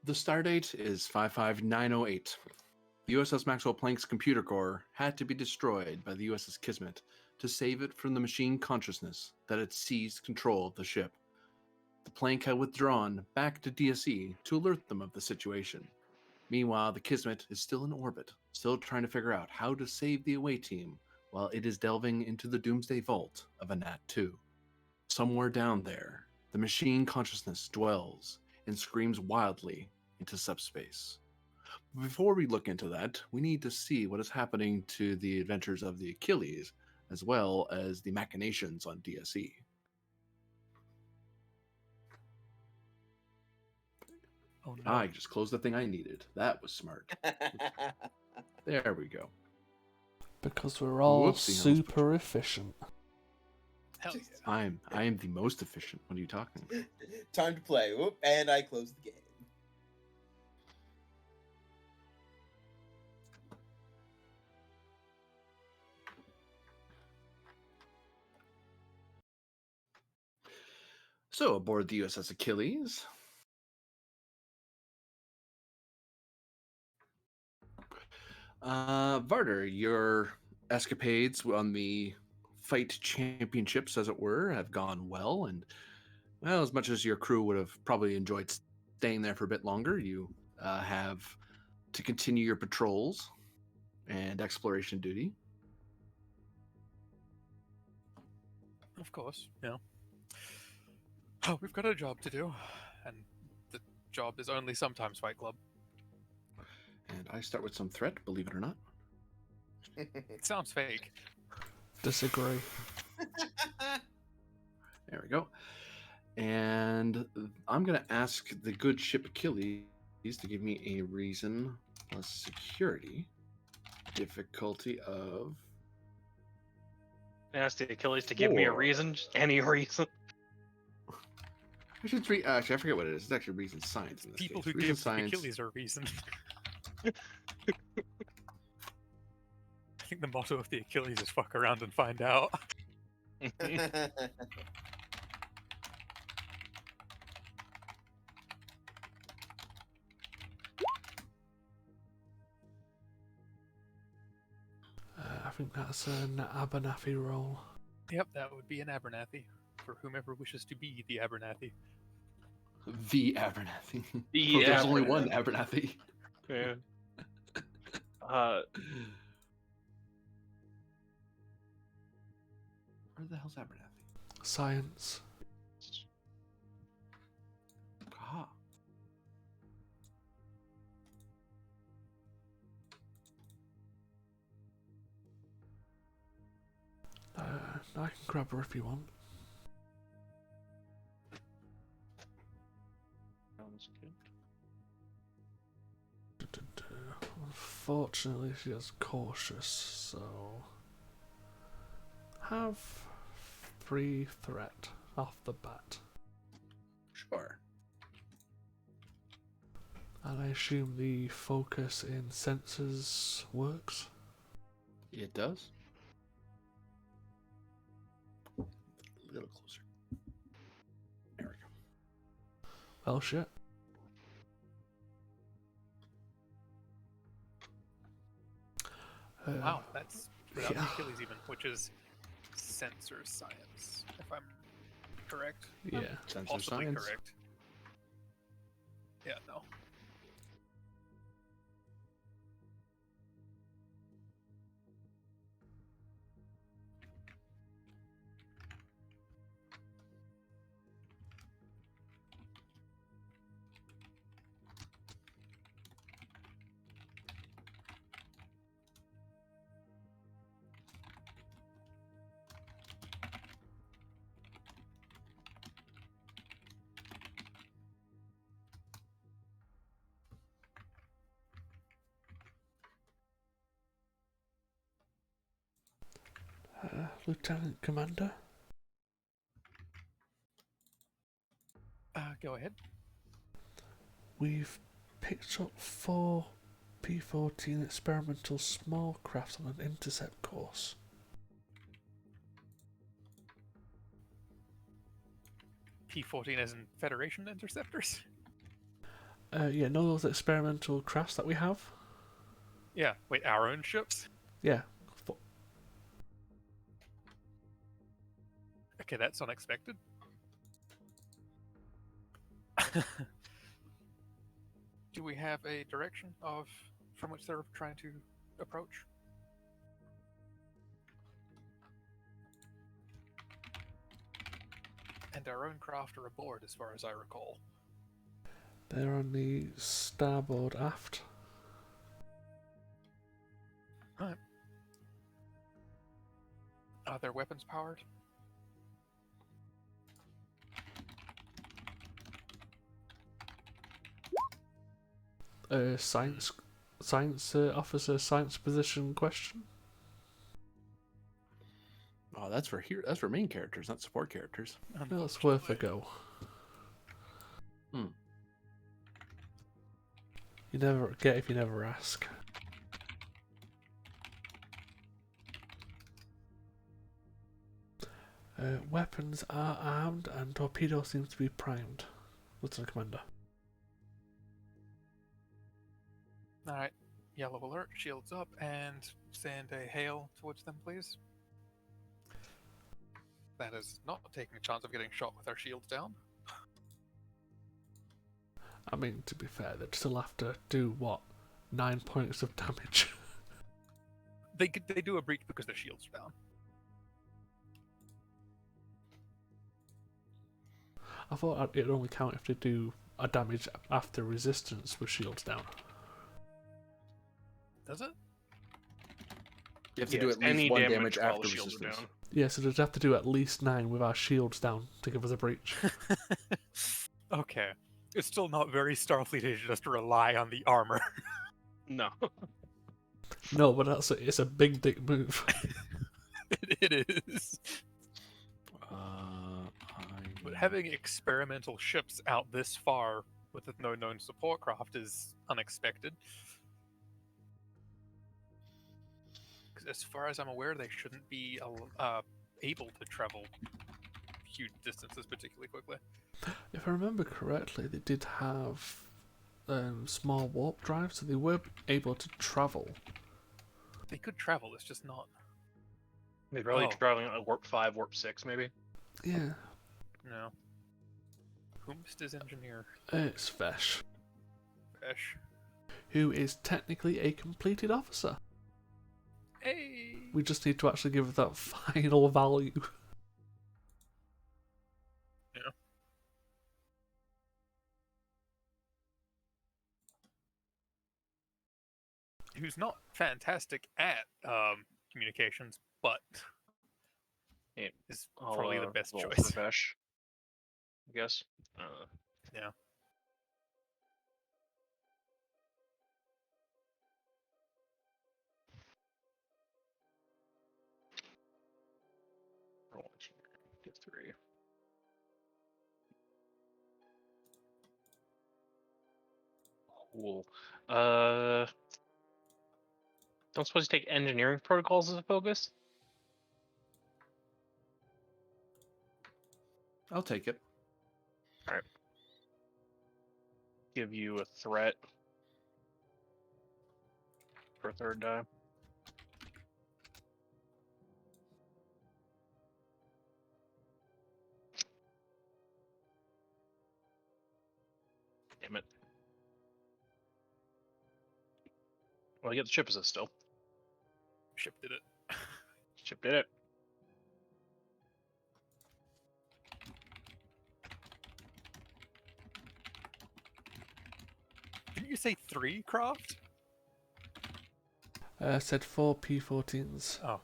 The stardate is 55908. The USS Maxwell Planck's computer core had to be destroyed by the USS Kismet to save it from the machine consciousness that had seized control of the ship. The Planck had withdrawn back to DSE to alert them of the situation. Meanwhile, the Kismet is still in orbit, still trying to figure out how to save the away team while it is delving into the doomsday vault of Anat 2. Somewhere down there, the machine consciousness dwells and screams wildly into subspace. Before we look into that, we need to see what is happening to the adventures of the Achilles, as well as the machinations on DSE. Oh no. I just closed the thing I needed. That was smart. There we go. Because we're all Whoopsie, super efficient. Hell yeah. I am the most efficient. What are you talking about? Time to play. Whoop, and I closed the game. So, aboard the USS Achilles, Varder, your escapades on the fight championships, as it were, have gone well, and well, as much as your crew would have probably enjoyed staying there for a bit longer, you have to continue your patrols and exploration duty. Of course, yeah. Oh, we've got a job to do, and the job is only sometimes Fight Club. And I start with some threat, believe it or not. It sounds fake. Disagree. There we go. And I'm going to ask the good ship Achilles to give me a reason plus security difficulty of... Ask the Achilles to give me a 4. reason, just any reason. Actually, I forget what it is. It's actually reason science in this People case. who Reason give the science. Achilles a reason. I think the motto of the Achilles is fuck around and find out. I think that's an Abernathy roll. Yep, that would be an Abernathy, for whomever wishes to be the Abernathy. The Abernathy. The There's only one Abernathy. Yeah. Where the hell's Abernathy? Science. Aha. I can grab her if you want. Sounds good. Unfortunately, she is cautious, so have 3 threat off the bat. Sure. And I assume the focus in sensors works. It does. A little closer. There we go. Well, shit. Wow, that's without the yeah. Achilles even, which is sensor science, if I'm correct. Yeah. Sensor Possibly science. correct. Yeah, no. Lieutenant Commander? Go ahead. We've picked up 4 P-14 experimental small craft on an intercept course. P-14 as in Federation interceptors? Yeah, know those experimental crafts that we have? Yeah, wait, our own ships? Yeah. Okay, that's unexpected. Do we have a direction from which they're trying to approach? And our own craft are aboard, as far as I recall. They're on the starboard aft. Right. Are their weapons powered? Science officer, science position question. Oh, that's for main characters, not support characters. Well, it's worth a go. Hmm. You never get if you never ask. Weapons are armed and torpedo seems to be primed. Lieutenant Commander. Alright, yellow alert, shields up, and send a hail towards them, please. That is not taking a chance of getting shot with our shields down. I mean, to be fair, they'd still have to do what? 9 points of damage. They do a breach because their shields are down. I thought it'd only count if they do a damage after resistance with shields down. Does it? You have to Yeah, do it's at least any one damage damage while after the shields are resistance. down. Yeah, so they'd have to do at least 9 with our shields down to give us a breach. Okay. It's still not very Starfleet just to rely on the armor. No. No, but it's a big dick move. It is. But I- having experimental ships out this far with no known support craft is unexpected. 'Cause as far as I'm aware, they shouldn't be able to travel huge distances particularly quickly. If I remember correctly, they did have small warp drives, so they were able to travel. They could travel, it's just not. They're probably Oh. traveling at warp 5, warp 6, maybe. Yeah, No. Whomst is engineer? it's Vesh, Fish. who is technically a completed officer. Hey! We just need to actually give it that final value. Yeah. Who's not fantastic at communications, but Yeah, is I'll, probably the best roll choice. for Vesh, I guess. Yeah. Roll engineering, get 3. Cool. Don't suppose you take engineering protocols as a focus? I'll take it. Give you a threat for a third die. Damn it. Well, I get the ship assist still. Ship did it. Ship did it. Didn't you say 3 craft? Said 4 P14s. Oh.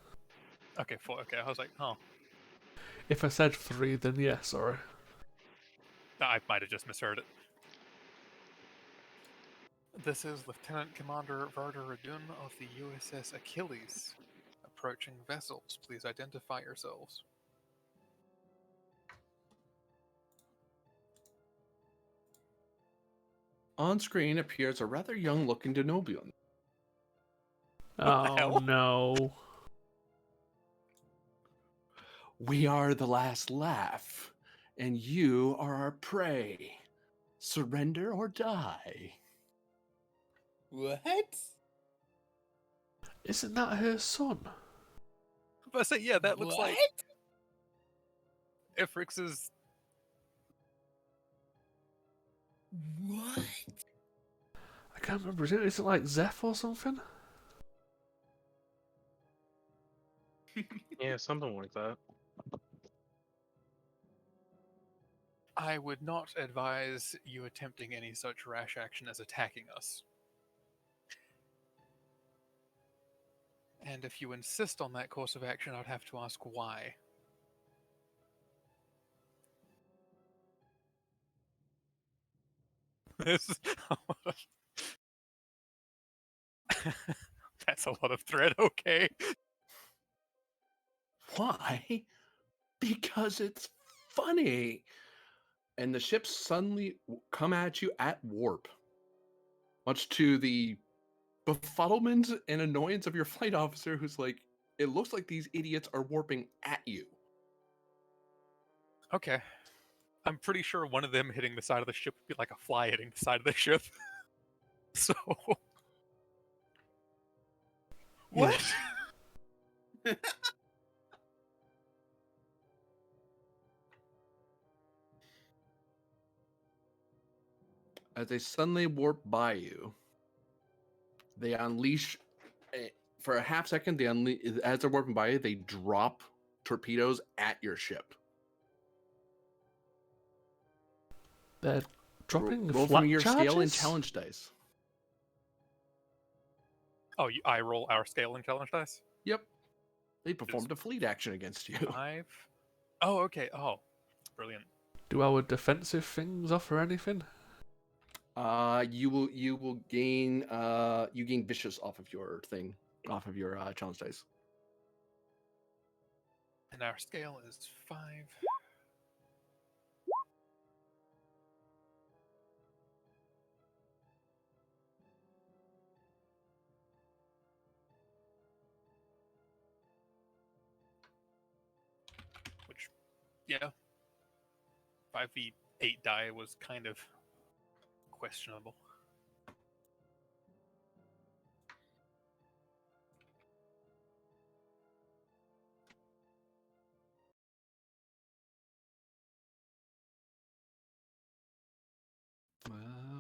Okay, 4. Okay, I was like, oh. If I said 3, then yeah, sorry. I might have just misheard it. This is Lieutenant Commander Varda Radun of the USS Achilles. Approaching vessels. Please identify yourselves. On screen appears a rather young-looking Denobulan. the Oh hell? no. We are the last laugh, and you are our prey. Surrender or die. What? Isn't that her son? But I say, yeah, that looks What? like Ifrix's. What? I can't remember. Is it like Zeph or something? Yeah, something like that. I would not advise you attempting any such rash action as attacking us. And if you insist on that course of action, I'd have to ask why. This is- That's a lot of thread, okay. Why? Because it's funny. And the ships suddenly come at you at warp, much to the befuddlement and annoyance of your flight officer, who's like, it looks like these idiots are warping at you. Okay. I'm pretty sure one of them hitting the side of the ship would be like a fly hitting the side of the ship. So. What? As they suddenly warp by you, they unleash, for a half second, as they're warping by you, they drop torpedoes at your ship. They're dropping roll flat from your scale and charges? challenge dice. Oh, I roll our scale and challenge dice? Yep. They performed a fleet action against you. 5. Oh, okay. Oh, brilliant. Do our defensive things offer anything? You will gain you gain vicious off of your thing, off of your challenge dice. And our scale is 5. Which, yeah. 5v8 die was kind of questionable.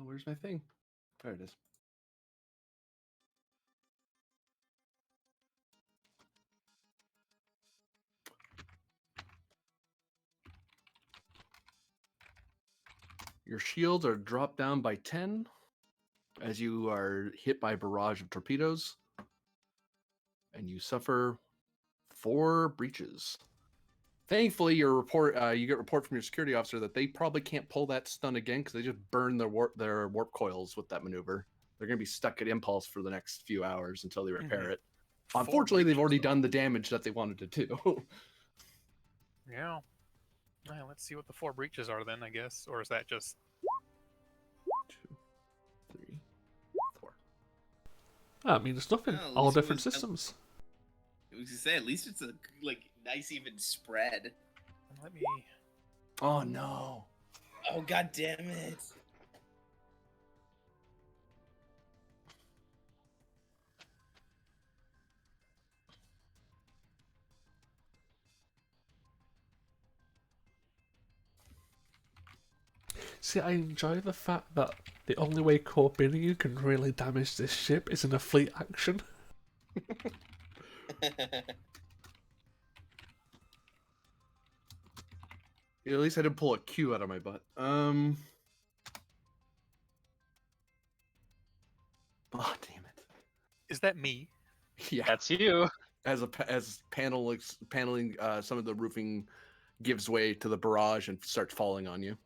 Where's my thing? There it is. Your shields are dropped down by 10 as you are hit by a barrage of torpedoes, and you suffer 4 breaches. Thankfully, you get report from your security officer that they probably can't pull that stun again because they just burned their warp coils with that maneuver. They're going to be stuck at impulse for the next few hours until they repair it. Unfortunately, they've already done the damage that they wanted to do. Yeah. Well, let's see what the 4 breaches are then, I guess. Or is that just... 2, 3, 4. I mean, it's nothing. Well, at All least it different was- systems. I was gonna say, at least it's a nice even spread. Let me... Oh no! Oh god damn it! See, I enjoy the fact that the only way Corbinian can really damage this ship is in a fleet action. At least I didn't pull a Q out of my butt. Oh damn it! Is that me? Yeah. That's you. As paneling some of the roofing gives way to the barrage and starts falling on you.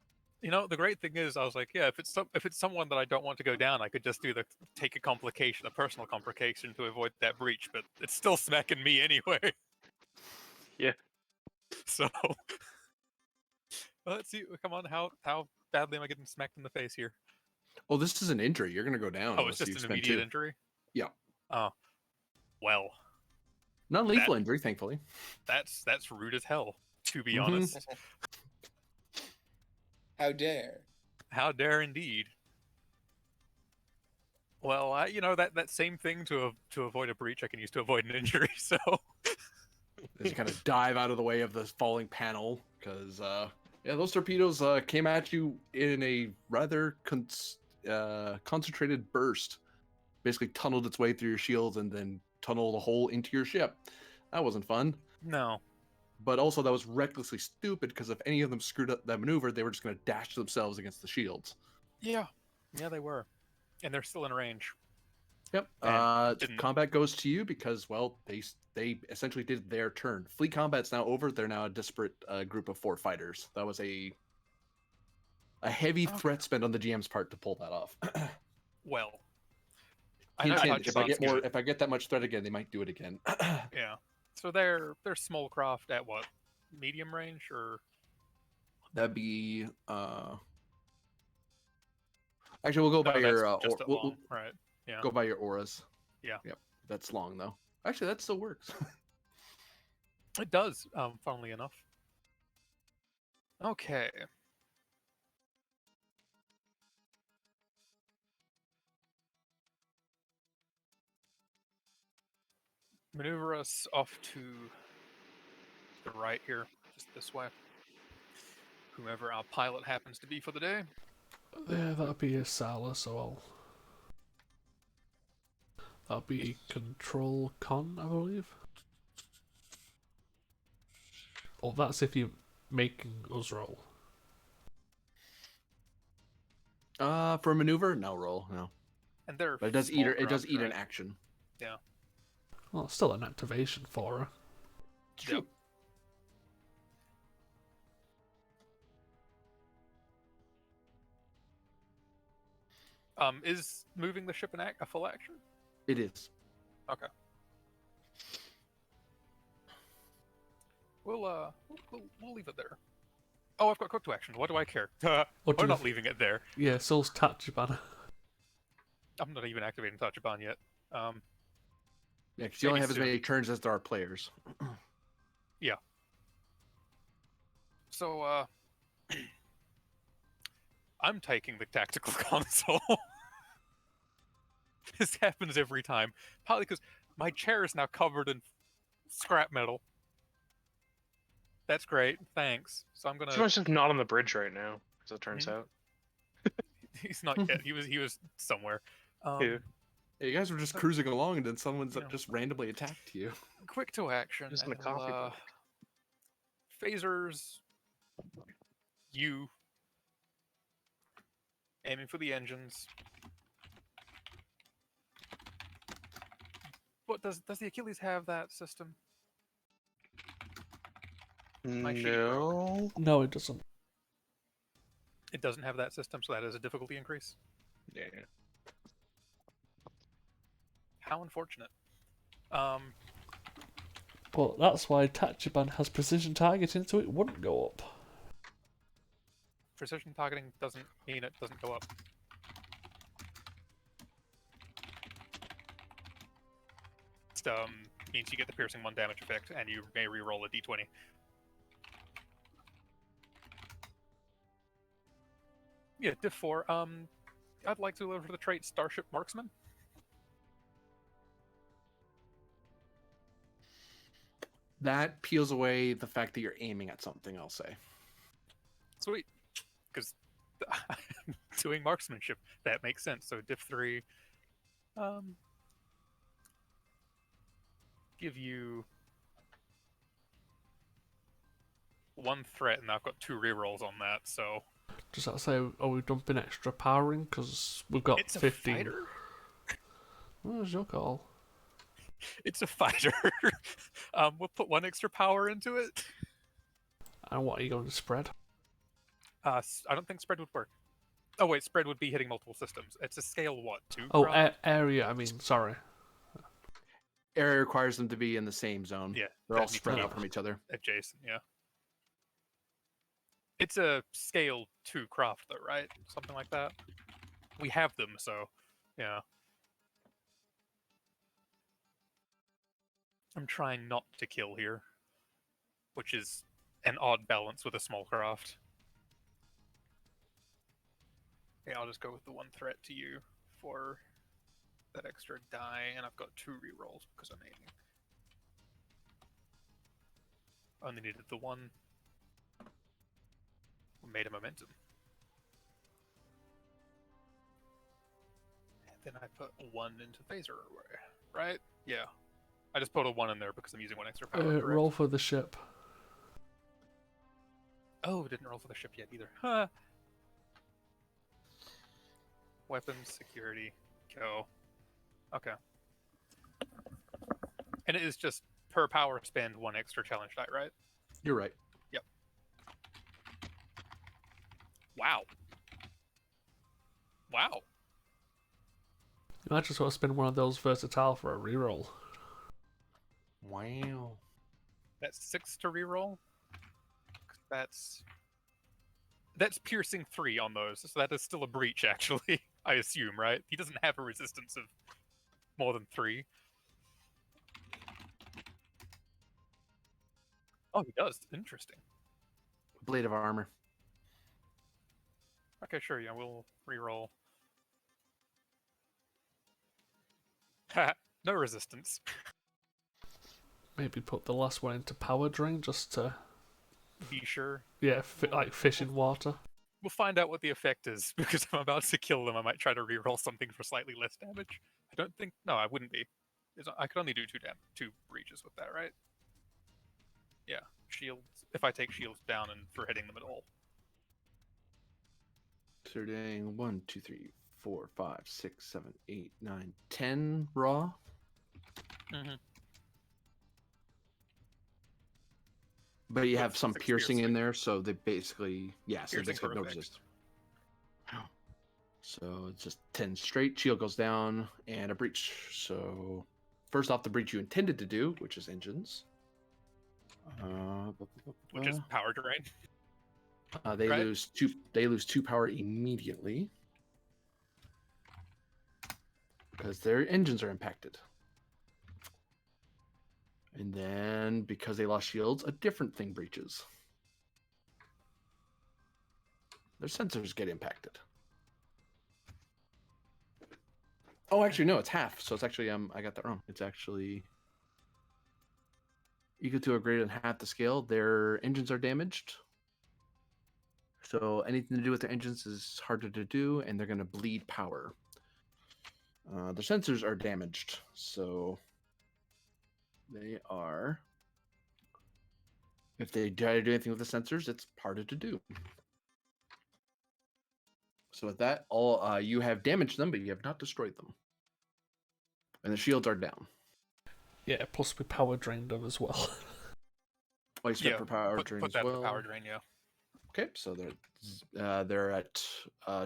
You know, the great thing is, I was like, yeah, if it's someone that I don't want to go down, I could just do take a complication, a personal complication to avoid that breach, but it's still smacking me anyway. Yeah. So, let's see. Come on, how badly am I getting smacked in the face here? Oh, this is an injury. You're gonna go down. Oh, it's unless you just an spend immediate 2. injury. Yeah. Oh, well, Non-lethal injury, thankfully. that's rude as hell, to be Mhm. honest. How dare? How dare indeed. Well, that same thing to avoid a breach, I can use to avoid an injury. So As you kind of dive out of the way of the falling panel, because yeah, those torpedoes came at you in a rather concentrated burst. Basically, tunneled its way through your shields and then tunneled a hole into your ship. That wasn't fun. no. But also, that was recklessly stupid because if any of them screwed up that maneuver, they were just going to dash themselves against the shields. Yeah, they were, and they're still in range. Yep. And didn't- Combat goes to you because, well, they essentially did their turn. Fleet combat's now over. They're now a disparate group of 4 fighters. That was a heavy Okay. threat spent on the GM's part to pull that off. Well, I know Hint, hint, Touch if I Button's get more, good. if I get that much threat again, they might do it again. Yeah. So they're small craft at what? Medium range or That'd be. Actually, we'll go by no, your. that's just at we'll long, right? Yeah. go by your auras. Yeah. Yep. That's long though. Actually, that still works. It does, funnily enough. Okay. Maneuver us off to the right here, just this way. Whomever our pilot happens to be for the day. Yeah, that'll be a Sala, so that'll be Control Con, I believe. Oh, that's if you're making us roll. For a maneuver, no roll, no. And they're But it does eat. small It does craft, eat an right? action. Well, it's still an activation for her. Yep. Is moving the ship a full action? It is. Okay. We'll leave it there. Oh, I've got quick to action. What do I care? What We're do not the- leaving it there. Yeah, so's Tachibana. I'm not even activating Tachibana yet. Yeah, because you only Maybe have as soon. many turns as there are players. So, I'm taking the tactical console. This happens every time. Probably because my chair is now covered in scrap metal. That's great, thanks. So I'm gonna. Someone's just not on the bridge right now, as it turns Mhm. out. He's not yet. He was somewhere. Yeah. Yeah, you guys were just cruising along, and then someone's Yeah. just randomly attacked you. Quick to action. Just in the and coffee we'll, break. phasers. You. Aiming for the engines. What does the Achilles have that system? My sheet No. No, it doesn't. It doesn't have that system, so that is a difficulty increase. Yeah. How unfortunate. But that's why Tachiban has precision targeting, so it wouldn't go up. Precision targeting doesn't mean it doesn't go up. Just means you get the piercing 1 damage effect, and you may re-roll a d20. Yeah, diff 4. I'd like to deliver the trait Starship Marksman. That peels away the fact that you're aiming at something, I'll say. Sweet. Because doing marksmanship, that makes sense. So diff 3. Give you 1 threat, and I've got 2 rerolls on that, so... Does that say, are we dumping extra power in? Because we've got It's a 15. fighter? Well, it's your call. It's a fighter. We'll put 1 extra power into it. And what are you going to spread? I don't think spread would work. Oh wait, spread would be hitting multiple systems. It's a scale what? 2? Oh, Grant? area, I mean, sorry. Area requires them to be in the same zone. Yeah, They're all that needs spread to out be- from each other. Adjacent, yeah. It's a scale 2 craft though, right? Something like that. We have them, so yeah. I'm trying not to kill here, which is an odd balance with a small craft. Yeah, I'll just go with the 1 threat to you for that extra die, and I've got 2 rerolls because I'm aiming. Only needed the 1. Made a momentum. And then I put 1 into phaser array, right? Yeah. I just put a 1 in there because I'm using 1 extra power. Correct? Roll for the ship. Oh, didn't roll for the ship yet either. Huh. Weapons, security, go. Okay. And it is just per power spend 1 extra challenge die, right? You're right. Yep. Wow. Wow. You might just want to spend one of those versatile for a reroll. Wow. That's 6 to reroll. That's piercing 3 on those, so that is still a breach, actually. I assume, right? He doesn't have a resistance of more than 3. Oh, he does. Interesting. Blade of armor. Okay, sure. Yeah, we'll reroll. Ha! No resistance. Maybe put the last one into power drain just to, Be sure. yeah, like fish in water. We'll find out what the effect is because I'm about to kill them. I might try to reroll something for slightly less damage. I don't think. No, I wouldn't be. I could only do 2 breaches with that, right? Yeah, shields. If I take shields down and for hitting them at all. So you're doing 1, 2, 3, 4, 5, 6, 7, 8, 9, 10 raw. Mm-hmm. But you With have some 6 piercing in piercing. there, so they basically, yeah, so they Piercing basically have for no effect. resist. So it's just 10 straight. Shield goes down and a breach. So first off, the breach you intended to do, which is engines. Which is power drain. They right? lose 2. They lose 2 power immediately because their engines are impacted. And then because they lost shields, a different thing breaches. Their sensors get impacted. Oh, actually, no, it's half. So it's actually I got that wrong. It's actually equal to or greater than half the scale. Their engines are damaged. So anything to do with their engines is harder to do, and they're going to bleed power. The sensors are damaged, so they are. If they try to do anything with the sensors, it's harder to do. So with that, all you have damaged them, but you have not destroyed them, and the shields are down. Yeah, plus we power drained them as well. Oh, you spent Yeah, for power put drain that as well. for power drain, yeah. Okay, so they're at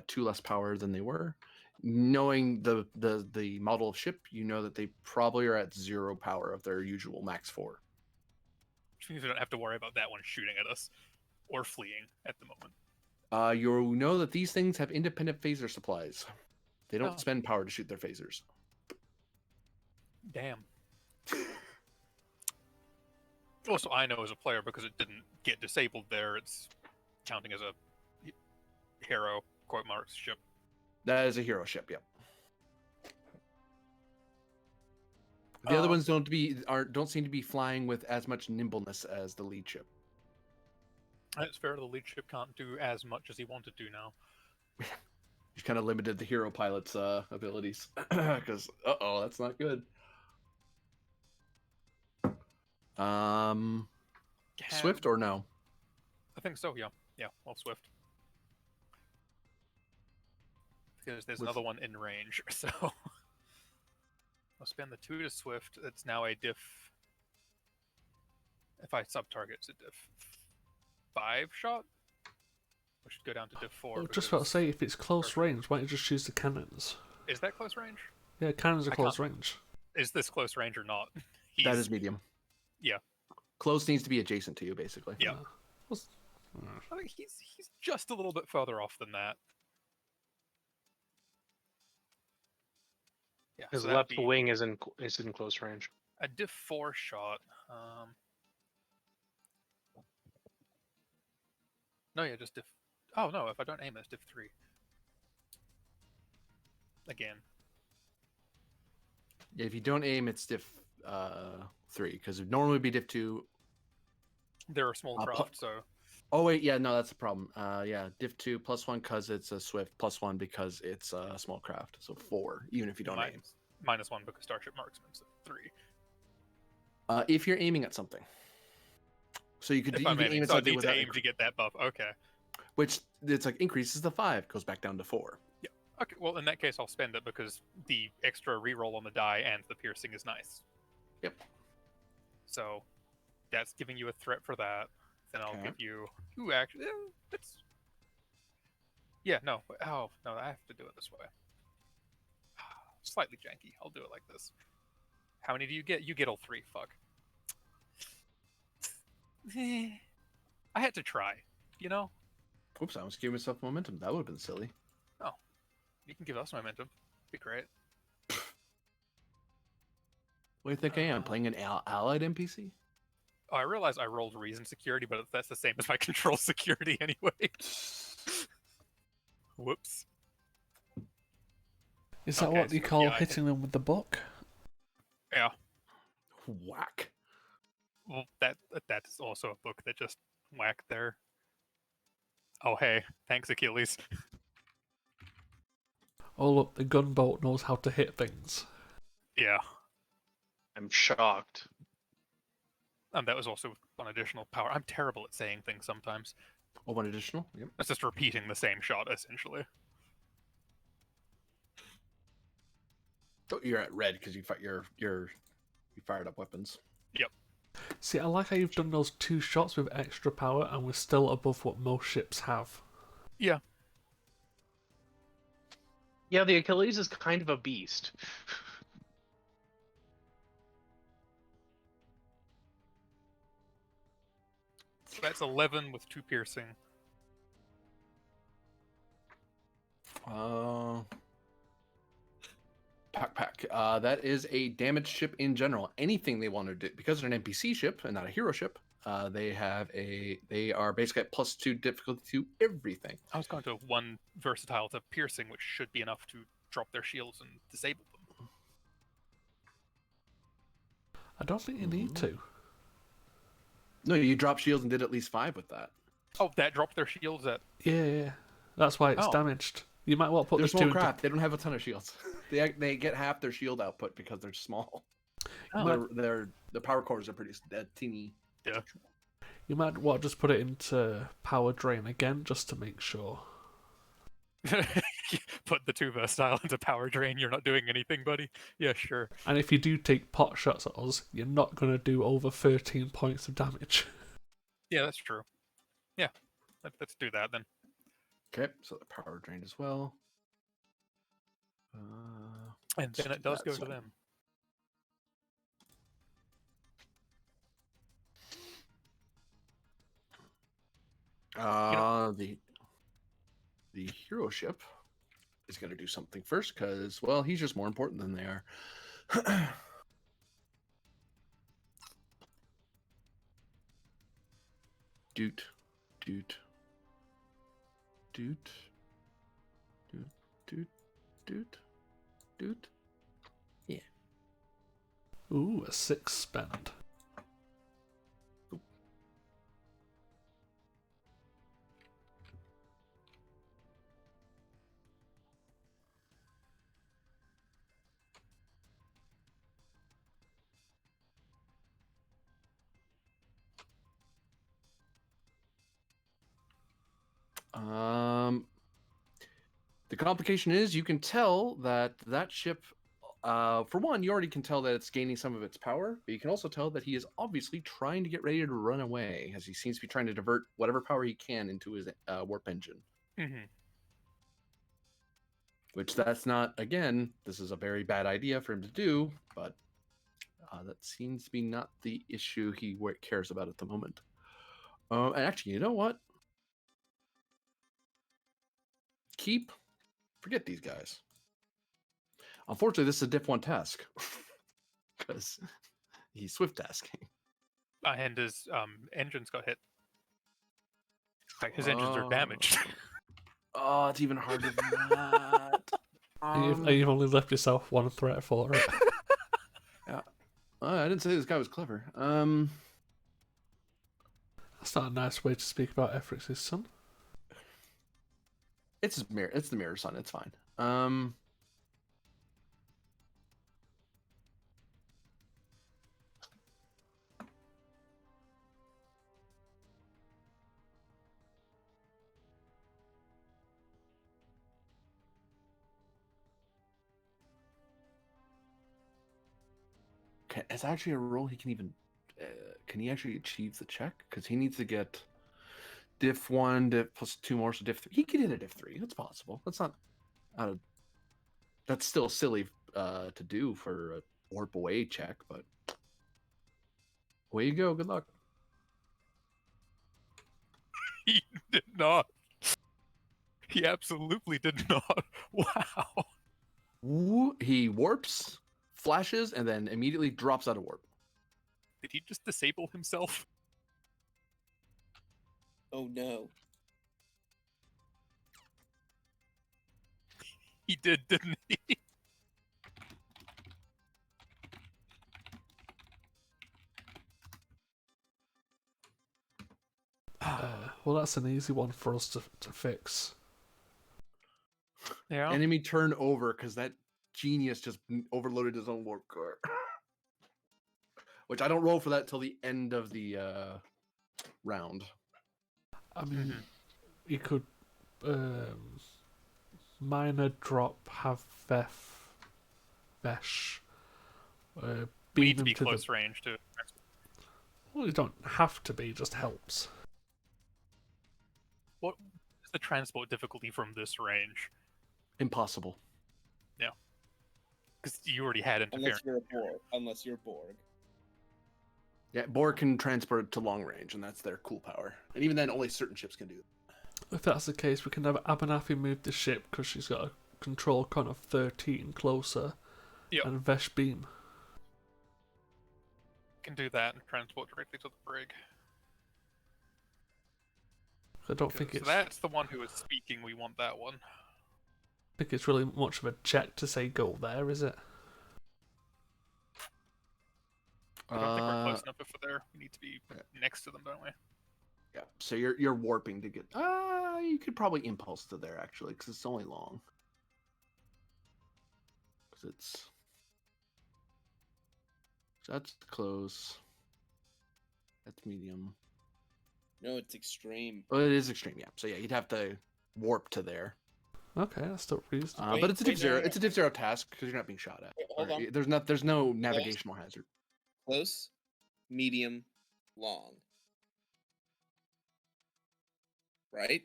2 less power than they were. Knowing the model of ship, you know that they probably are at 0 power of their usual max 4. Which means we don't have to worry about that one shooting at us or fleeing at the moment. You know that these things have independent phaser supplies. They don't Oh. spend power to shoot their phasers. Damn. Also, I know as a player because it didn't get disabled there. It's counting as a hero quote marks ship. That is a hero ship, yep. The other ones don't seem to be flying with as much nimbleness as the lead ship. It's fair. The lead ship can't do as much as he wanted to now. He's kind of limited the hero pilot's abilities because that's not good. Swift or no? I think so. Yeah. Well, Swift. Because there's another one in range, so I'll spend the 2 to Swift. It's now a diff. If I sub-target, it's a diff 5 shot. We should go down to diff 4. I was just about to say, if it's close range, why don't you just use the cannons? Is that close range? Yeah, cannons are I close can't- range. Is this close range or not? That is medium. Yeah. Close needs to be adjacent to you, basically. Yeah. What's- I think he's just a little bit further off than that. Yeah, His so that'd left be wing is in close range. a diff 4 shot. No, yeah, just diff. Oh no, if I don't aim, it's diff 3. again. If you don't aim, it's diff 3 because it normally would be diff 2. They're a small pu- craft, so Oh wait, yeah, no, that's a problem. Yeah, diff 2 +1 because it's a swift, +1 because it's a small craft, so 4 even if you don't aim. -1 because Starship Marksman, so 3. If you're aiming at something, so you If can I'm aim aiming, at so I something need to without aim to get that buff. Okay. which it's like increases to 5, goes back down to 4. Okay, well, in that case, I'll spend it because the extra reroll on the die and the piercing is nice. Yep. So, that's giving you a threat for that. Then I'll Okay. give you... Ooh, actually, it's... Yeah, no. Oh, no, I have to do it this way. Slightly janky. I'll do it like this. How many do you get? You get all 3. Fuck. I had to try, you know? Oops, I almost gave myself momentum. That would have been silly. You can give us momentum. Be great. What do you think I am? Playing an allied NPC? Oh, I realize I rolled reason security, but that's the same as my control security anyway. Whoops. Is that Okay, what you so, call yeah, I hitting them with the book? Yeah. Whack. Well, that's also a book that just whacked there. Oh, hey. Thanks, Achilles. Oh look, the gunboat knows how to hit things. Yeah. I'm shocked. And that was also one additional power. I'm terrible at saying things sometimes. Oh, one additional? Yep. That's just repeating the same shot, essentially. Oh, you're at red because you fired up weapons. See, I like how you've done those 2 shots with extra power and we're still above what most ships have. Yeah. Yeah, the Achilles is kind of a beast. So that's 11 with 2 piercing. Pack. That is a damaged ship in general. Anything they want to do, because they're an NPC ship and not a hero ship, they are basically at +2 difficulty to everything. I was going to 1 versatile to piercing, which should be enough to drop their shields and disable them. I don't think you need to. No, you drop shields and did at least 5 with that. Oh, that dropped their shields at... Yeah. That's why it's Oh. damaged. You might well put They're the 2 small into... craft. They don't have a ton of shields. They get half their shield output because they're small. Oh. The power cores are pretty teeny. Yeah. You might well just put it into power drain again just to make sure. Put the 2 versatile into power drain. You're not doing anything, buddy. Yeah, sure. And if you do take pot shots at us, you're not going to do over 13 points of damage. Yeah, that's true. Yeah, let's do that then. Okay, so the power drained as well. And then it does go That's to one. them. The hero ship is going to do something first because, well, he's just more important than they are. Doot, doot, doot, doot, doot, doot, doot. Ooh, a 6 spend. The complication is you can tell that ship, for one, you already can tell that it's gaining some of its power, but you can also tell that he is obviously trying to get ready to run away, as he seems to be trying to divert whatever power he can into his warp engine. Mm-hmm. Which that's not, again, this is a very bad idea for him to do, but that seems to be not the issue he cares about at the moment. And actually, you know what? Forget these guys. Unfortunately, this is a diff 1 task because he's swift tasking. And his engines got hit. Like his engines are damaged. Oh, it's even harder than that. And you've only left yourself one threat for it. I didn't say this guy was clever. That's not a nice way to speak about Efrix's son. It's his mirror. It's the mirror son. It's fine. Okay, it's actually a roll. He can even. Can he actually achieve the check? Because he needs to get diff 1, diff plus 2 more, so diff 3. He could hit a diff 3. That's possible. That's not out of. That's still silly to do for a warp away check, but away you go. Good luck. He did not. He absolutely did not. Wow. He warps, flashes, and then immediately drops out of warp. Did he just disable himself? Oh no. He did, didn't he? Well, that's an easy one for us to fix. Yeah. Enemy turn over because that genius just overloaded his own warp core. Which I don't roll for that till the end of the round. I mean, you could minor drop, have Vesh. We need to him be to close range to. Well, you don't have to be, it just helps. What is the transport difficulty from this range? Impossible. Because you already had interference. Unless you're a Borg. Yeah, Borg can transport it to long range, and that's their cool power. And even then, only certain ships can do that. If that's the case, we can have Abernathy move the ship because she's got a control con of 13 closer. Yep. And Vesh beam. Can do that and transport directly to the brig. I don't think So it's. that's the one who is speaking. We want that one. I think it's really much of a check to say go there, is it? I don't think we're close enough if we're there. We need to be next to them, don't we? Yeah, so you're warping to get. You could probably impulse to there actually, because it's only long. Because it's. So that's close. That's medium. No, it's extreme. Oh, it is extreme. Yeah. So yeah, you'd have to warp to there. Okay, that's still reasonable. But it's a diff wait, zero. no. It's a diff zero task because you're not being shot at. Wait, hold on. There's no navigational hazard. Close, medium, long. Right?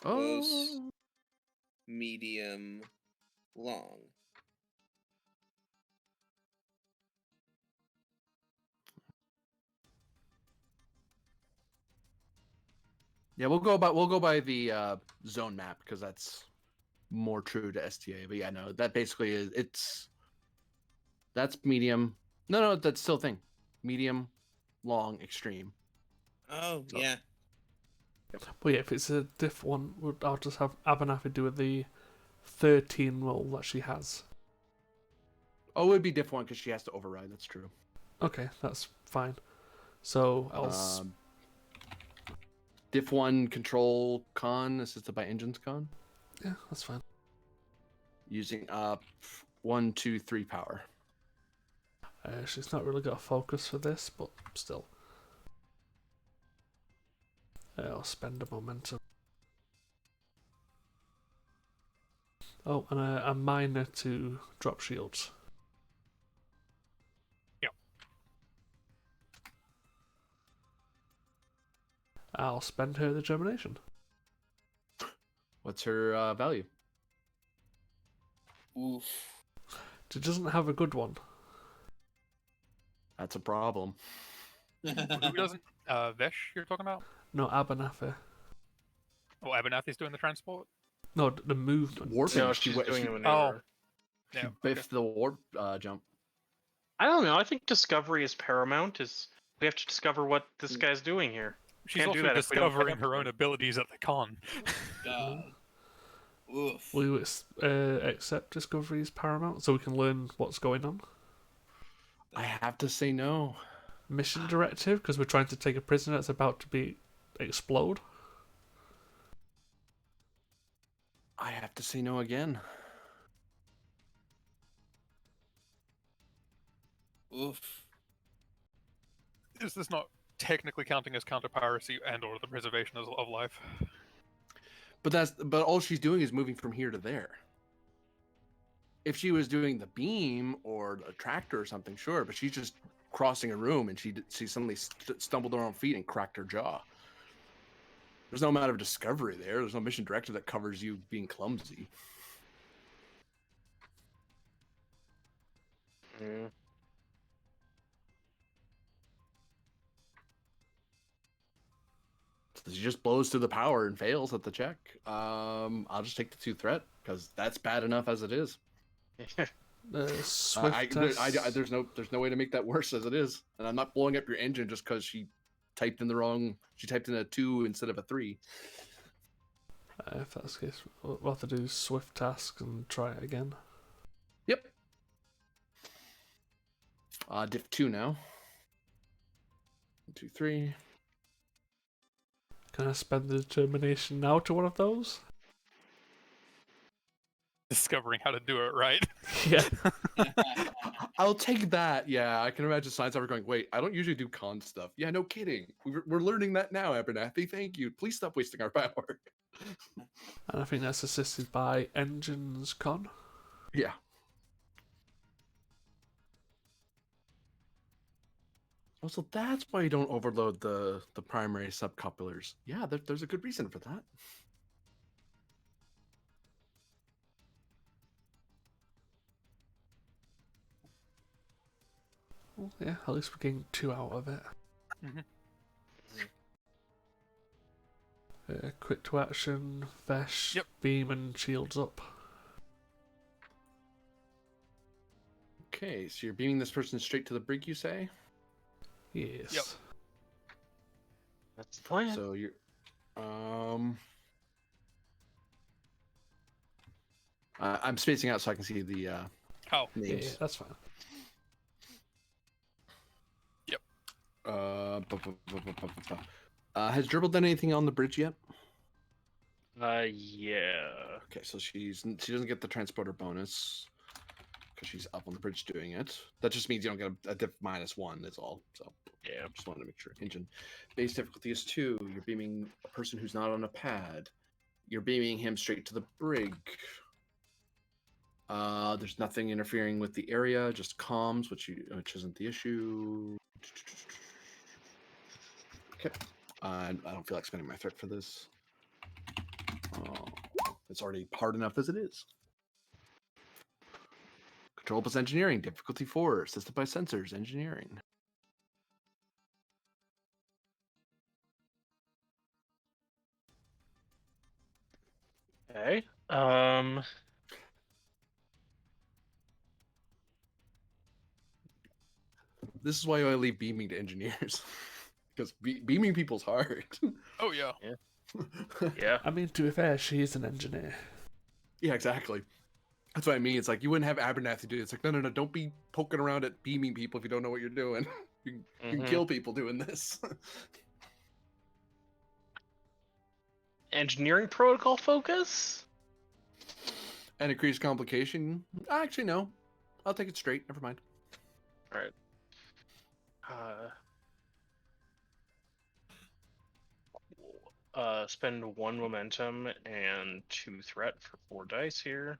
Close, Oh. medium, long. Yeah, we'll go by the zone map because that's more true to STA. But yeah, no, that basically is that's medium. No, that's still a thing. Medium, long, extreme. Oh, So- yeah. But yeah, if it's a diff one, I'll just have Abernathy do the 13 roll that she has. Oh, it would be diff 1 because she has to override. That's true. Okay, that's fine. So I'll Diff 1 control con assisted by engines con yeah, that's fine. using 1, 2, 3 power. She's not really got a focus for this, but still. I'll spend a momentum. Oh, and a minor to drop shields. Yep. I'll spend her the germination. What's her value? Oof. She doesn't have a good one. That's a problem. Who doesn't? Vesh, you're talking about? No, Abernathy. Oh, Abernathy's doing the transport? No, the movement. Warping. No, She she's wa- doing she- a maneuver. She Yeah. biffed the warp jump. I don't know. I think discovery is paramount. We have to discover what Mm. this guy's doing here. She's Can't do also that if we don't discovering have her one. own abilities at the con. God. Oof. Will you accept Discovery is paramount so we can learn what's going on? I have to say no. Mission directive because we're trying to take a prisoner that's about to be explode. I have to say no again. Oof. Is this not technically counting as counter piracy and/or the preservation of life? But all she's doing is moving from here to there. If she was doing the beam or a tractor or something, sure, but she's just crossing a room and she suddenly stumbled on her own feet and cracked her jaw. There's no amount of discovery there. There's no mission directive that covers you being clumsy. Mm. So she just blows through the power and fails at the check. I'll just take the 2 threat because that's bad enough as it is. Swift test. There's no way to make that worse as it is, and I'm not blowing up your engine just because she typed in a 2 instead of a 3. If that's the case, we'll have to do swift task and try it again. Yep. Diff 2 now. 1, 2, 3. Can I spend the determination now to one of those? Discovering how to do it right. Yeah. I'll take that. Yeah, I can imagine science ever going, wait, I don't usually do con stuff. Yeah, no kidding. We're learning that now, Abernathy. Thank you. Please stop wasting our power. And I think that's assisted by engines con. Yeah. Also, that's why you don't overload the primary subcouplers. Yeah, there's a good reason for that. Well, yeah, at least we're getting 2 out of it. Quick to action, Vesh, Yep. beam and shields up. Okay, so you're beaming this person straight to the brig, you say? Yes. Yep. That's the plan. So you're I'm spacing out so I can see the Oh, Yeah, names. that's fine. Has Dribble done anything on the bridge yet? Yeah. Okay, so she doesn't get the transporter bonus because she's up on the bridge doing it. That just means you don't get a diff -1. That's all. So Yeah. just wanted to make sure. Engine base difficulty is 2. You're beaming a person who's not on a pad. You're beaming him straight to the brig. There's nothing interfering with the area, just comms, which isn't the issue. Okay. I don't feel like spending my threat for this. It's already hard enough as it is. Control plus engineering, difficulty 4, assisted by sensors, engineering. Okay. This is why I leave beaming to engineers. Because beaming people's hard. oh yeah. Yeah. I mean, to be fair, she is an engineer. Yeah, exactly. That's what I mean. It's like you wouldn't have Abernathy do it. It's like, no, don't be poking around at beaming people if you don't know what you're doing. You can Mhm. kill people doing this. Engineering protocol focus? And increased complication. Actually, no. I'll take it straight. Never mind. Alright. Spend 1 momentum and 2 threat for 4 dice here.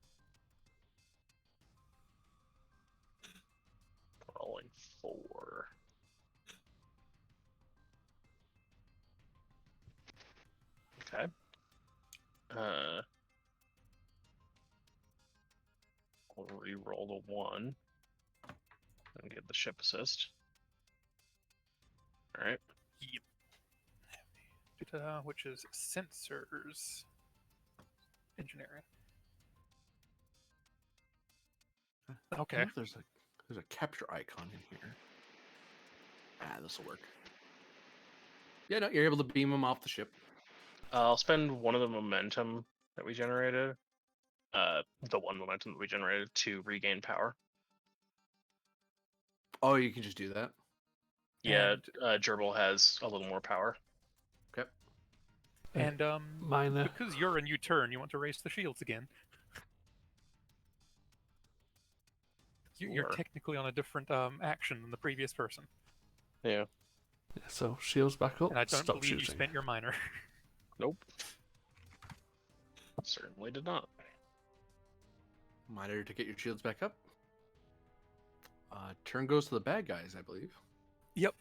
Rolling 4. Okay. We'll re-roll the 1 and get the ship assist. All right. Yep. Which is sensors engineering. I Okay. wonder if there's a capture icon in here. This will work. Yeah, no, you're able to beam them off the ship. I'll spend 1 of the momentum that we generated. the one momentum that we generated to regain power. Oh, you can just do that. Yeah, Gerbil has a little more power. Okay. And Minor. because you're in U-turn, you want to raise the shields again. You're Sure. technically on a different action than the previous person, Yeah. Yeah, so shields back up. and I don't Stop believe you shooting. spent your minor. Nope. Certainly did not. Minor to get your shields back up. Turn goes to the bad guys, I believe. Yep.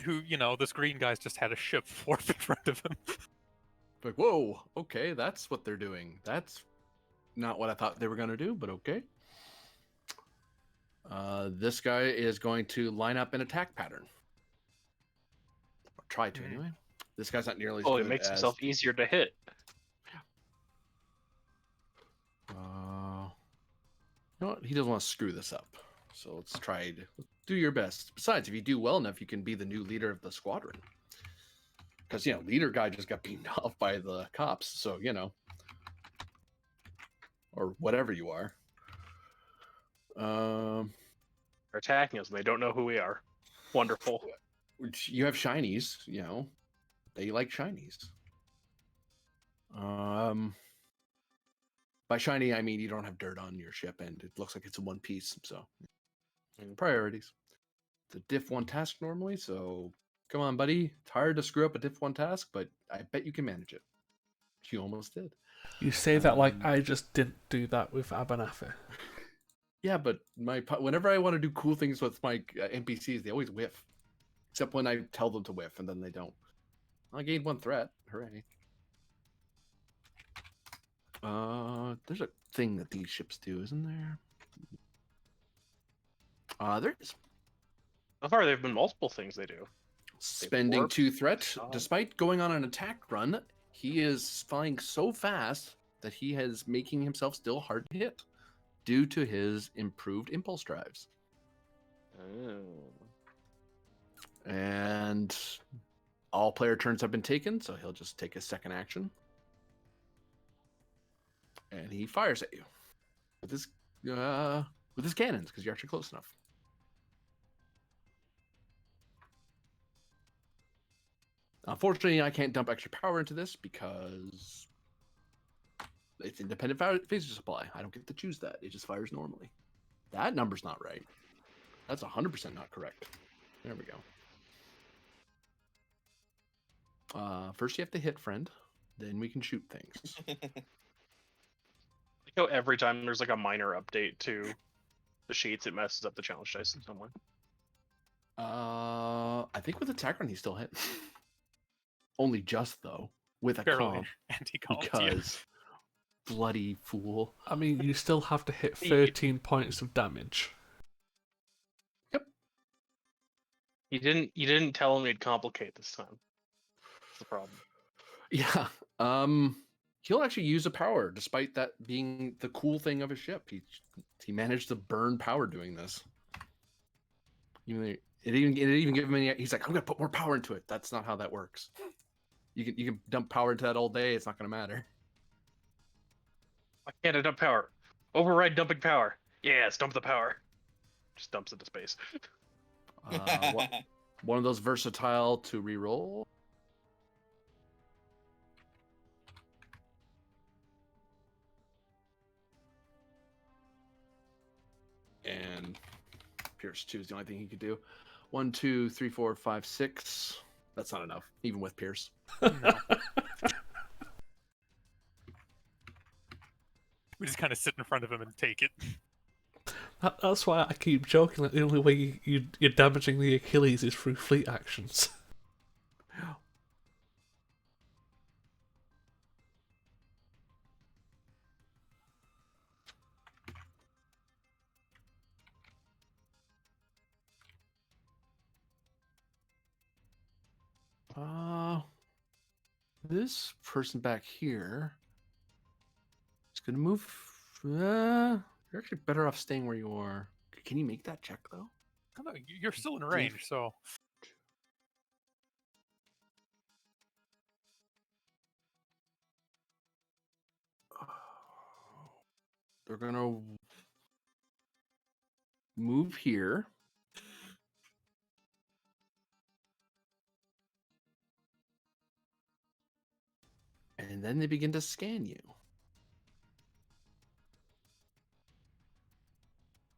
Who, this green guy's just had a ship warp in front of him. Like, whoa, okay, that's what they're doing. That's not what I thought they were going to do, but okay. This guy is going to line up an attack pattern. Or try to, anyway. This guy's not nearly as Oh, good it makes as... himself easier to hit. You know what? He doesn't want to screw this up. So let's try to do your best. Besides, if you do well enough, you can be the new leader of the squadron. Because, leader guy just got beaten off by the cops. So, or whatever you are. They're attacking us and they don't know who we are. Wonderful. You have shinies, they like shinies. By shiny, I mean you don't have dirt on your ship and it looks like it's in one piece. So, priorities. It's a diff 1 task normally, so come on, buddy. It's hard to screw up a diff 1 task, but I bet you can manage it. You almost did. You say that like I just didn't do that with Abernathy. Yeah, but whenever I want to do cool things with my NPCs, they always whiff. Except when I tell them to whiff, and then they don't. I gained 1 threat. Hooray. There's a thing that these ships do, isn't there? There is. So far, there have been multiple things they do. Spending warp, 2 threat. stop. Despite going on an attack run, he is flying so fast that he is making himself still hard to hit due to his improved impulse drives. Oh. And all player turns have been taken, so he'll just take a second action. And he fires at you with his cannons, because you're actually close enough. Unfortunately, I can't dump extra power into this because it's independent phaser supply. I don't get to choose that. It just fires normally. That number's not right. That's 100% not correct. There we go. First you have to hit, friend. Then we can shoot things. Like how every time there's like a minor update to the sheets, it messes up the challenge dice in some way. I think with attack run he still hit. Only just though, with a Barely comp, anti-comp. because bloody fool. I mean, you still have to hit He- 13 points of damage. You didn't tell him he'd complicate this time. That's the problem. Yeah. He'll actually use a power, despite that being the cool thing of his ship. He managed to burn power doing this. It didn't even give him any. He's like, I'm gonna put more power into it. That's not how that works. You can dump power into that all day. It's not gonna matter. I can't dump power. Override dumping power. Yes, dump the power. Just dumps into space. One of those versatile to reroll. And Pierce 2 is the only thing he could do. 1, 2, 3, 4, 5, 6. That's not enough, even with Pierce. No. We just kind of sit in front of him and take it. That's why I keep joking that the only way you're damaging the Achilles is through fleet actions. This person back here is going to move. You're actually better off staying where you are. Can you make that check, though? I don't know, you're still in range, so they're gonna move here. And then they begin to scan you.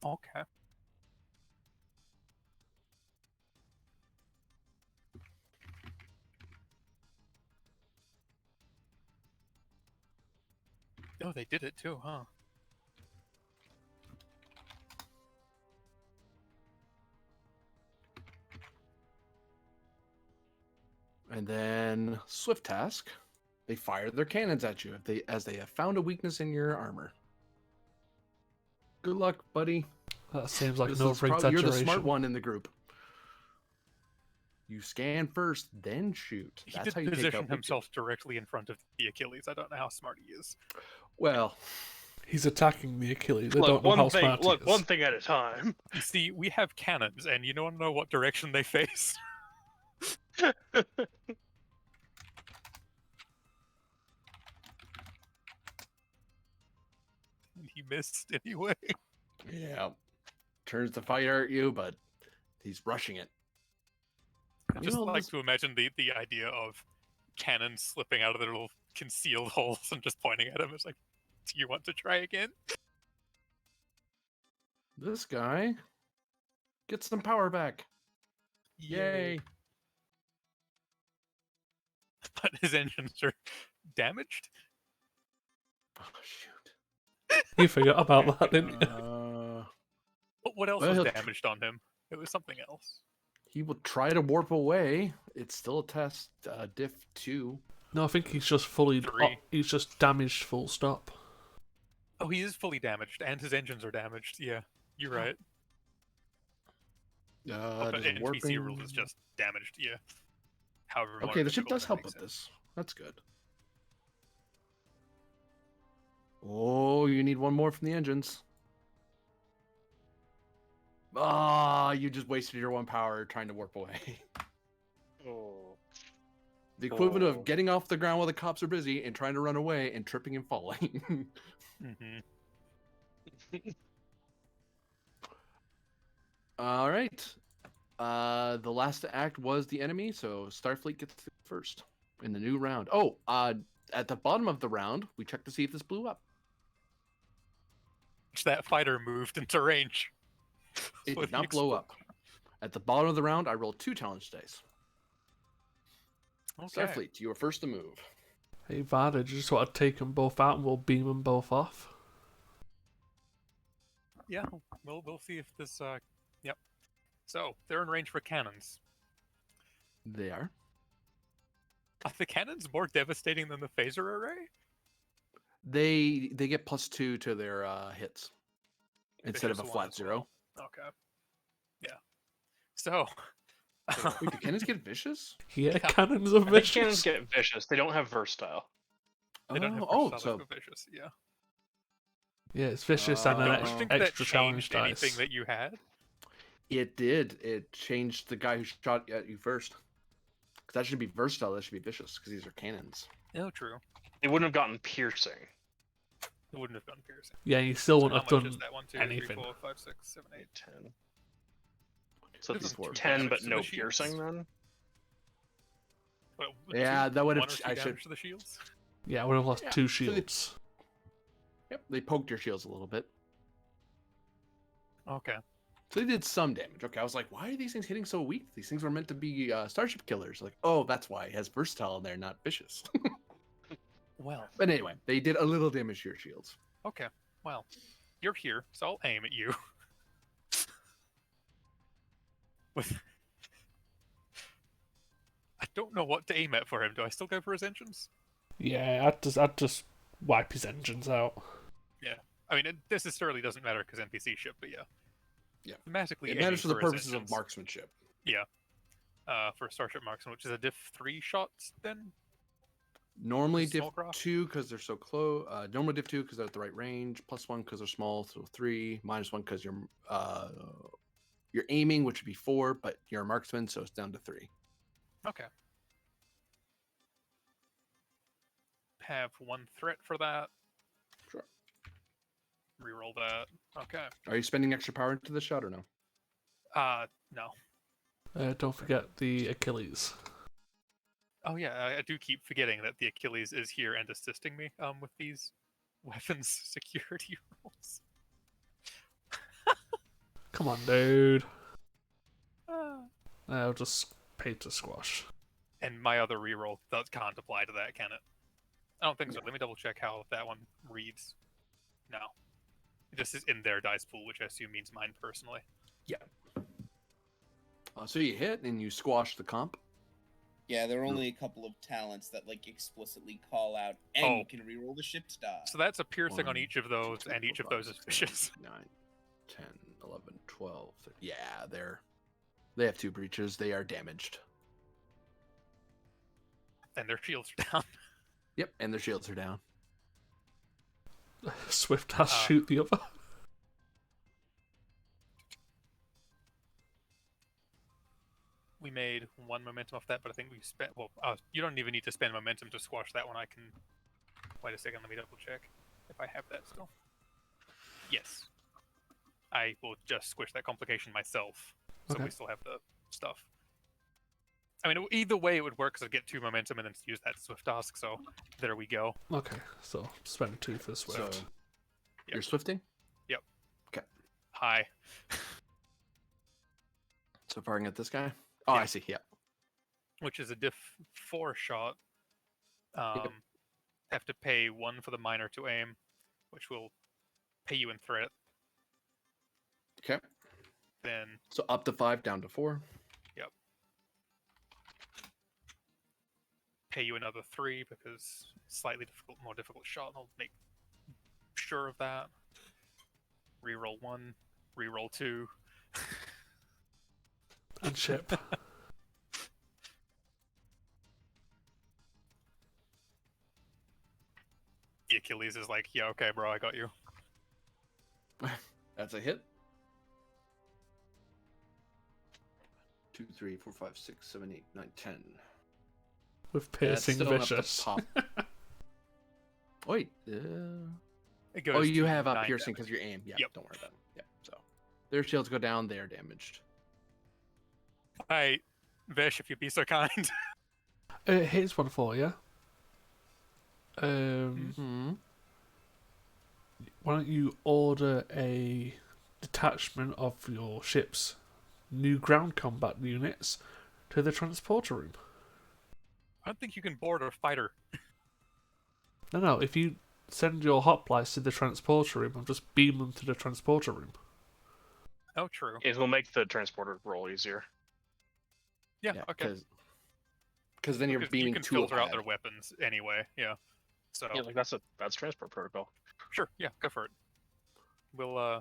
Okay. Oh, they did it too, huh? And then Swift Task, they fire their cannons at you as they have found a weakness in your armor. Good luck, buddy. That seems like This no is probably- you're the smart exaggeration. one in the group. You scan first, then shoot. He That's did how you take position out weakness. himself directly in front of the Achilles. I don't know how smart he is. Well, He's attacking the Achilles. They Look, don't know one how thing. smart Look, he is. one thing at a time. You see, we have cannons, and you don't know what direction they face. He missed anyway. yeah. Turns the fire at you, but he's rushing it. I You just know, like this- to imagine the idea of cannons slipping out of their little concealed holes and just pointing at him. It's like, do you want to try again? This guy gets some power back. Yay. But his engines are damaged. Oh, shoot. You forgot about that, didn't you? What else Well, was he'll- damaged on him? It was something else. He will try to warp away. It's still a test, diff 2. No, I think he's just fully. Three. He's just damaged. Full stop. Oh, he is fully damaged, and his engines are damaged. Yeah, you're right. But Does NPC warping- rules is just damaged. Yeah. However. more Okay, the ship difficult does that help makes with it. this. That's good. Oh, you need one more from the engines. Ah, you just wasted your one power trying to warp away. Oh. The equivalent Oh. of getting off the ground while the cops are busy and trying to run away and tripping and falling. Mm-hmm. All right. The last to act was the enemy, so Starfleet gets to first in the new round. Oh, at the bottom of the round, we checked to see if this blew up. That fighter moved into range. It With did the not blow up. At the bottom of the round, I rolled 2 challenge dice. Okay. Starfleet, you were first to move. Hey, Vada, you just want to take them both out and we'll beam them both off. Yeah, we'll see if this. Yep. So they're in range for cannons. They are. Are the cannons more devastating than the phaser array? They get +2 to their hits instead of a Vicious one flat as 0. well. Okay. Yeah. So. Wait, do cannons get vicious? Yeah, Yeah. cannons are I think vicious. cannons get vicious. They don't have versatile. They don't have Oh, versatile, so but vicious. Yeah. Yeah, it's vicious and Uh, an Don't you Oh. think extra that challenge changed anything dice. that you had? it did. It changed the guy who shot at you first. 'Cause that should be versatile. That should be vicious because these are cannons. No, true. They wouldn't have gotten piercing. It wouldn't have done piercing. Yeah, you still So wouldn't how have much is done that? 1, 2, 3, anything. 4, 5, 6, 7, 8. 10. So This it's is two 10, damage but to no the shields. piercing then? What, Yeah, that would have- one or two I should- damage to the shields. Yeah, I would have lost Yeah, 2 so they- shields. Yep, they poked your shields a little bit. Okay. So they did some damage. Okay, I was like, why are these things hitting so weak? These things were meant to be starship killers. Like, oh, that's why it has versatile in there, not vicious. Well. But anyway, they did a little damage to your shields. Okay. Well, you're here, so I'll aim at you. With. I don't know what to aim at for him. Do I still go for his engines? Yeah, I'd just wipe his engines out. I mean, it necessarily doesn't matter because NPC ship, but yeah. Yeah. Thematically, It aiming matters for the his purposes of engines, marksmanship. for Starship Marksman, which is a diff 3 shots, then? Normally Small diff craft? 2 because they're so close. Normally diff 2 because they're at the right range. +1 because they're small, so 3. -1 because you're aiming, which would be 4, but you're a marksman, so it's down to 3. Okay. Have 1 threat for that. Sure. Reroll that. Okay. Are you spending extra power into the shot or no? No. Don't forget the Achilles. Oh yeah, I do keep forgetting that the Achilles is here and assisting me with these weapons security rules. Come on, dude. Ah. I'll just pay to squash. And my other reroll can't apply to that, can it? I don't think so. Let me double check how that one reads. No. It just is in their dice pool, which I assume means mine personally. So you hit and you squash the comp. Yeah, there are only a couple of talents that like explicitly call out, and Oh. you can reroll the ship's die. So that's a piercing on 1, each of those, 2, 3, and each 4, of those 5, is 6, 7, vicious. 8, 9, 10, 11, 12. Yeah, they have 2 breaches. They are damaged. And their shields are down. Yep, and their shields are down. Swift has shoot the other. We made 1 momentum off that, but I think we spent. Well, you don't even need to spend momentum to squash that one. I can. Wait a second. Let me double check if I have that still. Yes. I will just squish that complication myself, so Okay. we still have the stuff. I mean, either way it would work because I get 2 momentum and then use that Swift task. So there we go. Okay, so spend 2 for Swift. So Yep. you're swifting? Hi. So firing at this guy? Oh, Yeah. I see. Yeah. Which is a diff 4 shot. Have to pay 1 for the minor to aim, which will pay you in threat. Okay. Then So up to 5, down to 4. pay you another 3 because slightly more difficult shot. I'll make sure of that. Reroll 1, reroll 2. And ship. The Achilles is like, yeah, okay, bro, I got you. That's a hit. 2, 3, 4, 5, 6, 7, 8, 9, 10. With That's piercing still enough to vicious. pop. Wait. It goes Oh, you to have 9 piercing damage. because you're aim. Yeah, Yep. don't worry about it. Yeah. So their shields go down. They are damaged. Hey, Vish, if you'd be so kind. Here's one for you. Hmm. Why don't you order a detachment of your ship's new ground combat units to the transporter room? I don't think you can board a fighter. No, if you send your hoplites to the transporter room, I'll just beam them to the transporter room. Oh, true. It will make the transporter roll easier. Yeah, okay. Because then you're Because beaming you can to a filter out pad. their weapons anyway. Yeah. So Yeah, like that's transport protocol. sure, yeah, go for it. We'll. I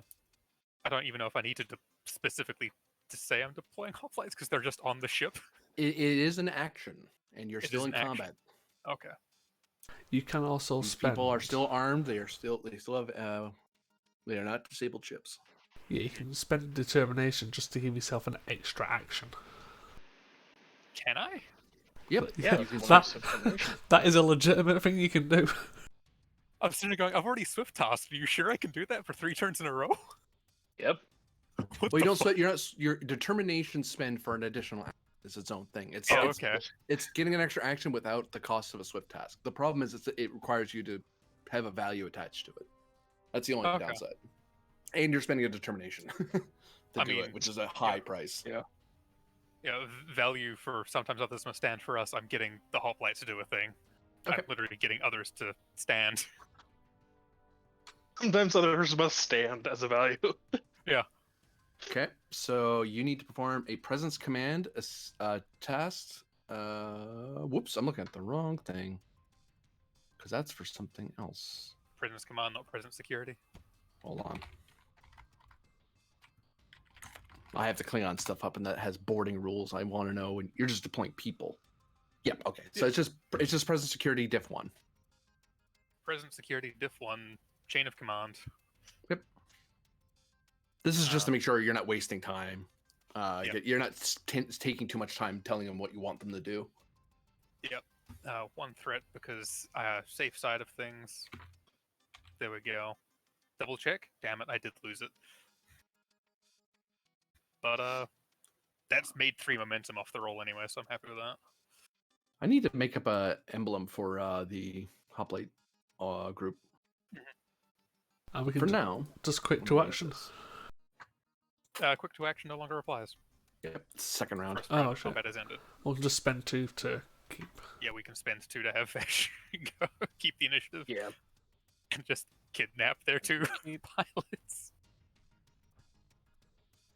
don't even know if I needed to specifically to say I'm deploying hoplites because they're just on the ship. It is an action, and you're It still is in an action. combat. Okay. You can also These spend. people are still armed. They still have. They are not disabled ships. Yeah, you can spend determination just to give yourself an extra action. Can I? Yep. Yeah, You can that is a legitimate thing you can do. I'm sitting there going, I've already swift tossed. Are you sure I can do that for 3 turns in a row? Yep. What Well, you the don't. fuck? You're not. Your determination spend for an additional action is its own thing. It's Oh, it's, okay. it's getting an extra action without the cost of a swift task. The problem is it requires you to have a value attached to it. That's the only Okay. downside. And you're spending a determination to I do mean, it, which is a high price. Yeah. Yeah, value for sometimes others must stand for us. I'm getting the hoplites to do a thing. Okay. I'm literally getting others to stand. Sometimes others must stand as a value. Okay, so you need to perform a presence command task. Whoops, I'm looking at the wrong thing. Because that's for something else. Presence command, not presence security. Hold on. I have the Klingon stuff up, and that has boarding rules. I want to know when you're just deploying people. Yep. Okay. So Yeah. it's just presence security diff 1. Presence security, diff 1, chain of command. This is just to make sure you're not wasting time. Yep. You're not taking too much time telling them what you want them to do. 1 threat because safe side of things. There we go. Double check. Damn it, I did lose it. But that's made 3 momentum off the roll anyway, so I'm happy with that. I need to make up a emblem for the hoplite group. And we can For now, just quick we'll to go with action. this. Quick to action no longer applies. Yep, second round. First Oh, round of shit. combat is ended. We'll just spend 2 to keep. Yeah, we can spend 2 to have Vesh go keep the initiative Yeah. and just kidnap their 2 pilots.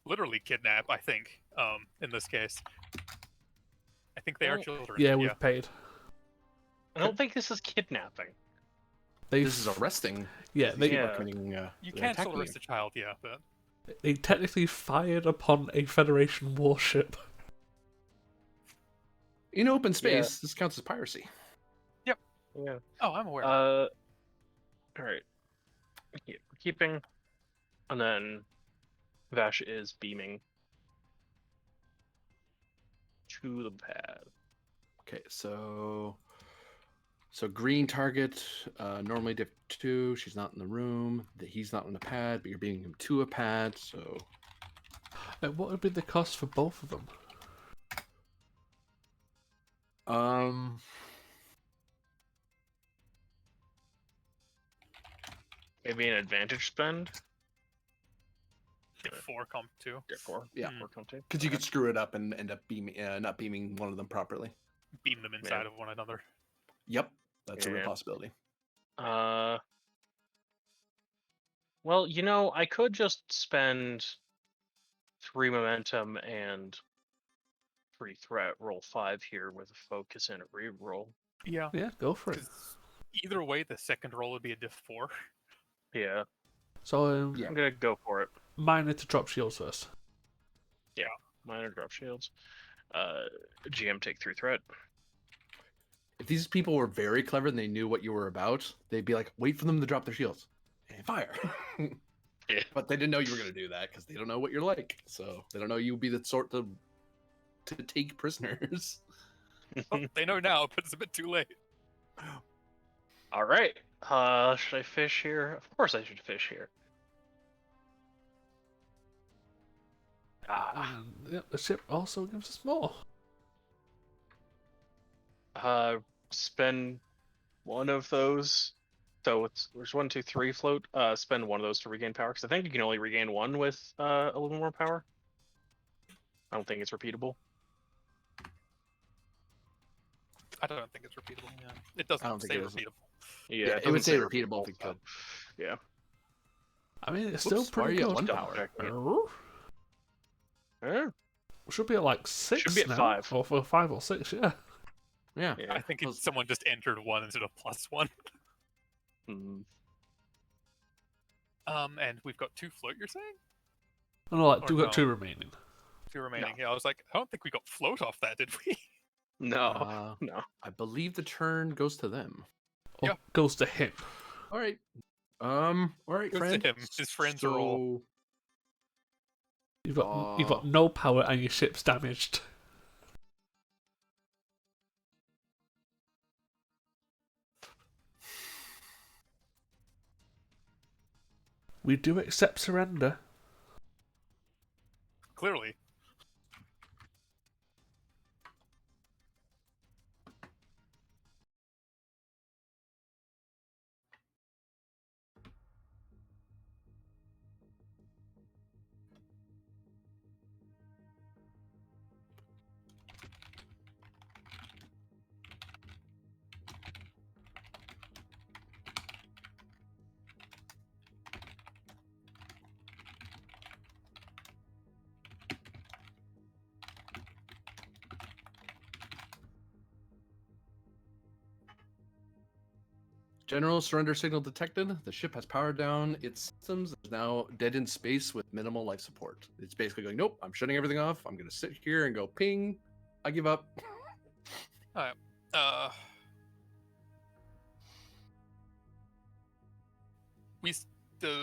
Literally kidnap, I think, in this case. I think they are Well, children. Yeah, we've paid. I don't think this is kidnapping. They This is arresting. yeah, These they people are Yeah. committing, You they're can still attacking arrest you. a child, yeah, but they technically fired upon a Federation warship. In open Yeah. space, this counts as piracy. Yeah. oh, I'm aware. All right. Yeah, we're keeping, and then Vash is beaming to the pad. Okay, so green target, normally diff 2. She's not in the room. He's not on the pad, but you're beating him to a pad. So What would be the cost for both of them? Maybe an advantage spend. Get 4 comp 2. Get 4. Yeah. 4 come 2. because you could screw it up and end up not beaming one of them properly. Beam them inside of one another. Yep, that's a real Yeah. possibility. Well, you know, I could just spend 3 momentum and 3 threat, roll 5 here with a focus and a reroll. Yeah. Yeah, go for it. 'Cause either way, the second roll would be a diff 4. Yeah, So Yeah. I'm gonna go for it. minor to drop shields first. Minor drop shields. GM take 3 threat. If these people were very clever and they knew what you were about, they'd be like, wait for them to drop their shields and fire. Yeah. But they didn't know you were going to do that because they don't know what you're like. So they don't know you'll be the sort to take prisoners. Oh, they know now, but it's a bit too late. All right. Should I fish here? Of course I should fish here. And yeah, the ship also gives us more. Spend one of those. So there's 1, 2, 3 float. Spend one of those to regain power because I think you can only regain 1 with a little more power. I don't think it's repeatable. I don't think it's repeatable. Yeah. It doesn't I don't think say it is. repeatable. Yeah, it would doesn't say repeatable if it so- could. Yeah. I mean, it's Whoops, still why are pretty you at good. 1 Double power? check, yeah. We should be at like 6 Should be at now. 5. Or for 5 or 6, yeah. Yeah. Yeah. I think Those- someone just entered 1 instead of +1. Hmm. And we've got 2 float, you're saying? Oh, no, like, Or we've got no. 2 remaining. 2 remaining. Yeah, I was like, I don't think we got float off that, did we? No. No. I believe the turn goes to them. Or Yeah. goes to him. All right. All right, Goes to friend. him. His friends are all- You've got no power and your ship's damaged. We do accept surrender. Clearly. General surrender signal detected. The ship has powered down its systems. It's now dead in space with minimal life support. It's basically going, nope, I'm shutting everything off. I'm going to sit here and go ping. I give up.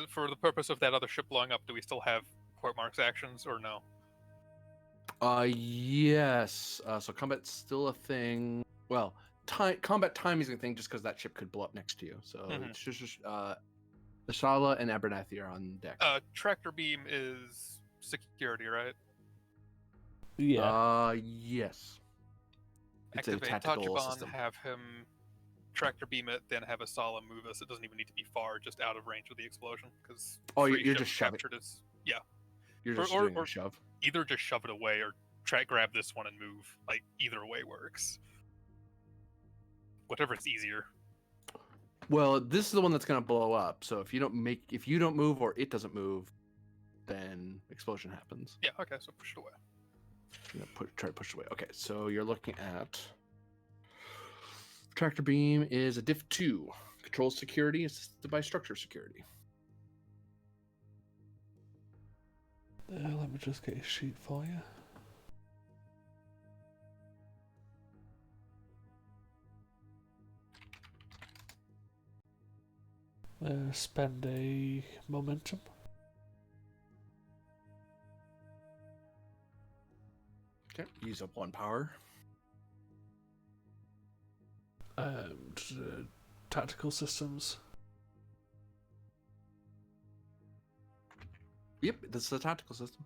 For the purpose of that other ship blowing up, do we still have Court Mark's actions or no? Yes. So combat's still a thing. Well, combat timing is a thing just because that ship could blow up next to you. So Mhm. it's just Ashala and Abernathy are on deck. Tractor beam is security, right? Yeah. Yes. It's a Activate tactical Tachibana, system. have him tractor beam it, then have Asala move us. It doesn't even need to be far, just out of range of the explosion. Because Oh, you're just shoving. Yeah, You're just or- doing or- a shove. either just shove it away or grab this one and move. Like either way works. Whatever's easier. Well, this is the one that's gonna blow up. So if you don't move or it doesn't move, then explosion happens. Yeah. Okay. So push it away. Try to push it away. Okay, so you're looking at tractor beam is a diff 2. Controls security assisted by structure security. Let me just get a sheet for you. Spend a momentum. Okay, use up 1 power. Tactical systems. Yep, this is a tactical system.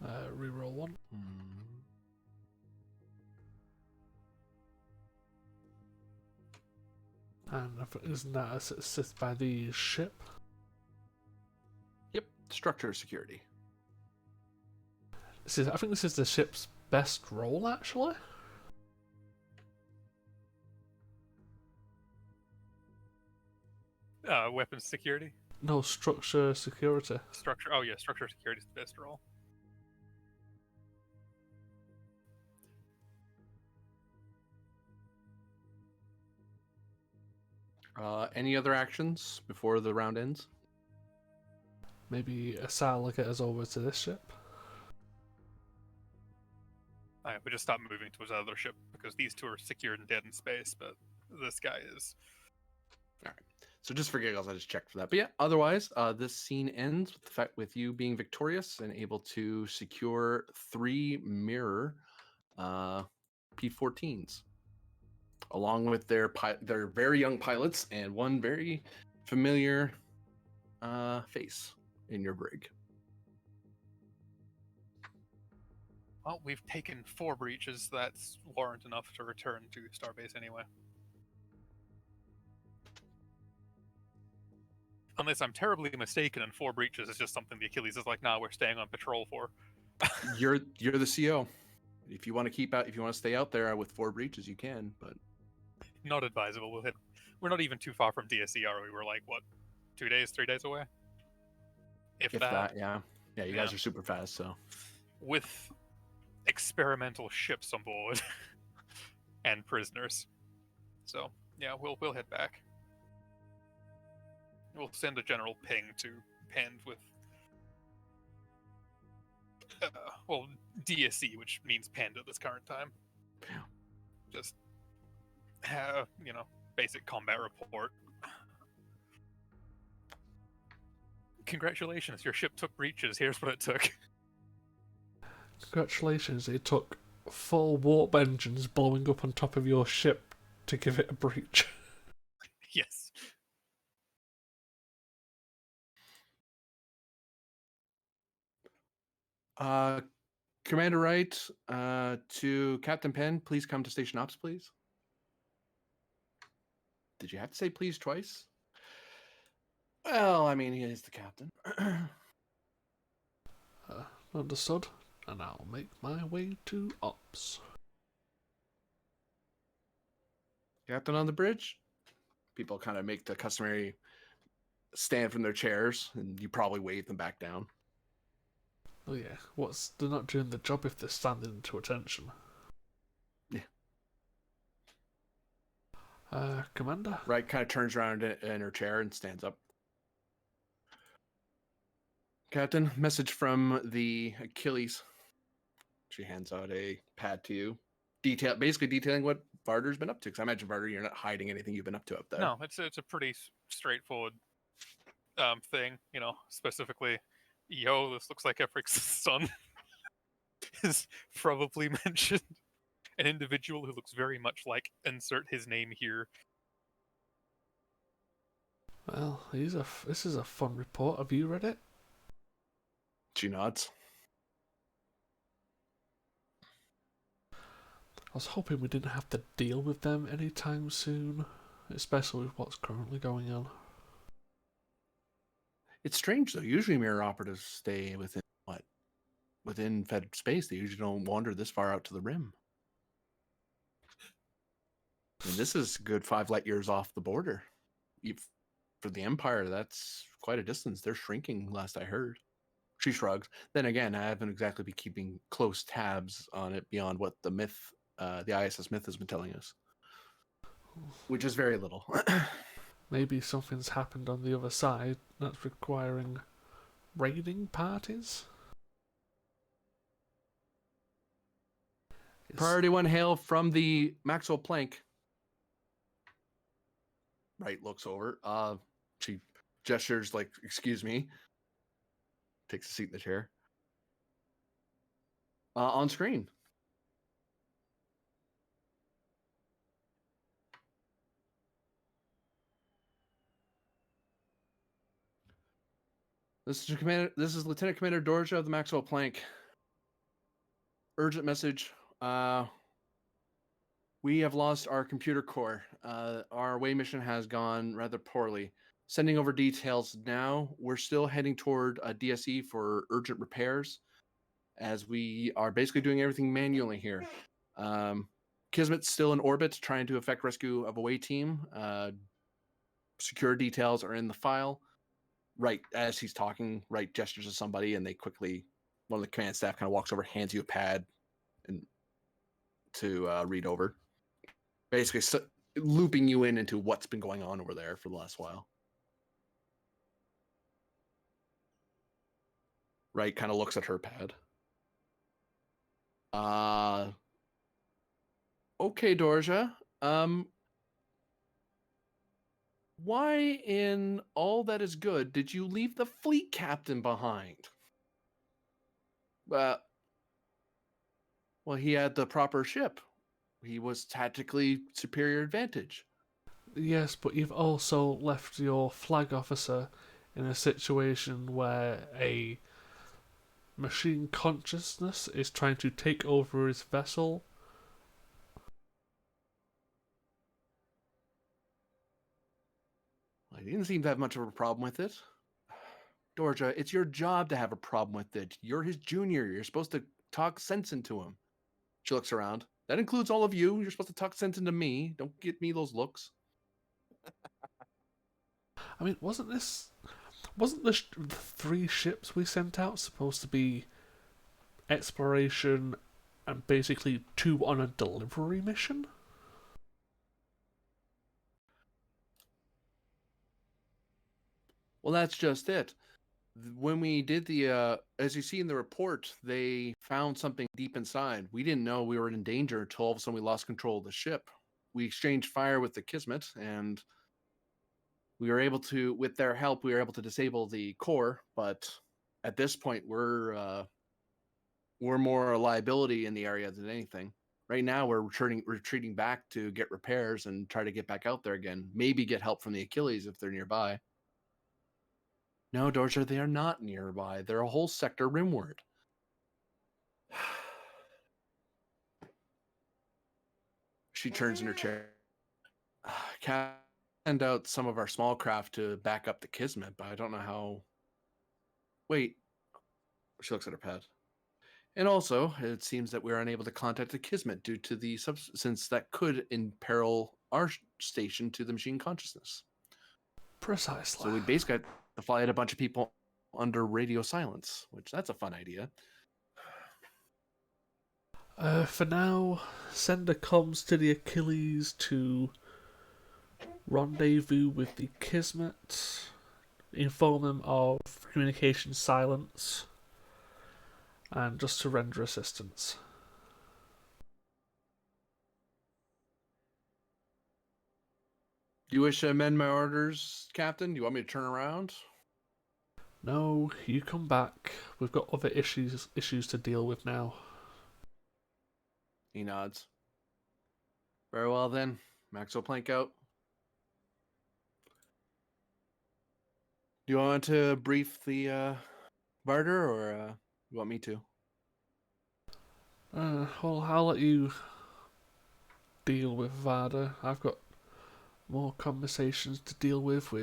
Reroll 1. And isn't that assisted by the ship? Yep, structure security. I think this is the ship's best roll, actually. Weapons security. No, structure security. Structure. Oh yeah, structure security is the best roll. Any other actions before the round ends? Maybe Asala get us over to this ship. Alright, we just stop moving towards another ship because these two are secured and dead in space, but this guy is. So just for giggles, I just checked for that. But yeah, otherwise, this scene ends with the fact with you being victorious and able to secure 3 mirror P-14s, along with their very young pilots and one very familiar face in your brig. Well, we've taken 4 breaches. That's warrant enough to return to Starbase anyway. Unless I'm terribly mistaken and 4 breaches is just something the Achilles is like, nah, we're staying on patrol for. You're the CO. If you want to stay out there with 4 breaches, you can. But Not advisable. We're not even too far from DSE, are we? We're like, what, 2 days, 3 days away? If that. yeah, you guys are super fast. So With experimental ships on board and prisoners. So yeah, we'll head back. We'll send a general ping to Pend with DSE, which means Pend at this current time. Yeah. Just basic combat report. Congratulations, your ship took breaches. Here's what it took. Congratulations, it took 4 warp engines blowing up on top of your ship to give it a breach. Yes. Commander Wright to Captain Penn, please come to Station Ops, please. Did you have to say please twice? Well, I mean, he is the captain. Understood. And I'll make my way to Ops. Captain on the bridge. People kind of make the customary stand from their chairs, and you probably wave them back down. Oh yeah, they're not doing the job if they're standing to attention. Yeah. Commander? Right, kind of turns around in her chair and stands up. Captain, message from the Achilles. She hands out a pad to you, basically detailing what Varder's been up to. Because I imagine, Varder, you're not hiding anything you've been up to up there. No, it's a pretty straightforward thing. Specifically, this looks like Efric's son is probably mentioned. An individual who looks very much like insert his name here. Well, this is a fun report. Have you read it? She nods. I was hoping we didn't have to deal with them anytime soon, especially with what's currently going on. It's strange though. Usually mirror operatives stay within Fed space. They usually don't wander this far out to the rim. And this is a good 5 light years off the border. For the Empire, that's quite a distance. They're shrinking, last I heard. She shrugs. Then again, I haven't exactly been keeping close tabs on it beyond what the ISS myth has been telling us, which is very little. Maybe something's happened on the other side that's requiring raiding parties? Priority 1 hail from the Maxwell Planck. Right looks over. She gestures like, excuse me. Takes a seat in the chair. On screen. This is Lieutenant Commander Dorja of the Maxwell Planck. Urgent message. We have lost our computer core. Our away mission has gone rather poorly. Sending over details now. We're still heading toward a DSE for urgent repairs, as we are basically doing everything manually here. Kismet's still in orbit, trying to effect rescue of away team. Secure details are in the file. Right as he's talking, Wright gestures to somebody, and one of the command staff kind of walks over, hands you a pad, and to read over. Basically, looping you into what's been going on over there for the last while. Wright kind of looks at her pad. Okay, Dorja. Why in all that is good did you leave the fleet captain behind? Well, he had the proper ship. He was tactically superior advantage. Yes, but you've also left your flag officer in a situation where a machine consciousness is trying to take over his vessel. I didn't seem to have much of a problem with it. Dorja, it's your job to have a problem with it. You're his junior. You're supposed to talk sense into him. She looks around. That includes all of you. You're supposed to talk sense into me. Don't give me those looks. I mean, wasn't the 3 ships we sent out supposed to be exploration and basically 2 on a delivery mission? Well, that's just it. When we did as you see in the report, they found something deep inside. We didn't know we were in danger until all of a sudden we lost control of the ship. We exchanged fire with the Kismet, and we were able to, with their help, we were able to disable the core. But at this point, we're more a liability in the area than anything. Right now, we're retreating back to get repairs and try to get back out there again. Maybe get help from the Achilles if they're nearby. No, Dorja, they are not nearby. They're a whole sector rimward. She turns in her chair. Can send out some of our small craft to back up the Kismet, but I don't know how. Wait. She looks at her pad. And also, it seems that we're unable to contact the Kismet due to the substance that could imperil our station to the machine consciousness. Precisely. So we basically got to fly out a bunch of people under radio silence, which that's a fun idea. For now, send a comms to the Achilles to rendezvous with the Kismet, inform them of communication silence, and just to render assistance. Do you wish to amend my orders, Captain? Do you want me to turn around? No, you come back. We've got other issues to deal with now. He nods. Very well then. Maxwell Planck out. You want to brief the barter, or you want me to? Well, I'll let you deal with Varda. I've got more conversations to deal with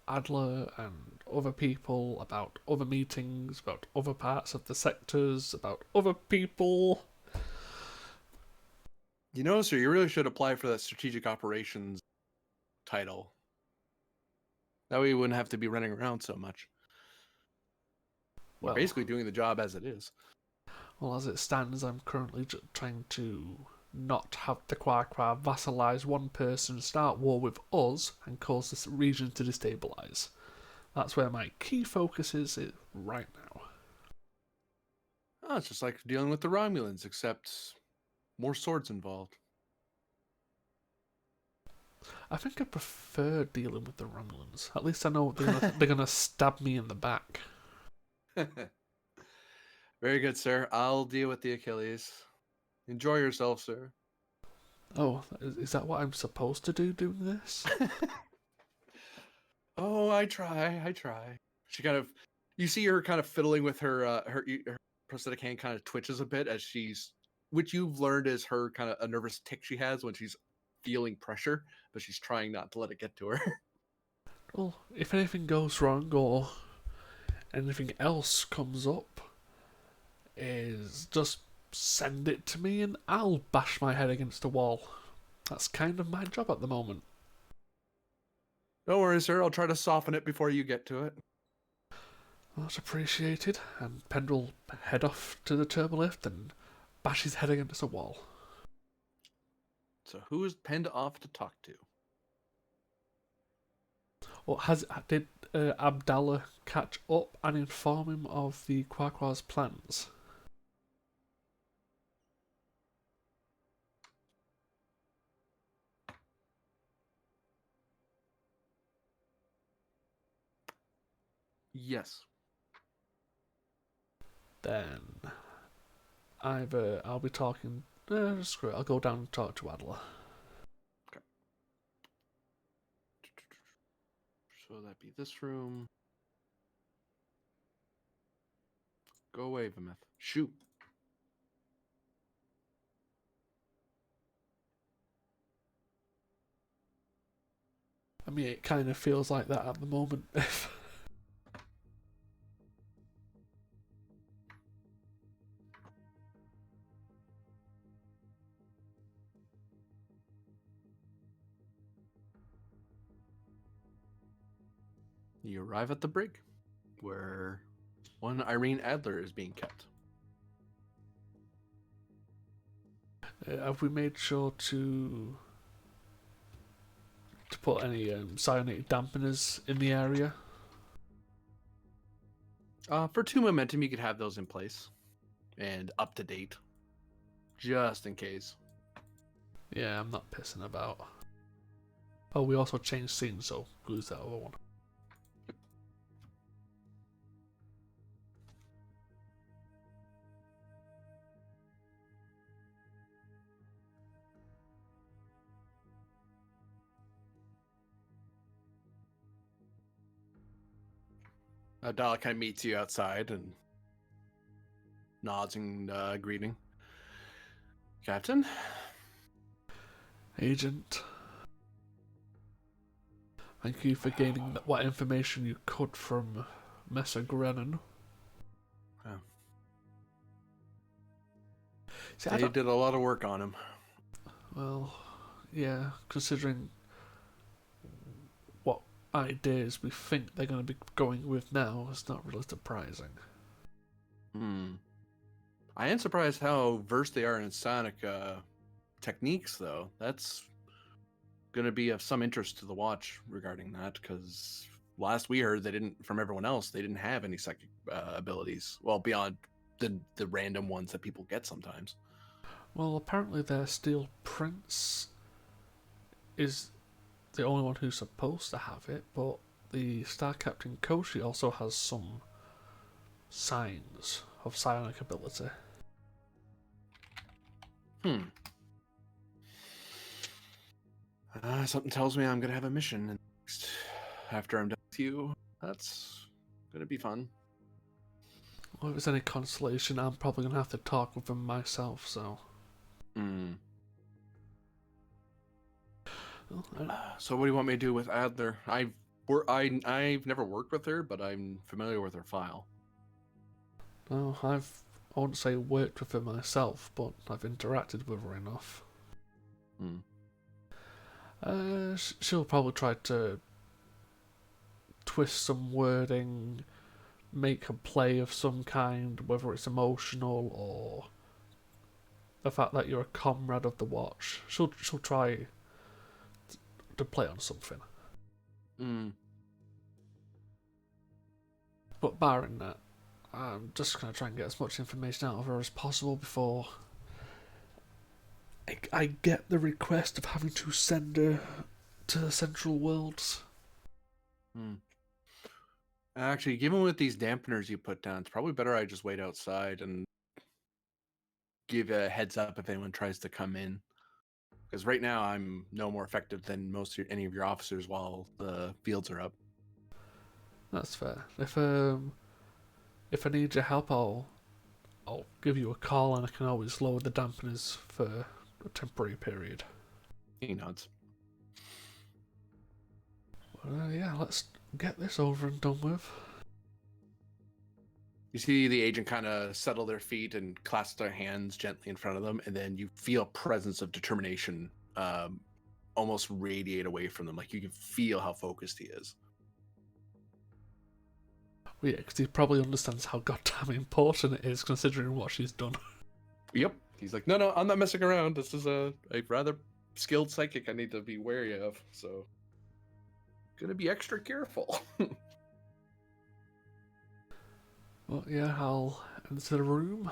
Adler and other people about other meetings, about other parts of the sectors, about other people. You know, sir, you really should apply for that strategic operations title. That way you wouldn't have to be running around so much. You're Well, basically doing the job as it is. well, as it stands, I'm currently trying to not have the Quaqua vassalize one person, start war with us, and cause this region to destabilize. That's where my key focus is right now. Oh, it's just like dealing with the Romulans, except more swords involved. I think I prefer dealing with the Romulans. At least I know they're gonna stab me in the back. Very good, sir. I'll deal with the Achilles. Enjoy yourself, sir. Oh, is that what I'm supposed to do doing this? Oh, I try. She kind of, you see her kind of fiddling with her prosthetic hand kind of twitches a bit as which you've learned is her kind of a nervous tick she has when she's feeling pressure, but she's trying not to let it get to her. Well, if anything goes wrong or anything else comes up, is just send it to me and I'll bash my head against a wall. That's kind of my job at the moment. Don't worry, sir. I'll try to soften it before you get to it. Much appreciated. And Pend will head off to the turbolift and bash his head against a wall. So who is penned off to talk to? Or did Abdallah catch up and inform him of the Quaqua's plans? Yes. Then I'll be talking. Screw it. I'll go down and talk to Adler. So that'd be this room. Go away, Vimeth. Shoot. I mean, it kind of feels like that at the moment. You arrive at the brig, where one Irene Adler is being kept. Have we made sure to put any cyanic dampeners in the area? For 2 momentum, you could have those in place and up to date, just in case. Yeah, I'm not pissing about. Oh, we also changed scenes, so lose that other one. Dala kind of meets you outside and nods in greeting. Captain? Agent, thank you for gaining what information you could from Messer Grennan. Oh. See, They did a lot of work on him. Well, yeah, considering what ideas we think they're going to be going with now, it's not really surprising. I am surprised how versed they are in sonic techniques, though. That's going to be of some interest to the watch regarding that, because last we heard, from everyone else, they didn't have any psychic abilities. Well, beyond the random ones that people get sometimes. Well, apparently their Steel Prince is the only one who's supposed to have it, but the Star Captain Koshi also has some signs of psionic ability. Something tells me I'm going to have a mission next. After I'm done with you, That's gonna be fun. Well, if it's any consolation, I'm probably gonna have to talk with them myself. So, Mm. well, So what do you want me to do with Adler? I've never worked with her, but I'm familiar with her file. I won't say worked with her myself, but I've interacted with her enough. Hmm. She'll probably try to twist some wording, make a play of some kind, whether it's emotional or the fact that you're a comrade of the watch. She'll try to play on something. Hmm. But barring that, I'm just gonna try and get as much information out of her as possible before I get the request of having to send her to the Central Worlds. Hmm. Actually, given with these dampeners you put down, it's probably better I just wait outside and give a heads up if anyone tries to come in. Because right now I'm no more effective than any of your officers while the fields are up. That's fair. If I need your help, I'll give you a call, and I can always lower the dampeners for a temporary period. He nods. Yeah, let's get this over and done with. You see the agent kind of settle their feet and clasp their hands gently in front of them, and then you feel a presence of determination almost radiate away from them. Like you can feel how focused he is. Well, yeah, because he probably understands how goddamn important it is, considering what she's done. Yep. He's like, no, I'm not messing around. This is a rather skilled psychic I need to be wary of. So, gonna be extra careful. Well, yeah, I'll enter the room.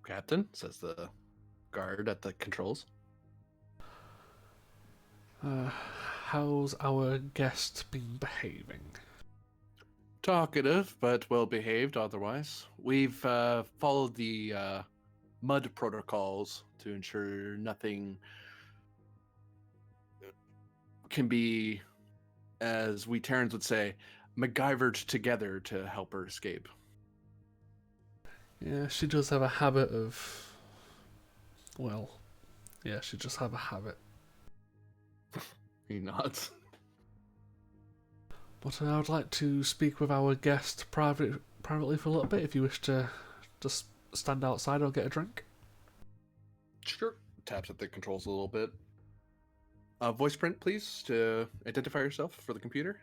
Captain, says the guard at the controls. How's our guest been behaving? Talkative, but well behaved otherwise. We've followed the mud protocols to ensure nothing can be, as we Terrans would say, MacGyvered together to help her escape. Yeah, she does have a habit of... Well, yeah, she just have a habit. He nods. But I would like to speak with our guest privately for a little bit, if you wish to just stand outside or get a drink. Sure. Taps at the controls a little bit. Voice print, please, to identify yourself for the computer.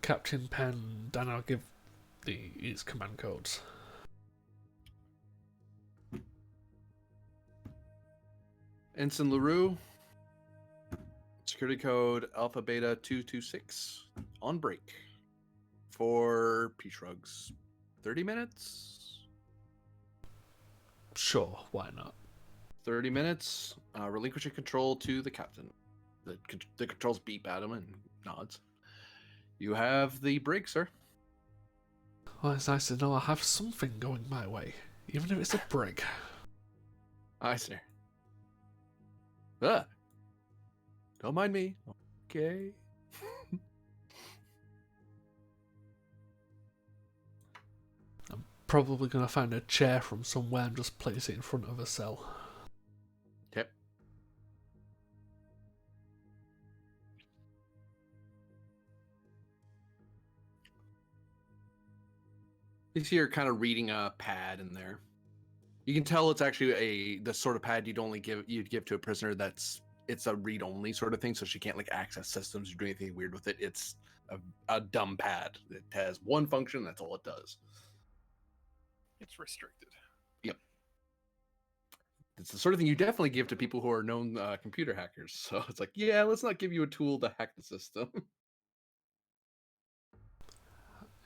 Captain Penn, then I'll give these command codes. Ensign LaRue, security code Alpha Beta 226, on break for P Shrugs. 30 minutes? Sure, why not? 30 minutes. Relinquishing control to the captain. The controls beep at him and nods. You have the break, sir. Well, it's nice to know I have something going my way, even if it's a brig. Aye, sir. Ah. Don't mind me. Okay. Probably gonna find a chair from somewhere and just place it in front of a cell. Yep. You see her kind of reading a pad in there. You can tell it's actually the sort of pad you'd give to a prisoner it's a read only sort of thing, so she can't like access systems or do anything weird with it. It's a dumb pad. It has one function, that's all it does. It's restricted. Yep. It's the sort of thing you definitely give to people who are known computer hackers. So it's like, yeah, let's not give you a tool to hack the system.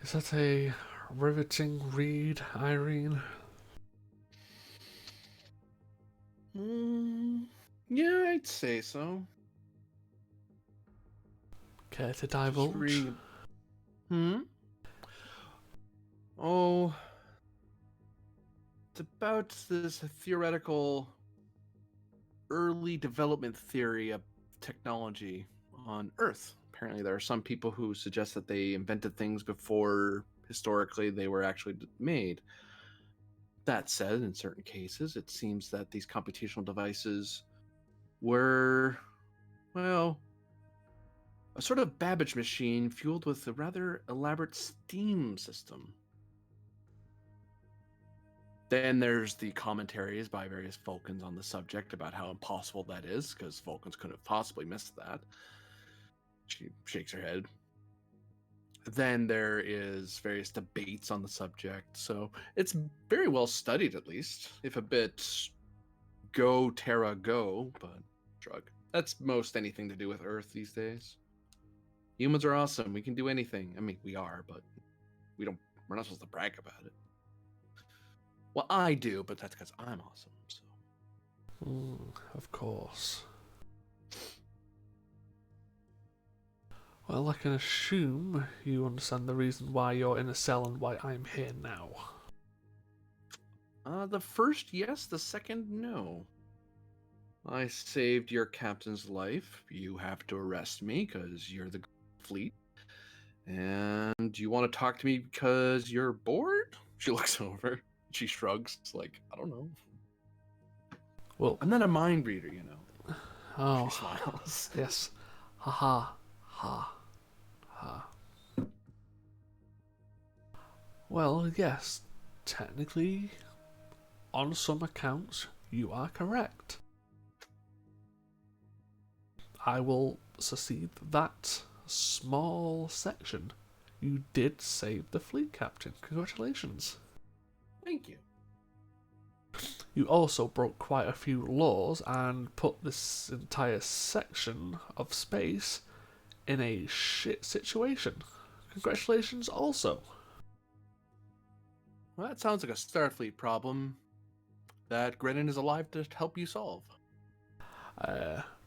Is that a riveting read, Irene? Yeah, I'd say so. Care to divulge? Oh, it's about this theoretical early development theory of technology. on Earth. Apparently, there are some people who suggest that they invented things before historically they were actually made. That said, in certain cases, it seems that these computational devices were, well, a sort of Babbage machine fueled with a rather elaborate steam system. Then there's the commentaries by various Vulcans on the subject about how impossible that is, because Vulcans couldn't have possibly missed that. She shakes her head. Then there is various debates on the subject, so it's very well studied, at least, if a bit go Terra go, but shrug. That's most anything to do with Earth these days. Humans are awesome. We can do anything. I mean, we are, but we're not supposed to brag about it. Well, I do, but that's because I'm awesome. So. Of course. Well, I can assume you understand the reason why you're in a cell and why I'm here now. The first, yes. The second, no. I saved your captain's life. You have to arrest me because you're the fleet. And you want to talk to me because you're bored? She looks over. She shrugs, like, I don't know. Well, I'm not a mind reader, you know. oh, She smiles. yes. Ha ha ha ha. Well, yes, technically, on some accounts, you are correct. I will secede that small section. You did save the fleet, Captain. Congratulations. Thank you. You also broke quite a few laws and put this entire section of space in a shit situation. Congratulations also. Well, that sounds like a Starfleet problem that Grennan is alive to help you solve.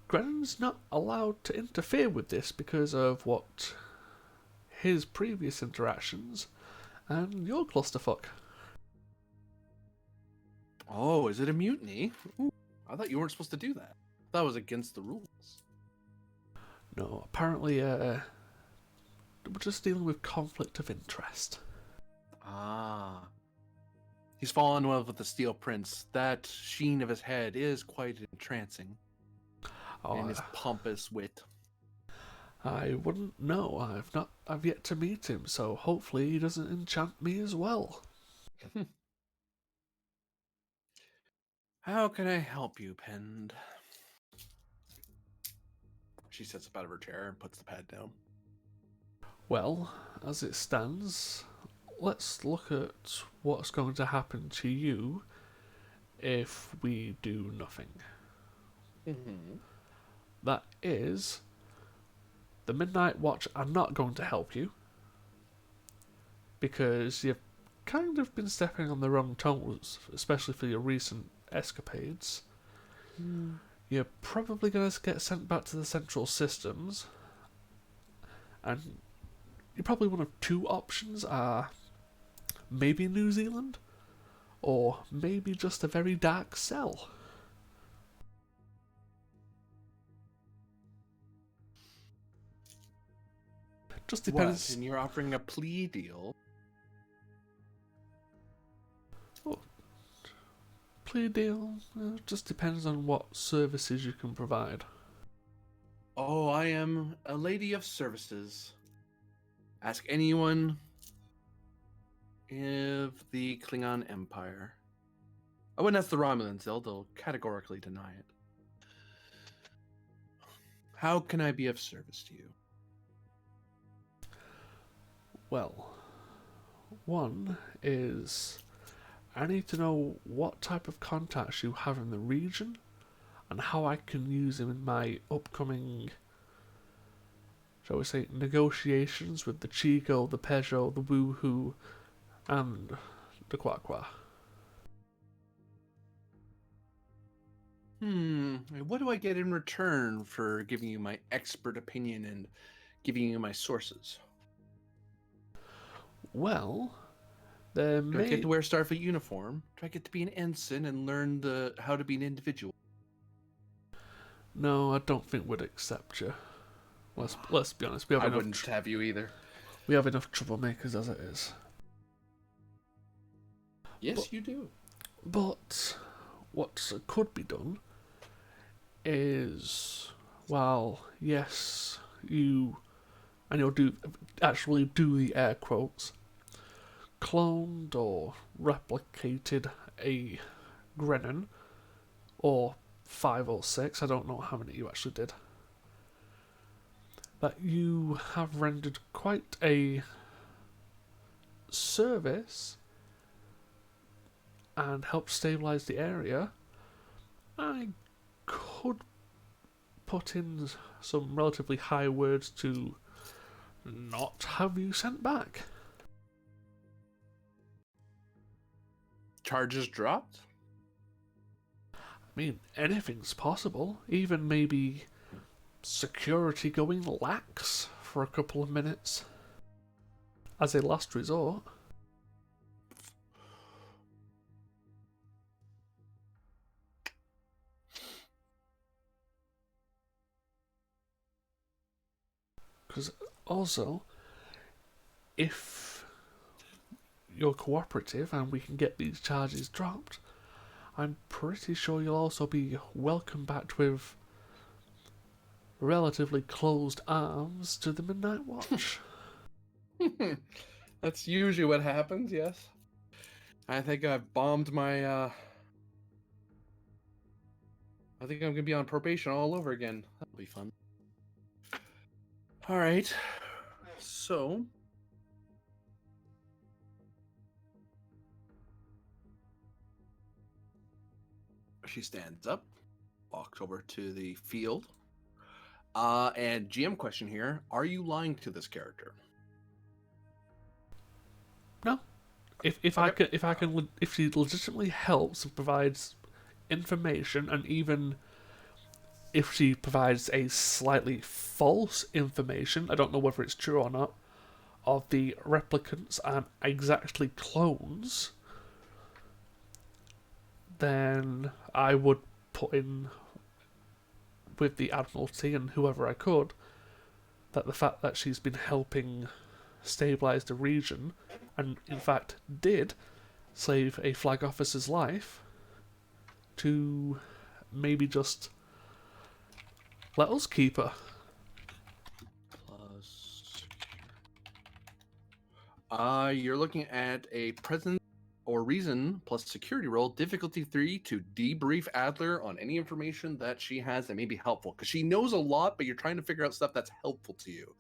Grennan's not allowed to interfere with this because of what his previous interactions and your clusterfuck. Oh, is it a mutiny? Ooh, I thought you weren't supposed to do that. That was against the rules. No, apparently, we're just dealing with conflict of interest. Ah. He's fallen in love with the Steel Prince. That sheen of his head is quite entrancing. Oh, And his pompous wit. I wouldn't know. I've yet to meet him, so hopefully he doesn't enchant me as well. How can I help you, Pend? She sits up out of her chair and puts the pad down. Well, as it stands, let's look at what's going to happen to you if we do nothing. Mm-hmm. That is, the Midnight Watch are not going to help you because you've kind of been stepping on the wrong toes, especially for your recent escapades. You're probably going to get sent back to the central systems, and you're probably one of two options are maybe New Zealand, or maybe just a very dark cell. Just depends. What? And you're offering a plea deal? Plea deal, just depends on what services you can provide. Oh, I am a lady of services. Ask anyone of the Klingon Empire. I wouldn't ask the Romulans, they'll categorically deny it. How can I be of service to you? Well, one is I need to know what type of contacts you have in the region and how I can use them in my upcoming, shall we say, negotiations with the Chico, the Peugeot, the Woohoo, and the Quaqua. What do I get in return for giving you my expert opinion and giving you my sources? Well, there Do I get to wear Starfleet uniform? Do I get to be an ensign and learn how to be an individual? No, I don't think we'd accept you. Let's be honest. We have I enough. wouldn't have you either. We have enough troublemakers as it is. Yes, But- you do. But what could be done is, well, yes, you, and you'll actually do the air quotes, cloned or replicated a Grenin, or 5 or 6, I don't know how many you actually did, that you have rendered quite a service and helped stabilize the area, I could put in some relatively high words to not have you sent back. Charges dropped? I mean, anything's possible. Even maybe security going lax for a couple of minutes as a last resort. Because also, if you're cooperative and we can get these charges dropped, I'm pretty sure you'll also be welcomed back with relatively closed arms to the Midnight Watch. That's usually what happens, yes. I think I've bombed my, I think I'm gonna be on probation all over again. That'll be fun. Alright. So... She stands up, walks over to the field. And GM question here, are you lying to this character? No. If she legitimately helps and provides information, and even if she provides a slightly false information, I don't know whether it's true or not, of the replicants aren't exactly clones, then I would put in with the Admiralty and whoever I could that the fact that she's been helping stabilize the region, and in fact did save a flag officer's life, to maybe just let us keep her. Plus... You're looking at a presence or reason plus security roll, difficulty 3, to debrief Adler on any information that she has that may be helpful. Because she knows a lot, but you're trying to figure out stuff that's helpful to you.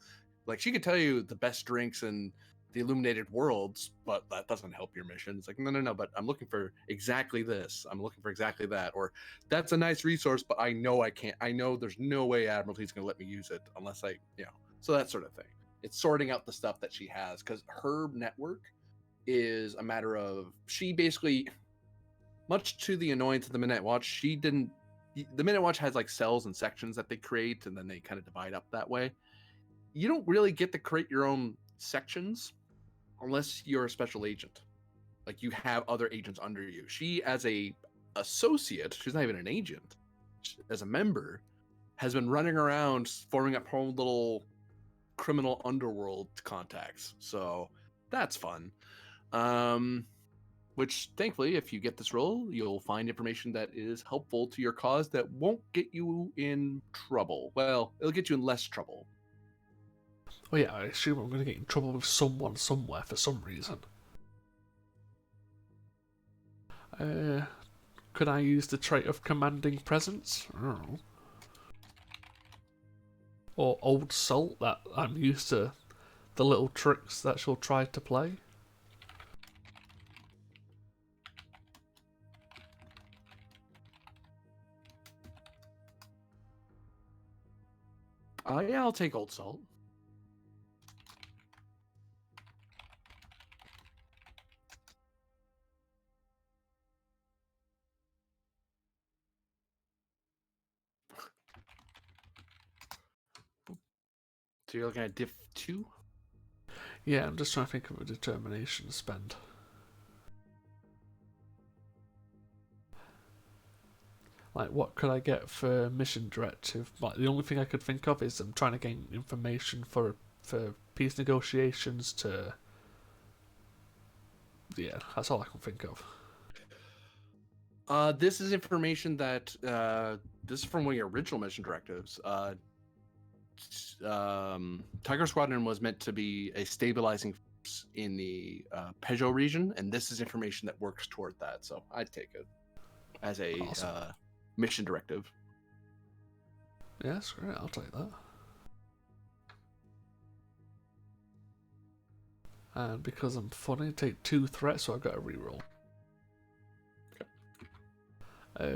Like, she could tell you the best drinks in the Illuminated Worlds, but that doesn't help your mission. It's like, no, but I'm looking for exactly this. I'm looking for exactly that. Or, that's a nice resource, but I know I can't. I know there's no way Admiralty's going to let me use it unless I, so that sort of thing. It's sorting out the stuff that she has, because her network is a matter of, she basically, much to the annoyance of the Midnight Watch, the Midnight Watch has like cells and sections that they create, and then they kind of divide up that way. You don't really get to create your own sections unless you're a special agent. Like, you have other agents under you. She, as a associate, she's not even an agent, as a member, has been running around forming up her own little criminal underworld contacts. So that's fun. Which, thankfully, if you get this role, you'll find information that is helpful to your cause that won't get you in trouble. Well, it'll get you in less trouble. Oh yeah, I assume I'm going to get in trouble with someone somewhere for some reason. Could I use the trait of commanding presence? I don't know. Or old salt, that I'm used to the little tricks that she'll try to play. Yeah, I'll take Old Salt. So you're looking at diff 2? Yeah, I'm just trying to think of a determination spend. Like, what could I get for mission directive? Like, the only thing I could think of is I'm trying to gain information for peace negotiations to... Yeah, that's all I can think of. This is information that this is from one of your original mission directives. Tiger Squadron was meant to be a stabilizing force in the Peugeot region, and this is information that works toward that. So I'd take it as a Awesome. mission directive. Yeah, that's great. I'll take that. And because I'm funny, take 2 threats, so I've got a reroll.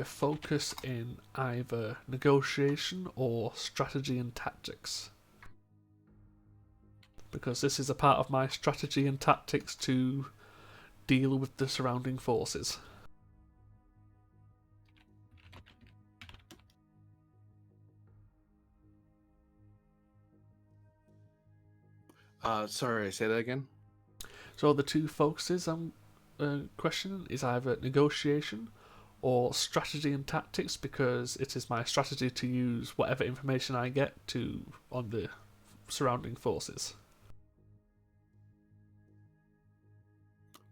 Focus in either negotiation or strategy and tactics. Because this is a part of my strategy and tactics to deal with the surrounding forces. Sorry, say that again. So the 2 focuses I'm questioning is either negotiation or strategy and tactics, because it is my strategy to use whatever information I get on the surrounding forces.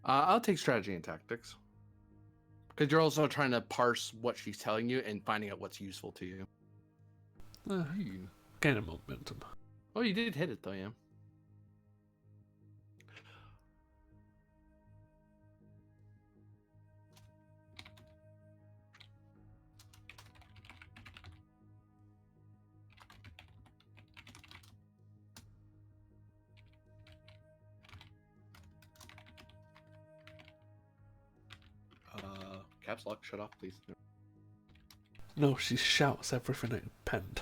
I'll take strategy and tactics. Because you're also trying to parse what she's telling you and finding out what's useful to you. Gain a momentum. Oh, you did hit it though, yeah. Caps lock, shut off, please. No, she shouts everything at penned.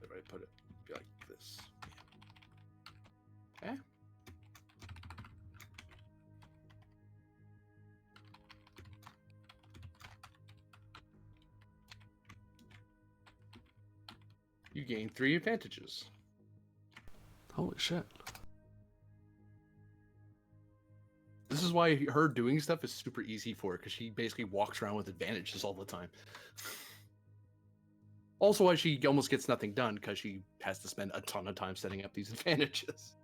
If I put it be like this. Okay. You gain 3 advantages. Holy shit. This is why her doing stuff is super easy for her, because she basically walks around with advantages all the time. Also why she almost gets nothing done, because she has to spend a ton of time setting up these advantages.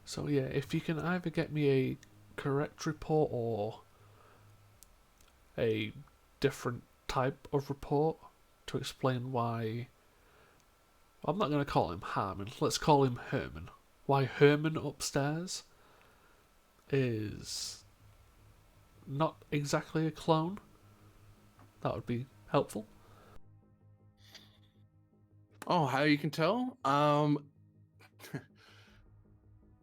So yeah, if you can either get me a correct report or a different type of report to explain why... I'm not going to call him Harmon, let's call him Herman. Why Herman upstairs is not exactly a clone. That would be helpful. Oh, how you can tell?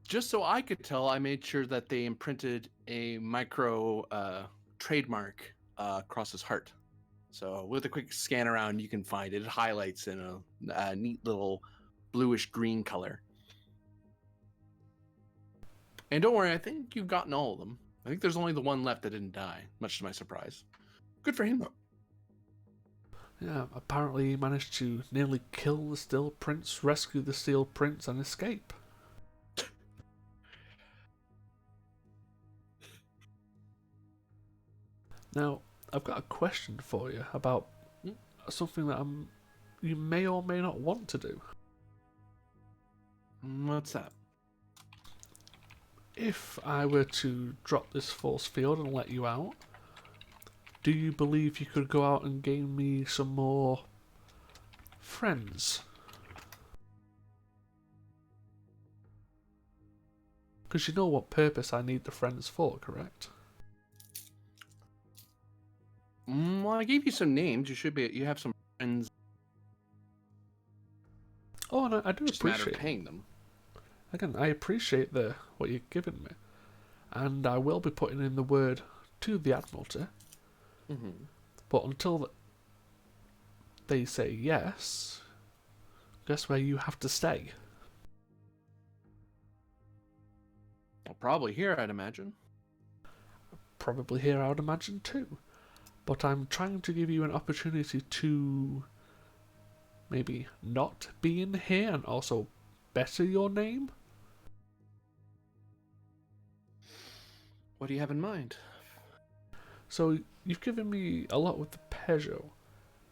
Just so I could tell, I made sure that they imprinted a micro trademark across his heart. So with a quick scan around, you can find it. It highlights in a neat little bluish green color. And don't worry, I think you've gotten all of them. I think there's only the one left that didn't die, much to my surprise. Good for him, though. Yeah, apparently he managed to nearly kill the Steel Prince, rescue the Steel Prince, and escape. Now, I've got a question for you about something that you may or may not want to do. What's that? If I were to drop this force field and let you out, do you believe you could go out and gain me some more friends? Because you know what purpose I need the friends for, correct? Well, I gave you some names. You have some friends. Oh, and I do Just a matter of appreciate paying them. Again, I appreciate what you've given me, and I will be putting in the word to the Admiralty. Mm-hmm. But until they say yes, guess where you have to stay? Well, probably here, I'd imagine. probably here, I would imagine, too. But I'm trying to give you an opportunity to maybe not be in here and also better your name. What do you have in mind? So you've given me a lot with the Peugeot.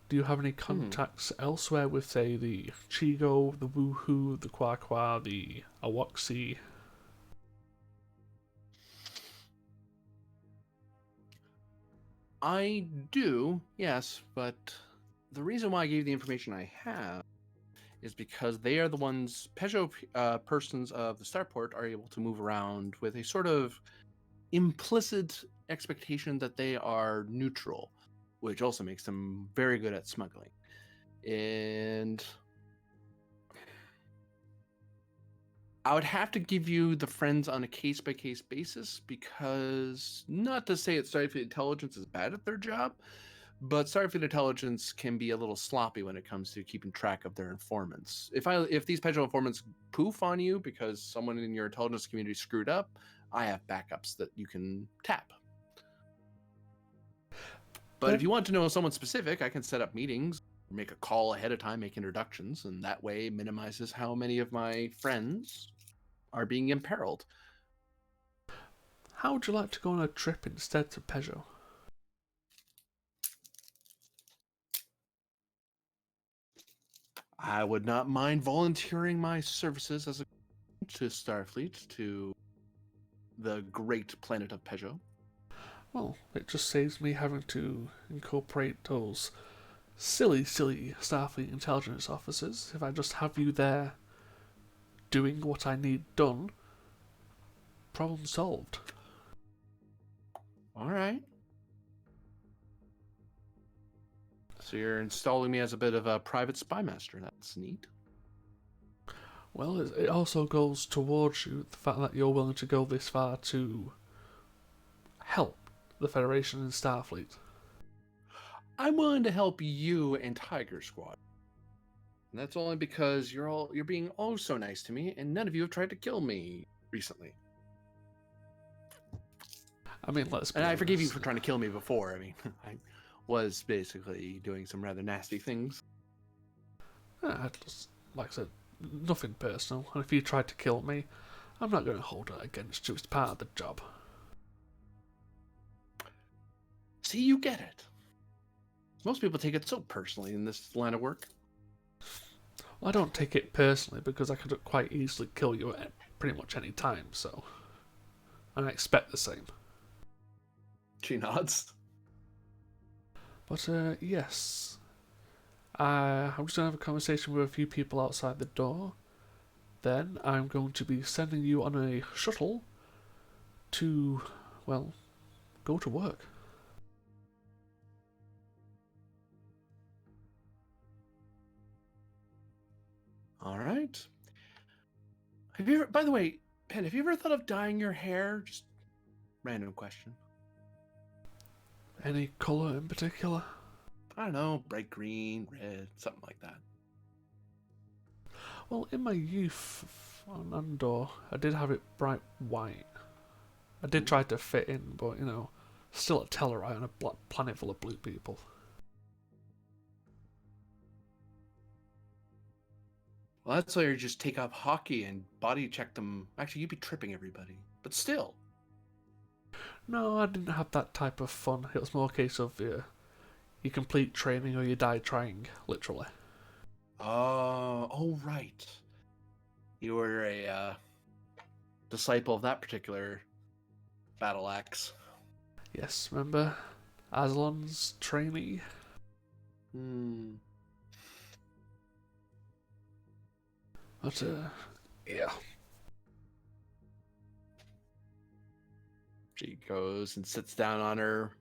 Do you have any contacts elsewhere with, say, the Chigo, the Woohoo, the Quaqua, the Awoxi? I do, yes, but the reason why I gave the information I have is because they are the ones, Peugeot persons of the Starport are able to move around with a sort of implicit expectation that they are neutral, which also makes them very good at smuggling. And I would have to give you the friends on a case-by-case basis, because not to say that Starfleet Intelligence is bad at their job, but Starfleet Intelligence can be a little sloppy when it comes to keeping track of their informants. If these Peugeot informants poof on you because someone in your intelligence community screwed up, I have backups that you can tap. But if you want to know someone specific, I can set up meetings, make a call ahead of time, make introductions, and that way minimizes how many of my friends are being imperiled. How would you like to go on a trip instead to Peugeot? I would not mind volunteering my services as a to Starfleet to the great planet of Peugeot. Well, it just saves me having to incorporate those silly Starfleet intelligence officers. If I just have you there doing what I need done, problem solved. All right. So you're installing me as a bit of a private spy master. That's neat. Well, it also goes towards you, the fact that you're willing to go this far to help the Federation and Starfleet. I'm willing to help you and Tiger Squad. And that's only because you're being oh so nice to me, and none of you have tried to kill me recently. I mean, let's be And I forgive you honest. for trying to kill me before. I mean, I was basically doing some rather nasty things. I just, like I said, nothing personal. And if you tried to kill me, I'm not going to hold it against you. It's part of the job. See, you get it. Most people take it so personally in this line of work. Well, I don't take it personally because I could quite easily kill you at pretty much any time, so. And I expect the same. She nods. But, yes. I'm just going to have a conversation with a few people outside the door. Then I'm going to be sending you on a shuttle to, well, go to work. All right. Have you ever, by the way, Pen, have you ever thought of dyeing your hair? Just random question. Any colour in particular? I don't know, bright green, red, something like that. Well, in my youth on Andor, I did have it bright white. I did try to fit in, but, you know, still a Tellarite on a planet full of blue people. Well, that's why you just take up hockey and body check them. Actually, you'd be tripping everybody. But still. No, I didn't have that type of fun. It was more a case of you complete training or you die trying, literally. Oh, right. You were a disciple of that particular battle axe. Yes, remember Aslan's trainee? Hmm. But, yeah. She goes and sits down on her,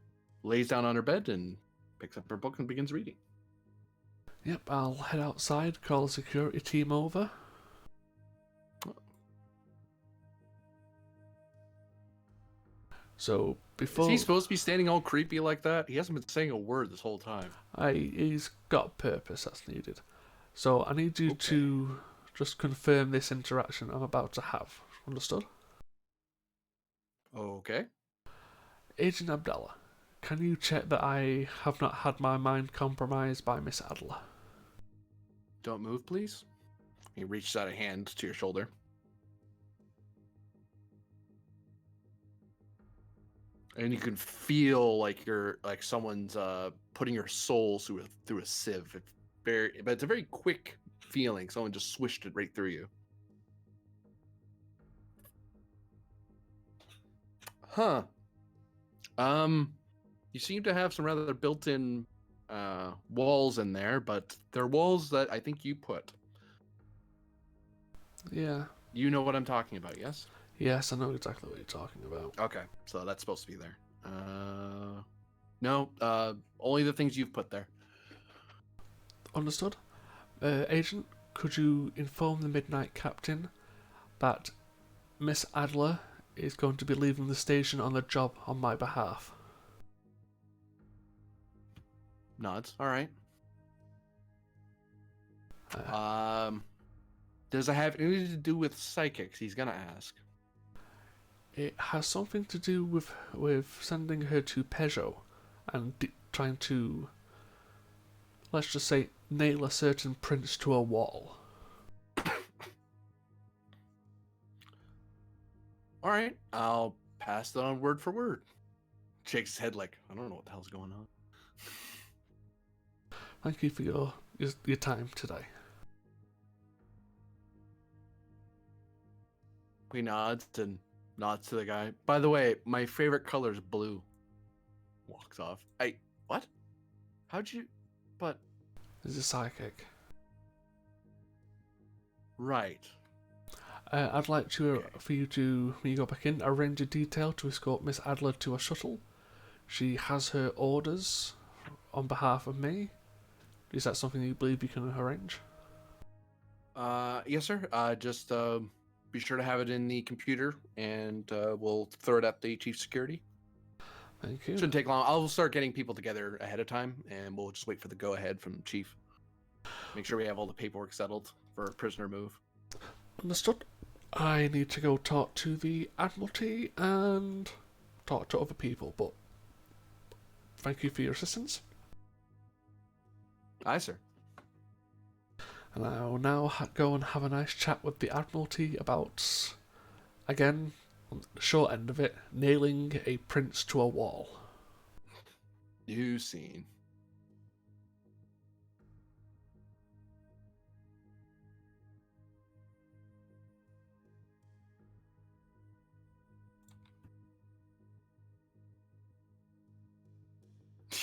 lays down on her bed and picks up her book and begins reading. Yep, I'll head outside, call the security team over. So, before... Is he supposed to be standing all creepy like that? He hasn't been saying a word this whole time. He's got purpose that's needed. So, I need you to just confirm this interaction I'm about to have. Understood? Okay. Agent Abdallah, can you check that I have not had my mind compromised by Miss Adler? Don't move, please. He reaches out a hand to your shoulder. And you can feel like you're like someone's putting your soul through a sieve. But it's a very quick feeling. Someone just swished it right through you. Huh. You seem to have some rather built-in walls in there, but they're walls that I think you put. Yeah. You know what I'm talking about, yes? Yes, I know exactly what you're talking about. Okay, so that's supposed to be there. No, only the things you've put there. Understood. Agent, could you inform the Midnight Captain that Miss Adler is going to be leaving the station on the job on my behalf? Nods. All right. Does it have anything to do with psychics? He's gonna ask. It has something to do with sending her to Peugeot and trying to, let's just say, nail a certain prince to a wall. All right, I'll pass that on word for word. Shakes his head like, I don't know what the hell's going on. Thank you for your time today. He nods and nods to the guy. By the way, my favorite color is blue. Walks off. What? How'd you? But This is psychic. right. I'd like for you to, when you go back in, arrange a detail to escort Miss Adler to a shuttle. She has her orders on behalf of me. Is that something you believe you can arrange? Yes, sir. Just be sure to have it in the computer, and we'll throw it at the chief security. Thank you. Shouldn't take long. I'll start getting people together ahead of time, and we'll just wait for the go-ahead from chief. Make sure we have all the paperwork settled for a prisoner move. Understood. I need to go talk to the Admiralty and talk to other people, but thank you for your assistance. Aye, sir. And I'll now go and have a nice chat with the Admiralty about, again, on the short end of it, nailing a prince to a wall. You seen.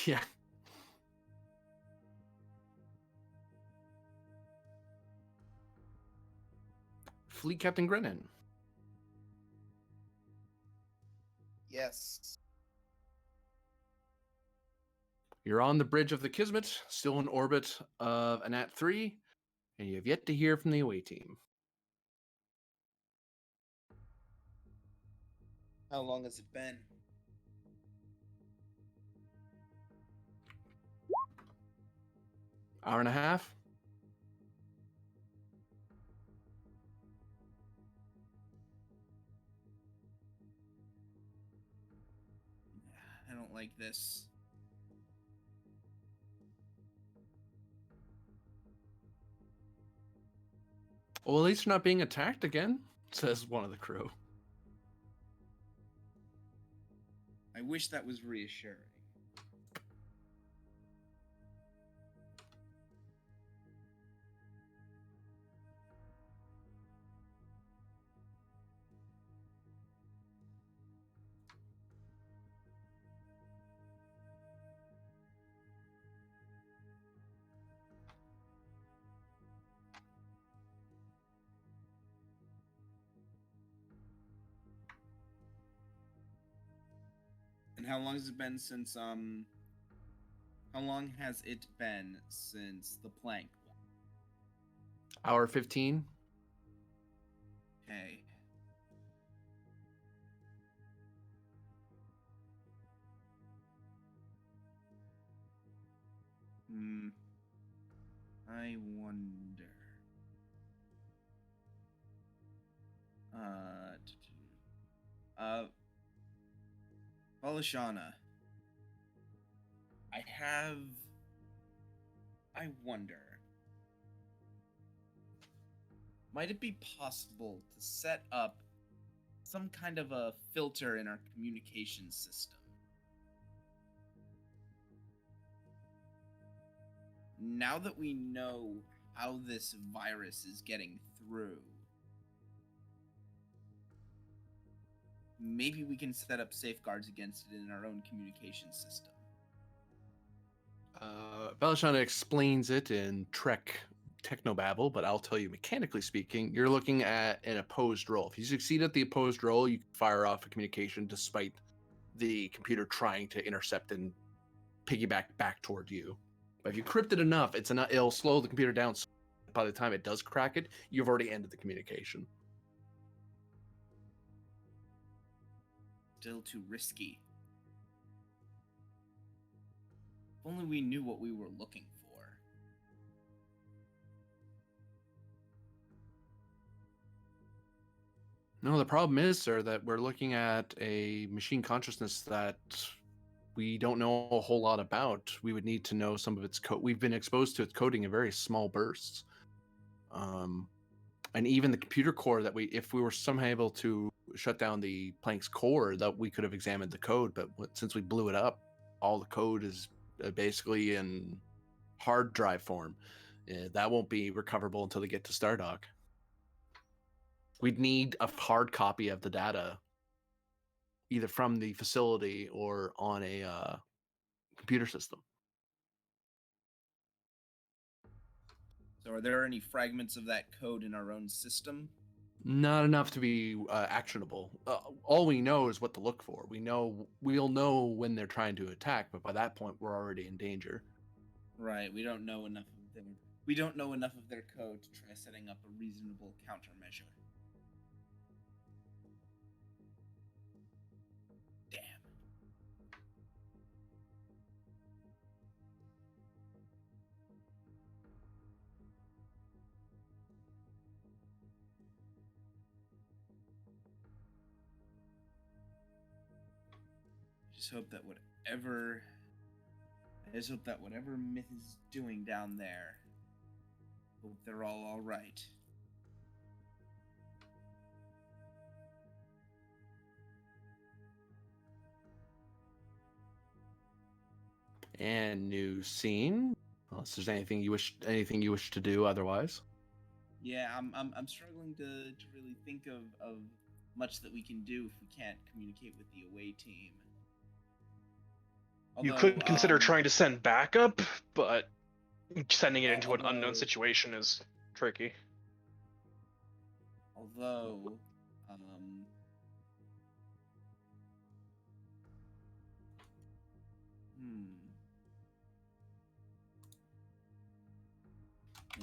Yeah. Fleet Captain Grennan. Yes. You're on the bridge of the Kismet, still in orbit of Anat 3, and you have yet to hear from the away team. How long has it been? Hour and a half? I don't like this. Well, at least you're not being attacked again, says one of the crew. I wish that was reassuring. And how long has it been since how long has it been since the plank? Hour 15? Okay. I wonder. Balashana, I wonder, might it be possible to set up some kind of a filter in our communication system? Now that we know how this virus is getting through, maybe we can set up safeguards against it in our own communication system. Belashana explains it in Trek Technobabble, but I'll tell you, mechanically speaking, you're looking at an opposed roll. If you succeed at the opposed roll, you can fire off a communication despite the computer trying to intercept and piggyback back toward you. But if you crypt it enough, it'll slow the computer down. So by the time it does crack it, you've already ended the communication. Still too risky. If only we knew what we were looking for. No, the problem is, sir, that we're looking at a machine consciousness that we don't know a whole lot about. We would need to know some of its code. We've been exposed to its coding in very small bursts. And even the computer core that if we were somehow able to shut down the Planck's core, that we could have examined the code. But since we blew it up, all the code is basically in hard drive form. That won't be recoverable until they get to Stardock. We'd need a hard copy of the data, either from the facility or on a computer system. So are there any fragments of that code in our own system? Not enough to be actionable. All we know is what to look for. We'll know when they're trying to attack, but by that point, we're already in danger. Right, we don't know enough of them. We don't know enough of their code to try setting up a reasonable countermeasure. Damn. I just hope that whatever Myth is doing down there, hope they're all right. And new scene. Unless there's anything you wish to do otherwise. Yeah, I'm struggling to really think of much that we can do if we can't communicate with the away team. You Although, could consider trying to send backup, but sending it into an unknown although- situation is tricky. Although,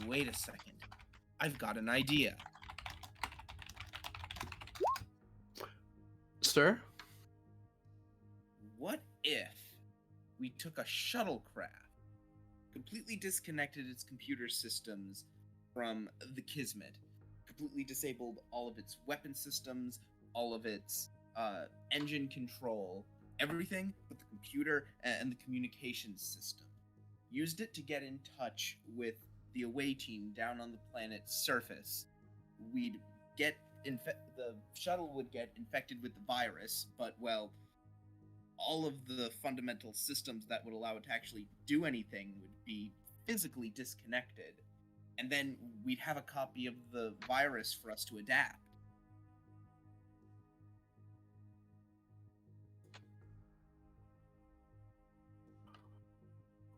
wait a second. I've got an idea. Sir? What if we took a shuttlecraft, completely disconnected its computer systems from the Kismet, completely disabled all of its weapon systems, all of its engine control, everything but the computer and the communications system. Used it to get in touch with the away team down on the planet's surface. We'd get the shuttle would get infected with the virus, but well, all of the fundamental systems that would allow it to actually do anything would be physically disconnected. And then we'd have a copy of the virus for us to adapt.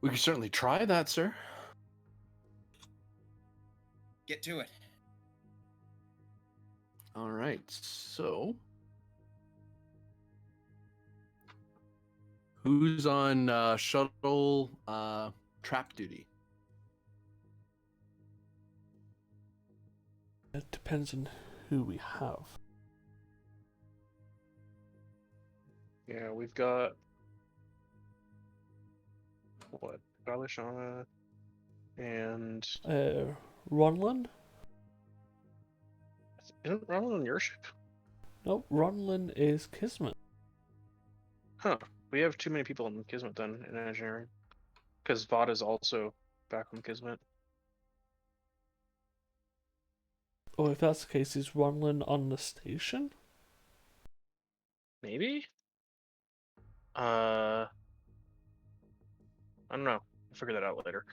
We can certainly try that, sir. Get to it. All right, so who's on shuttle trap duty? It depends on who we have. Yeah, we've got what? Galishana and Ronlin? isn't Ronlin on your ship? Nope, Ronlin is Kismet. Huh. We have too many people in Kismet then in engineering. Because Vod is also back on Kismet. Or if that's the case, is Ronlin on the station? Maybe? I don't know. I'll figure that out later.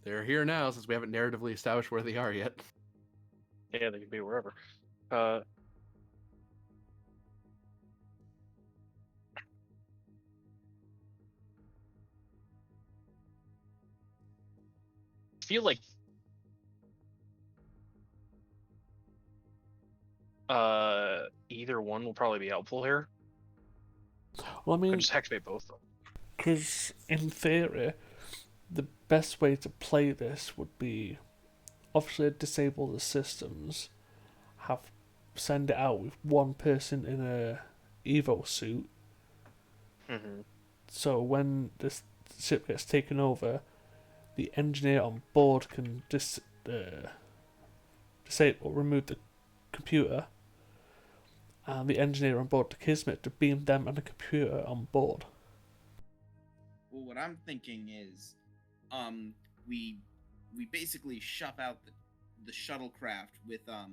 They're here now since we haven't narratively established where they are yet. Yeah, they could be wherever. Feel like either one will probably be helpful here. Well, I Could mean, just activate both of them. because in theory, the best way to play this would be obviously disable the systems, send it out with one person in a Evo suit. Mm-hmm. So when this ship gets taken over, the engineer on board can disable, remove the computer, and the engineer on board the Kismet to beam them and the computer on board. Well, what I'm thinking is, we basically shove out the shuttlecraft with the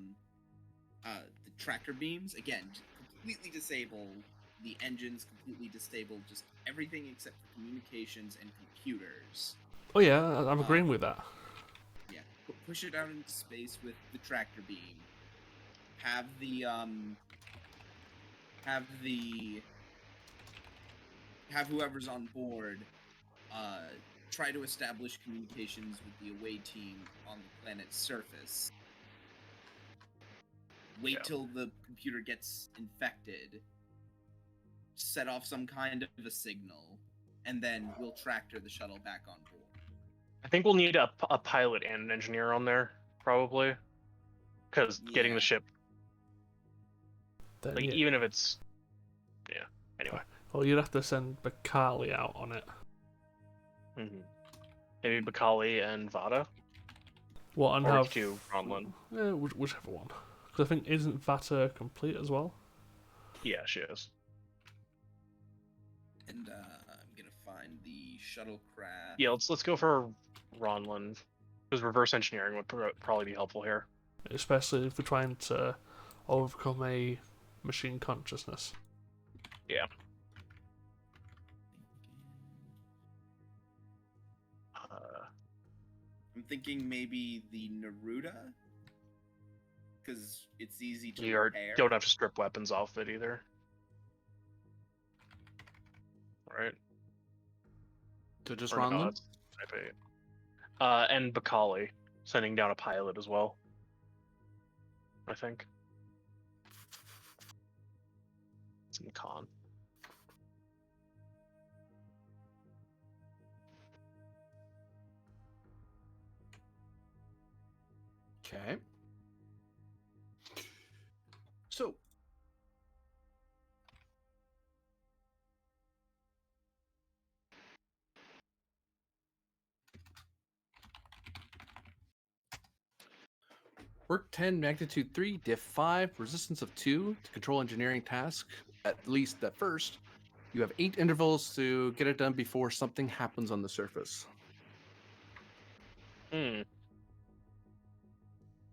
tractor beams again, completely disable the engines, completely disable just everything except for communications and computers. Oh yeah, I'm agreeing with that. Yeah, push it out into space with the tractor beam. Have whoever's on board try to establish communications with the away team on the planet's surface. Wait till the computer gets infected, set off some kind of a signal, and then we'll tractor the shuttle back on board. I think we'll need a pilot and an engineer on there, probably. Because getting the ship, Then, like, yeah. even if it's... Yeah, anyway. Well, you'd have to send Bakali out on it. Mm-hmm. Maybe Bakali and Vada? What, and Or have... to Ronlin. Whichever one. Because I think, isn't Vata complete as well? Yeah, she is. And I'm gonna find the shuttlecraft. Yeah, let's go for Ronlin. Because reverse engineering would probably be helpful here. Especially if we're trying to overcome a machine consciousness. Yeah. I'm thinking maybe the Neruda, because it's easy to You repair. don't have to strip weapons off it either. Right? So just Or no, Ronlin? that's type 8. And Bakali, sending down a pilot as well. I think. It's in the con. Okay. So work 10, magnitude 3, diff 5, resistance of 2 to control engineering task, at least at first. You have 8 intervals to get it done before something happens on the surface.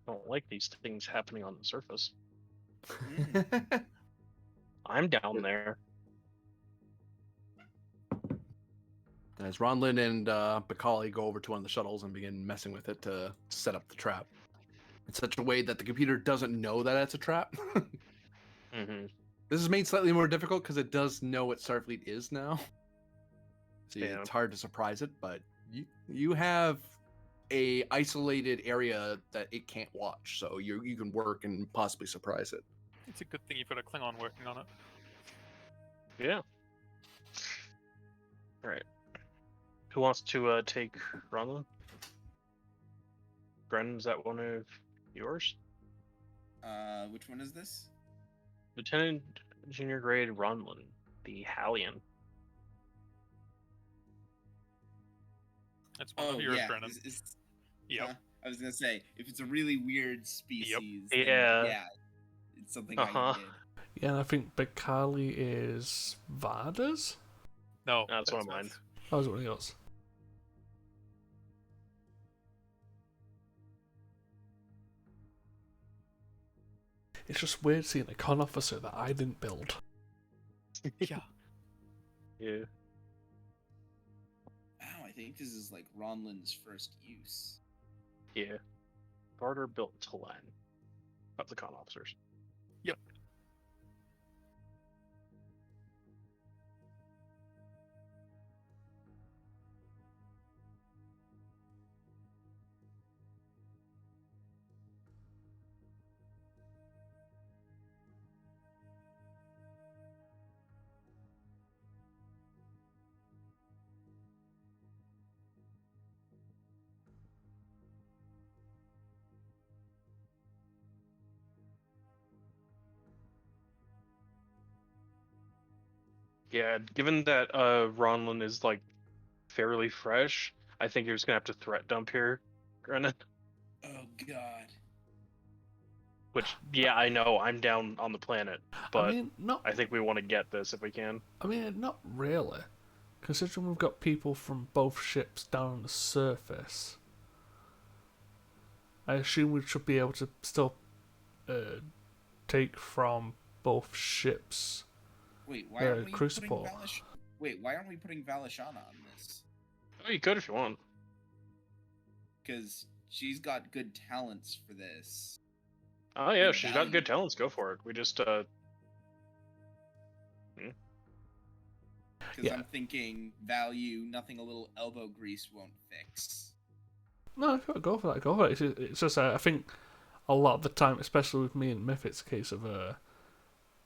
I don't like these things happening on the surface. I'm down there. As Ronlin and Bakali go over to one of the shuttles and begin messing with it to set up the trap in such a way that the computer doesn't know that it's a trap. Mm-hmm. This is made slightly more difficult because it does know what Starfleet is now. So Yeah. it's hard to surprise it, but you have a isolated area that it can't watch, so you can work and possibly surprise it. It's a good thing you've got a Klingon working on it. Yeah. Alright. Who wants to take Ronlin? Bren, is that one of yours? Which one is this? Lieutenant Junior Grade Ronlin, the Hallian. It's one of yours, yeah. Brennan. Yep. I was gonna say, if it's a really weird species, then Yeah. yeah, it's something I did. Yeah, and I think Bakali is Varda's? No, That's one of mine. Smith. That was one of yours. It's just weird seeing a con officer that I didn't build. Yeah. Yeah. Wow, I think this is like Ronlin's first use. Yeah. Barter built Talen of the con officers. Yep. Yeah, given that Ronlin is like fairly fresh, I think you're just gonna have to threat dump here, Grennan. Oh god. Which, yeah, I know I'm down on the planet, but I mean, not. I think we want to get this if we can. I mean, not really. Considering we've got people from both ships down on the surface, I assume we should be able to still take from both ships. Wait, why aren't we Crucible. why aren't we putting Valashana on this? Oh, you could if you want. Because she's got good talents for this. Oh yeah, Good she's got value. good talents. Go for it. We just Because Yeah. I'm thinking value, nothing a little elbow grease won't fix. No, if you want to go for that, go for it. It's just, I think a lot of the time, especially with me and Myth, it's a case of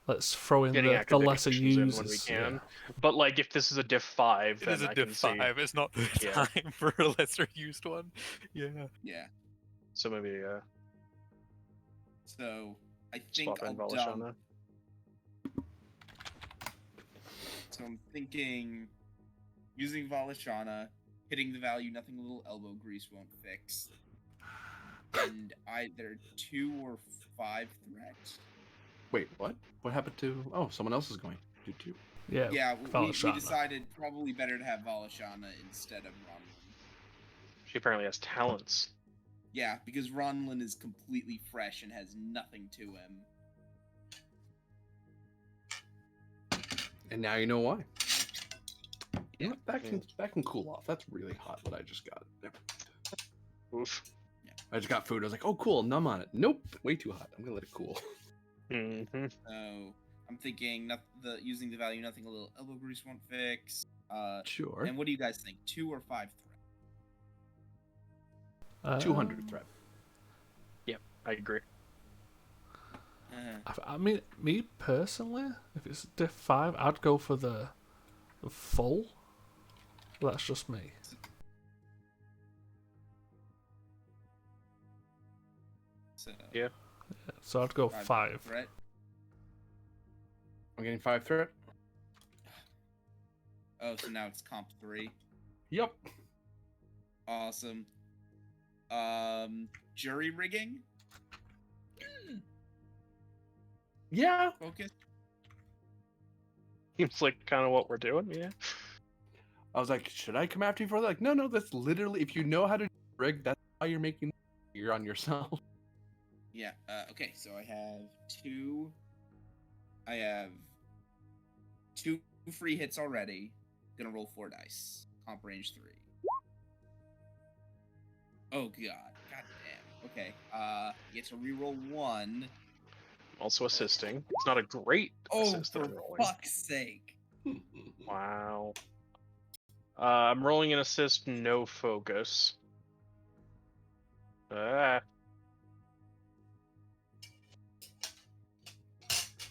let's throw in Getting the lesser activations in users. when we can. Yeah. But like, if this is a diff 5, It then is a I div can see. 5. It's not the Yeah. time for a lesser used one. Yeah. Yeah. So maybe So I think swap in I'll dump. Valashana. So I'm thinking using Valashana, hitting the value, nothing a little elbow grease won't fix. And either 2 or 5 threats. Wait, what? What happened to? Oh, someone else is going. Do two. Yeah, Yeah, we Valashana. decided probably better to have Valashana instead of Ronlin. She apparently has talents. Yeah, because Ronlin is completely fresh and has nothing to him. And now you know why. You know what? That can cool off. That's really hot. What I just got. There. Oof. I just got food. I was like, oh, cool. Numb on it. Nope. Way too hot. I'm gonna let it cool. Mm-hmm. So I'm thinking using the value, nothing a little elbow grease won't fix. Sure. And what do you guys think? 2 or 5 threat? 200 threat. I agree. I mean, me personally, if it's diff 5, I'd go for the full. That's just me. So Yeah. So I'd go 5 5. threat. I'm getting 5 threat. Oh, so now it's comp 3. Yep. Awesome. Jury rigging? Yeah. Focus? Seems like kind of what we're doing, yeah. I was like, should I come after you for that? Like, no, that's literally, if you know how to rig, that's how you're making. You're on yourself. Yeah, okay, so I have 2. I have 2 free hits already. Gonna roll 4 dice. Comp range 3. Oh god. God damn. Okay. You get to reroll 1. Also assisting. It's not a great Oh, assist for that I'm rolling. fuck's sake. Wow. I'm rolling an assist, no focus. Ah.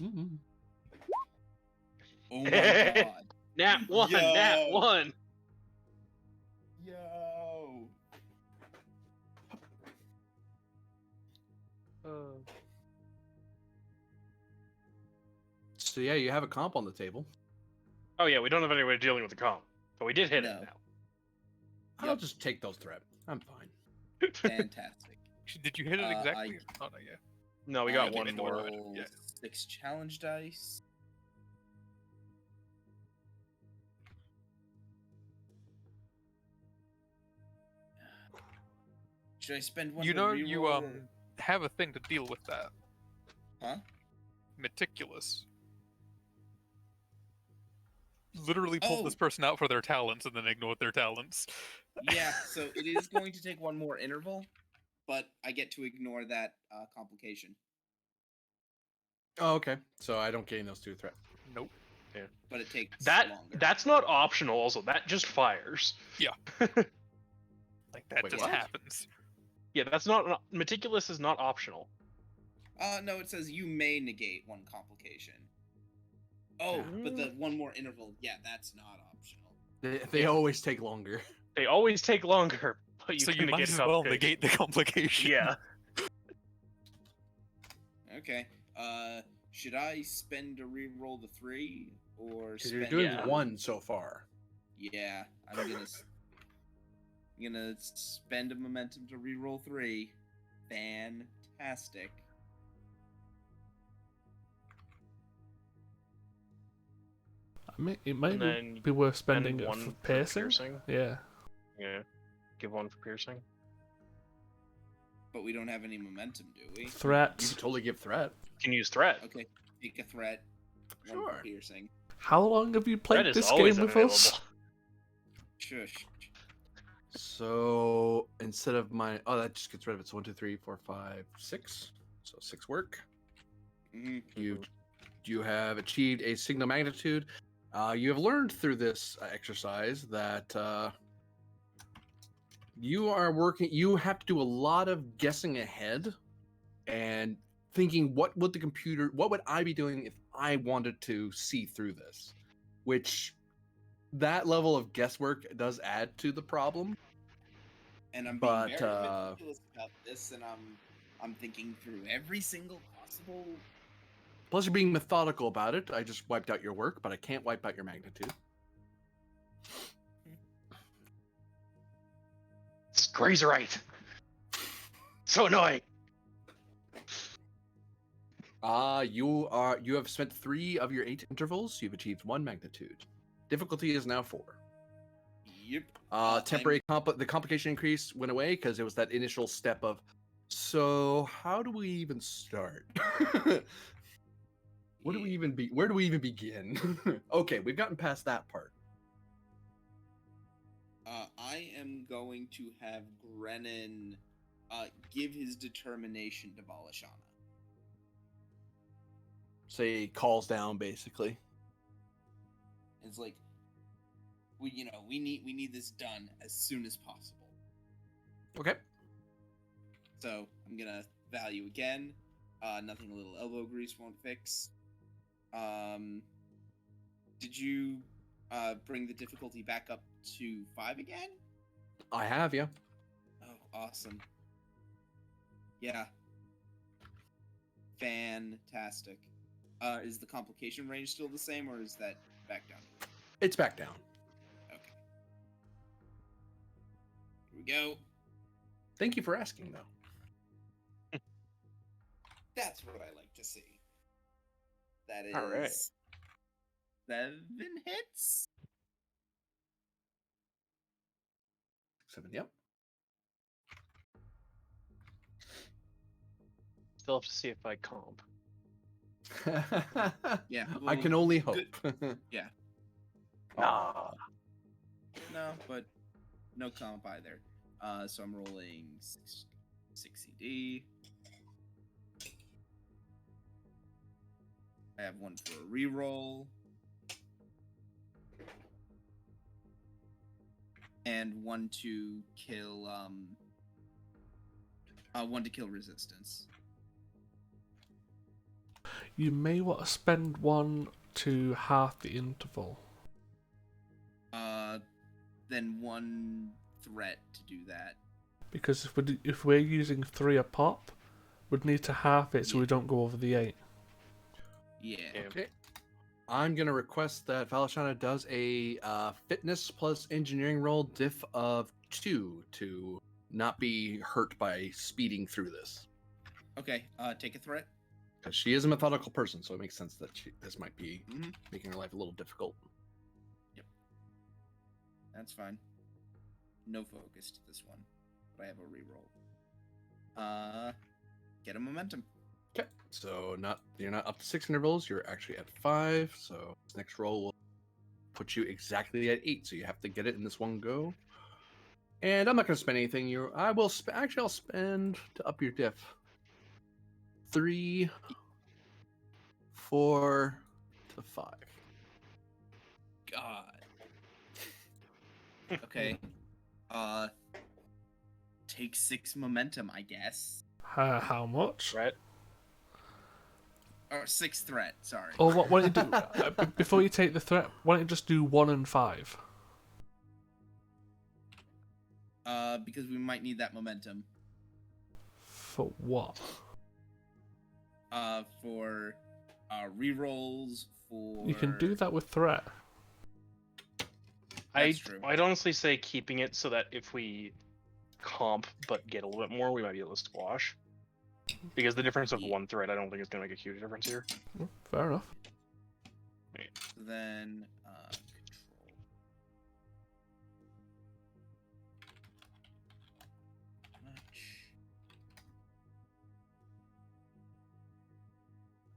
Mhm. Oh my god. Nat 1! Nat Yo. 1! Yo. So yeah, you have a comp on the table. Oh yeah, we don't have anybody dealing with the comp. But we did hit No. it now. I'll Yep. just take those threat. I'm fine. Fantastic. Did you hit it I- exactly? Oh, no, yeah. No, we I got get one in to order. more. roll Yeah. 6 challenge dice. Should I spend one You to know, reroll? you or- have a thing to deal with that. Huh? Meticulous. Literally pulled this Oh. person out for their talents and then ignored their talents. Yeah, so it is going to take one more interval, but I get to ignore that complication. Oh, okay. So I don't gain those 2 threat. Nope. But it takes That longer. that's not optional. Also, that just fires. Like that Wait, just what? happens. Yeah, that's not meticulous is not optional. No, it says you may negate one complication. Oh, but the one more interval, yeah, that's not optional. They always take longer. They always take longer, but you So can you might negate as a well complication. negate the complication. Yeah. Okay. Should I spend to re-roll the 3 or Because spend? you're doing Yeah. 1 so far. Yeah, I'm gonna. I'm gonna spend a momentum to re-roll 3. Fantastic. I mean, it might And then be worth Spend spending it one for for piercing. Yeah. Yeah. Give one for piercing. But we don't have any momentum, do we? You Threat. can totally give threat. You can use threat. Okay, take a threat. One Sure. for piercing. How long have you Threat played is this always game with unavailable. us? Shush. So instead of my that just gets rid of it. So 1, 2, 3, 4, 5, 6. So 6 work. Hmm. You have achieved a signal magnitude. You have learned through this exercise that you are working. You have to do a lot of guessing ahead and thinking, what would I be doing if I wanted to see through this? Which that level of guesswork does add to the problem. And I'm being But, very meticulous about this, and I'm thinking through every single possible. Plus, you're being methodical about it. I just wiped out your work, but I can't wipe out your magnitude. It's Grazerite. So annoying. You have spent 3 of your 8 intervals. You've achieved 1 magnitude. Difficulty is now 4. Yep. Temporary the complication increase went away because it was that initial step of. So how do we even start? Where do we even begin? Okay, we've gotten past that part. I am going to have Grennan give his determination to Valashana. Say calls down basically. It's like we need this done as soon as possible. Okay. So I'm gonna value again. Nothing a little elbow grease won't fix. Did you bring the difficulty back up to 5 again? I have, yeah. Oh, awesome. Yeah. Fantastic. Is the complication range still the same, or is that back down? It's back down. Okay. Here we go. Thank you for asking, though. That's what I like to see. That is All right. 7 hits. 7, yep. Still have to see if I comp. Yeah, I can well, only hope. Yeah. Nah. No, but no comp either. So I'm rolling 6 CD. I have 1 for a reroll. And 1 to kill 1 to kill resistance. You may want to spend 1 to half the interval. Then 1 threat to do that. Because if we're using 3 a pop, we'd need to half it so we Yeah. don't go over the 8. Yeah. Yeah. Okay. I'm going to request that Valashana does a fitness plus engineering roll diff of 2 to not be hurt by speeding through this. Okay, take a threat. Because she is a methodical person, so it makes sense that this might be Mhm. making her life a little difficult. That's fine. No focus to this one, but I have a reroll. Get a momentum. Okay. So you're not up to 6 intervals. You're actually at 5. So this next roll will put you exactly at 8. So you have to get it in this one go. And I'm not going to spend anything. I'll spend to up your diff 3, 4 to 5. God. Okay. Take 6 momentum, I guess. How much? Right? Or 6 threat, sorry. Or what don't you do before you take the threat? Why don't you just do 1 and 5? Because we might need that momentum. For what? For rerolls, for... You can do that with threat. That's true. I'd honestly say keeping it so that if we comp but get a little bit more, we might be able to squash. Because the difference of Yeah. 1 threat, I don't think is going to make a huge difference here. Fair enough. Then,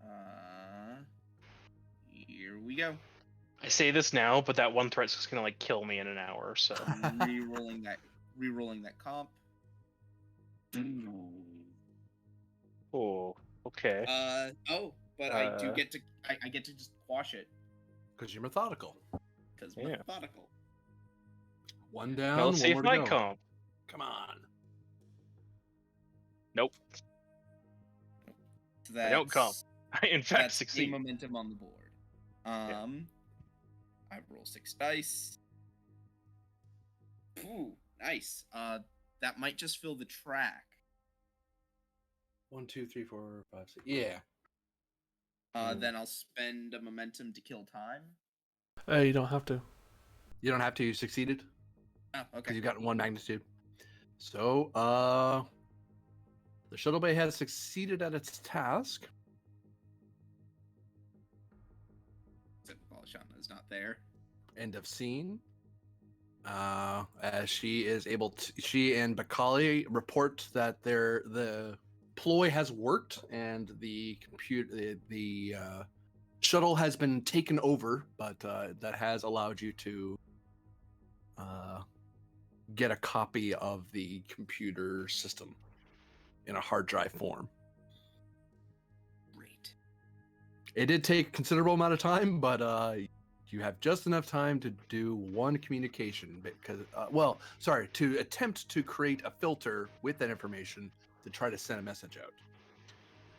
control. Here we go. I say this now, but that 1 threat's just going to like kill me in an hour, so. Rerolling that comp. Oh, okay. But I do Uh, get to I get to just quash it Because you're methodical. because Yeah. methodical. One down, Now let's see one if more to my go. comp. Come on. Nope. So I don't comp. I in fact That's a succeed. momentum on the board. I roll 6 dice. Ooh, nice. That might just fill the track. 1, 2, 3, 4, 5, 6. Yeah. Then I'll spend a momentum to kill time. You don't have to. You don't have to. You succeeded. Oh, Because okay. you've gotten 1 magnitude. So, the shuttle bay has succeeded at its task. Except Valashana is not there. End of scene. As she is able to, she and Bakali report that the ploy has worked and the shuttle has been taken over, but that has allowed you to get a copy of the computer system in a hard drive form. Great. It did take a considerable amount of time, but you have just enough time to do one communication because, to attempt to create a filter with that information to try to send a message out.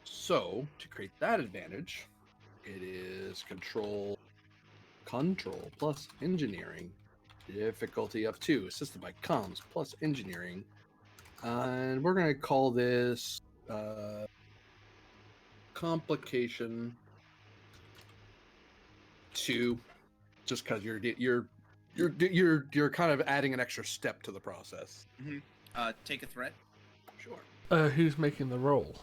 So to create that advantage, it is control plus engineering, difficulty of 2, assisted by comms plus engineering, and we're going to call this complication 2, just because you're kind of adding an extra step to the process. Take a threat. Sure. Who's making the roll?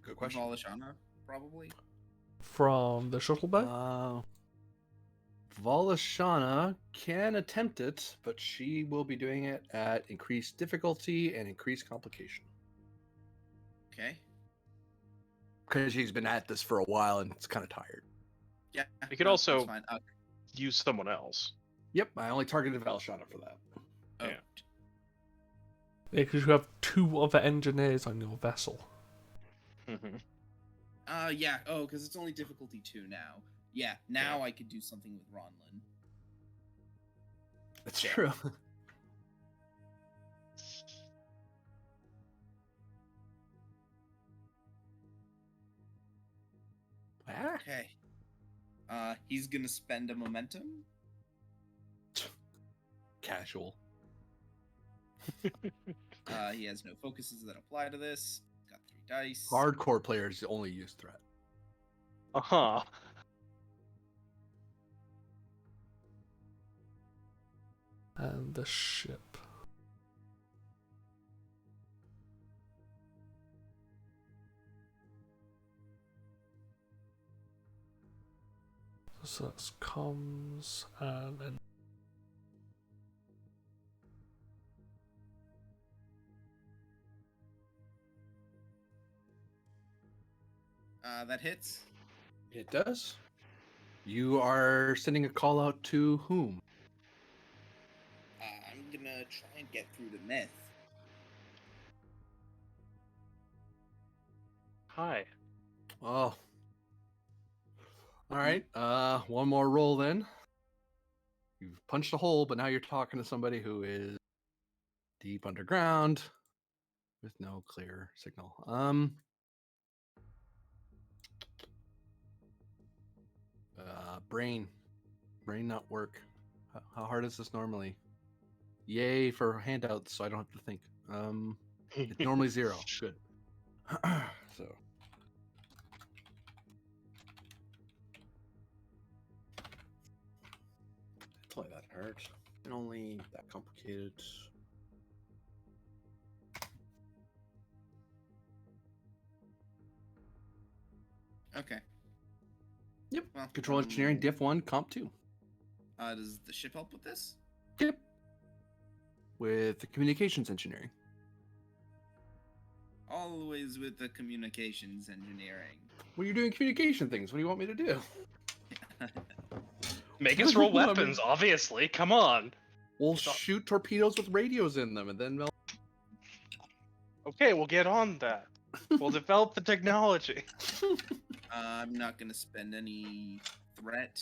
Good question. Valashana, probably. From the shuttle bay? Valashana can attempt it, but she will be doing it at increased difficulty and increased complication. Okay. Because she's been at this for a while and it's kind of tired. Yeah. We could no, also- that's fine. Use someone else. Yep, I only targeted Valashana for that. Yeah. Yeah, because you have 2 other engineers on your vessel. Mm-hmm. Yeah. Oh, because it's only difficulty 2 now. Yeah. Now I could do something with Ronlin. That's true. Okay. He's gonna spend a momentum. Casual. He has no focuses that apply to this. Got 3 dice. Hardcore players only use threat. Uh-huh. And the ship. So that's comms and then That hits. It does. You are sending a call out to whom? I'm gonna try and get through to Myth. Hi. Oh. All right. One more roll then. You've punched a hole, but now you're talking to somebody who is deep underground with no clear signal. Brain not work. How hard is this normally? Yay for handouts, so I don't have to think. It's normally 0. Good. So it's only that hard. And only that complicated. Okay. Yep. Well, Control engineering, diff 1, comp 2. Does the ship help with this? Yep. With the communications engineering. Always with the communications engineering. When you're doing communication things, what do you want me to do? Make us roll I mean- weapons, obviously. Come on. We'll shoot torpedoes with radios in them, and then they'll. Okay, we'll get on that. We'll develop the technology. I'm not gonna spend any threat.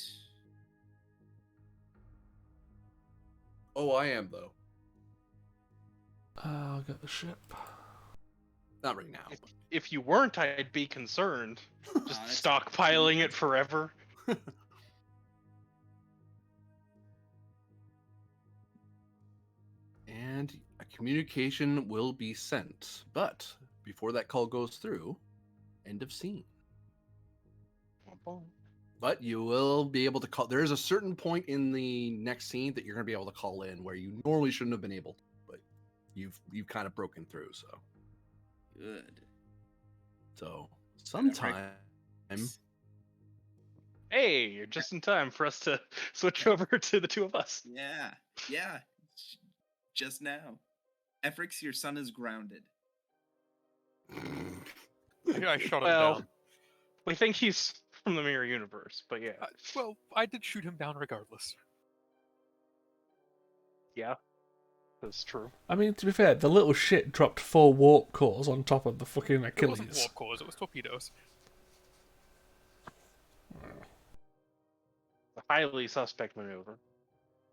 Oh, I am though. I'll get the ship. Not right now. If you weren't, I'd be concerned. Just that's- stockpiling it forever. And a communication will be sent, but before that call goes through, end of scene. But you will be able to call. There is a certain point in the next scene that you're going to be able to call in where you normally shouldn't have been able to, but you've kind of broken through. Good. So sometime. Hey, you're just in time for us to switch over to the two of us. Yeah. Yeah. Just now. Efrix, your son is grounded. I shot him Well, down. we think he's from the mirror universe, but yeah. Well, I did shoot him down regardless. Yeah, that's true. I mean, to be fair, the little shit dropped 4 warp cores on top of the fucking It Achilles. wasn't warp cores, it was torpedoes. A highly suspect maneuver.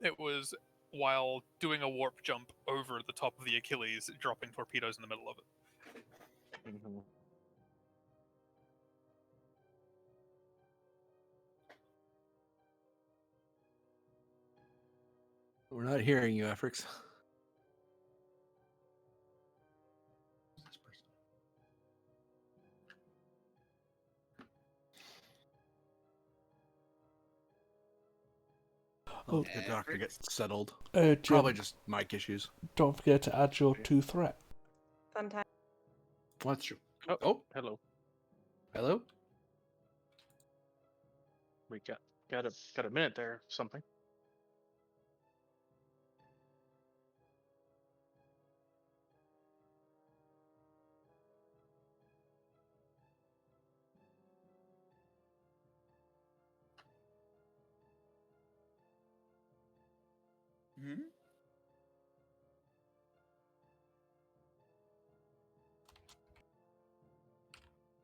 It was while doing a warp jump over the top of the Achilles, dropping torpedoes in the middle of it. Mm-hmm. We're not hearing you, Efrix. Oh, the doctor gets settled. Jim, Probably just mic issues. don't forget to add your 2 threat. Sometimes. What's true? Oh, Oh, hello. hello. We got a minute there. Something. Hmm?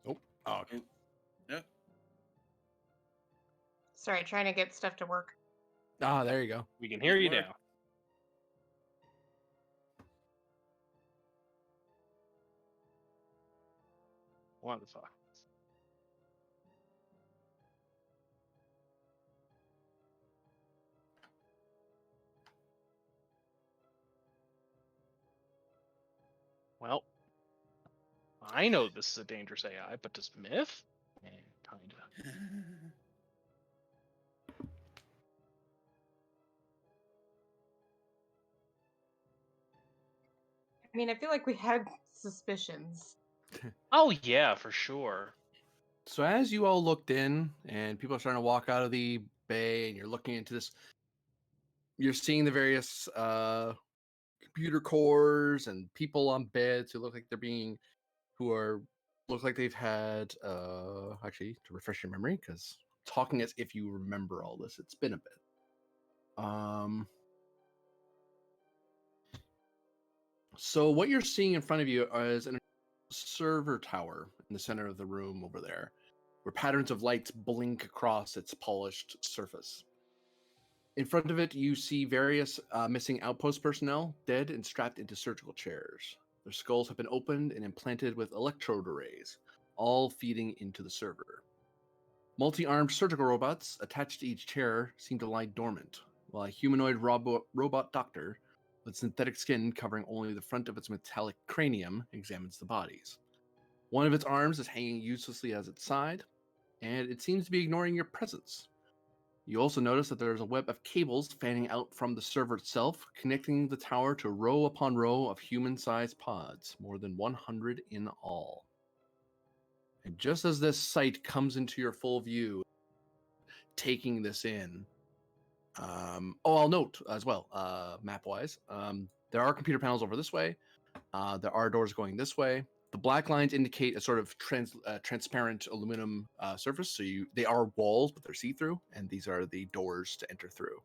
Oh, okay. Yep. Sorry, trying to get stuff to work. Ah, there you go. We can hear you Work. now. Wonderful. Well, I know this is a dangerous AI, but does Myth? Kinda. I mean, I feel like we had suspicions. Oh yeah, for sure. So as you all looked in, and people are starting to walk out of the bay and you're looking into this. You're seeing the various computer cores and people on beds who look like look like they've had actually, to refresh your memory, because talking as if you remember all this, it's been a bit. So what you're seeing in front of you is a server tower in the center of the room over there, where patterns of lights blink across its polished surface. In front of it, you see various missing outpost personnel, dead and strapped into surgical chairs. Their skulls have been opened and implanted with electrode arrays, all feeding into the server. Multi-armed surgical robots attached to each chair seem to lie dormant, while a humanoid robot doctor with synthetic skin covering only the front of its metallic cranium examines the bodies. One of its arms is hanging uselessly at its side, and it seems to be ignoring your presence. You also notice that there's a web of cables fanning out from the server itself, connecting the tower to row upon row of human-sized pods, more than 100 in all. And just as this sight comes into your full view, taking this in, I'll note as well, map-wise, there are computer panels over this way. There are doors going this way. The black lines indicate a sort of transparent aluminum surface. So they are walls, but they're see-through, and these are the doors to enter through.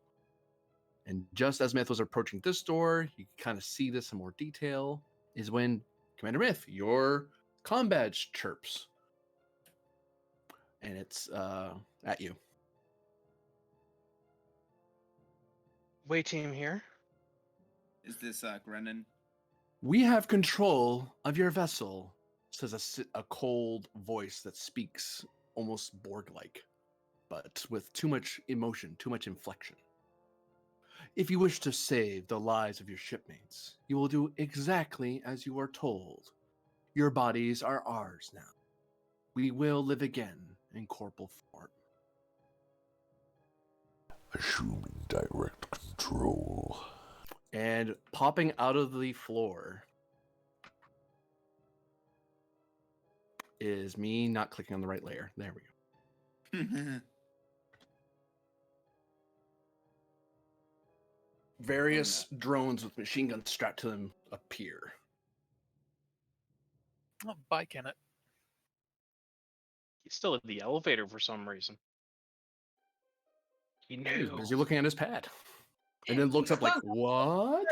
And just as Myth was approaching this door, you can kind of see this in more detail, is when, Commander Myth, your comm badge chirps. And it's at you. Way team here. Is this Grennan? We have control of your vessel, says a cold voice that speaks almost Borg-like, but with too much emotion, too much inflection. If you wish to save the lives of your shipmates, you will do exactly as you are told. Your bodies are ours now. We will live again in corporal form. Assuming direct control. And popping out of the floor is me not clicking on the right layer. There we go. Various drones with machine guns strapped to them appear. Oh, bye, Kenneth. He's still at the elevator for some reason. He He's knew. busy looking at his pad. And then looks up like, what?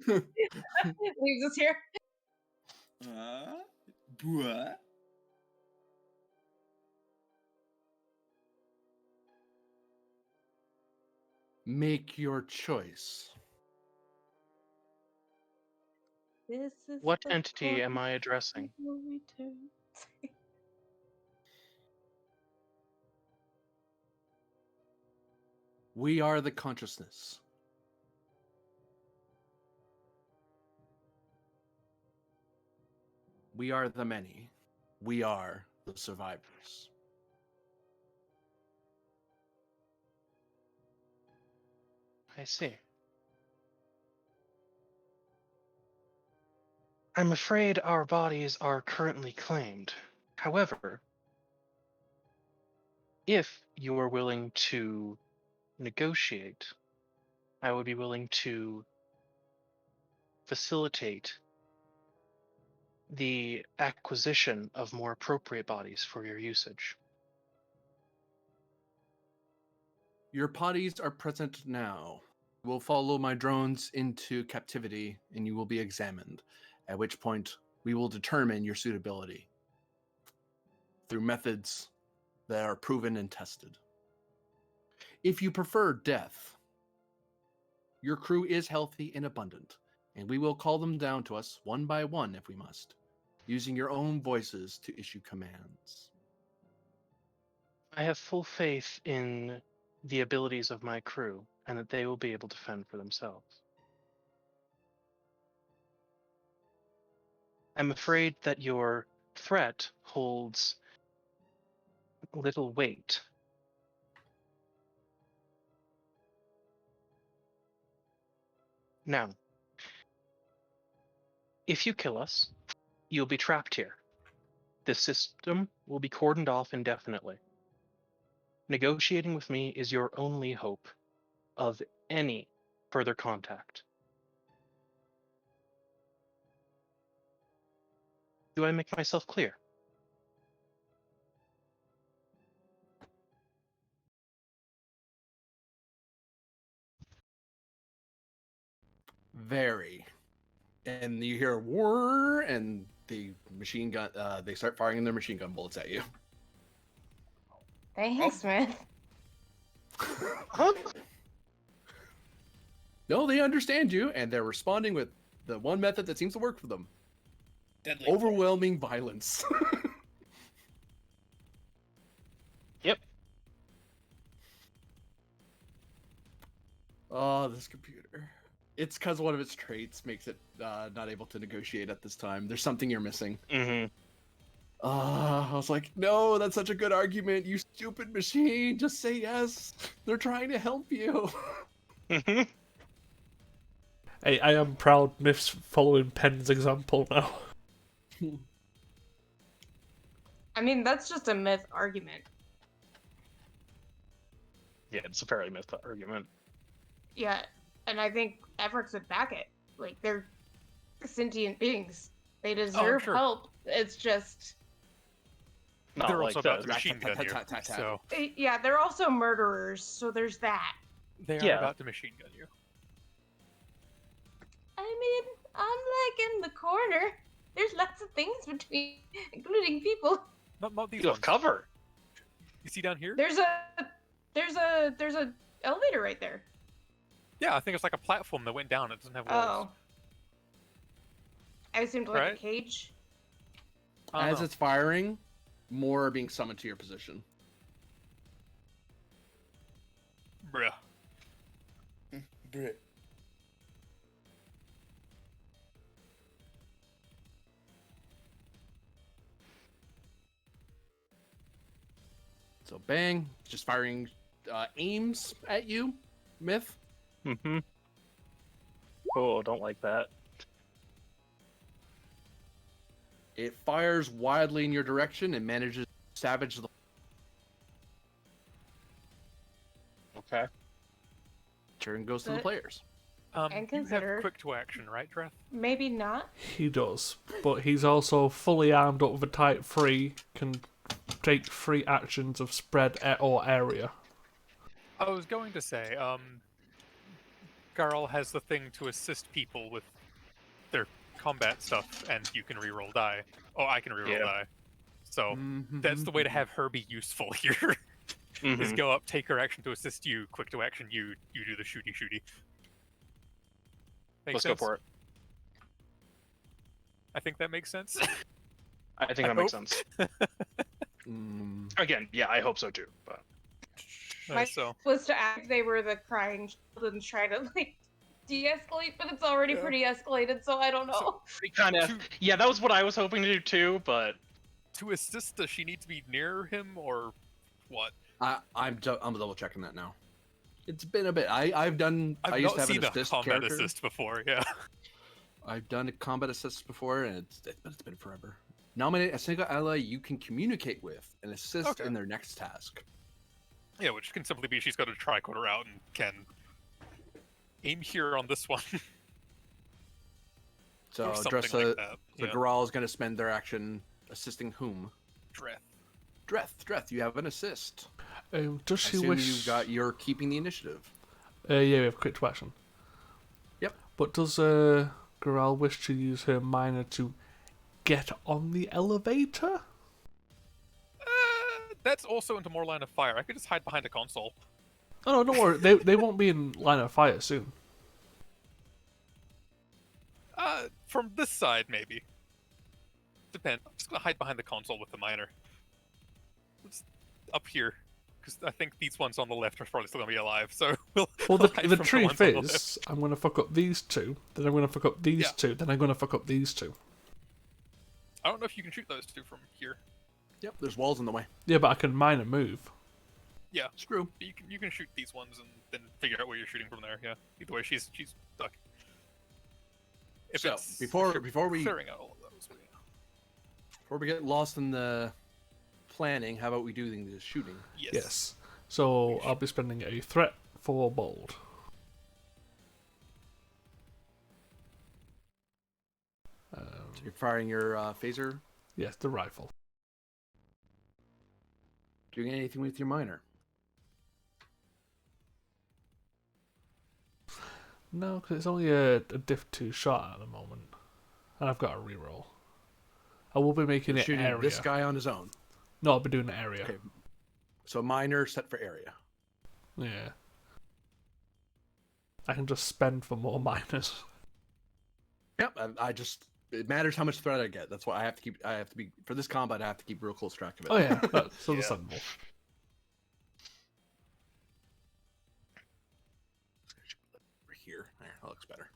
Leaves us here. What? Make your choice. This is What the entity am I point addressing? of no return. We are the consciousness. We are the many. We are the survivors. I see. I'm afraid our bodies are currently claimed. However, if you are willing to negotiate, I would be willing to facilitate the acquisition of more appropriate bodies for your usage. Your bodies are present now. We'll follow my drones into captivity and you will be examined, at which point we will determine your suitability through methods that are proven and tested. If you prefer death, your crew is healthy and abundant, and we will call them down to us one by one if we must, using your own voices to issue commands. I have full faith in the abilities of my crew and that they will be able to fend for themselves. I'm afraid that your threat holds little weight. Now, if you kill us, you'll be trapped here. This system will be cordoned off indefinitely. Negotiating with me is your only hope of any further contact. Do I make myself clear? Very. And you hear a whir, and the machine gun. They start firing their machine gun bullets at you. Thanks, Smith. No, they understand you, and they're responding with the one method that seems to work for them: Deadly. overwhelming violence. Yep. Oh, this computer. It's because one of its traits makes it not able to negotiate at this time. There's something you're missing. Mm-hmm. I was like, no, that's such a good argument. You stupid machine. Just say yes. They're trying to help you. Mm-hmm. Hey, I am proud Myth's following Penn's example now. I mean, that's just a myth argument. Yeah, it's a very myth argument. Yeah, and I think Efrex would back it. Like, they're sentient beings. They deserve sure. help. It's just... Not They're like also about to this. machine gun you. So Yeah, they're also murderers, so there's that. they are Yeah. about to machine gun you. I mean, I'm like in the corner. There's lots of things between, including people. Not these You ones. have cover. You see down here? There's a elevator right there. Yeah, I think it's like a platform that went down. It doesn't have walls. Oh. I assumed like a Right? cage. As it's firing, more are being summoned to your position. Bruh. Brit. So bang, just firing aims at you, Myth. Mm-hmm. Oh, don't like that. It fires wildly in your direction and manages to savage the Okay. turn goes to the But- players. And You have consider- quick to action, right, Dreth? Maybe not. He does, but he's also fully armed up with a Type 3, can take 3 actions of spread or area. I was going to say, Garl has the thing to assist people with their combat stuff, and you can reroll die. Oh, I can reroll Yeah. die. So that's the way to have her be useful here. Is Mhm. go up, take her action to assist you, quick to action you do the shooty. Makes Let's sense? go for it. I think that makes sense. I think I that makes hope. sense. Mm, Again, yeah, I hope so too. But My So was to ask if they were the crying child and try to like de-escalate, but it's already Yeah. pretty escalated, so I don't know. So- kind of, To- yeah, that was what I was hoping to do too. But to assist, does she need to be near him or what? I'm double checking that now. It's been a bit. I used I've to not have seen an a assist combat character. assist before. Yeah. I've done a combat assist before, and it's been forever. Nominate a single ally you can communicate with and assist Okay. in their next task. Yeah, which can simply be she's got a tricorder out and can aim here on this one. So or something Dressa, like that. so Yeah. Garal is going to spend their action assisting whom? Dreth. Dreth, you have an assist. Does I she assume wish? you're keeping the initiative. Yeah, we have quick to action. Yep. But does Garal wish to use her minor to get on the elevator? That's also into more line of fire. I could just hide behind a console. Oh no, don't worry. They won't be in line of fire soon. From this side, maybe. Depend. I'm just gonna hide behind the console with the miner. It's up here, because I think these ones on the left are probably still gonna be alive. So we'll. Well, we'll hide the from truth ones on the left. is, I'm gonna fuck up these two, then I'm gonna fuck up these Yeah. two, then I'm gonna fuck up these two. I don't know if you can shoot those two from here. Yep, there's walls in the way. Yeah, but I can minor move. Yeah, Screw. but you can shoot these ones and then figure out where you're shooting from there. Yeah. Either way, she's stuck. If So, it's before we clearing out all of those. but yeah. Before we get lost in the planning, how about we do the shooting? Yes. Yes. So I'll be spending a threat for bold. So you're firing your phaser. Yes, the rifle. Doing anything with your miner? No, because it's only a diff 2 shot at the moment. And I've got a reroll. I will be making You're it shooting area. this guy on his own. No, I'll be doing the area. Okay. So miner set for area. Yeah. I can just spend for more miners. Yep. I just it matters how much threat I get. That's why I have to keep. I have to be for this combat. I have to keep real close track of it. Oh yeah, that's Yeah. understandable. Over here. There, that looks better.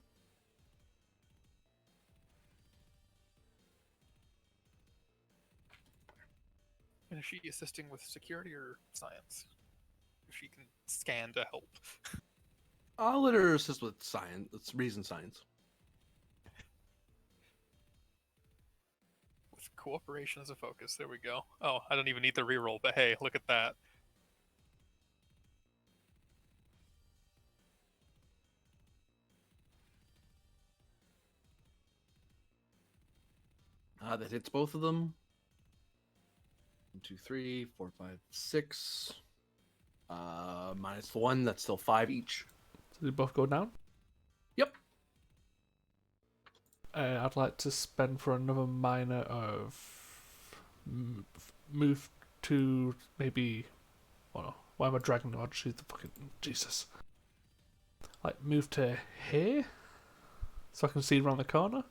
And is she assisting with security or science? If she can scan to help. I'll let her assist with science. It's reason science. With cooperation as a focus. There we go. Oh, I don't even need the reroll, but hey, look at that. That hits both of them. 1, 2, 3, 4, 5, 6. Minus the 1. That's still 5 each. So they both go down. Yep. I'd like to spend for another miner of move to maybe. Oh no, why am I dragging the She's the fucking Jesus. Like move to here, so I can see around the corner.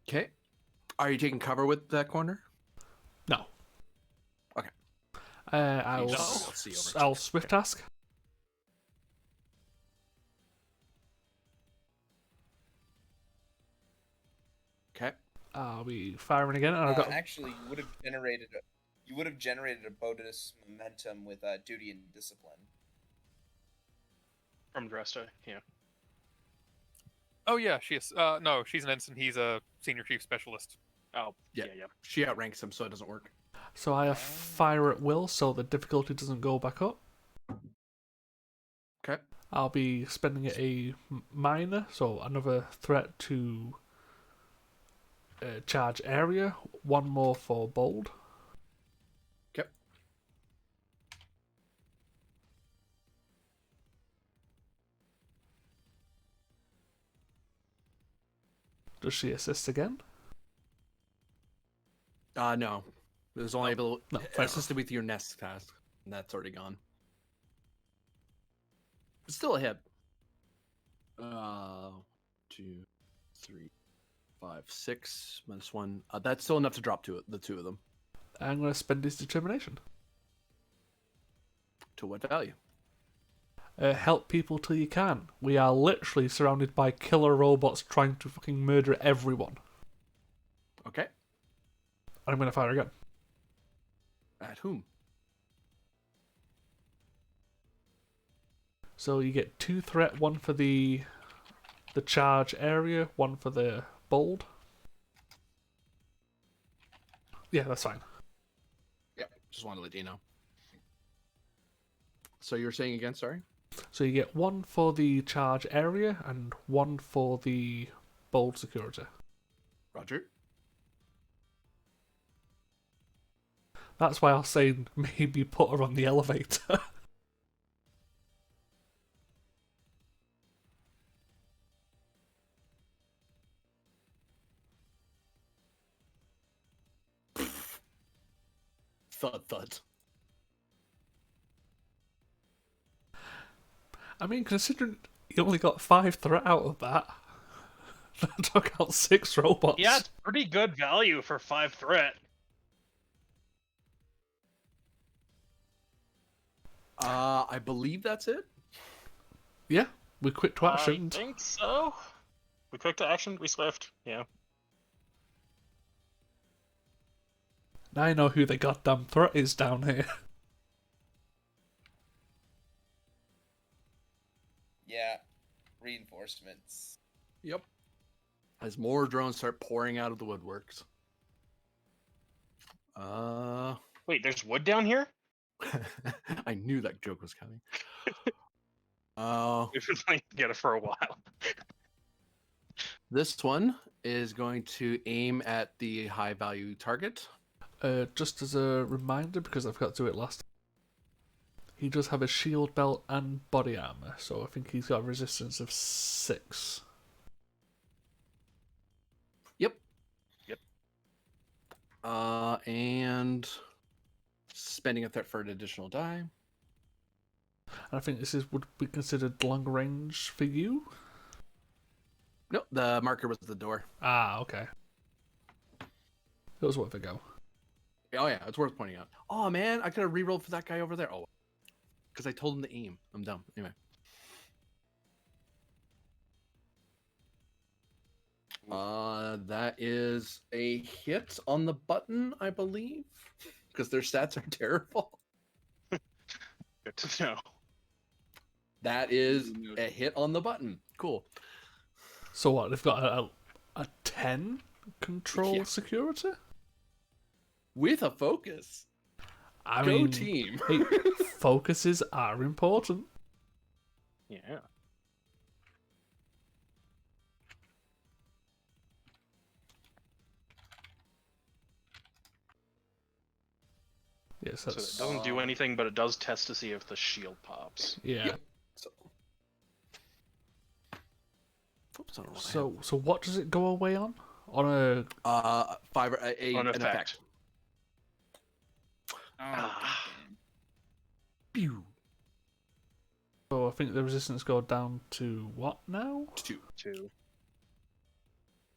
Okay. Are you taking cover with that corner? No. Okay. I'll No. I'll swift task. Okay. I'll be firing again, and I've got. Actually, you would have generated a bonus momentum with duty and discipline. From Dresta, yeah. Oh yeah, she is. No, she's an ensign. He's a senior chief specialist. Oh, Yeah. yeah. She outranks him, so it doesn't work. So I have fire at will, so the difficulty doesn't go back up. Okay. I'll be spending a minor, so another threat to charge area. One more for bold. Okay. Does she assist again? No. It was only able No, fair assisted with your nest task, and that's already gone. It's still a hit. 2, 3, 5, 6 minus 1. That's still enough to drop the two of them. I'm going to spend his determination. To what value? Help people till you can. We are literally surrounded by killer robots trying to fucking murder everyone. Okay. I'm going to fire again. At whom? So you get 2 threat, one for the charge area, one for the bold. Yeah, that's fine. Yeah, just wanted to let you know. So you're saying again, sorry? So you get 1 for the charge area and 1 for the bold security. Roger. That's why I was saying maybe put her on the elevator. Thud, thud. I mean, considering you only got 5 threat out of that, that took out 6 robots. Yeah, it's pretty good value for 5 threat. I believe that's it. Yeah, we quick to action. I think so. We quick to action, we swift. Yeah. Now I know who the goddamn threat is down here. Yeah, reinforcements. Yep. As more drones start pouring out of the woodworks. Wait, there's wood down here? I knew that joke was coming. Oh, We've been playing together for a while. this one is going to aim at the high value target. Just as a reminder, because I forgot to do it last time, he does have a shield belt and body armor, so I think he's got a resistance of 6. Yep. Yep. And spending a threat for an additional die. And I think this would be considered long range for you. Nope, the marker was the door. Ah, okay. It was worth a go. Oh yeah, it's worth pointing out. Oh man, I could have rerolled for that guy over there. Oh, because I told him to aim. I'm dumb. Anyway. That is a hit on the button, I believe, because their stats are terrible. Good to know. That is a hit on the button. Cool. So what? They've got a 10 control Yeah. security. With a focus. I Go mean, team. hey, focuses are important. Yeah. Yes, So that's it doesn't do anything, but it does test to see if the shield pops. yeah. Yep. So, oops, I don't know what I So what does it go away on? On a have. An an effect. effect. Oh, Ah. goddamn. Pew. so I think the resistance go down to what now? 2. 2.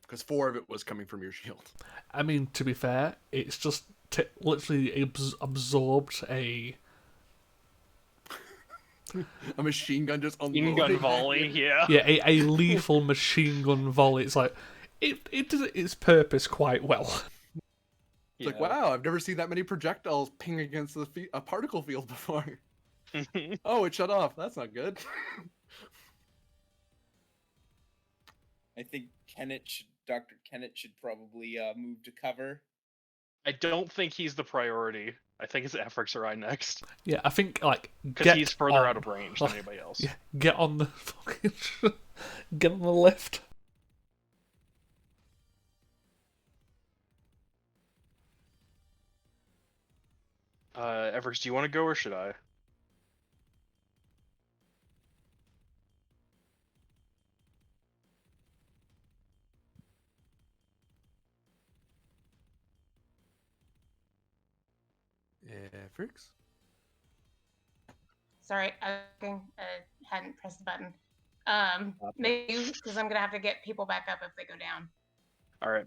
Because 4 of it was coming from your shield. I mean, to be fair, it's just literally absorbed a. A machine gun just Machine unloading. gun volley, yeah. Yeah, a lethal machine gun volley. It's like it did its purpose quite well. It's like, wow, I've never seen that many projectiles ping against a particle field before. Oh, it shut off. That's not good. I think Dr. Kennett should probably move to cover. I don't think he's the priority. I think it's Efrix or I next. Yeah, I think like Because he's further out of range than Like, anybody else. Yeah, get on the fucking get on the lift. Efrix, do you want to go or should I? Freaks? Sorry, I hadn't pressed the button. Maybe because I'm gonna have to get people back up if they go down. All right.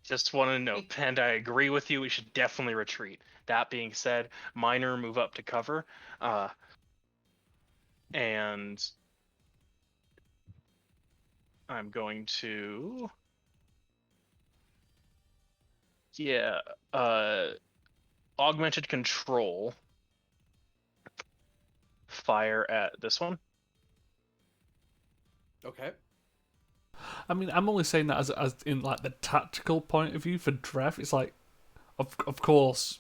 Just want to note, and I agree with you. We should definitely retreat. That being said, Miner move up to cover, and I'm going to, yeah, augmented control. Fire at this one. Okay. I mean, I'm only saying that as in like the tactical point of view for Drev. It's like, of course,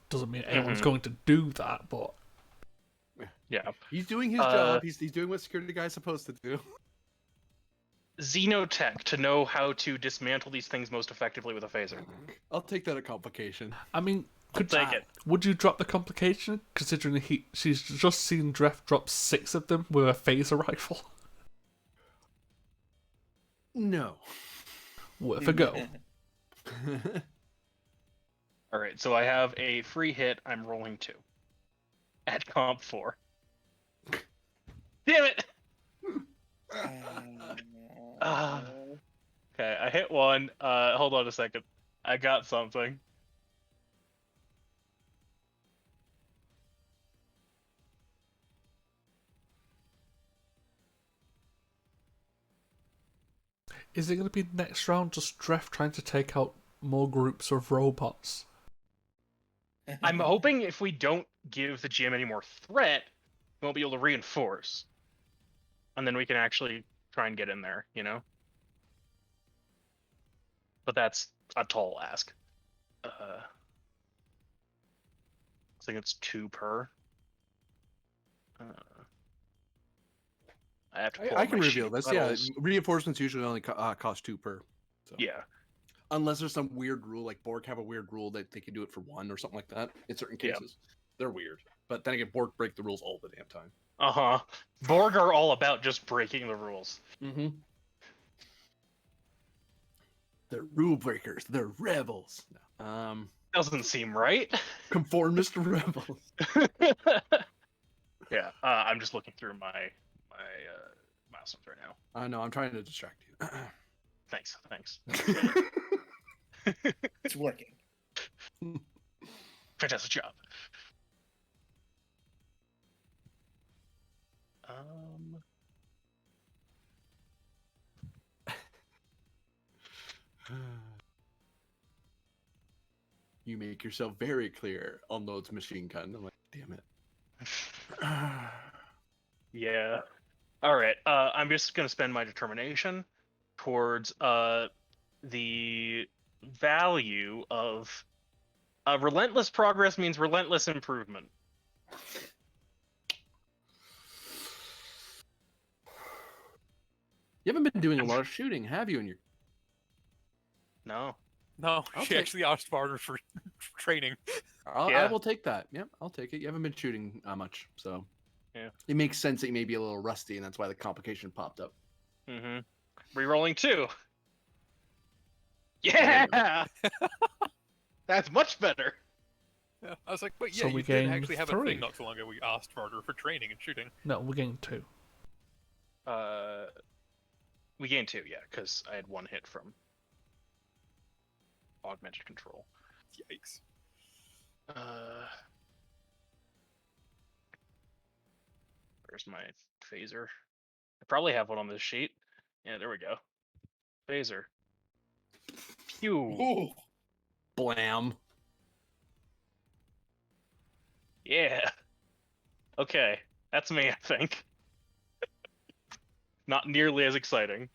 doesn't mean anyone's going to do that, but Yeah. He's doing his job. He's doing what security guy's supposed to do. Xenotech to know how to dismantle these things most effectively with a phaser. I'll take that a complication. I mean, Take it. would you drop the complication considering she's just seen Drev drop 6 of them with a phaser rifle? No. Worth a go. All right, so I have a free hit. I'm rolling 2 at comp 4. Damn it! Okay, I hit 1. Hold on a second. I got something. Is it going to be next round just Drev trying to take out more groups of robots? I'm hoping if we don't give the GM any more threat, we won't be able to reinforce. And then we can actually try and get in there, you know? But that's a tall ask. I think it's 2 per. I have to pull I up can my reveal sheet this. metals. Yeah, reinforcements usually only cost 2 per. So. Yeah. Unless there's some weird rule, like Borg have a weird rule that they can do it for 1 or something like that. In certain Yeah. cases, they're weird. But then again, Borg break the rules all the damn time. Uh-huh. Borg are all about just breaking the rules. Mm-hmm. They're rule breakers. They're rebels. Doesn't seem right. Conformist rebels. Yeah, I'm just looking through my milestones right now. I know. I'm trying to distract you. Thanks. It's working. Fantastic job. You make yourself very clear on Lode's machine gun. I'm like, damn it. Yeah. All right. I'm just gonna spend my determination towards the value of relentless progress means relentless improvement. You haven't been doing a lot of shooting, have you? In your No. No, I'll she take- actually asked Barter for training. I Yeah. will take that. Yep, I'll take it. You haven't been shooting much, so Yeah. it makes sense that you may be a little rusty, and that's why the complication popped up. Mm-hmm. Rerolling 2. There Yeah. That's much better. Yeah, I was like, but yeah, So you we did gained actually have a 3. thing not too long ago. We asked Barter for training and shooting. No, we're getting 2. We gained 2, yeah, because I had 1 hit from augmented control. Yikes. Where's my phaser? I probably have one on this sheet. Yeah, there we go. Phaser. Pew. Ooh. Blam. Yeah. Okay, that's me, I think. Not nearly as exciting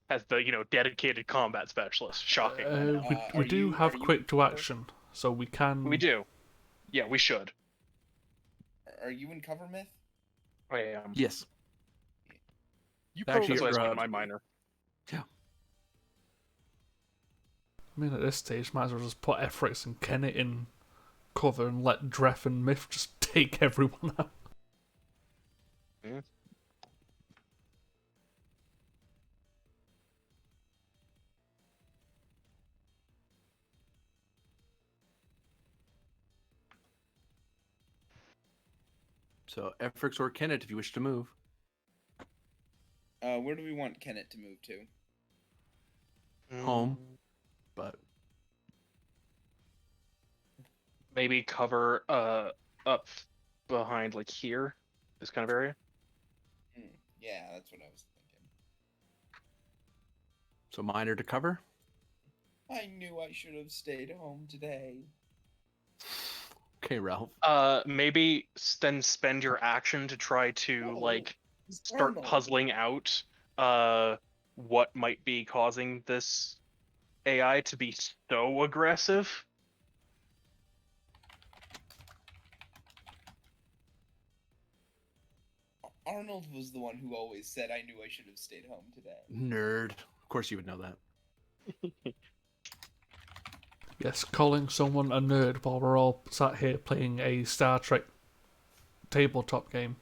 as the, dedicated combat specialist. Shocking. We Are do you- have are you- quick to action, so we can. We do. Yeah, we should. Are you in cover, Myth? I am. Yes. You Actually, That's why I you're, spent my minor. I mean, at this stage, might as well just put Efrix and Kennet in cover and let Dref and Myth just take everyone out. So Efrix or Kennet, if you wish to move. Where do we want Kennet to move to? Home. But Maybe cover up behind like here, this kind of area. Yeah, that's what I was thinking. so minor to cover. I knew I should have stayed home today. Okay, Ralph. Maybe then spend your action to try to Oh, like It's start Arnold. puzzling out what might be causing this AI to be so aggressive. Arnold was the one who always said I knew I should have stayed home today. Nerd. Of course you would know that. Yes, calling someone a nerd while we're all sat here playing a Star Trek tabletop game.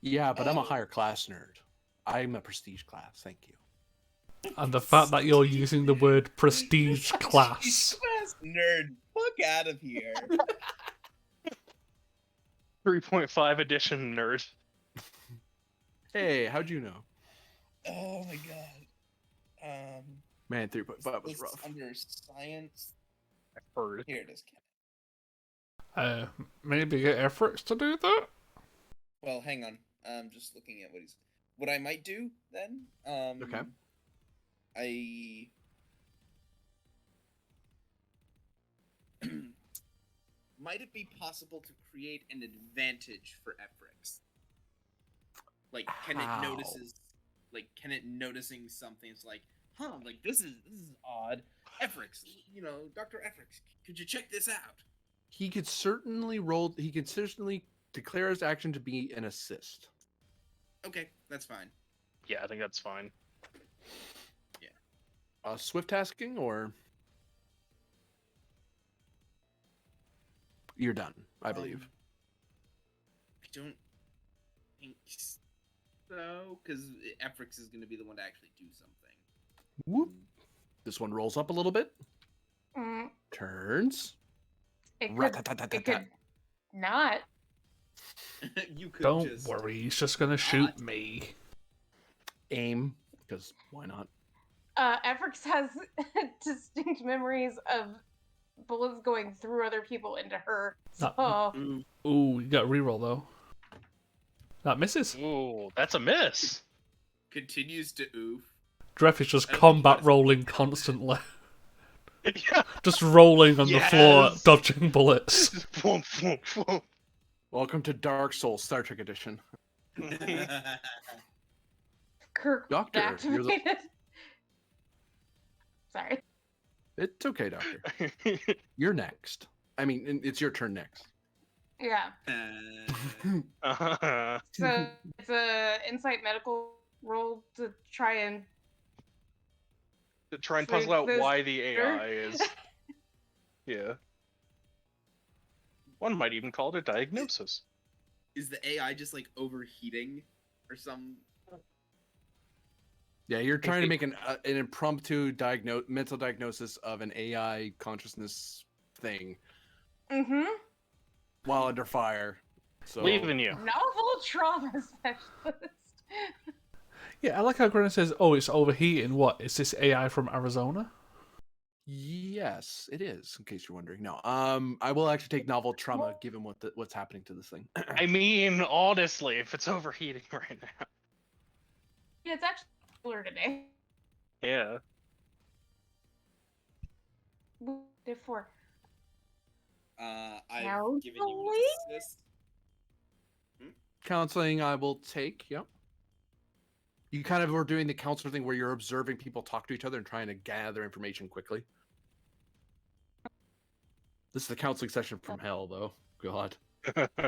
Yeah, but I'm a higher class nerd. I'm a prestige class. Thank you. And the fact that you're using the word prestige class. Class nerd, fuck out of here. 3.5 edition nerd. Hey, how'd you know? Oh my god. Man, 3.5 was This rough. under science. I've heard. Here it is. Kennet. Maybe get efforts to do that? Well, hang on. I'm just looking at what I might do then. Okay. might it be possible to create an advantage for Efrix? Like, can How? it notices? Like, can it noticing something? It's like, huh? Like this is odd. Efrix, Dr. Efrix, could you check this out? He could certainly declare his action to be an assist. Okay, that's fine. Yeah, I think that's fine. Swift tasking, or you're done, I believe. I don't think so, because Efrix is going to be the one to actually do something. Whoop. This one rolls up a little bit. Mm, Turns. it could Rat-tat-tat-tat-tat. not. You could Don't just worry, he's just gonna shoot me. Aim, because why not? Efrix has distinct memories of bullets going through other people into her. So Ooh, you got reroll though. That misses. Ooh, that's a miss. continues to oof. Dref is just I don't think combat that's- rolling constantly. Yeah. Just rolling on the floor, Yes. dodging bullets. Boom, boom, boom. Welcome to Dark Souls Star Trek Edition. Kirk Doctor, you're the- activated. Sorry. It's okay, Doctor. You're next. I mean, it's your turn next. Yeah. So it's a insight medical roll to try and To try and puzzle out This- why the AI is. Yeah. One might even call it a diagnosis. Is the AI just like overheating or some? Yeah, you're trying to make an impromptu mental diagnosis of an AI consciousness thing mm-hmm. while under fire. So Leaving you. Novel trauma specialist. Yeah, I like how Grenna says, "Oh, it's overheating." What is this AI from Arizona? yes, it is. In case you're wondering, no. I will actually take novel trauma given what's happening to this thing. I mean, honestly, if it's overheating right now. Yeah, it's actually cooler today. Yeah. Before. I've Now given you delete? an assist. Counseling, I will take. Yep. You kind of were doing the counselor thing where you're observing people talk to each other and trying to gather information quickly. This is the counseling session from hell, though. God.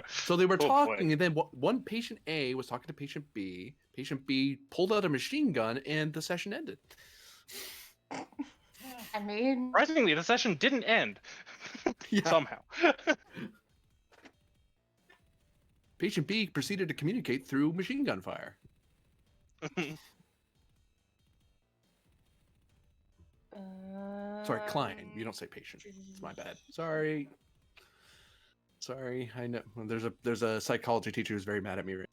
So they were Oh, boy. talking, and then one patient A was talking to patient B. Patient B pulled out a machine gun, and the session ended. I mean, Surprisingly, the session didn't end. Yeah. Somehow. Patient B proceeded to communicate through machine gun fire. Sorry, Klein. You don't say patient. It's my bad. Sorry. Sorry. I know there's a psychology teacher who's very mad at me. Oof.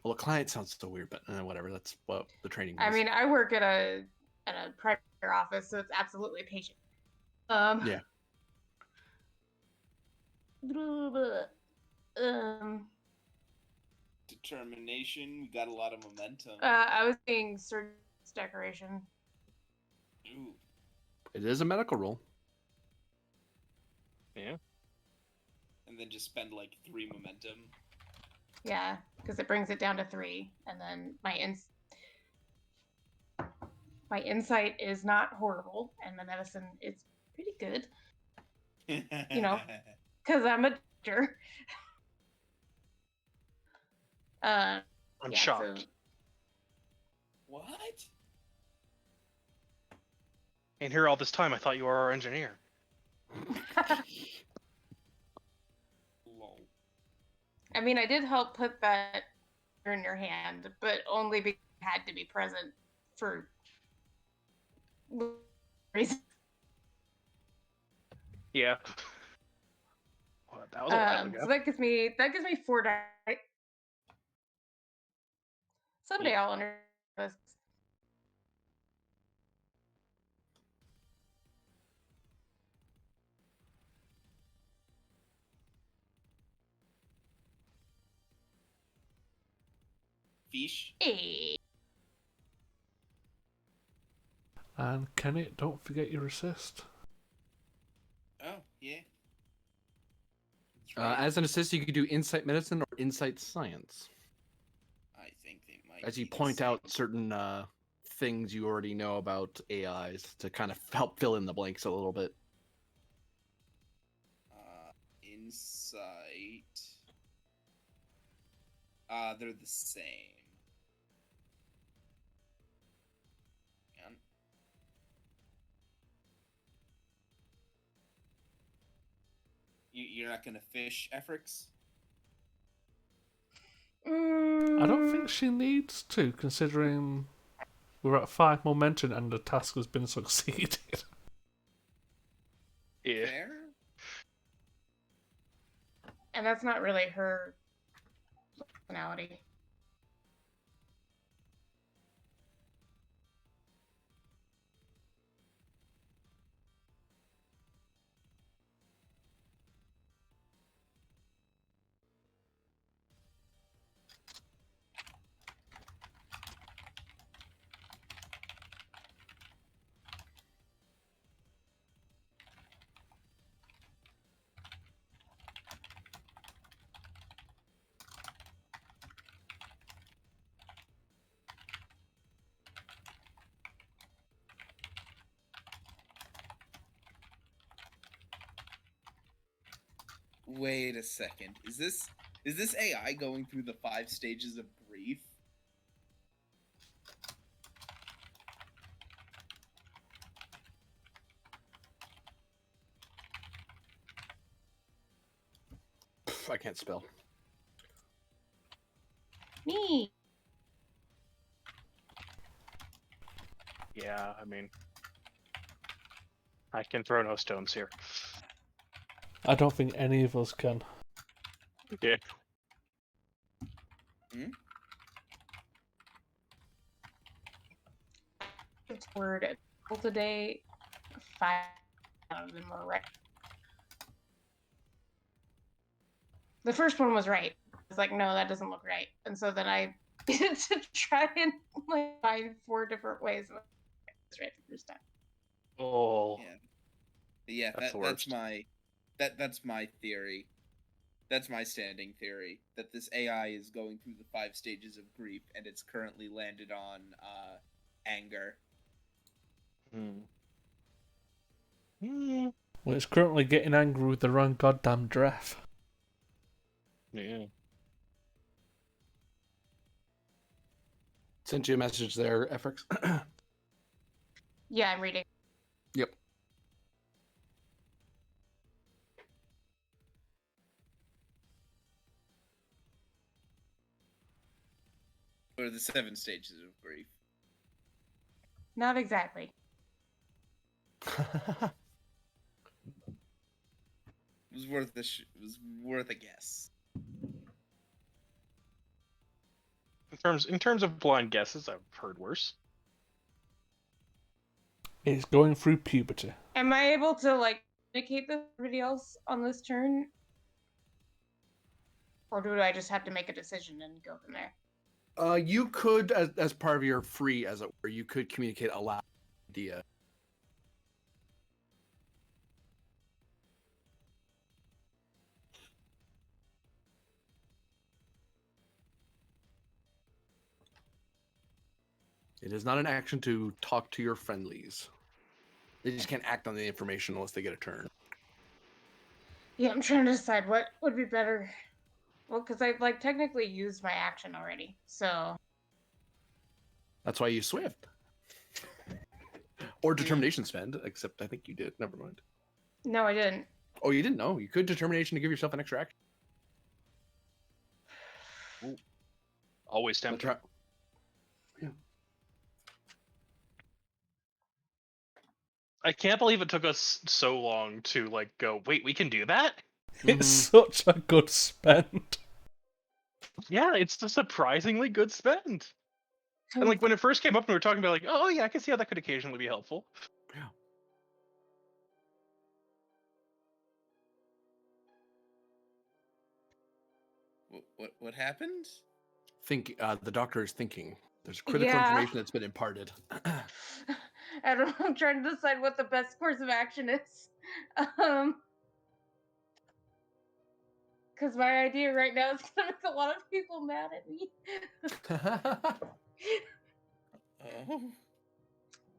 Well, a client sounds so weird, but whatever. That's what the training. I is. mean, I work at a private care office, so it's absolutely patient. Yeah. Determination. We got a lot of momentum. I was being surgeon's decoration. Ooh. It is a medical role. Yeah. And then just spend like 3 momentum. Yeah, because it brings it down to 3, and then my insight is not horrible, and my medicine is pretty good know. because I'm a doctor. I'm Yeah, shocked. What? And here all this time, I thought you were our engineer. Lol. I mean, I did help put that in your hand, but only because I had to be present for reasons. Yeah. Well, that was a while ago. So that gives me 4 die. Someday I'll understand this. Fish. Hey. And Kenny, don't forget your assist. Yeah. That's right. As an assist, you could do insight medicine or insight science. I think they might. As you be the point same. out certain things you already know about AIs to kind of help fill in the blanks a little bit. Insight. They're the same. Hang on. You're not gonna fish, Efrix? I don't think she needs to, considering we're at 5 momentum and the task has been succeeded. Yeah. Fair? And that's not really her personality. Wait a second. Is this AI going through the 5 stages of grief? I can't spell. Me. Yeah, I mean, I can throw no stones here. I don't think any of us can. Yeah. It's word today. 5 of them were right. The first one was right. I was like, no, that doesn't look right. And so then I to try and like find 4 different ways. It's right the first time. Oh. Yeah, That's the that's worst. that's my theory. That's my standing theory that this AI is going through the 5 stages of grief and it's currently landed on anger. Well, it's currently getting angry with the wrong goddamn draft. Yeah. Sent you a message there, Efrix. Yeah, I'm reading. Yep. Or the 7 stages of grief. Not exactly. It was worth it was worth a guess. In terms of blind guesses, I've heard worse. It's going through puberty. Am I able to like communicate this to everybody else on this turn? Or do I just have to make a decision and go from there? You could, as part of your free, as it were, you could communicate aloud idea. It is not an action to talk to your friendlies. They just can't act on the information unless they get a turn. Yeah, I'm trying to decide what would be better. Well, because I've like technically used my action already, so That's why you Swift. Or determination spend, except I think you did. Never mind. no, I didn't. Oh, you didn't know? You could determination to give yourself an extra action. Always Let's tempting. try- Yeah. I can't believe it took us so long to like go, wait, we can do that? It's such a good spend. Yeah, it's a surprisingly good spend. And like when it first came up and we were talking about like, oh yeah, I can see how that could occasionally be helpful. Yeah. What happened? Think the doctor is thinking. There's critical Yeah. information that's been imparted. I don't know. I'm trying to decide what the best course of action is. Um, because my idea right now is gonna make a lot of people mad at me.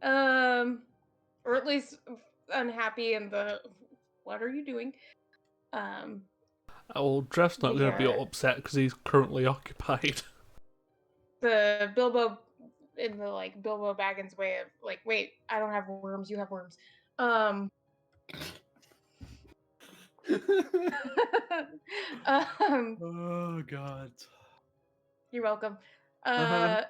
Oh. Or at least unhappy in the what are you doing? Well, Drev's not going to be Yeah. upset because he's currently occupied. The Bilbo in the like Bilbo Baggins way of like, wait, I don't have worms, you have worms. Oh God. You're welcome. Uh-huh.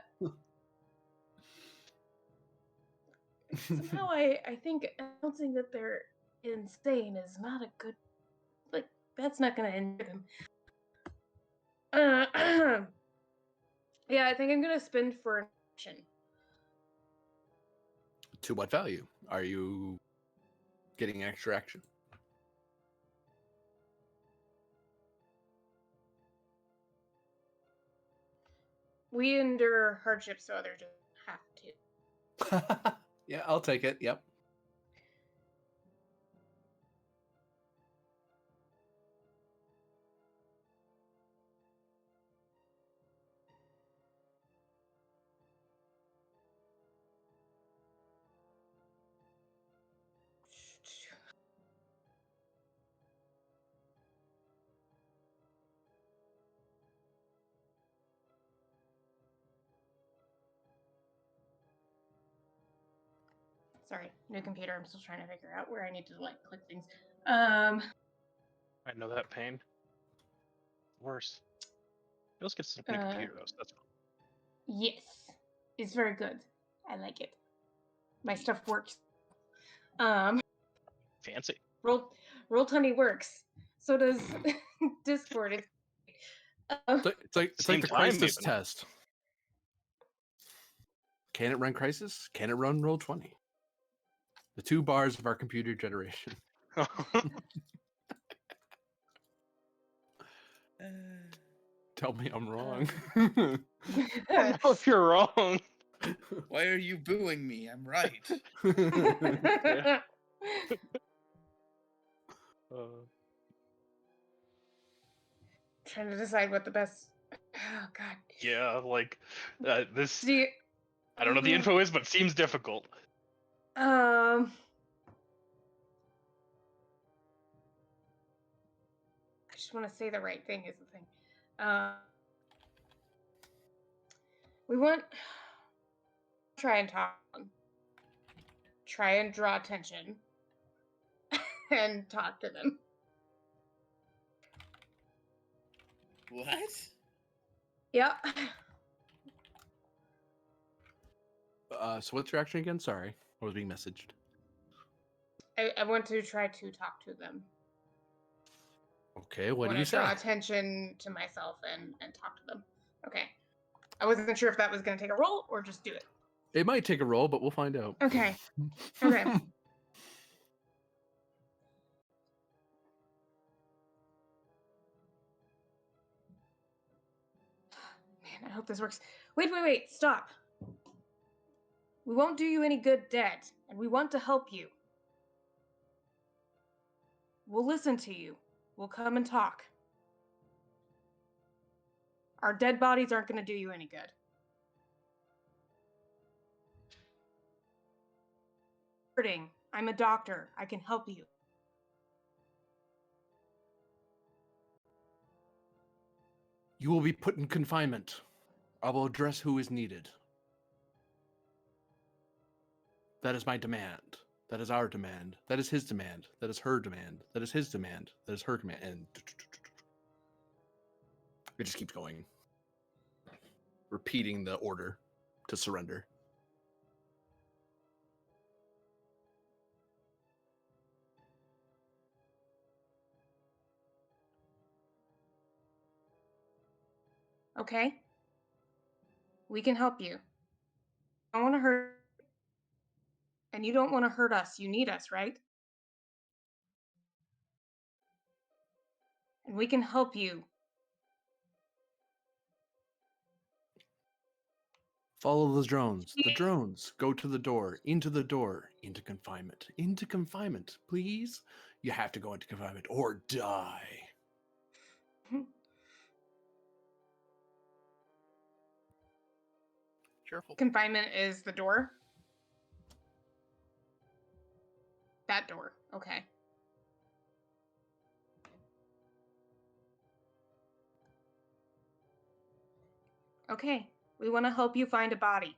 Somehow I think announcing that they're insane is not a good, like, that's not gonna end them. Yeah, I think I'm gonna spend for an action. To what value? Are you getting extra action? We endure hardship so others don't have to. Yeah, I'll take it. Yep. Sorry, new computer. I'm still trying to figure out where I need to like click things. I know that pain. Worse. Let's get some new computer though. So that's Yes, it's very good. I like it. My stuff works. fancy. Roll20 works. So does Discord. It's like Same the time, crisis even. test. Can it run Crisis? Can it run Roll20? The two bars of our computer generation. Tell me I'm wrong. I don't know if you're wrong. Why are you booing me? I'm right. Trying to decide what the best. Oh God. Yeah, like this. Do you, I don't know what the info is, but it seems difficult. I just want to say the right thing is the thing. We want try and talk, try and draw attention, and talk to them. What? Yep. So what's your action again? Sorry, I was being messaged. I want to try to talk to them. Okay, what do Want you to draw say? attention to myself and talk to them. Okay. I wasn't sure if that was going to take a roll or just do it. It might take a roll, but we'll find out. Okay. Okay. Man, I hope this works. Wait. Stop. We won't do you any good dead, and we want to help you. We'll listen to you. We'll come and talk. Our dead bodies aren't going to do you any good. Hurting. I'm a doctor. I can help you. You will be put in confinement. I will address who is needed. That is my demand. That is our demand. That is his demand. That is her demand. That is his demand. That is her command. And it just keeps going. Repeating the order to surrender. Okay? We can help you. I don't want to hurt. And you don't want to hurt us. You need us, right? And we can help you. Follow the drones. The drones. Go to the door. Into the door. Into confinement. Into confinement. Please? You have to go into confinement or die. Careful. Confinement is the door. That door. Okay. Okay. We want to help you find a body.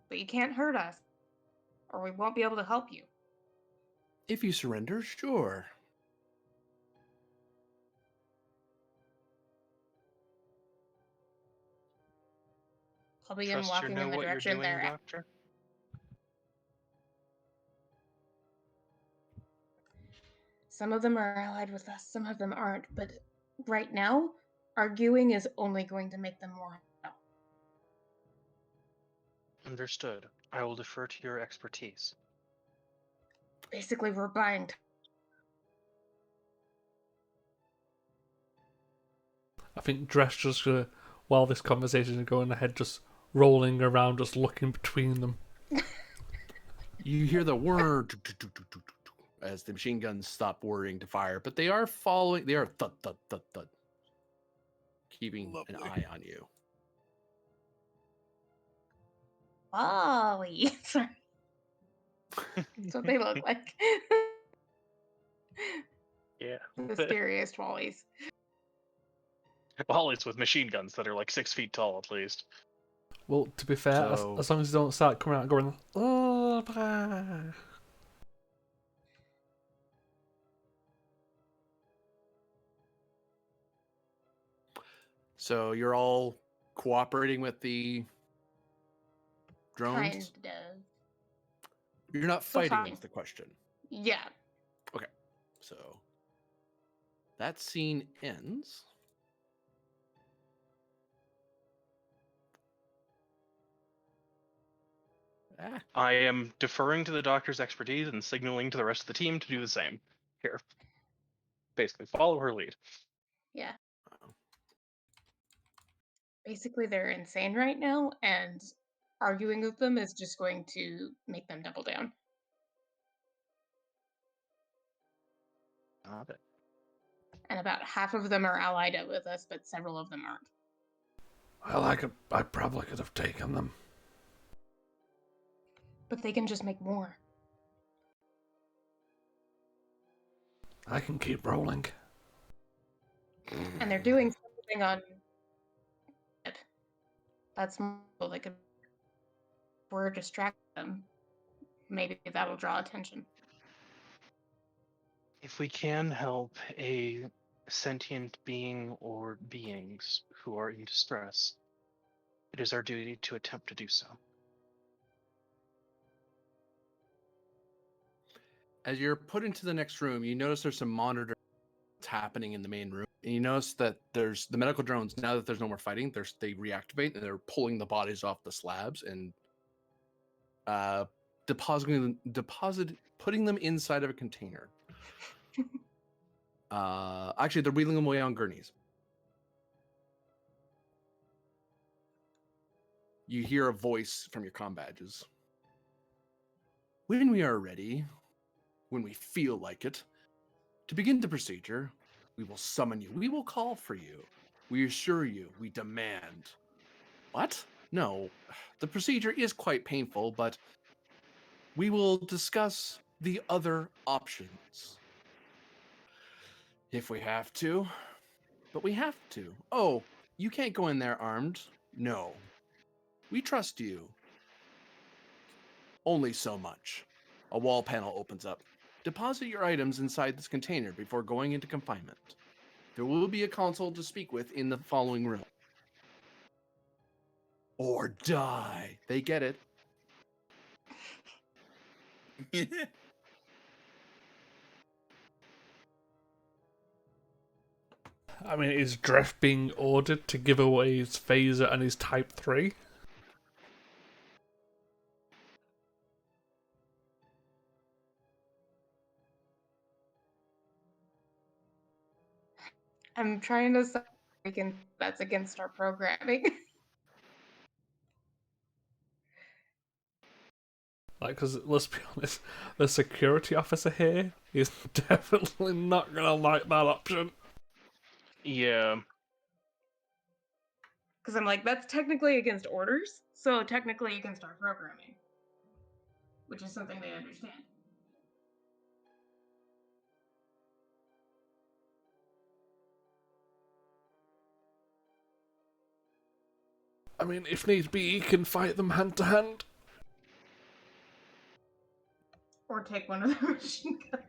But you can't hurt us, or we won't be able to help you. If you surrender, sure. I'll begin Trust you walking know in the what you're direction doing, they're at. Doctor? Some of them are allied with us, some of them aren't, but right now, arguing is only going to make them more. Understood. I will defer to your expertise. Basically, we're buying. I think Dresh just gonna, while this conversation is going ahead, just rolling around, just looking between them. You hear the whir as the machine guns stop whirring to fire, but they are following. They are thud thud thud thud, keeping an Lovely. eye on you. Wally. Sorry. That's what they look like. Yeah. The scariest Wallies. Well, it's with machine guns that are like 6 feet tall at least. Well, to be fair, So- as long as you don't start coming out and going, oh, bah." So you're all cooperating with the drones. Kind of. You're not Still fighting. fine. Is the question. Yeah. So that scene ends. Ah, I am deferring to the doctor's expertise and signaling to the rest of the team to do the same. Here. Basically, follow her lead. Yeah. Basically, they're insane right now, and arguing with them is just going to make them double down. Got it. And about half of them are allied with us, but several of them aren't. Well, I probably could have taken them. But they can just make more. I can keep rolling. And they're doing something on it. That's more they could. We're distract them. Maybe that'll draw attention. If we can help a sentient being or beings who are in distress, it is our duty to attempt to do so. as you're put into the next room, you notice there's some monitors happening in the main room, and you notice that there's the medical drones. Now that there's no more fighting, they reactivate and they're pulling the bodies off the slabs and putting them inside of a container. Actually, they're wheeling them away on gurneys. You hear a voice from your comm badges. When we are ready, when we feel like it, to begin the procedure, we will summon you. We will call for you. We assure you, we demand. What? No. The procedure is quite painful, but we will discuss the other options. If we have to. But we have to. Oh, you can't go in there armed. No. We trust you. Only so much. A wall panel opens up. Deposit your items inside this container before going into confinement. There will be a console to speak with in the following room. Or die. They get it. I mean, is Dreff being ordered to give away his phaser and his Type 3? I'm trying to say that's against our programming. Like, because let's be honest, the security officer here is definitely not gonna like that option. Yeah. Because I'm like, that's technically against orders, so technically you can start programming, which is something they understand. I mean, if need be, he can fight them hand to hand. Or take one of the machine guns.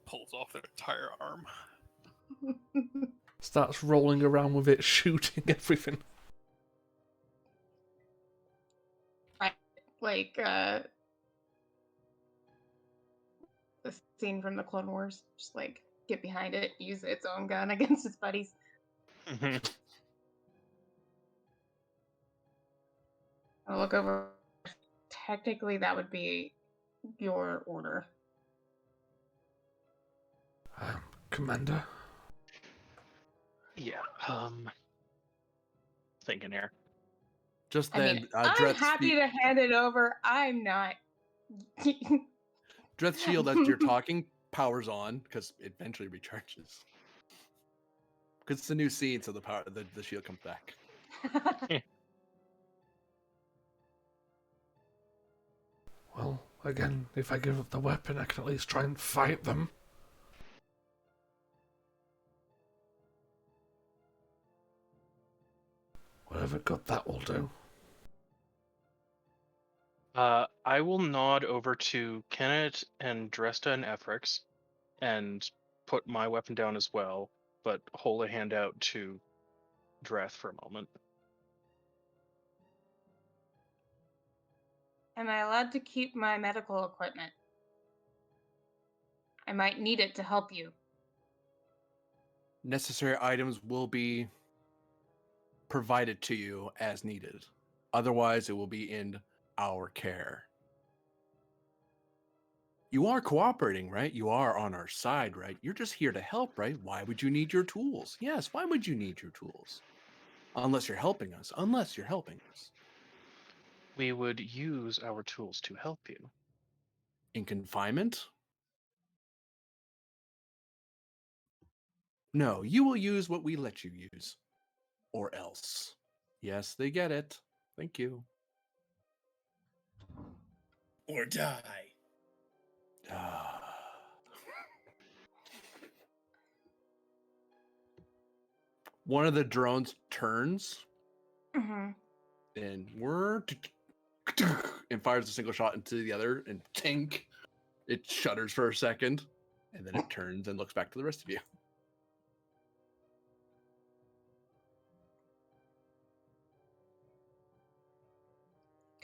Pulls off their entire arm. Starts rolling around with it, shooting everything. Like, the scene from the Clone Wars. Just, like, get behind it, use its own gun against its buddies. I'll look over. Technically, that would be your order. Commander? Yeah. Thinking here. Just I then, mean, I'm happy to hand it over. I'm not. Dreth's shield, as you're talking, powers on because it eventually recharges. Because it's a new scene, so the shield comes back. Well, again, if I give up the weapon, I can at least try and fight them. Whatever good that will do. I will nod over to Kenneth and Dresta and Efrix and put my weapon down as well, but hold a hand out to Dreth for a moment. Am I allowed to keep my medical equipment? I might need it to help you. Necessary items will be provided to you as needed. Otherwise, it will be in our care. You are cooperating, right? You are on our side, right? You're just here to help, right? Why would you need your tools? Yes, why would you need your tools? Unless you're helping us. Unless you're helping us. We would use our tools to help you. In confinement? No, you will use what we let you use. Or else. Yes, they get it. Thank you. Or die. One of the drones turns Mm-hmm. and and fires a single shot into the other, and tink, it shudders for a second, and then it turns and looks back to the rest of you.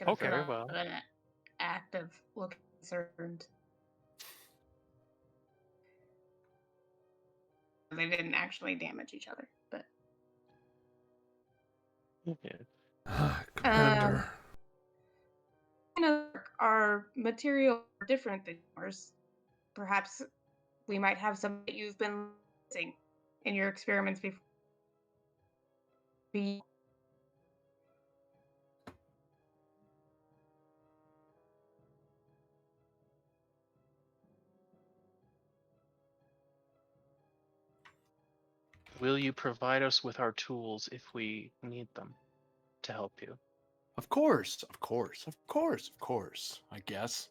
Okay, very well. An act of looking concerned. They didn't actually damage each other, but Yeah. Commander. our material are different than yours. Perhaps we might have some that you've been using in your experiments before. Will you provide us with our tools if we need them to help you? Of course, of course, of course, of course, I guess.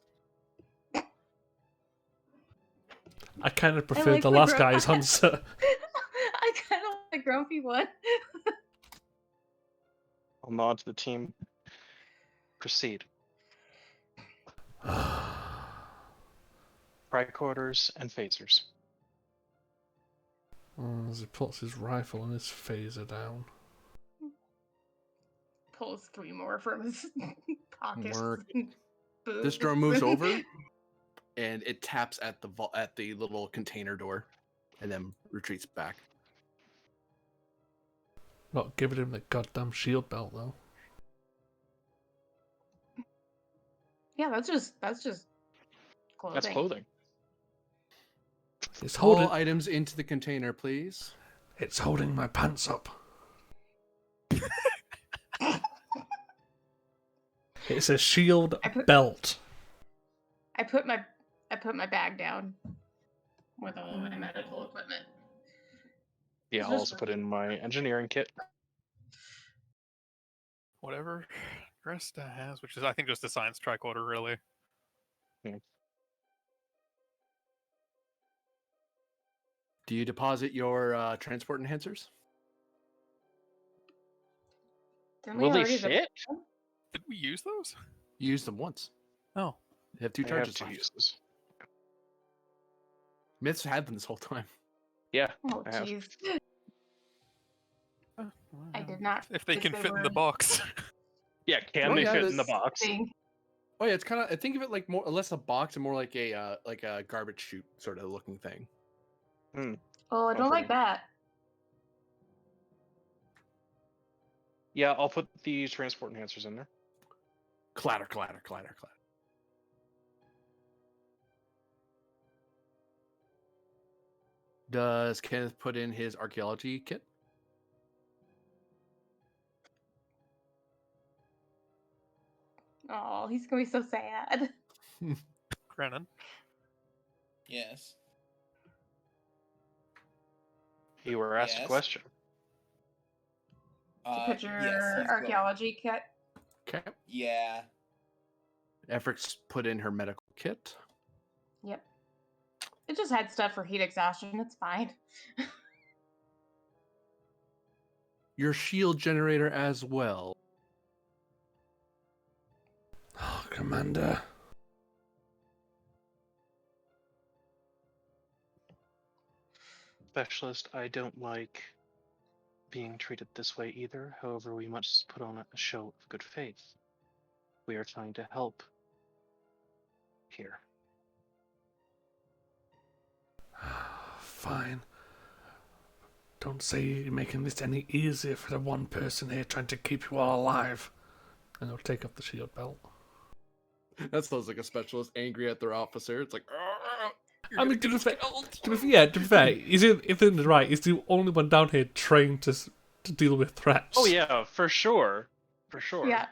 I kind of prefer like the the last gro- guy's answer. I kind of like the grumpy one. I'll nod to the team. Proceed. Tricorders and phasers. As he puts his rifle and his phaser down. Pulls 3 more from his pockets. Work. and This boots. drone moves over, and it taps at the little container door, and then retreats back. Not giving him the goddamn shield belt though. Yeah, that's just clothing. That's clothing. It's All holding. items into the container, please. It's holding my pants up. It's a shield I put- belt. I put my bag down with all of my medical equipment. Yeah, Is I'll this- also put in my engineering kit. Whatever Dresta has, which is I think just a science tricorder, really. Do you deposit your transport enhancers? Didn't we Will they already fit? Did we use those? You use them once. Oh, They have 2 I charges have 2 left. uses. Myths had them this whole time. Yeah, Oh, I have. jeez. well, I did not If they think can fit in the were box. Yeah, can Oh, they yeah, fit in the that's- box? thing. Oh yeah, it's kind of. I think of it like more less a box and more like a garbage chute sort of looking thing. Oh, I don't like Comforting. that. Yeah, I'll put the transport enhancers in there. Clatter, clatter, clatter, clatter. Does Kenneth put in his archaeology kit? Oh, he's gonna be so sad. Brennan. Yes. You were asked a Yes. question. To put your yes, he's going- archaeology kit. Okay. Yeah. Efrix put in her medical kit. Yep. It just had stuff for heat exhaustion. It's fine. Your shield generator as well. Oh, Commander. Specialist, I don't like being treated this way either. However, we must put on a show of good faith. We are trying to help here. Fine. Don't say you're making this any easier for the one person here trying to keep you all alive. And he'll take off the shield belt. That sounds like a specialist angry at their officer. It's like, I mean, to be fair, he's in the right. He's the only one down here trained to deal with threats. Oh yeah, for sure. For sure. Yeah.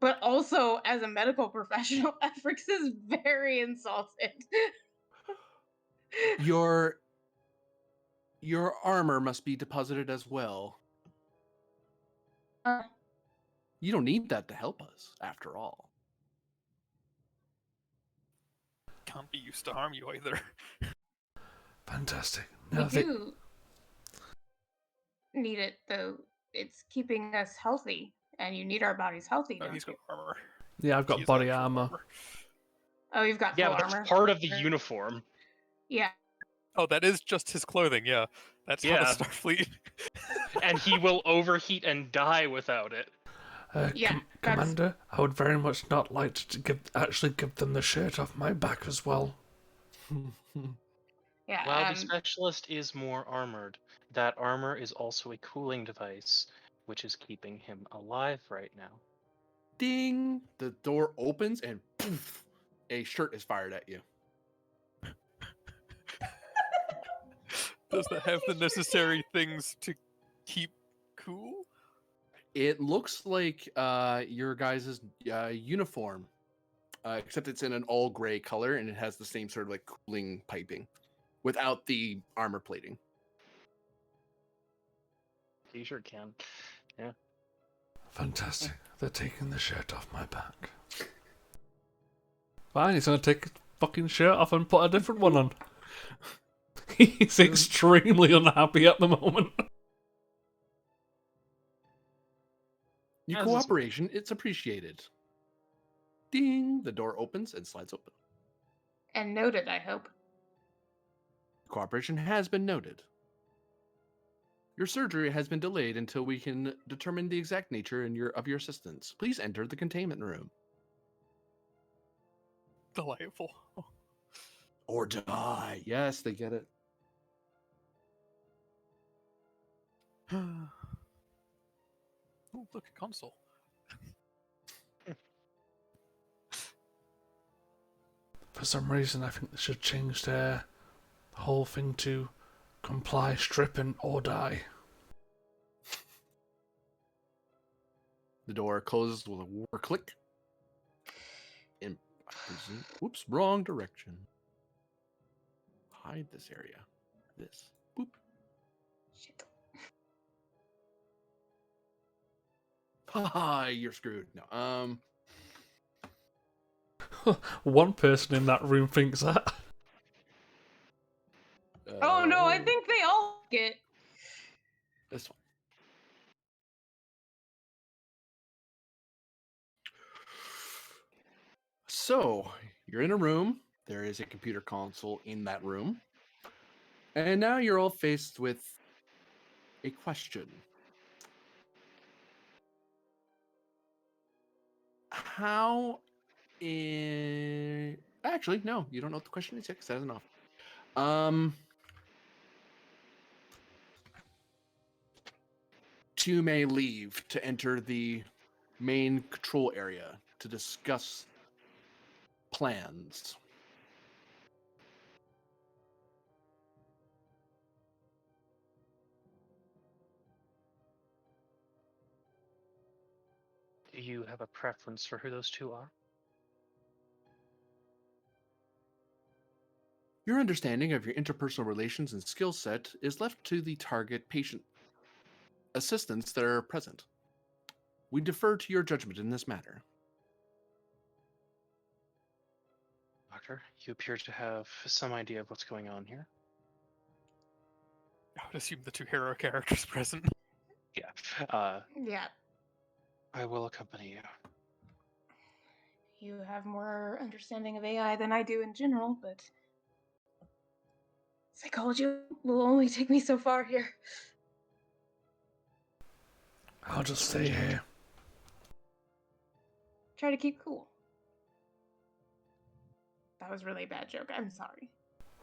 But also, as a medical professional, Efrix is very insulted. your armor must be deposited as well. Uh, You don't need that to help us, after all. Can't be used to harm you either. Fantastic. we Now, do need it, though. It's keeping us healthy, and you need our bodies healthy, No, don't he's you? got armor. yeah, I've got He's body actual armor. Oh, you've got Yeah, full but that's armor. part of the Right. uniform. Yeah. Oh, that is just his clothing. Yeah, that's how Yeah. the Starfleet. And he will overheat and die without it. Yeah, that's- Commander, I would very much not like to actually give them the shirt off my back as well. Yeah. While the specialist is more armored, that armor is also a cooling device, which is keeping him alive right now. Ding! The door opens and poof, a shirt is fired at you. Does that have the necessary things to keep cool? It looks like your guys' uniform, except it's in an all gray color and it has the same sort of like cooling piping without the armor plating. He sure can. Fantastic. They're taking the shirt off my back. Fine, he's gonna take his fucking shirt off and put a different one on. He's extremely unhappy at the moment. Your As is- cooperation, it's appreciated. Ding! The door opens and slides open. And noted, I hope. Cooperation has been noted. Your surgery has been delayed until we can determine the exact nature of your assistance. Please enter the containment room. Delightful. Or die. Yes, they get it. Oh, look, a console. For some reason, I think they should change their whole thing to comply, stripping, or die. The door closes with a click, I presume. Whoops, wrong direction. Hide this area. This. Boop. Shit. Haha, you're screwed. No. One person in that room thinks that. Oh no, I think they all get. This one. So, you're in a room. There is a computer console in that room. And now you're all faced with a question. How in... Actually, no, you don't know what the question is yet because that isn't off. Two may leave to enter the main control area to discuss plans. Do you have a preference for who those two are? Your understanding of your interpersonal relations and skill set is left to the target patient assistants that are present. We defer to your judgment in this matter. Doctor, you appear to have some idea of what's going on here. I would assume the two hero characters present. Yeah. Yeah, I will accompany you. you have more understanding of AI than I do in general, but psychology will only take me so far here. I'll just stay here. Try to keep cool. That was really a bad joke. I'm sorry.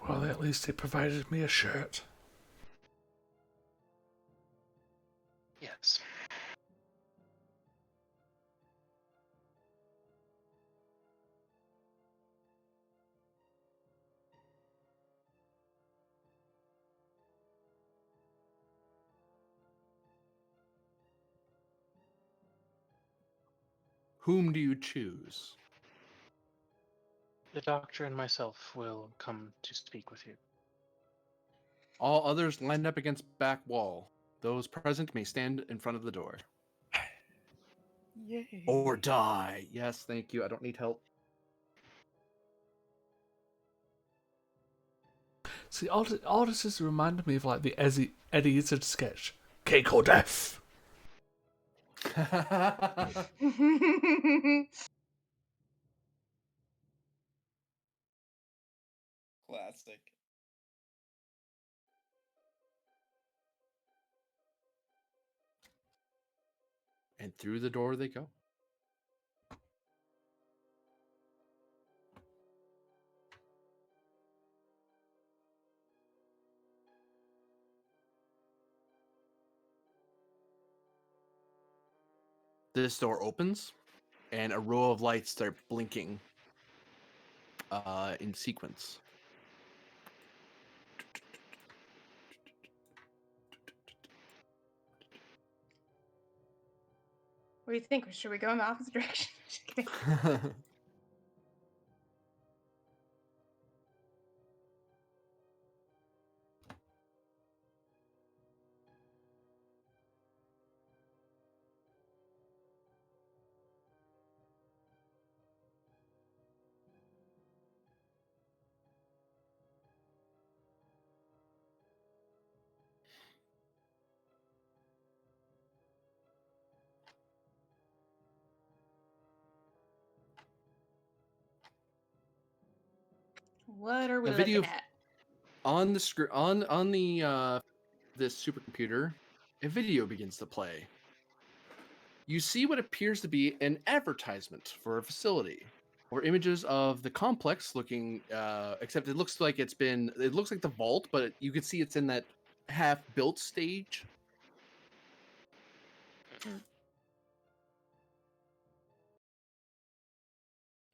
Well, at least they provided me a shirt. Yes. Whom do you choose? The doctor and myself will come to speak with you. All others lined up against back wall. Those present may stand in front of the door. Yay. Or die. Yes, thank you. I don't need help. See, all this is reminding me of like the Eddie Izzard sketch, Cake or Death. Classic. And through the door they go. This door opens, and a row of lights start blinking in sequence. What do you think? Should we go in the opposite direction? Just kidding. What are we A video looking at? on the screen on the this supercomputer, a video begins to play. You see what appears to be an advertisement for a facility, or images of the complex looking. Except it looks like it looks like the vault, but you can see it's in that half-built stage.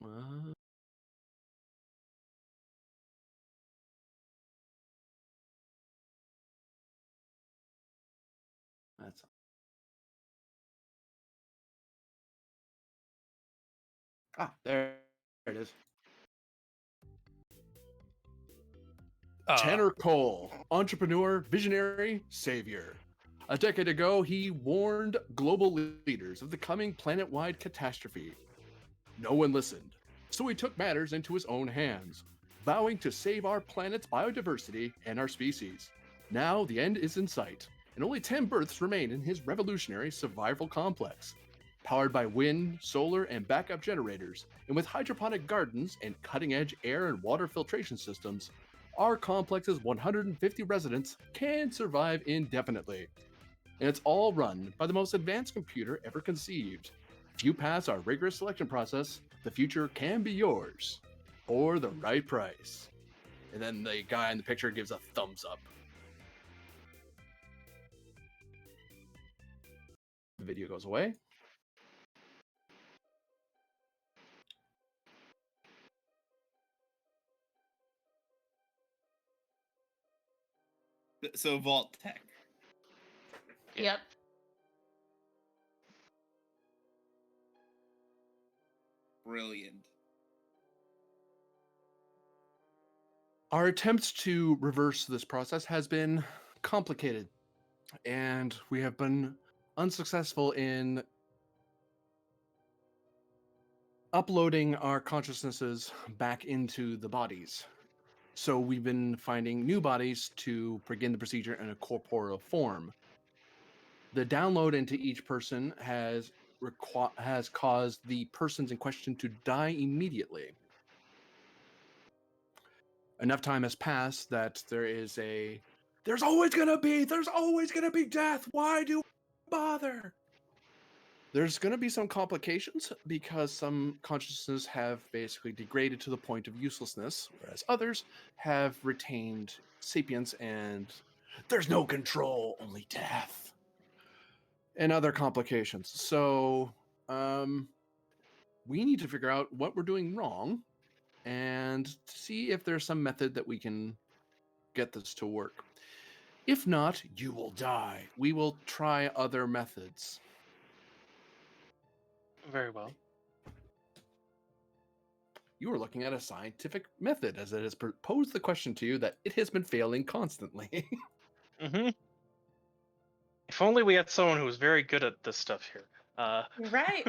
Uh, that's there. There it is. Uh, Tanner Cole, entrepreneur, visionary, savior. A decade ago, he warned global leaders of the coming planet-wide catastrophe. No one listened, so he took matters into his own hands, vowing to save our planet's biodiversity and our species. Now the end is in sight, and only 10 Berths remain in his revolutionary survival complex. Powered by wind, solar, and backup generators, and with hydroponic gardens and cutting-edge air and water filtration systems, our complex's 150 residents can survive indefinitely. And it's all run by the most advanced computer ever conceived. If you pass our rigorous selection process, the future can be yours for the right price. And then the guy in the picture gives a thumbs up. The video goes away. So Vault Tech. Yep. Brilliant. Our attempts to reverse this process has been complicated, and we have been unsuccessful in uploading our consciousnesses back into the bodies. So we've been finding new bodies to begin the procedure in a corporeal form. The download into each person has caused the persons in question to die immediately. Enough time has passed that there's always gonna be death. Why do we bother? There's gonna be some complications because some consciousness have basically degraded to the point of uselessness, whereas others have retained sapience and there's no control, only death. And other complications. So, we need to figure out what we're doing wrong and see if there's some method that we can get this to work. If not, you will die. We will try other methods. Very well. You are looking at a scientific method as it has posed the question to you that it has been failing constantly. Mm-hmm. If only we had someone who was very good at this stuff here. Right.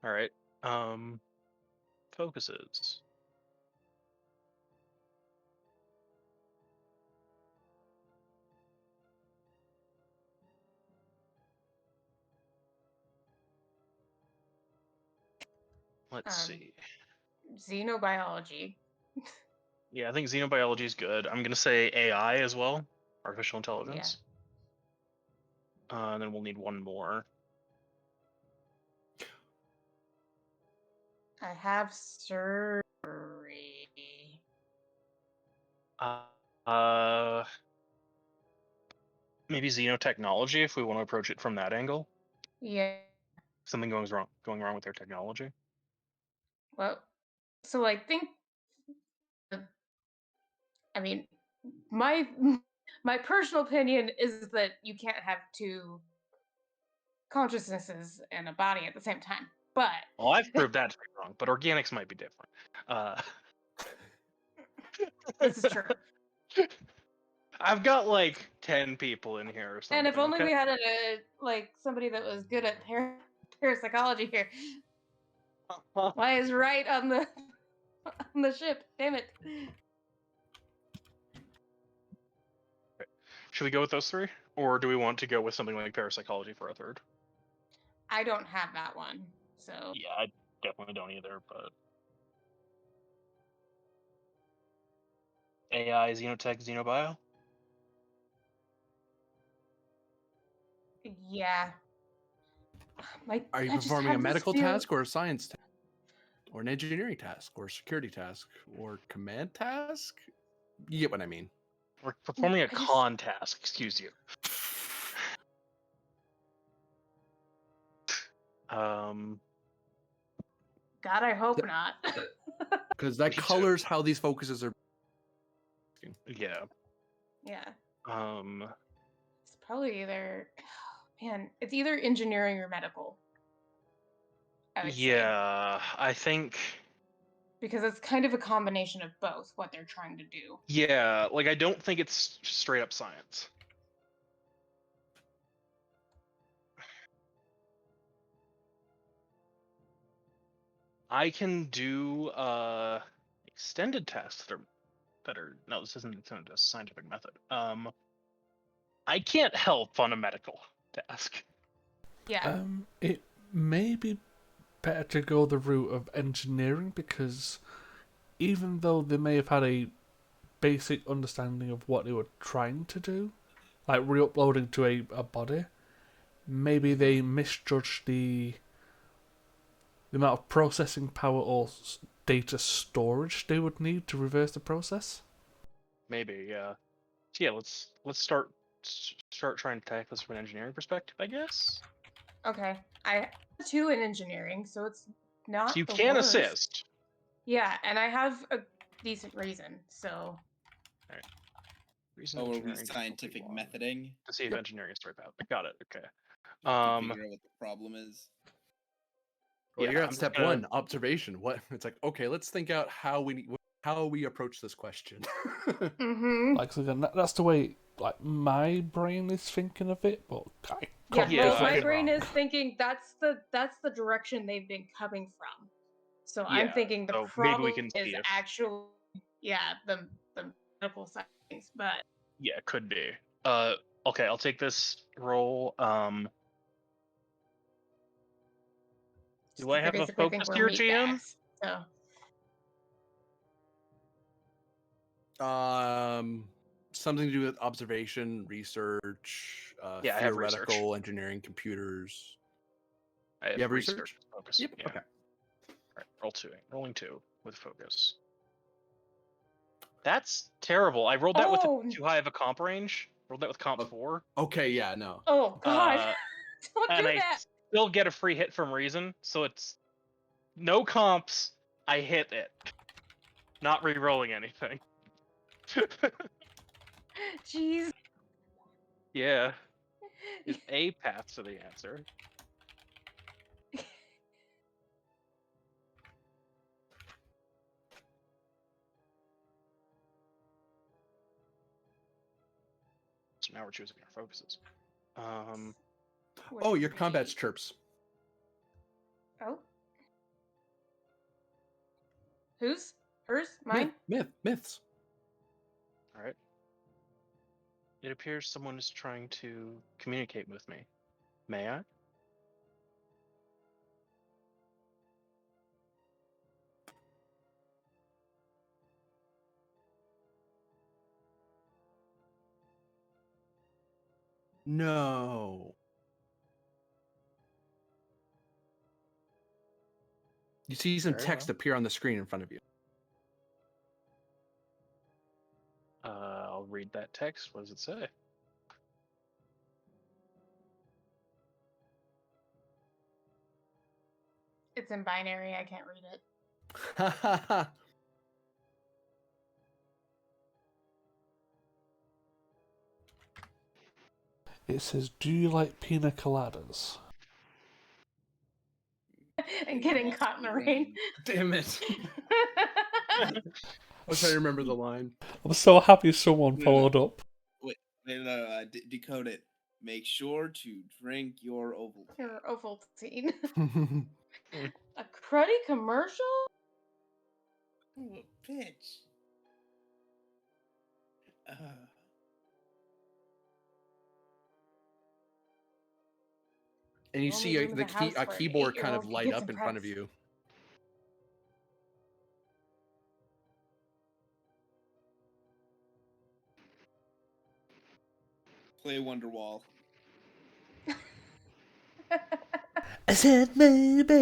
All right. Focuses. Let's see. Xenobiology. Yeah, I think xenobiology is good. I'm gonna say AI as well, artificial intelligence. And then we'll need one more. I have surgery. Maybe xenotechnology if we want to approach it from that angle. Yeah. Something going wrong with their technology. Well, so I think. I mean, my my personal opinion is that you can't have two consciousnesses in a body at the same time. But Well, I've proved that to be wrong, but organics might be different. this is true. I've got like 10 people in here or something. And if only okay? we had somebody that was good at parapsychology here. Why is right on the on the ship? Damn it. Should we go with those three? Or do we want to go with something like parapsychology for a third? I don't have that one. So Yeah, I definitely don't either, but AI, xenotech, xenobio? yeah. Are you I just performing a have this medical feel- task or a science task? Or an engineering task? Or a security task? Or command task? You get what I mean. We're performing a I just- con task, excuse you. God, I hope not. Because that Me too. colors how these focuses are. Yeah. Yeah. It's It's probably either, man, it's either engineering or medical. I would say. Yeah, I think. Because it's kind of a combination of both what they're trying to do. Yeah, like I don't think it's straight up science. I can do extended tests that are no, this isn't extended test, scientific method. I can't help on a medical task. Yeah. It may be better to go the route of engineering because even though they may have had a basic understanding of what they were trying to do, like re-uploading to a body, maybe they misjudged the amount of processing power or data storage they would need to reverse the process. Maybe, yeah. So yeah, let's start trying to tackle this from an engineering perspective, I guess. Okay. I have 2 in engineering, so it's not So you the can worst. assist. Yeah, and I have a decent reason, so. Reason Oh, are we engineering scientific difficulty 1. methoding? To see if engineering is the right path. I got it. Okay. We have to figure out what the problem is. Well, Yeah, you're I'm at just step gonna- 1, observation. What it's like? Okay, let's think out how we approach this question. Mm-hmm. Like so again, that's the way like my brain is thinking of it, but I Yeah, could be well, my fucking brain wrong. is thinking that's the direction they've been coming from. So I'm Yeah, thinking the so maybe problem we can is see if- actually, the medical side of things, but Yeah, it could be. Okay, I'll take this roll. Do I have a basically think focus we're here, GM? meatbags. So Something to do with observation, research, Yeah, I have research. theoretical engineering, computers. I have You have research? Focus. Yep. Yeah. Okay. Alright, rolling 2 with focus. That's terrible. I rolled that with Oh. too high of a comp range. Rolled that with comp Oh. 4. Okay. Yeah. No. oh god, don't And do I that. still get a free hit from reason, so it's no comps. I hit it. Not re-rolling anything. Jeez. Yeah. Is a path to the answer. So now we're choosing our focuses. Oh, Would your combat's be- chirps. Oh. Whose? Hers? Mine? Myths. Alright. It appears someone is trying to communicate with me. May I? No. You see some Very text well. appear on the screen in front of you. I'll read that text. What does it say? It's in binary. I can't read it. It says, "Do you like pina coladas?" And getting Lost caught in the the rain. Damn it. I was trying to remember the line. I'm so happy someone Yeah. followed up. Wait, no, decode it. Make sure to drink your Ovaltine. Your Ovaltine. A cruddy commercial? Ooh, a bitch. And you Only see room in the the house a where an keyboard kind 8-year-old of can light get up in front of depressed. you. Play Wonderwall. I said maybe.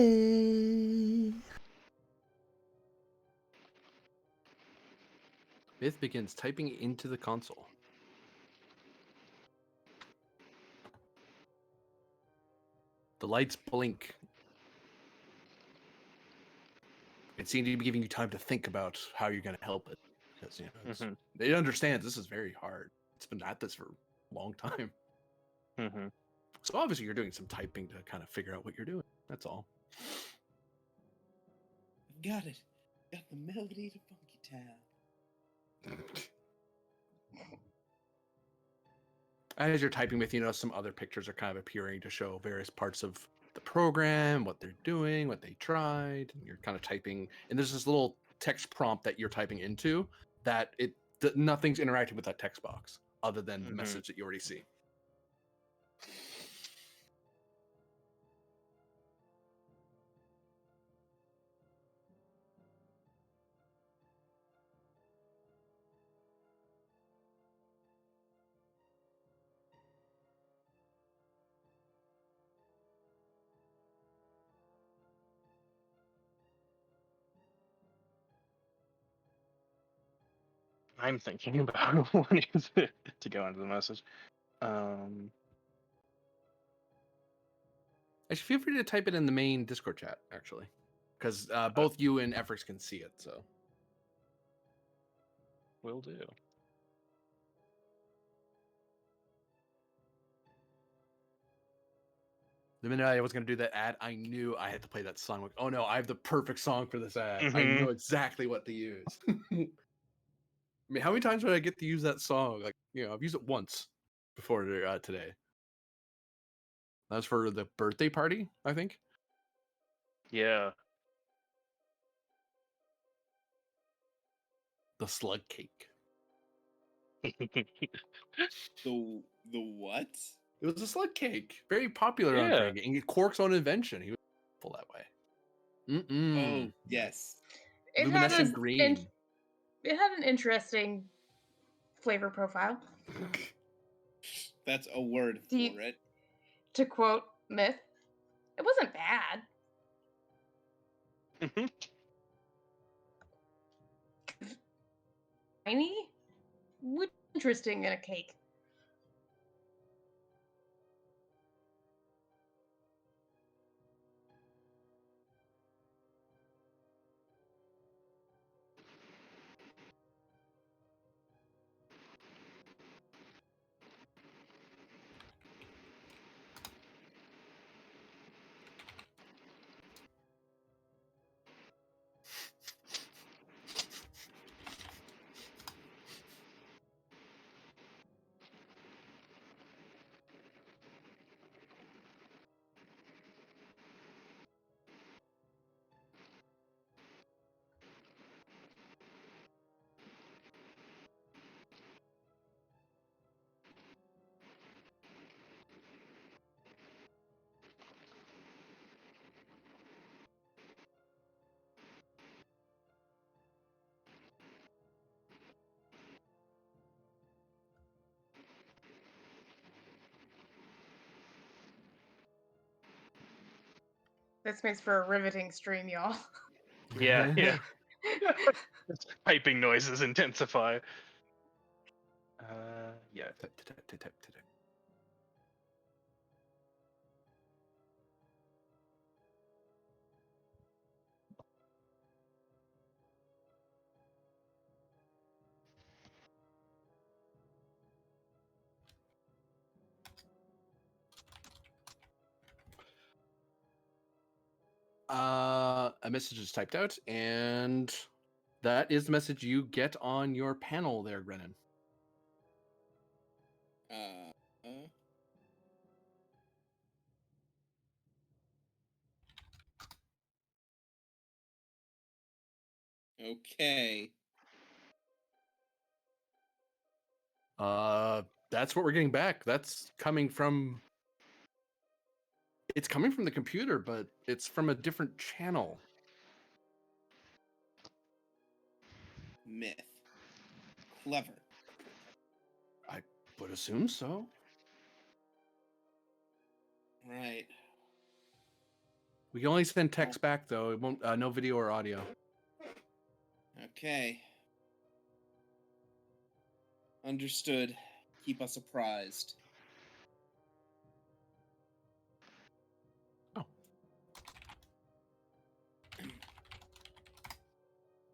Myth begins typing into the console. The lights blink. It seems to be giving you time to think about how you're going to help it. Because, you know, Mm-hmm. it understands this is very hard. It's been at this for a long time. Mm-hmm. So obviously you're doing some typing to kind of figure out what you're doing. That's all. Got it. Got the melody to Funky Town. As you're typing with, some other pictures are kind of appearing to show various parts of the program, what they're doing, what they tried, and you're kind of typing. And there's this little text prompt that you're typing into that nothing's interacting with that text box other than the Mhm. message that you already see. I'm thinking about wanting to go into the message. Actually, feel free to type it in the main Discord chat, actually, because both you and Efrix can see it. So Will do. the minute I was going to do that ad, I knew I had to play that song. Like, oh no, I have the perfect song for this ad. I Mhm. know exactly what to use. I mean, how many times would I get to use that song? Like, I've used it once before today. That was for the birthday party, I think. Yeah. The slug cake. The what? It was a slug cake, very popular on Yeah. Frank, and Quark's own invention. He was full that way. Oh, yes. It had, Luminescent a, green. it had an interesting flavor profile. That's a word Do you- for it. To quote Myth, it wasn't bad. Mhm. Tiny? Would be interesting in a cake. This makes for a riveting stream, y'all. Yeah, yeah. Typing noises intensify. Yeah. Type. A message is typed out, and that is the message you get on your panel there, Brennan. Okay. That's what we're getting back. That's coming from. It's coming from the computer, but it's from a different channel. Myth. Clever. I would assume so. Right. We can only send text back, though. It won't. No video or audio. Okay. Understood. Keep us apprised. Oh.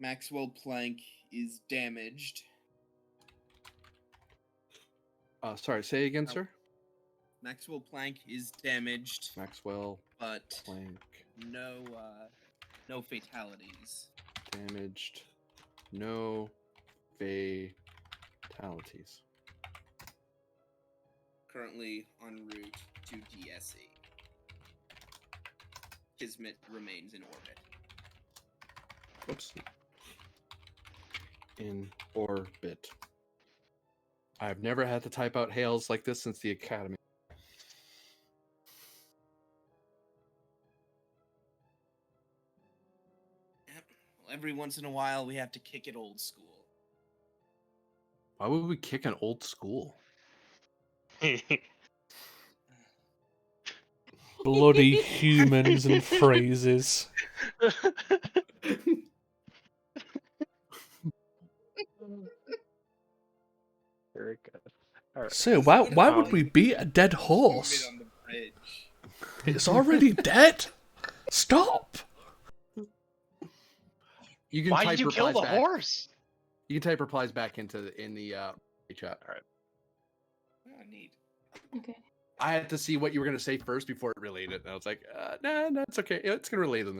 Maxwell Planck is damaged. Sorry. Say again, sir. Maxwell Planck is damaged, Maxwell but Planck. no No fatalities. Damaged. No fatalities. Currently en route to DSE. Kismet remains in orbit. Whoops. In orbit. I've never had to type out hails like this since the academy. Yep. Well, every once in a while, we have to kick it old school. Why would we kick an old school? Bloody humans and phrases. Very good. All right. So why would Um, we beat a dead horse? On the bridge. It's already dead. Stop. You can Why type did you kill replies the back. horse? You can type replies back in the chat. All right. Oh, neat. Okay. I had to see what you were gonna say first before it relayed it, and I was like, nah, it's okay. It's gonna relay them.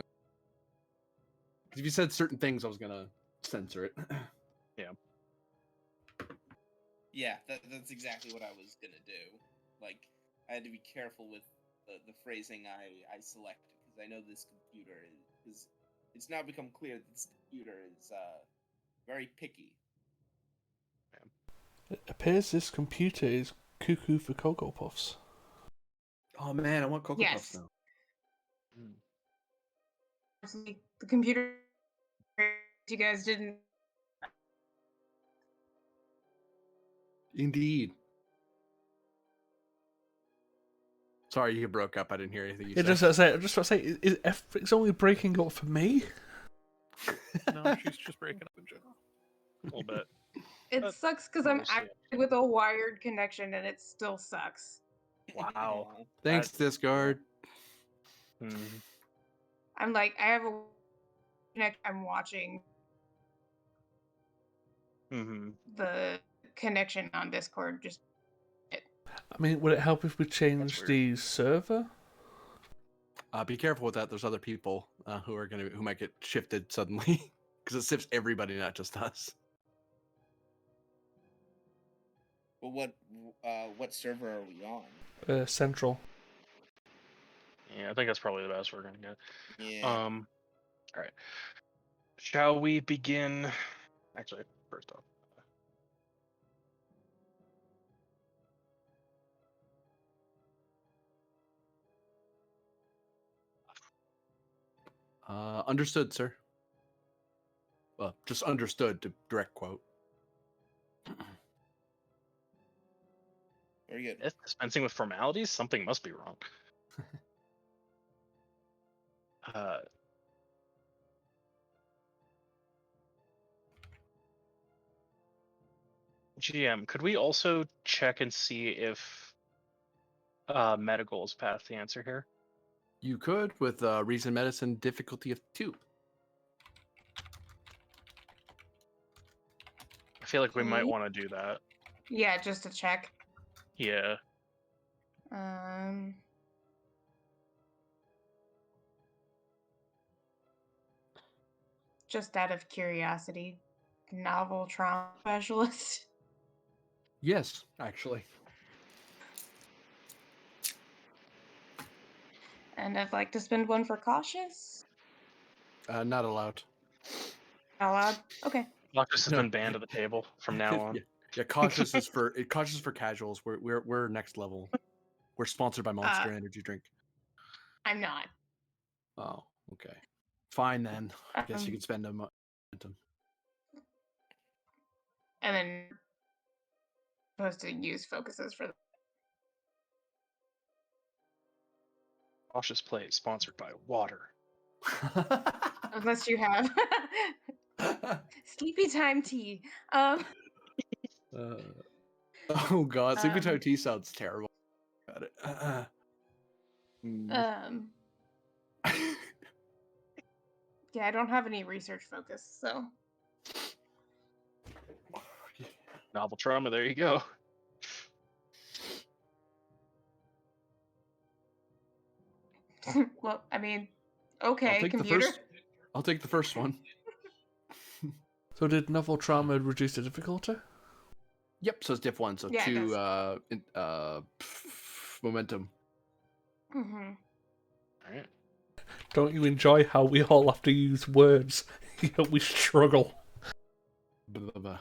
Because if you said certain things, I was gonna censor it. Yeah, that's exactly what I was gonna do. Like, I had to be careful with the phrasing I selected because I know this computer is it's now become clear that this computer is very picky. It appears this computer is cuckoo for Cocoa Puffs. Oh man, I want Cocoa Yes. Puffs now. Honestly, the computer you guys didn't. Indeed. Sorry, you broke up. I didn't hear anything you Yeah, said. just about to say, is F-Fix only breaking up for me? No, she's just breaking up in general. A little bit. It sucks because I'm mostly. actually with a wired connection and it still sucks. Wow. Aw. Thanks, Discard. Mhm. I'm like, I have a connect. I'm watching Mhm. the connection on Discord. Just I mean, would it help if we changed weird. the server? Be careful with that. There's other people who might get shifted suddenly because it shifts everybody, not just us. Well, what server are we on? Central. Yeah, I think that's probably the best we're gonna get. Yeah. All right. Shall we begin? Actually, first off. Understood, sir. Well, just understood to direct quote. Very good. If dispensing with formalities, something must be wrong. GM, could we also check and see if medical is past the answer here? You could with reason medicine difficulty of 2. I feel like we might Okay. want to do that. yeah, just to check. Yeah. Just out of curiosity, novel trauma specialist. Yes, actually. And I'd like to spend one for cautious. Not allowed. Not allowed. Okay. Locus has No. been banned at the table from now on. Yeah, cautious is for casuals. We're next level. We're sponsored by Monster Energy Drink. I'm not. Oh, okay. Fine then. I guess you Um, can spend a momentum. And then supposed to use focuses for Cautious Play, sponsored by water. unless you have sleepy time tea. Oh god, Sleepy Um, Time Tea sounds terrible. Got it. Yeah, I don't have any research focus, so Novel trauma, there you go. well, I mean, I'll okay, take computer. I'll take the first one. So did novel trauma reduce the difficulty? Yep. So it's diff 1. So Yeah, it 2 does. momentum. Mm-hmm. Alright. Don't you enjoy how we all have to use words? Yet we struggle. Blah, blah, blah.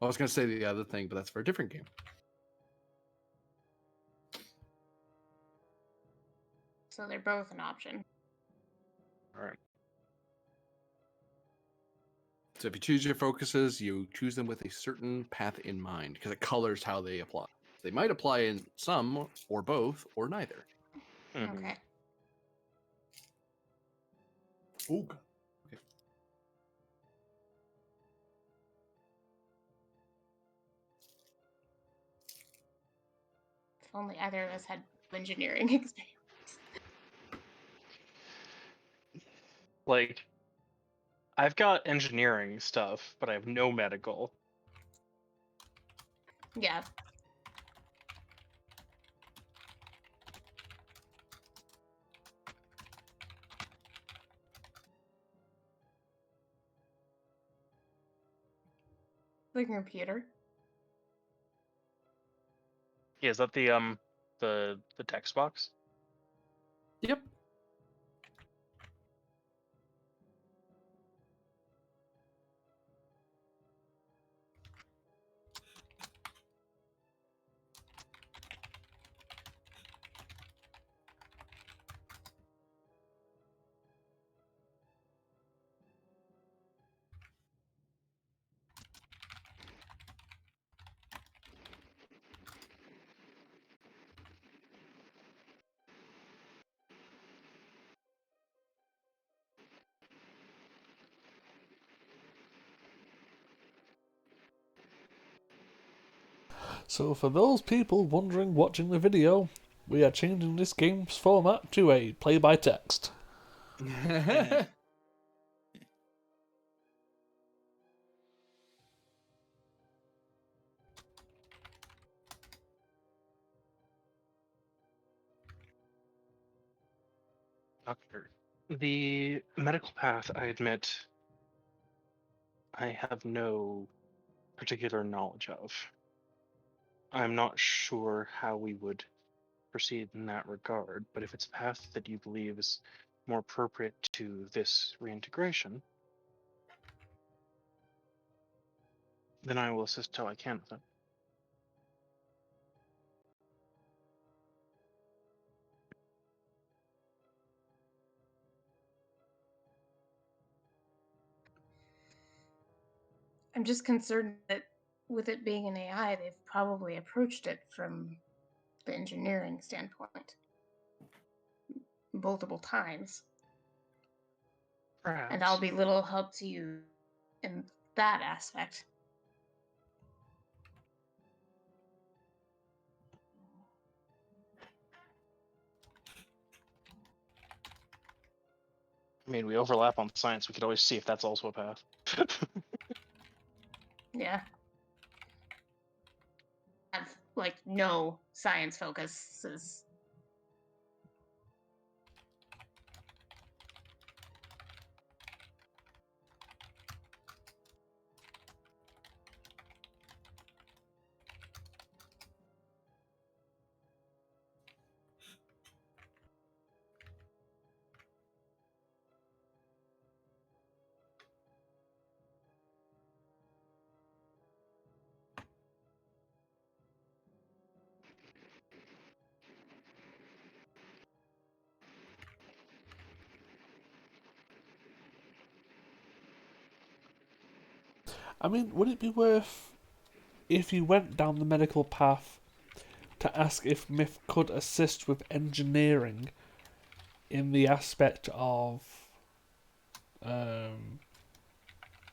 I was gonna say the other thing, but that's for a different game. So they're both an option. Alright. So if you choose your focuses, you choose them with a certain path in mind because it colors how they apply. They might apply in some or both or neither. Mhm. Okay. Oh, God. Okay. If only either of us had engineering experience. Like, I've got engineering stuff, but I have no medical. Yeah. The computer. Yeah, is that the text box? Yep. So for those people wondering watching the video, we are changing this game's format to a play by text. Doctor. The medical path, I admit, I have no particular knowledge of. I'm not sure how we would proceed in that regard, but if it's a path that you believe is more appropriate to this reintegration, then I will assist how I can with it. I'm just concerned that with it being an AI, they've probably approached it from the engineering standpoint multiple times. Perhaps. And I'll be little help to you in that aspect. I mean, we overlap on science. We could always see if that's also a path. Yeah. Have like no science focuses. I mean, would it be worth, if you went down the medical path, to ask if Myth could assist with engineering in the aspect of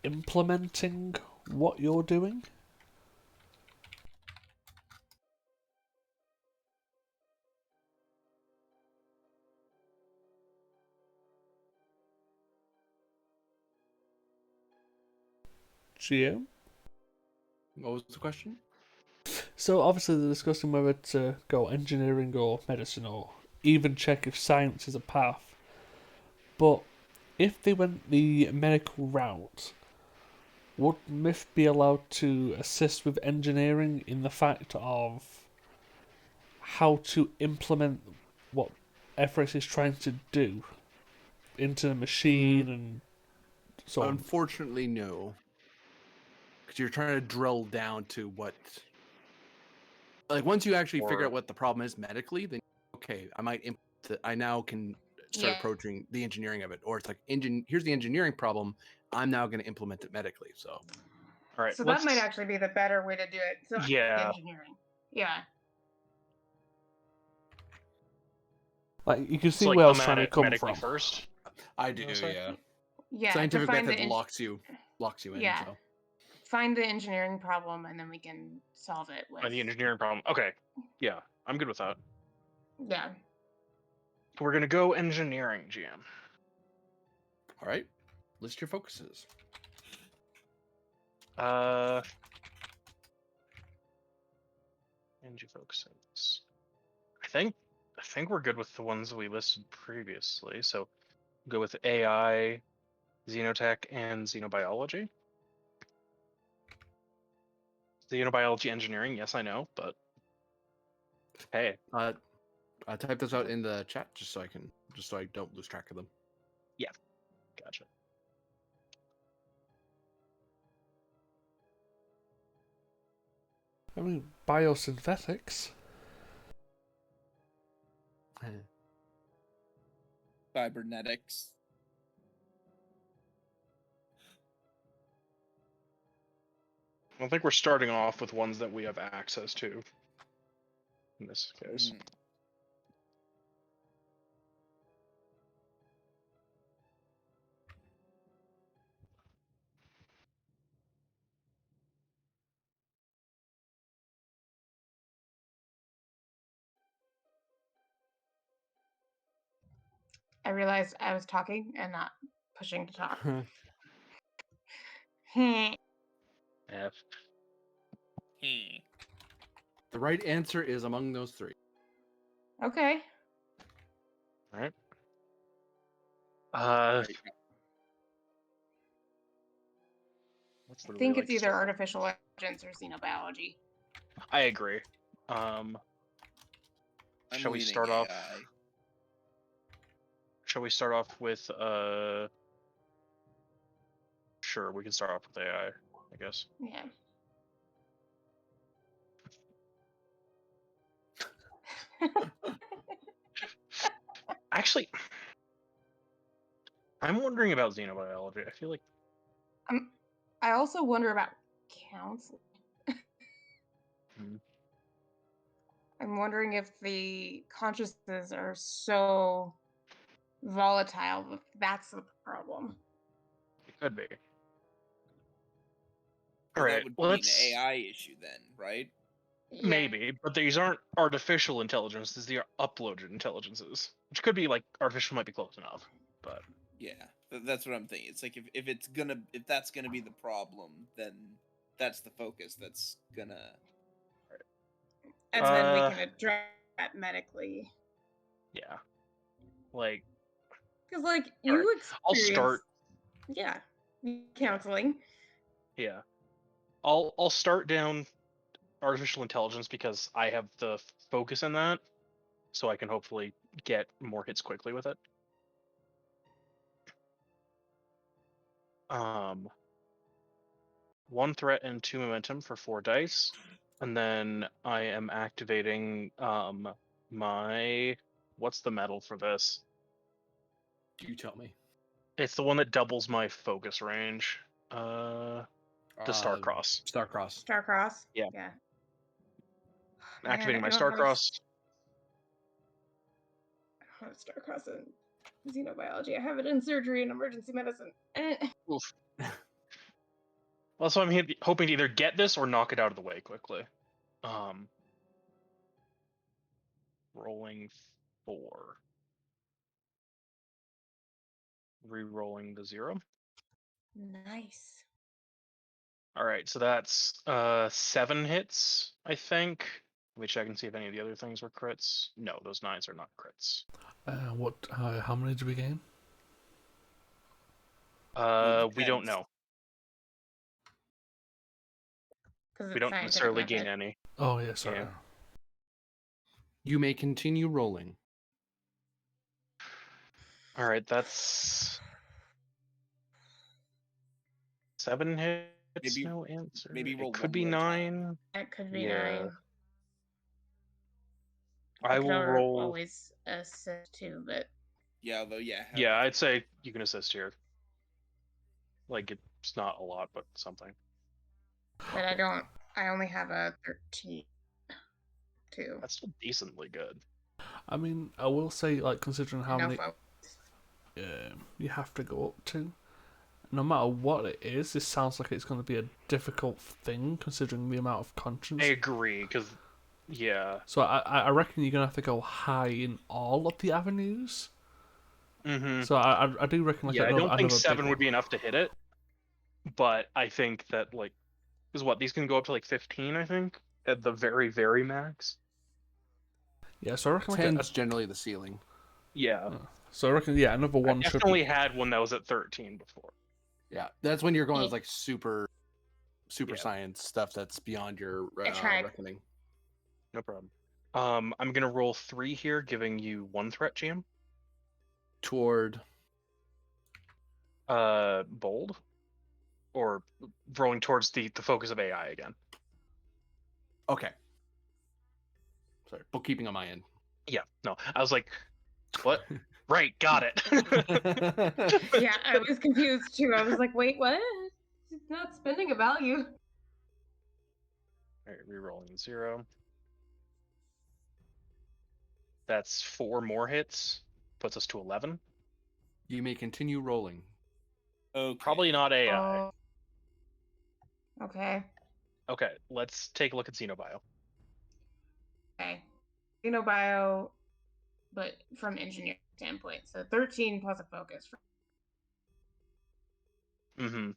implementing what you're doing? GM? What was the question? So obviously they're discussing whether to go engineering or medicine or even check if science is a path. But if they went the medical route, would Myth be allowed to assist with engineering in the fact of how to implement what Everest is trying to do into the machine and so on? Unfortunately, no. Because you're trying to drill down to what. Like, once you actually figure Or- out what the problem is medically, then okay, I now can start Yeah. approaching the engineering of it. Or it's like, here's the engineering problem. I'm now going to implement it medically. So, All right. So that might actually be the better way to do it. So Yeah. engineering. Yeah. Like, you can It's see like where I was come trying at to it come medically from. first. I You do, know what I'm saying? yeah. Yeah. Scientific to find method the locks you in. Yeah. So. Find the engineering problem and then we can solve it with. Or the engineering problem. Okay. Yeah, I'm good with that. Yeah. We're gonna go engineering, GM. All right. List your focuses. Energy focuses. I think we're good with the ones we listed previously. So go with AI, Xenotech, and Xenobiology. Xenobiology engineering, yes, I know, but hey, I type this out in the chat just so I don't lose track of them. gotcha. I mean, biosynthetics. Cybernetics. I think we're starting off with ones that we have access to. In this case, Mhm. I realized I was talking and not pushing to talk. F. The right answer is among those three. Okay. All right. Right. What's I the think really it's either start- artificial intelligence or xenobiology. I agree. I'm Shall we leaning start off? AI. Shall we start off with Sure, we can start off with AI, I guess. Yeah. Actually, I'm wondering about xenobiology. I feel like I also wonder about counseling. Hmm. I'm wondering if the consciousnesses are so volatile that that's the problem. It could be. Well, All that right, would be let's an AI issue then, right? Yeah. maybe, but these aren't artificial intelligences; they are uploaded intelligences, which could be like artificial might be close enough, but Yeah, that's what I'm thinking. It's like if that's gonna be the problem, then that's the focus. That's gonna. And then we Uh, can address that medically. yeah, like Because, like, All you right, I'll experience. start. Yeah. Counseling. Yeah, I'll start down artificial intelligence because I have the focus in that, so I can hopefully get more hits quickly with it. Um, 1 threat and 2 momentum for 4 dice, and then I am activating my what's the medal for this? You tell me. It's the one that doubles my focus range. The Starcross. Starcross. Starcross. Yeah. Yeah. I'm activating my I don't have Starcross. Starcross in xenobiology. I have it in surgery and emergency medicine. Oof. Well, so I'm hoping to either get this or knock it out of the way quickly. Rolling 4. Re-rolling the 0. Nice. All right, so that's 7 hits, I think. Let me check and see if any of the other things were crits. No, those 9s are not crits. How many did we gain? We don't depends. know. 'Cause We it's don't scientific necessarily gain method. any. Oh yeah, sorry. Yeah. You may continue rolling. All right, that's 7 hits. Maybe- No answer. maybe roll It could one be more time. 9. That could be Yeah. 9. I could will roll. always assist too, but Yeah, although have- Yeah, I'd say you can assist here. Like it's not a lot, but something. I don't. I only have a 13. Too. That's still decently good. I mean, I will say, like, considering how No many focus. you have to go up to, no matter what it is, this sounds like it's going to be a difficult thing considering the amount of conscience. I agree, because yeah. So I reckon you're going to have to go high in all of the avenues. Mm-hmm. So I do reckon like Yeah, I another, don't think another 7 big would be one. enough to hit it, but I think that like, because what these can go up to like 15, I think, at the very very max. Yeah, so I reckon like 10's generally the ceiling. Yeah, so I reckon another I one should definitely be. had one that was at 13 before. Yeah, that's when you're going Yeah. with like super Yeah. science stuff that's beyond your I tried. reckoning. No problem. I'm gonna roll 3 here, giving you 1 threat, GM. Toward Bold, or rolling towards the focus of AI again. okay. Sorry, bookkeeping on my end. Yeah, no, I was like, what? Right, got it. Yeah, I was confused too. I was like, wait, what? It's not spending a value. All right, re-rolling 0. That's 4 more hits, puts us to 11. You may continue rolling. Okay. Probably not AI. Oh. Okay. Okay, let's take a look at Xenobio. Okay. Xenobio, but from engineering standpoint. So 13 plus a focus. Mm-hmm.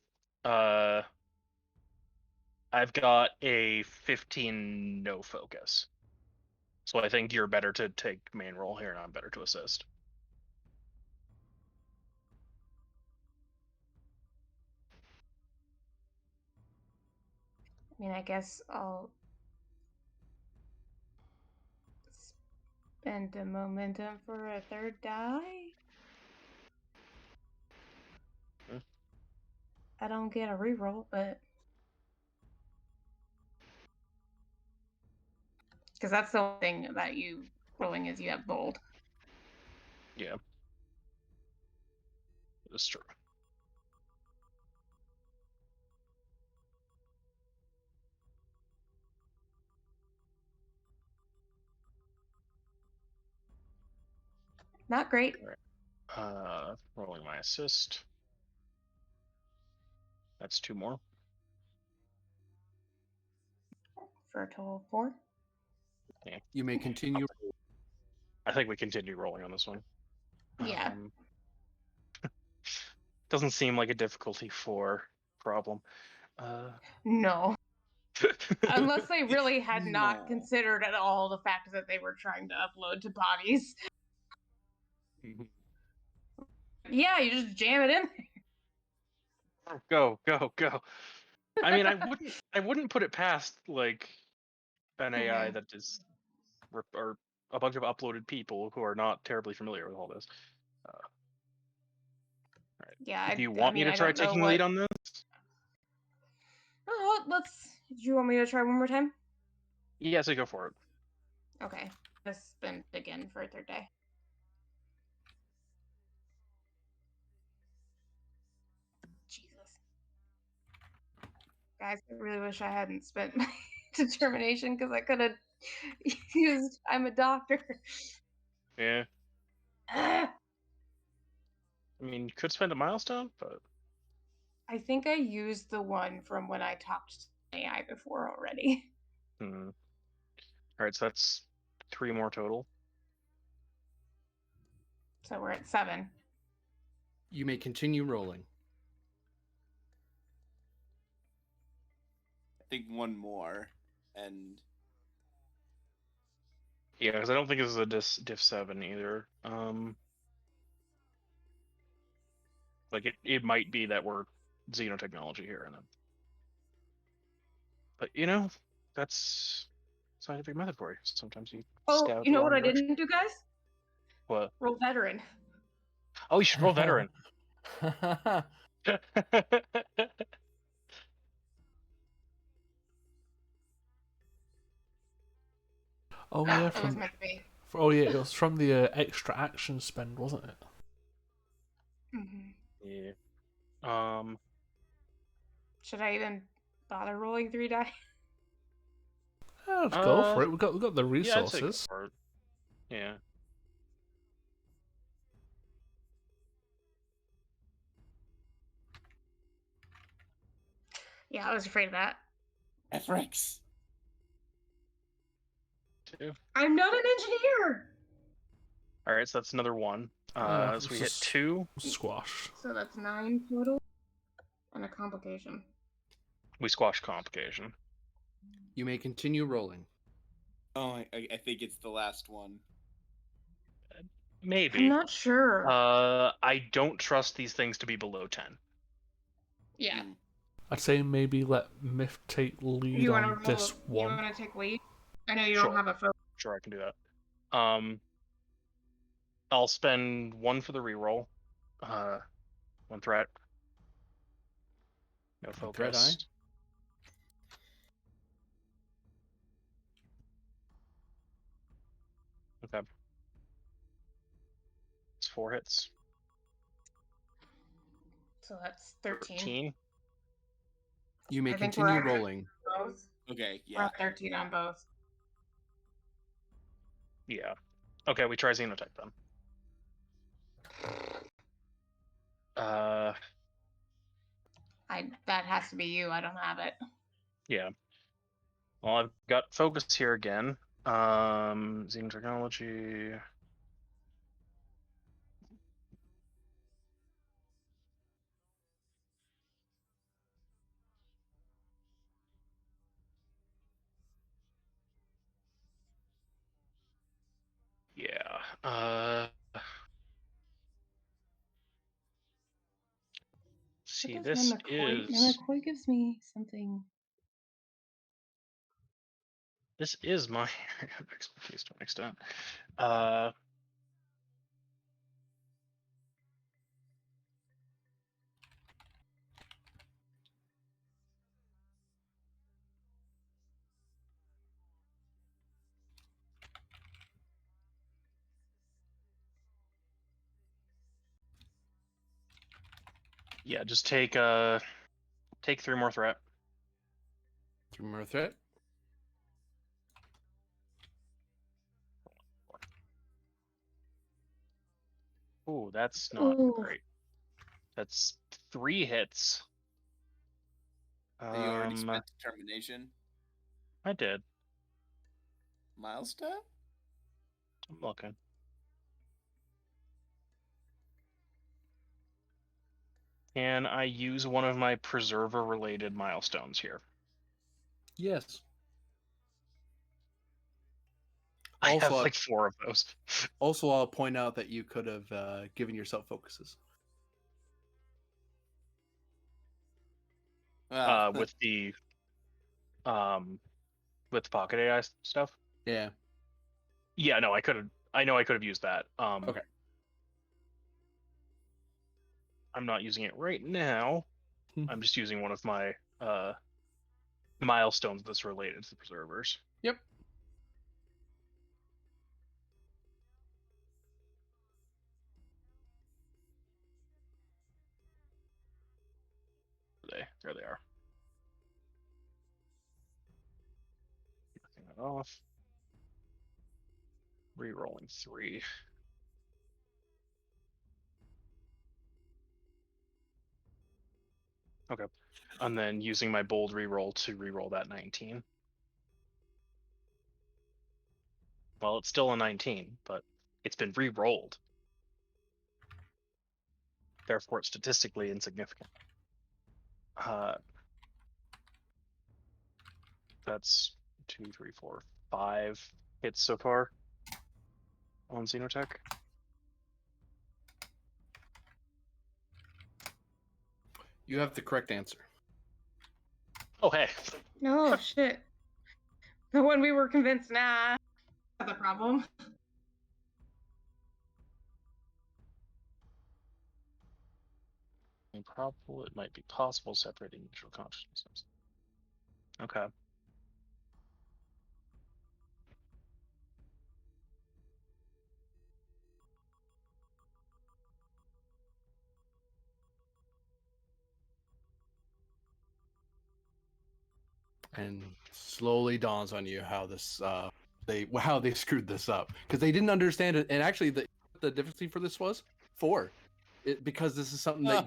I've got a 15 no focus. So I think you're better to take main roll here, and I'm better to assist. I mean, I guess I'll spend a momentum for a third die. Hmm. I don't get a reroll, but because that's the only thing about you rolling is you have bold. Yeah. That's true. Not great. Rolling my assist. That's 2 more. For a total of 4. You may continue. I think we continue rolling on this one. Yeah. Doesn't seem like a difficulty 4 problem. No. Unless they really had not No. considered at all the fact that they were trying to upload to bodies. Yeah, you just jam it in. Go. I mean, I wouldn't put it past like an AI that is, or a bunch of uploaded people who are not terribly familiar with all this. Yeah. Do you want me to try taking lead on this? Oh, let's. Do you want me to try one more time? Yeah, so go for it. Okay. Let's spend again for a third day. Jesus. Guys, I really wish I hadn't spent my determination because I could have used. I'm a doctor. Yeah. Ah! I mean, you could spend a milestone, but I think I used the one from when I talked to AI before already. all right. So that's 3 more total. So we're at 7. You may continue rolling. I think one more, and Yeah, because I don't think this is a diff 7 either. Like it might be that we're xenotechnology here, and then, but that's scientific method for you. Sometimes you Oh, scout you know the what wrong I direction. didn't do, guys? What? Roll veteran. Oh, you should roll veteran. Oh yeah, It was from meant to be. it was from the extra action spend, wasn't it? Mm-hmm. Yeah. Should I even bother rolling 3 die? Yeah, let's go for it. We got the Yeah, I'd say go resources. for it. Yeah. Yeah, I was afraid of that. Efrex. 2. I'm not an engineer! All right, so that's another 1. Yeah, So it's we hit just 2. Squash. So that's 9 total. And a complication. We squash complication. You may continue rolling. Oh, I think it's the last one. Maybe. I'm not sure. I don't trust these things to be below 10. Yeah. Hmm. I'd say maybe let Myth take lead You on want to this roll? You one. want to take lead? I know you Sure. don't have a focus. Sure, I can do that. I'll spend 1 for the reroll. 1 threat. No One threat, focus. Okay. It's 4 hits. So that's 13. 13. You may I think we're continue at rolling. both. Okay, We're yeah. at 13 on both. Yeah. Okay, we try Xenotech then. That has to be you. I don't have it. Yeah. Well, I've got focus here again. Xenotechnology. Yeah. See, this is McCoy gives me something. my expertise to an extent. Yeah, just take 3 more threat. 3 more threat. Ooh, that's not Ooh. great. That's 3 hits. You already spent determination. I did. Milestone? I'm looking. Can I use one of my preserver-related milestones here? Yes. I have Also, like 4 of those. Also, I'll point out that you could have given yourself focuses. With the pocket AI stuff. Yeah. Yeah, no, I could have. I know I could have used that. Okay. I'm not using it right now. Hmm. I'm just using one of my milestones that's related to the preservers. Yep. There they are. Clicking that off. Rerolling 3. Okay. And then using my bold reroll to reroll that 19. Well, it's still a 19, but it's been re-rolled. Therefore, it's statistically insignificant. That's 2, 3, 4, 5 hits so far on Xenotech. You have the correct answer. Oh, hey. No shit. The one we were convinced, nah, that's a problem. Improbable. It might be possible separating individual consciousnesses. Okay. And slowly dawns on you how this how they screwed this up, because they didn't understand it. And actually, the difficulty for this was 4, because this is something that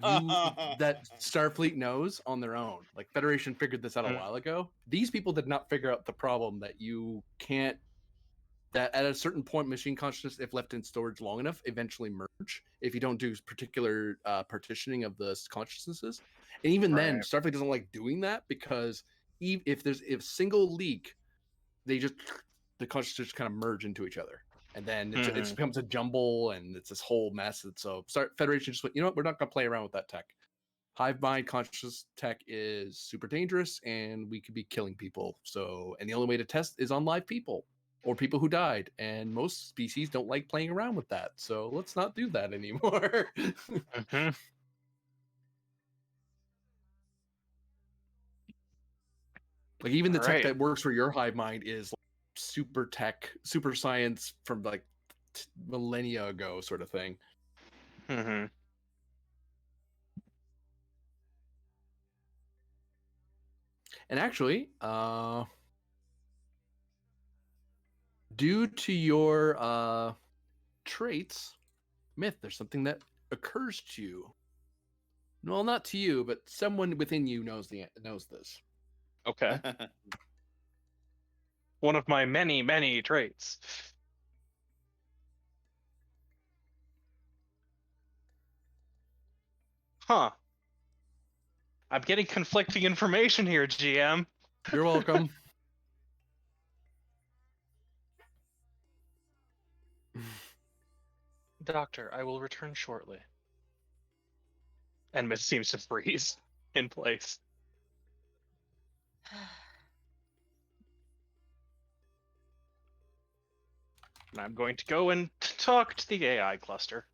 that Starfleet knows on their own. Like Federation figured this out a while ago. These people did not figure out the problem that you can't. That at a certain point, machine consciousness, if left in storage long enough, eventually merge if you don't do particular partitioning of the consciousnesses. And even then, Right. Starfleet doesn't like doing that, because if there's a single leak, the consciousness kind of merge into each other, and then it becomes a jumble, and it's this whole mess. And so Federation just went, you know what, we're not going to play around with that tech. Hive mind conscious tech is super dangerous, and we could be killing people. So, and the only way to test is on live people or people who died, and most species don't like playing around with that. So let's not do that anymore. Like even the tech that works for your hive mind is like super tech, super science from like millennia ago, sort of thing. Mm-hmm. And actually, due to your traits, Myth, there's something that occurs to you. Well, not to you, but someone within you knows this. Okay. One of my many, many traits. Huh. I'm getting conflicting information here, GM. You're welcome. Doctor, I will return shortly. And Myth seems to freeze in place. And I'm going to go and talk to the AI cluster.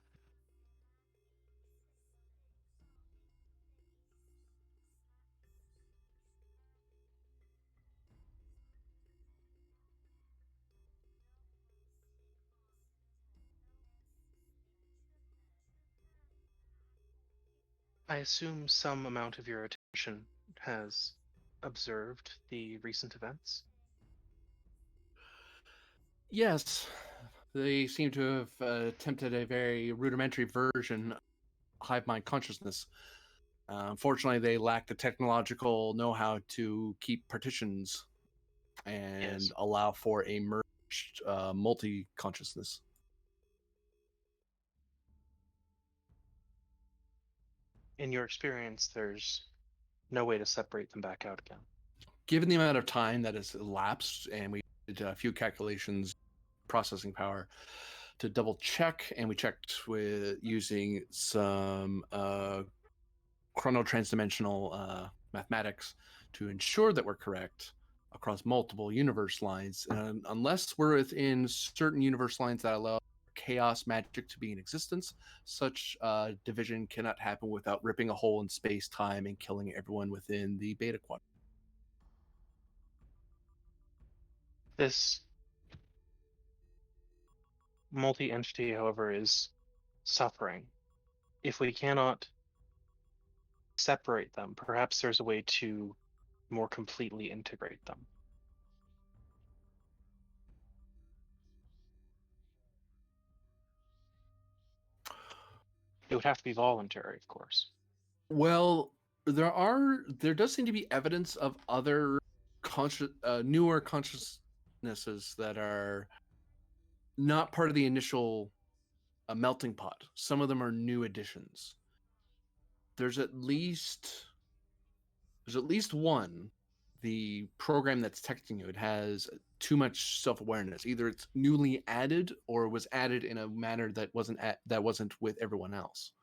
I assume some amount of your attention has observed the recent events? Yes, they seem to have attempted a very rudimentary version of hive mind consciousness. Unfortunately, they lack the technological know-how to keep partitions and allow for a merged multi-consciousness. In your experience, there's no way to separate them back out again. Given the amount of time that has elapsed, and we did a few calculations, processing power to double check, and we checked with using some chrono-transdimensional mathematics to ensure that we're correct across multiple universe lines. Unless we're within certain universe lines that allow chaos magic to be in existence, such division cannot happen without ripping a hole in space-time and killing everyone within the beta quadrant. This multi-entity, however, is suffering. If we cannot separate them, perhaps there's a way to more completely integrate them. It would have to be voluntary, of course. Well, there does seem to be evidence of other newer consciousnesses that are not part of the initial melting pot. Some of them are new additions. There's at least one. The program that's texting you, it has too much self-awareness. Either it's newly added or was added in a manner that wasn't with everyone else.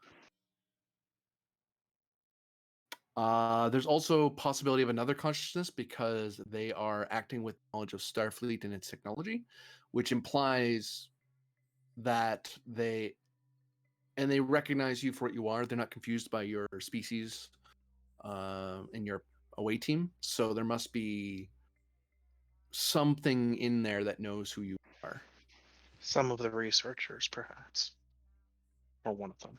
There's also possibility of another consciousness because they are acting with knowledge of Starfleet and its technology, which implies that they recognize you for what you are. They're not confused by your species in your away team. So there must be something in there that knows who you are. Some of the researchers, perhaps, or one of them.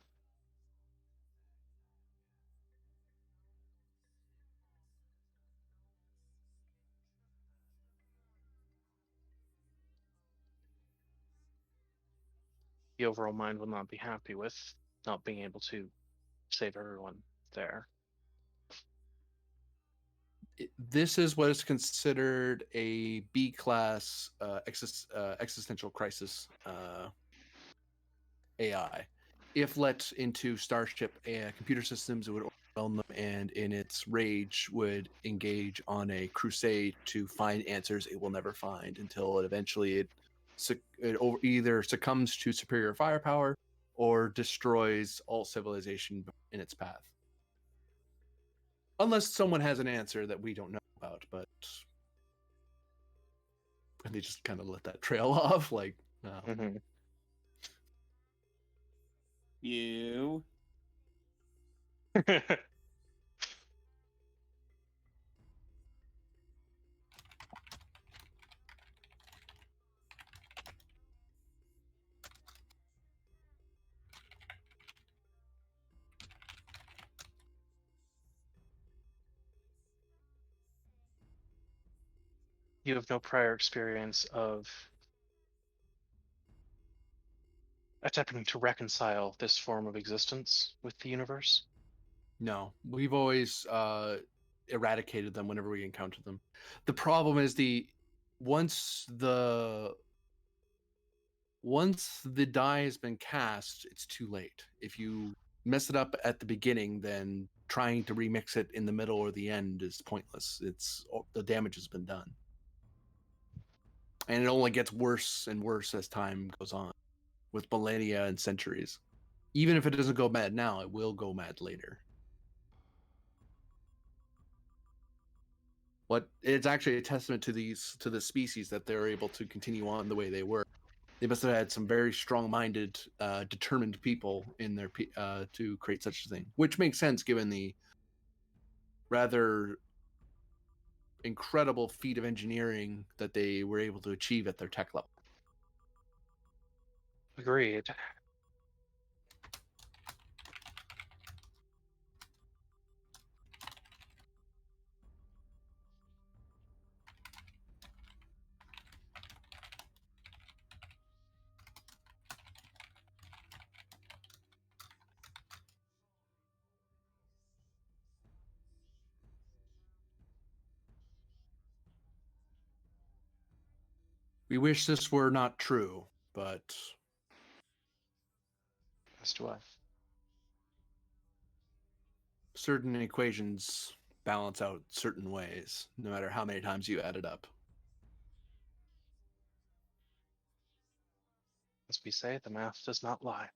The overall mind will not be happy with not being able to save everyone there. This is what is considered a B class existential crisis AI. If let into Starship computer systems, it would overwhelm them, and in its rage would engage on a crusade to find answers it will never find until it either succumbs to superior firepower or destroys all civilization in its path. Unless someone has an answer that we don't know about, but and they just kind of let that trail off, like, Mhm. You. You have no prior experience of attempting to reconcile this form of existence with the universe. no, we've always eradicated them whenever we encounter them. The problem is once the die has been cast, it's too late. If you mess it up at the beginning, then trying to remix it in the middle or the end is pointless. The damage has been done, and it only gets worse and worse as time goes on, with millennia and centuries. Even if it doesn't go mad now, it will go mad later. What it's actually a testament to the species that they're able to continue on the way they were. They must have had some very strong-minded, determined people in their to create such a thing, which makes sense given the rather incredible feat of engineering that they were able to achieve at their tech level. Agreed. We wish this were not true, but As do I. certain equations balance out certain ways, no matter how many times you add it up. As we say, the math does not lie.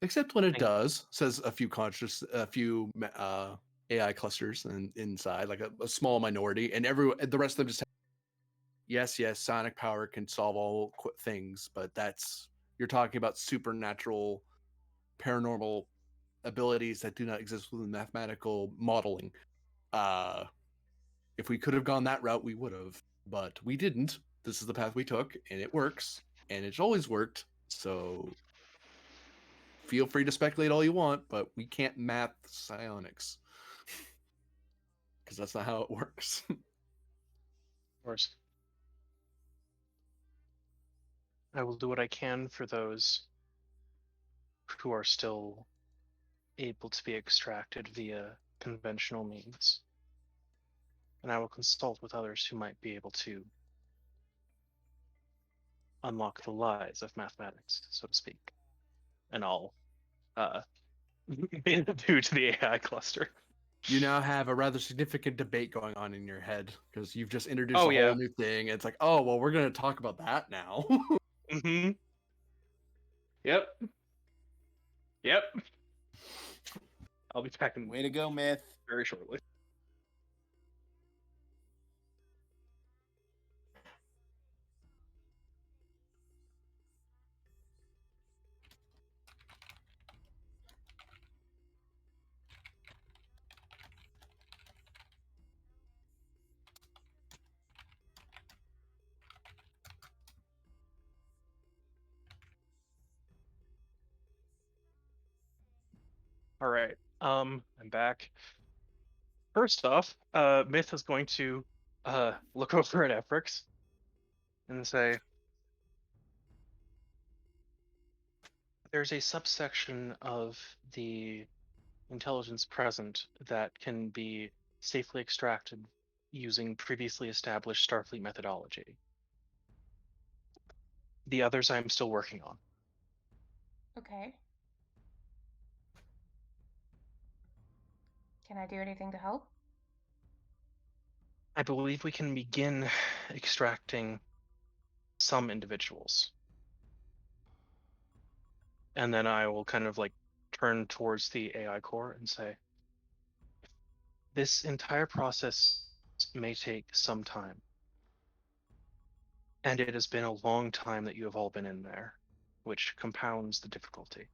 Except when it Thank- does, says a few AI clusters inside, like a small minority, and the rest of them just have, yes, sonic power can solve all things, but you're talking about supernatural, paranormal abilities that do not exist within mathematical modeling. If we could have gone that route, we would have, but we didn't. This is the path we took, and it works, and it's always worked. So feel free to speculate all you want, but we can't math psionics because that's not how it works. Of course. I will do what I can for those who are still able to be extracted via conventional means. And I will consult with others who might be able to unlock the lies of mathematics, so to speak. And all due to the AI cluster. You now have a rather significant debate going on in your head because you've just introduced Oh, a yeah. whole new thing. It's like, oh, well, we're going to talk about that now. Mm-hmm. Yep. Yep. I'll be back in Way to go, Myth. very shortly. All right. I'm back. First off, Myth is going to look over at Efrix and say, there's a subsection of the intelligence present that can be safely extracted using previously established Starfleet methodology. The others I'm still working on. Okay. Can I do anything to help? I believe we can begin extracting some individuals. And then I will kind of like turn towards the AI core and say, this entire process may take some time. And it has been a long time that you have all been in there, which compounds the difficulty.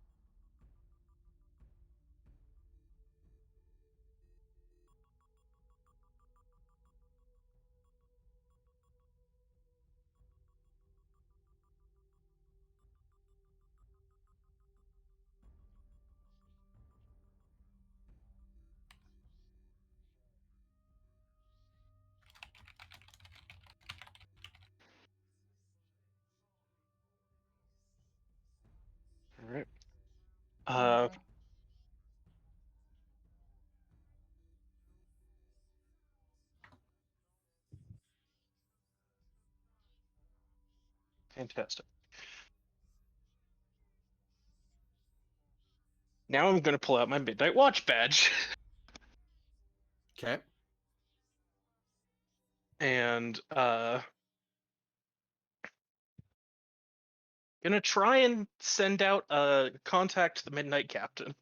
All right. Amazing. Fantastic. Now I'm going to pull out my Midnight Watch badge. Okay. And gonna try and send out a contact to the Midnight Captain.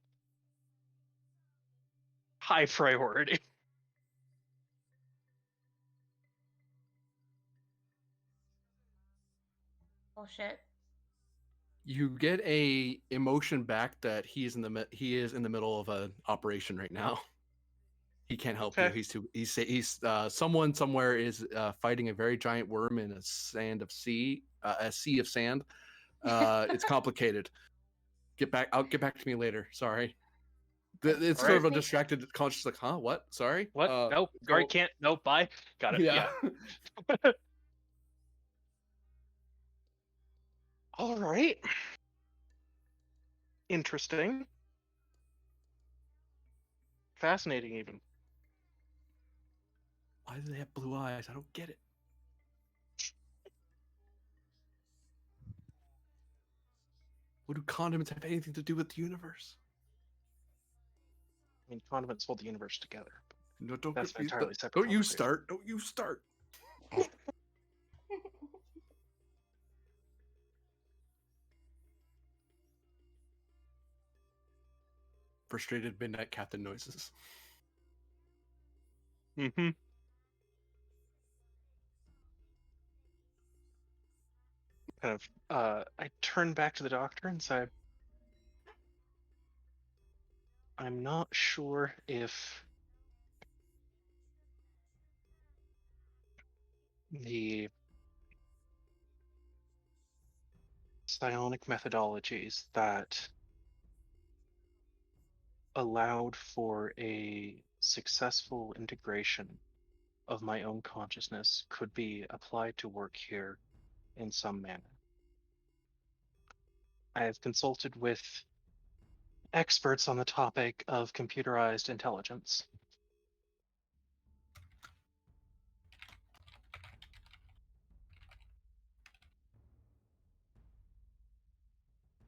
High priority. Oh shit. You get a emotion back that he is in the middle of an operation right now. He can't help you. Okay. He's someone somewhere is fighting a very giant worm in a sea of sand. It's complicated. Get back. I'll get back to me later. Sorry. It's All sort of right. a distracted conscious, like, huh? What? Sorry. What? No. Sorry, can't. No. Bye. Got it. Yeah. All right. Interesting. Fascinating, even. Why do they have blue eyes? I don't get it. What do condiments have anything to do with the universe? I mean, condiments hold the universe together. No, don't That's get an me. entirely separate Don't you conversation. start. Don't you start. Frustrated midnight captain noises. Mm-hmm. Kind of, I turn back to the doctor and say, I'm not sure if the psionic methodologies that allowed for a successful integration of my own consciousness could be applied to work here in some manner. I have consulted with experts on the topic of computerized intelligence.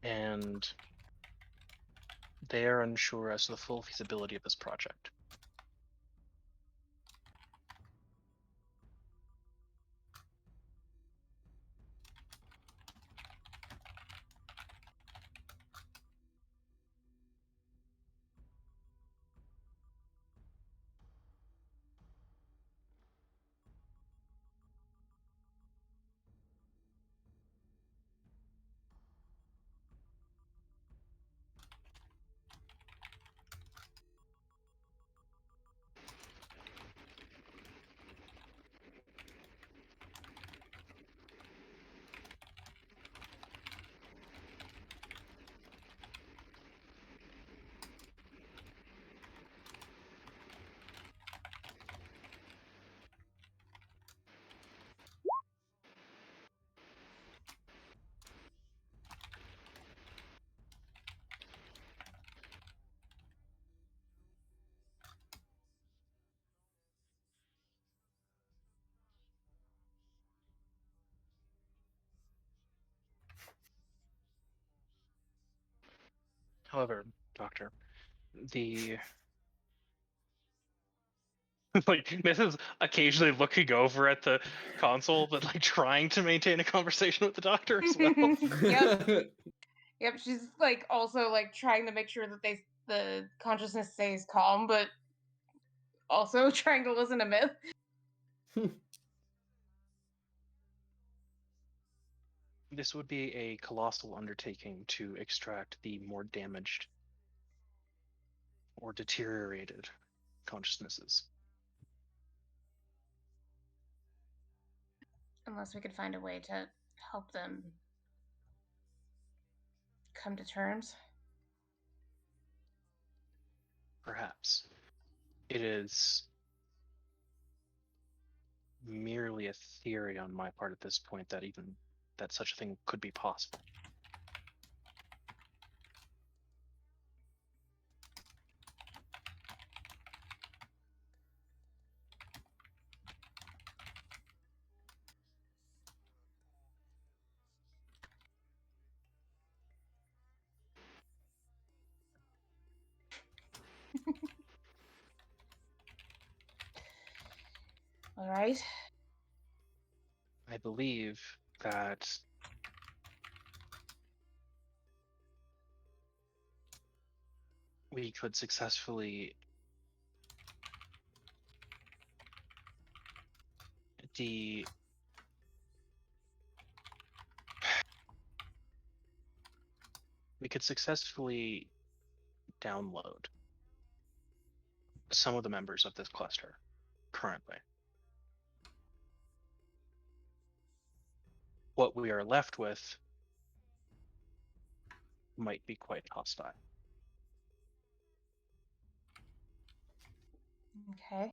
And they are unsure as to the full feasibility of this project. However, Doctor, the like this is occasionally looking over at the console, but like trying to maintain a conversation with the doctor as well. Yep. Yep, she's like also like trying to make sure that the consciousness stays calm, but also trying to listen to Myth. This would be a colossal undertaking to extract the more damaged or deteriorated consciousnesses. Unless we could find a way to help them come to terms. Perhaps. It is merely a theory on my part at this point that such a thing could be possible. All right. I believe that we could successfully download some of the members of this cluster currently. What we are left with might be quite hostile. Okay.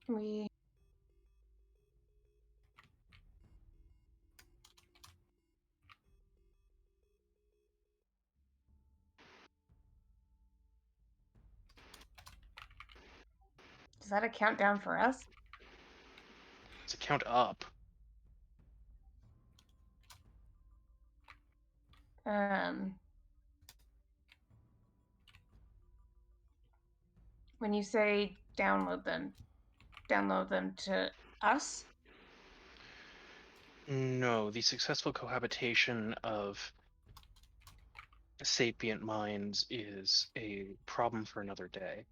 We Is that a countdown for us? It's a count up. When you say download them to us? No, the successful cohabitation of sapient minds is a problem for another day.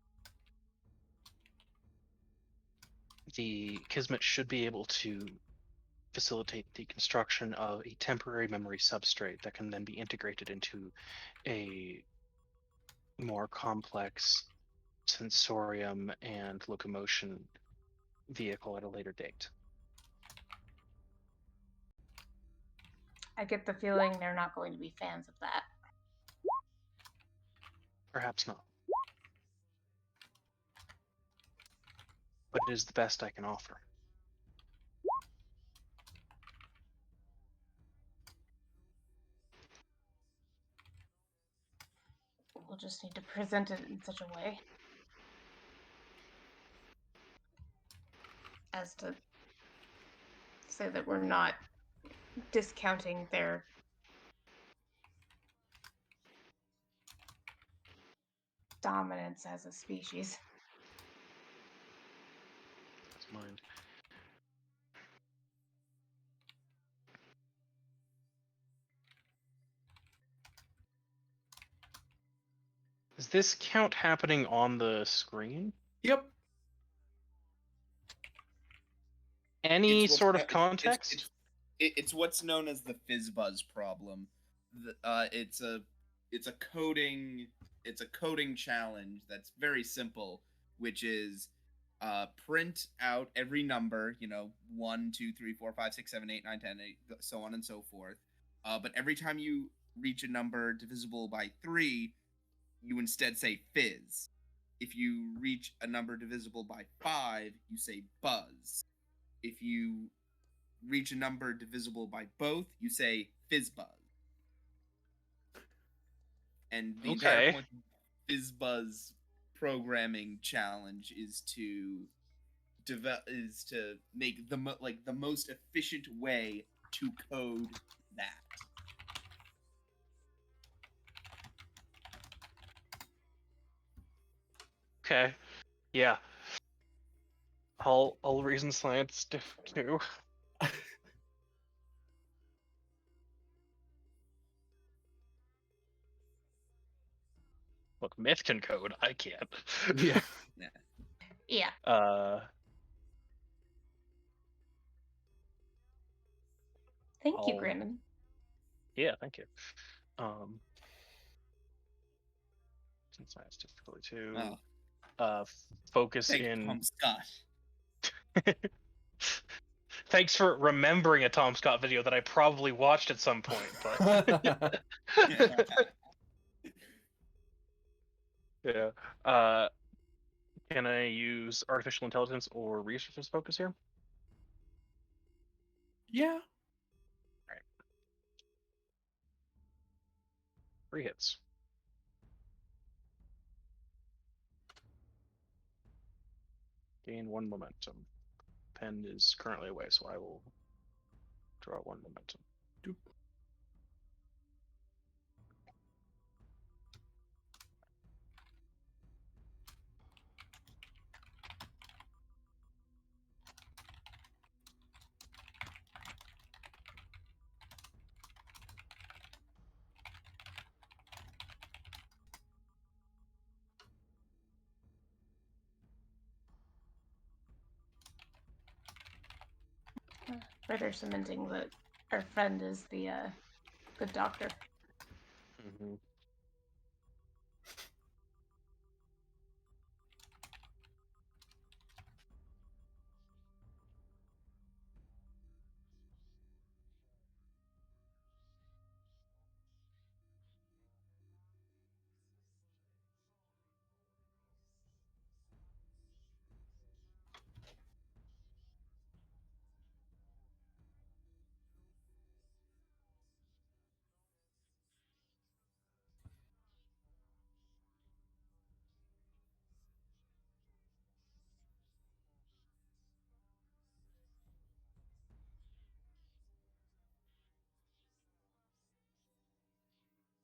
The Kismet should be able to facilitate the construction of a temporary memory substrate that can then be integrated into a more complex sensorium and locomotion vehicle at a later date. I get the feeling they're not going to be fans of that. Perhaps not. But it is the best I can offer. We'll just need to present it in such a way as to say that we're not discounting their dominance as a species. That's mine. Is this count happening on the screen? Yep. Any It's sort what's- of context? It's what's known as the FizzBuzz problem. It's a coding challenge that's very simple, which is print out every number, 1, 2, 3, 4, 5, 6, 7, 8, 9, 10, 8, so on and so forth. But every time you reach a number divisible by 3, you instead say fizz. If you reach a number divisible by 5, you say buzz. If you reach a number divisible by both, you say fizzbuzz. And the entire Okay. point of fizzbuzz programming challenge is to make the most efficient way to code that. Okay. Yeah. I'll reason science too. Look, myth can code. I can't. Yeah. Yeah. Thank you, I'll- Grandin. Yeah, thank you. Science difficulty 2. Oh, Focus thank in. Tom Scott. Thanks for remembering a Tom Scott video that I probably watched at some point, but yeah. Can I use artificial intelligence or researcher's focus here? Yeah. 3 hits. Gain 1 momentum. Pen is currently away, so I will draw 1 momentum. Doop. Further cementing that our friend is the good doctor. Mm-hmm.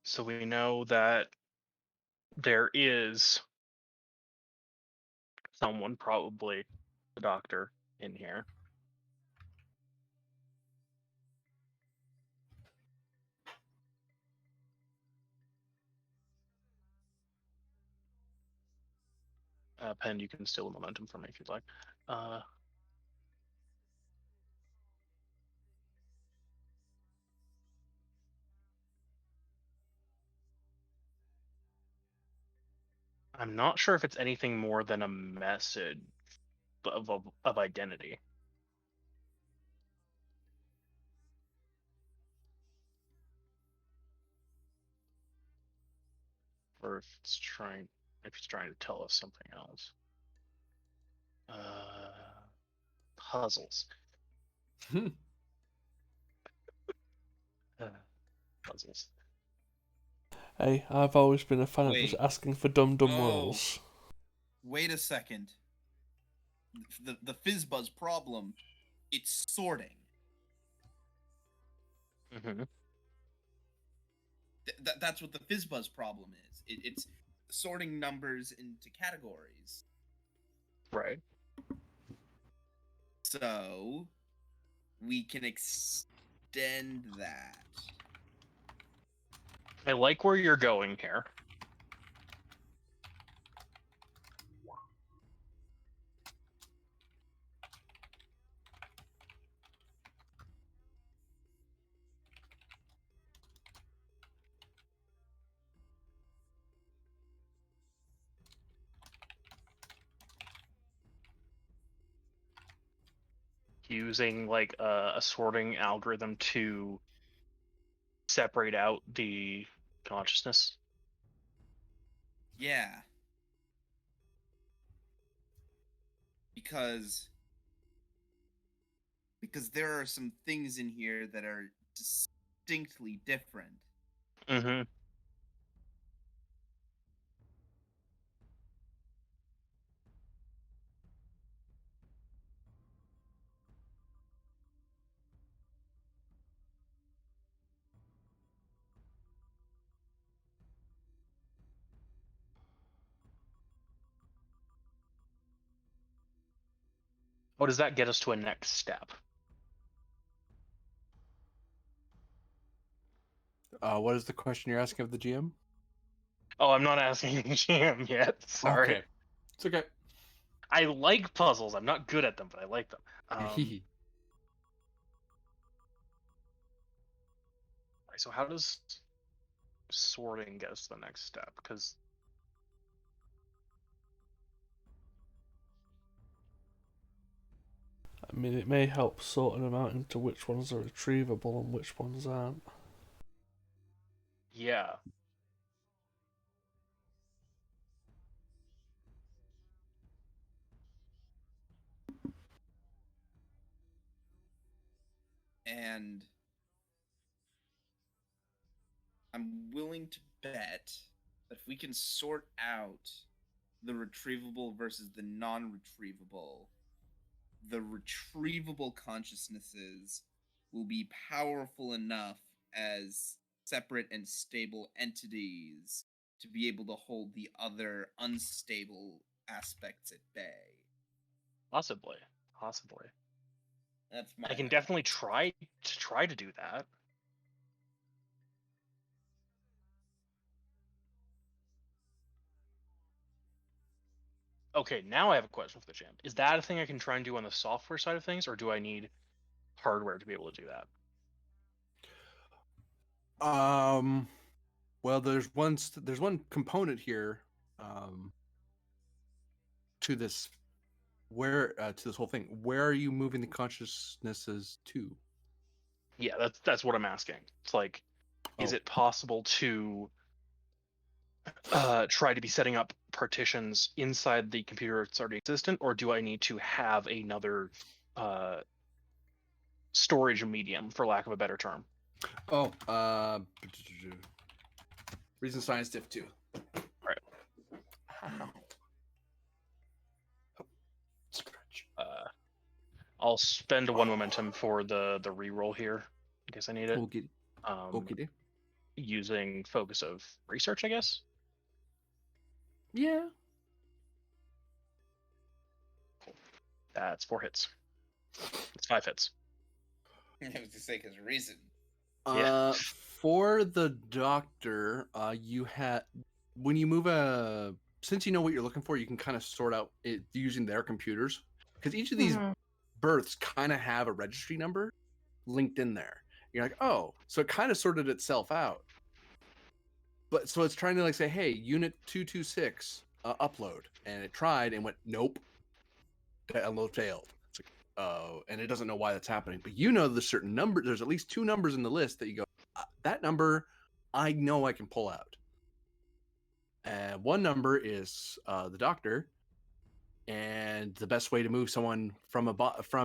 So we know that there is someone, probably the doctor, in here. Pen, you can steal a momentum from me if you'd like. I'm not sure if it's anything more than a message of identity. Or if it's trying to tell us something else. Puzzles. Puzzles. Hey, I've always been a fan of just Wait. asking for dumb Oh. rules. Wait a second. The Fizzbuzz problem, it's sorting. Mm-hmm. That's what the Fizzbuzz problem is. It's sorting numbers into categories. Right. So we can extend that. I like where you're going here. Using like a sorting algorithm to separate out the consciousness. Yeah. Because there are some things in here that are distinctly different. Mm-hmm. What does that get us to a next step? What is the question you're asking of the GM? Oh, I'm not asking the GM yet. Sorry. Okay. It's okay. I like puzzles. I'm not good at them, but I like them. Right, so how does sorting get us to the next step? Because I mean, it may help sorting them out into which ones are retrievable and which ones aren't. yeah, And I'm willing to bet that if we can sort out the retrievable versus the non-retrievable, the retrievable consciousnesses will be powerful enough as separate and stable entities to be able to hold the other unstable aspects at bay. possibly. That's my I can definitely try to do that. Okay, now I have a question for the GM. Is that a thing I can try and do on the software side of things, or do I need hardware to be able to do that? Well, there's one component here, to this to this whole thing. Where are you moving the consciousnesses to? Yeah, that's what I'm asking. It's like, is Oh. it possible to try to be setting up partitions inside the computer that's already existent, or do I need to have another storage medium, for lack of a better term? Oh, Reason Science Diff 2. Right. Stretch. I'll spend one momentum for the reroll here, in case I need it. Okay. Okay. Using focus of research, I guess. Yeah. That's 4 hits. It's 5 hits. I was to say because reason. Yeah. For the doctor, you had when you move since you know what you're looking for, you can kind of sort out it using their computers because each of these Mhm. births kind of have a registry number linked in there. You're like, oh, so it kind of sorted itself out. But so it's trying to like say, hey, unit 226, upload, and it tried and went, nope, download failed. It's like, oh, and it doesn't know why that's happening. But you know, there's certain number. There's at least 2 numbers in the list that you go, that number, I know I can pull out. And one number is the doctor, and the best way to move someone from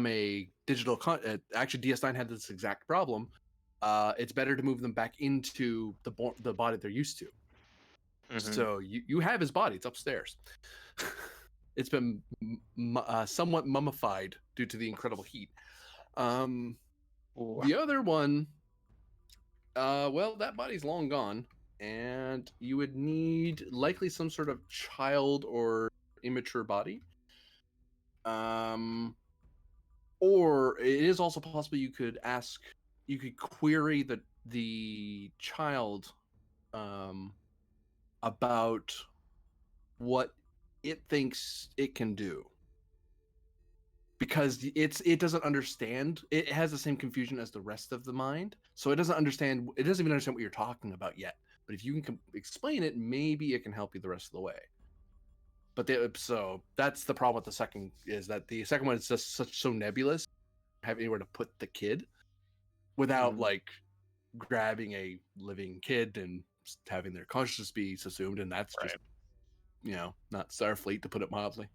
a digital actually DS9 had this exact problem. It's better to move them back into the body they're used to. Mhm. So you have his body; it's upstairs. It's been somewhat mummified due to the incredible heat. The other one, well, that body's long gone, and you would need likely some sort of child or immature body. Or it is also possible you could query the child about what it thinks it can do, because it doesn't understand. It has the same confusion as the rest of the mind, so it doesn't even understand what you're talking about yet. But if you can explain it, maybe it can help you the rest of the way. But so that's the problem with the second, is that the second one is just so nebulous. Have anywhere to put the kid without like grabbing a living kid and having their consciousness be assumed, and that's Right. just not Starfleet, to put it mildly.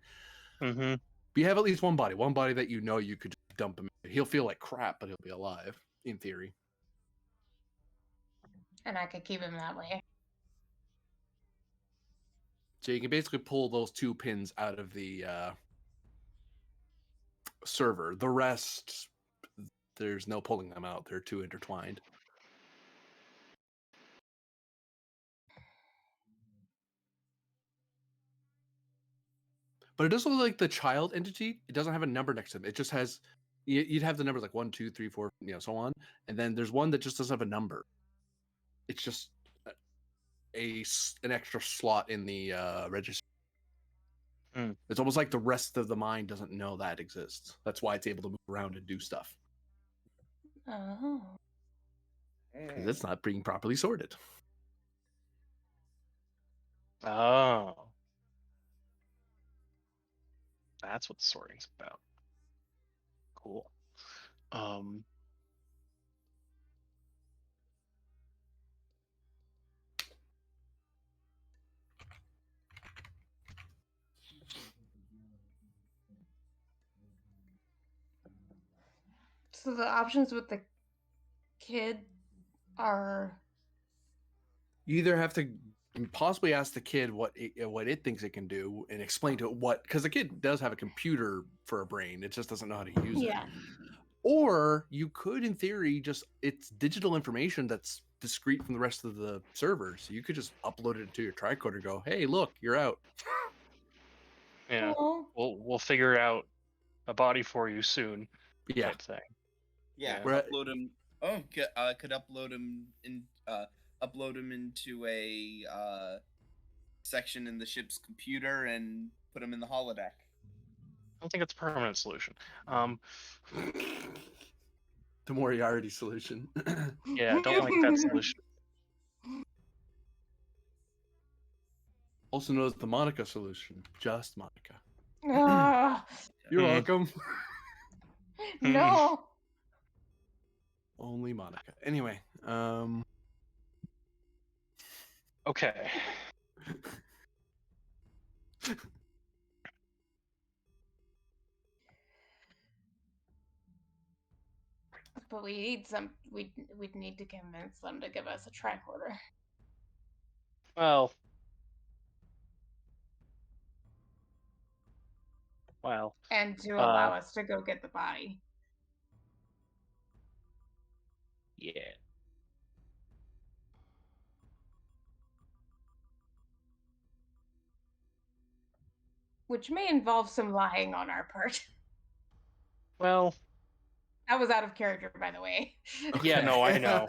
Mm-hmm. But you have at least one body that you know you could just dump him. He'll feel like crap, but he'll be alive in theory. And I could keep him that way. So you can basically pull those 2 pins out of the server. The rest, there's no pulling them out. They're too intertwined. But it doesn't look like the child entity. It doesn't have a number next to it. It just has. You'd have the numbers like 1, 2, 3, 4, so on. And then there's one that just doesn't have a number. It's just an extra slot in the register. It's almost like the rest of the mind doesn't know that exists. That's why it's able to move around and do stuff. Oh. Because it's not being properly sorted. Oh. That's what the sorting's about. Cool. So the options with the kid are. You either have to possibly ask the kid what it thinks it can do and explain to it what, because the kid does have a computer for a brain, it just doesn't know how to use it. Or you could, in theory, it's digital information that's discrete from the rest of the server, so you could just upload it to your tricorder and go, hey, look, you're out. Yeah. Oh. We'll figure out a body for you soon. Yeah. Type thing. Yeah, We're- upload him. Oh, could upload him into a section in the ship's computer and put him in the holodeck. I don't think it's a permanent solution. The Moriarty solution. Yeah, I don't like that solution. Also known as the Monica solution. Just Monica. Ah, You're Hmm. welcome. no. Only Monica. Anyway, Okay. But we need some. We'd need to convince them to give us a tricorder. Well. And to allow us to go get the body. Yeah. Which may involve some lying on our part. Well. That was out of character, by the way. Yeah, no, I know.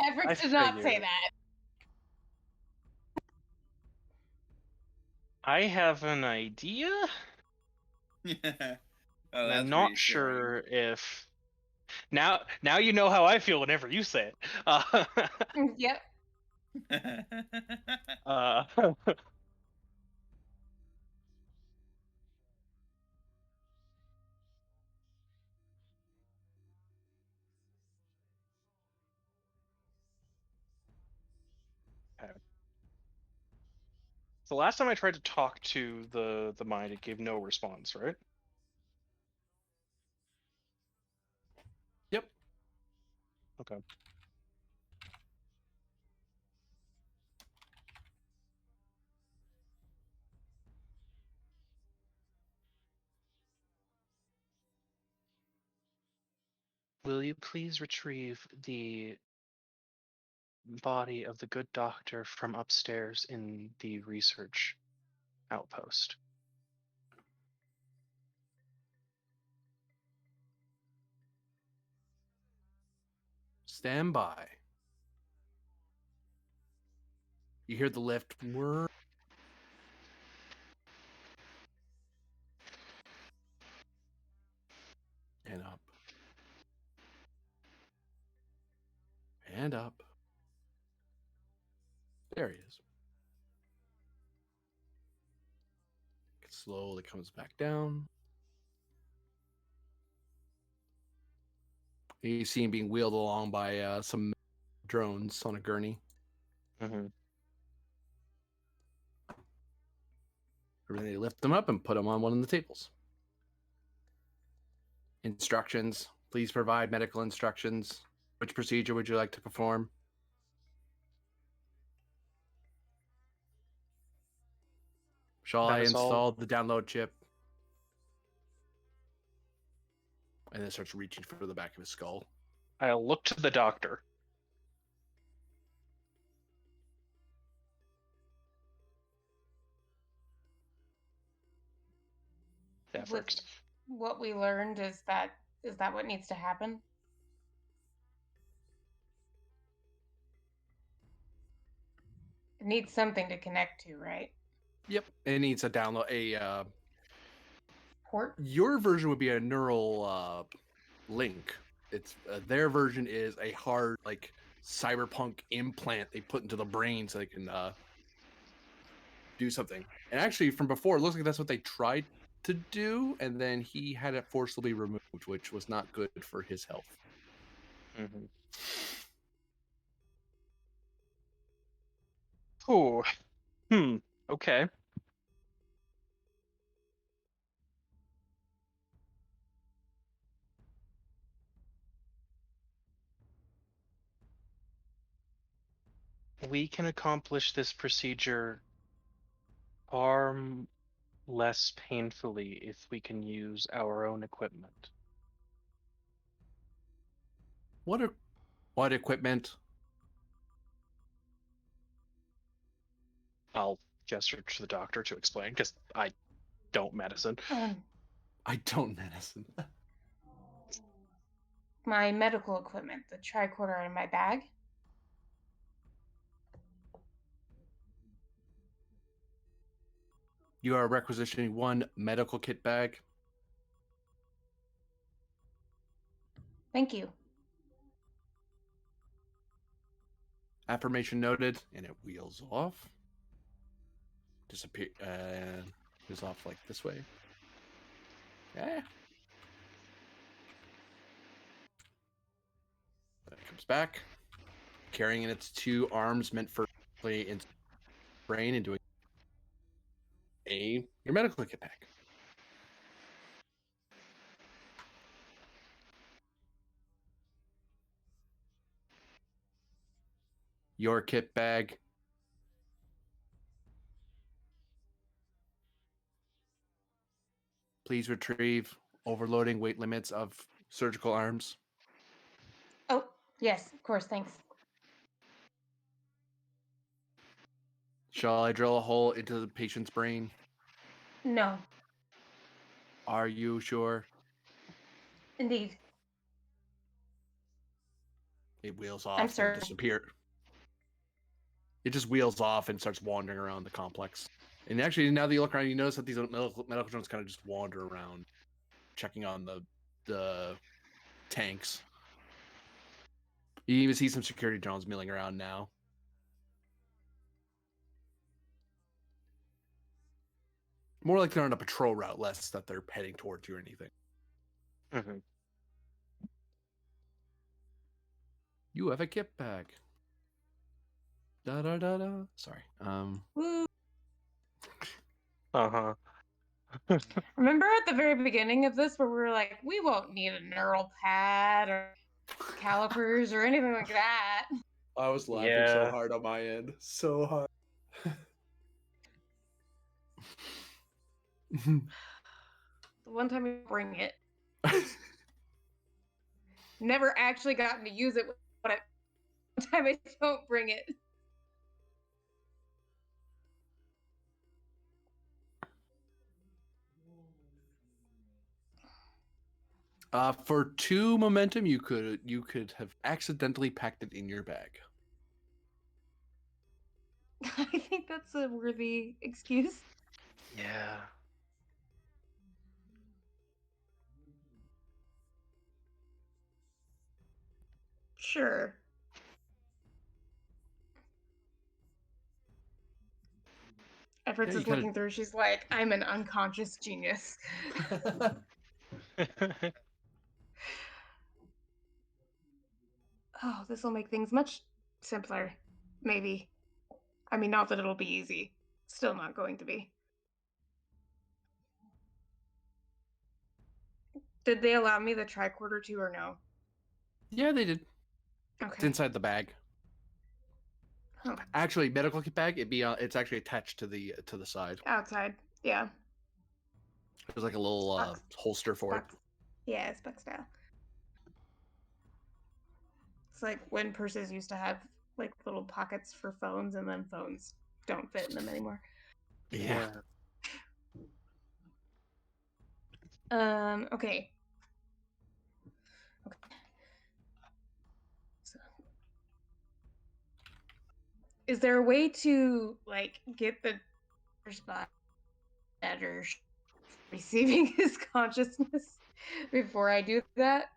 Everett did not say figured. that. I have an idea. And I'm not sure if now you know how I feel whenever you say it. Yep. Okay. So last time I tried to talk to the mind, it gave no response, right? Yep. Okay. Will you please retrieve the body of the good doctor from upstairs in the research outpost? Stand by. You hear the lift whir. And up. And up. There he is. It slowly comes back down. You see him being wheeled along by some drones on a gurney. Mm-hmm. They lift them up and put them on one of the tables. Instructions. Please provide medical instructions. Which procedure would you like to perform? Shall I That is all. install the download chip? And then starts reaching for the back of his skull. I'll look to the doctor. efforts. What we learned is that what needs to happen? It needs something to connect to, right? Yep. It needs to download a. Port? Your version would be a neural link. It's their version is a hard like cyberpunk implant they put into the brain so they can do something. And actually, from before, it looks like that's what they tried to do, and then he had it forcibly removed, which was not good for his health. Mm-hmm. Oh, okay. We can accomplish this procedure far less painfully if we can use our own equipment. What equipment? I'll gesture to the doctor to explain because I don't medicine. I don't medicine. My medical equipment, the tricorder in my bag. You are requisitioning one medical kit bag. Thank you. Affirmation noted, and it wheels off. Disappear. Goes off like this way. Yeah. Then it comes back, carrying in its two arms meant for its brain and doing your medical kit bag. Your kit bag. Please retrieve overloading weight limits of surgical arms. Oh, yes, of course, thanks. Shall I drill a hole into the patient's brain? No, Are you sure? indeed. It wheels I'm off and certain. disappears. It just wheels off and starts wandering around the complex. And actually, now that you look around, you notice that these medical drones kind of just wander around, checking on the tanks. You even see some security drones milling around now. More like they're on a patrol route, less that they're heading towards you or anything. Mm-hmm. You have a kit bag. Da da da da. Sorry. Woo. Uh-huh. Remember at the very beginning of this where we were like, we won't need a neural pad or calipers or anything like that. I was laughing Yeah. so hard on my end. So hard. The one time we bring it. Never actually gotten to use it, but one time I don't bring it. For 2 momentum, you could have accidentally packed it in your bag. I think that's a worthy excuse. Yeah. Sure. Efforts Yeah, is you kinda- looking through. She's like, I'm an unconscious genius. Oh, this will make things much simpler. Maybe. I mean, not that it'll be easy. Still not going to be. Did they allow me the tricorder too or no? Yeah, they did. It's Okay. inside the bag. Oh, Actually, medical kit bag. It's actually attached to the side. outside. Yeah. There's like a little Box. holster for it. Box. Yeah, it's box style. It's like when purses used to have like little pockets for phones, and then phones don't fit in them anymore. Yeah. Okay. So, is there a way to like get the spot better receiving his consciousness before I do that?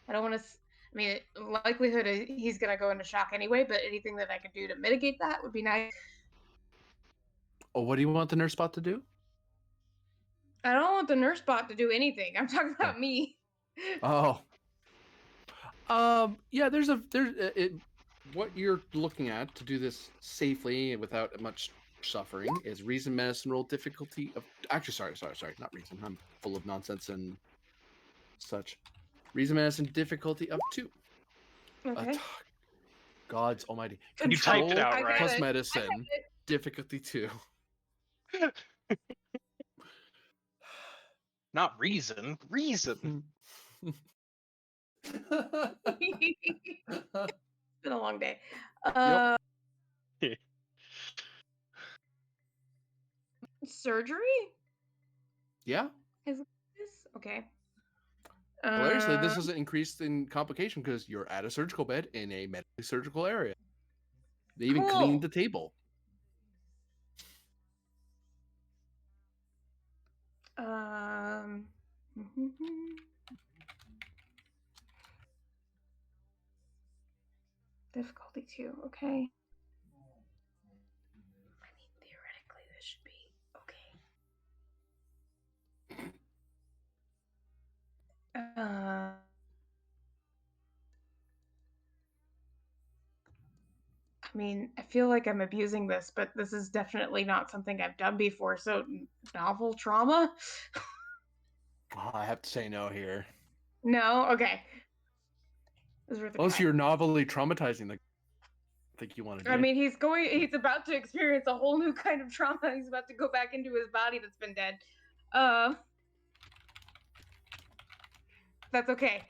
I don't want to. I mean, likelihood is he's gonna go into shock anyway. But anything that I could do to mitigate that would be nice. Oh, what do you want the nurse bot to do? I don't want the nurse bot to do anything. I'm talking about me. Oh. Yeah, there's what you're looking at to do this safely and without much suffering is reason, medicine, roll difficulty of actually sorry, not reason. I'm full of nonsense and such. Reason, medicine, difficulty of 2. Okay. God's almighty. You typed it Control out, I got right? plus it. medicine, difficulty 2. Not reason. Reason. It's been a long day. Surgery? Yeah. Is this okay? Hilariously, this is an increase in complication because you're at a surgical bed in a medically surgical area. They even cleaned the table. Difficulty 2. Okay. I mean, theoretically, this should be okay. I mean, I feel like I'm abusing this, but this is definitely not something I've done before. So, novel trauma? Oh, I have to say no here. No? Okay. Unless you're novelly traumatizing the I think you want to do. I mean, he's about to experience a whole new kind of trauma. He's about to go back into his body that's been dead. That's okay.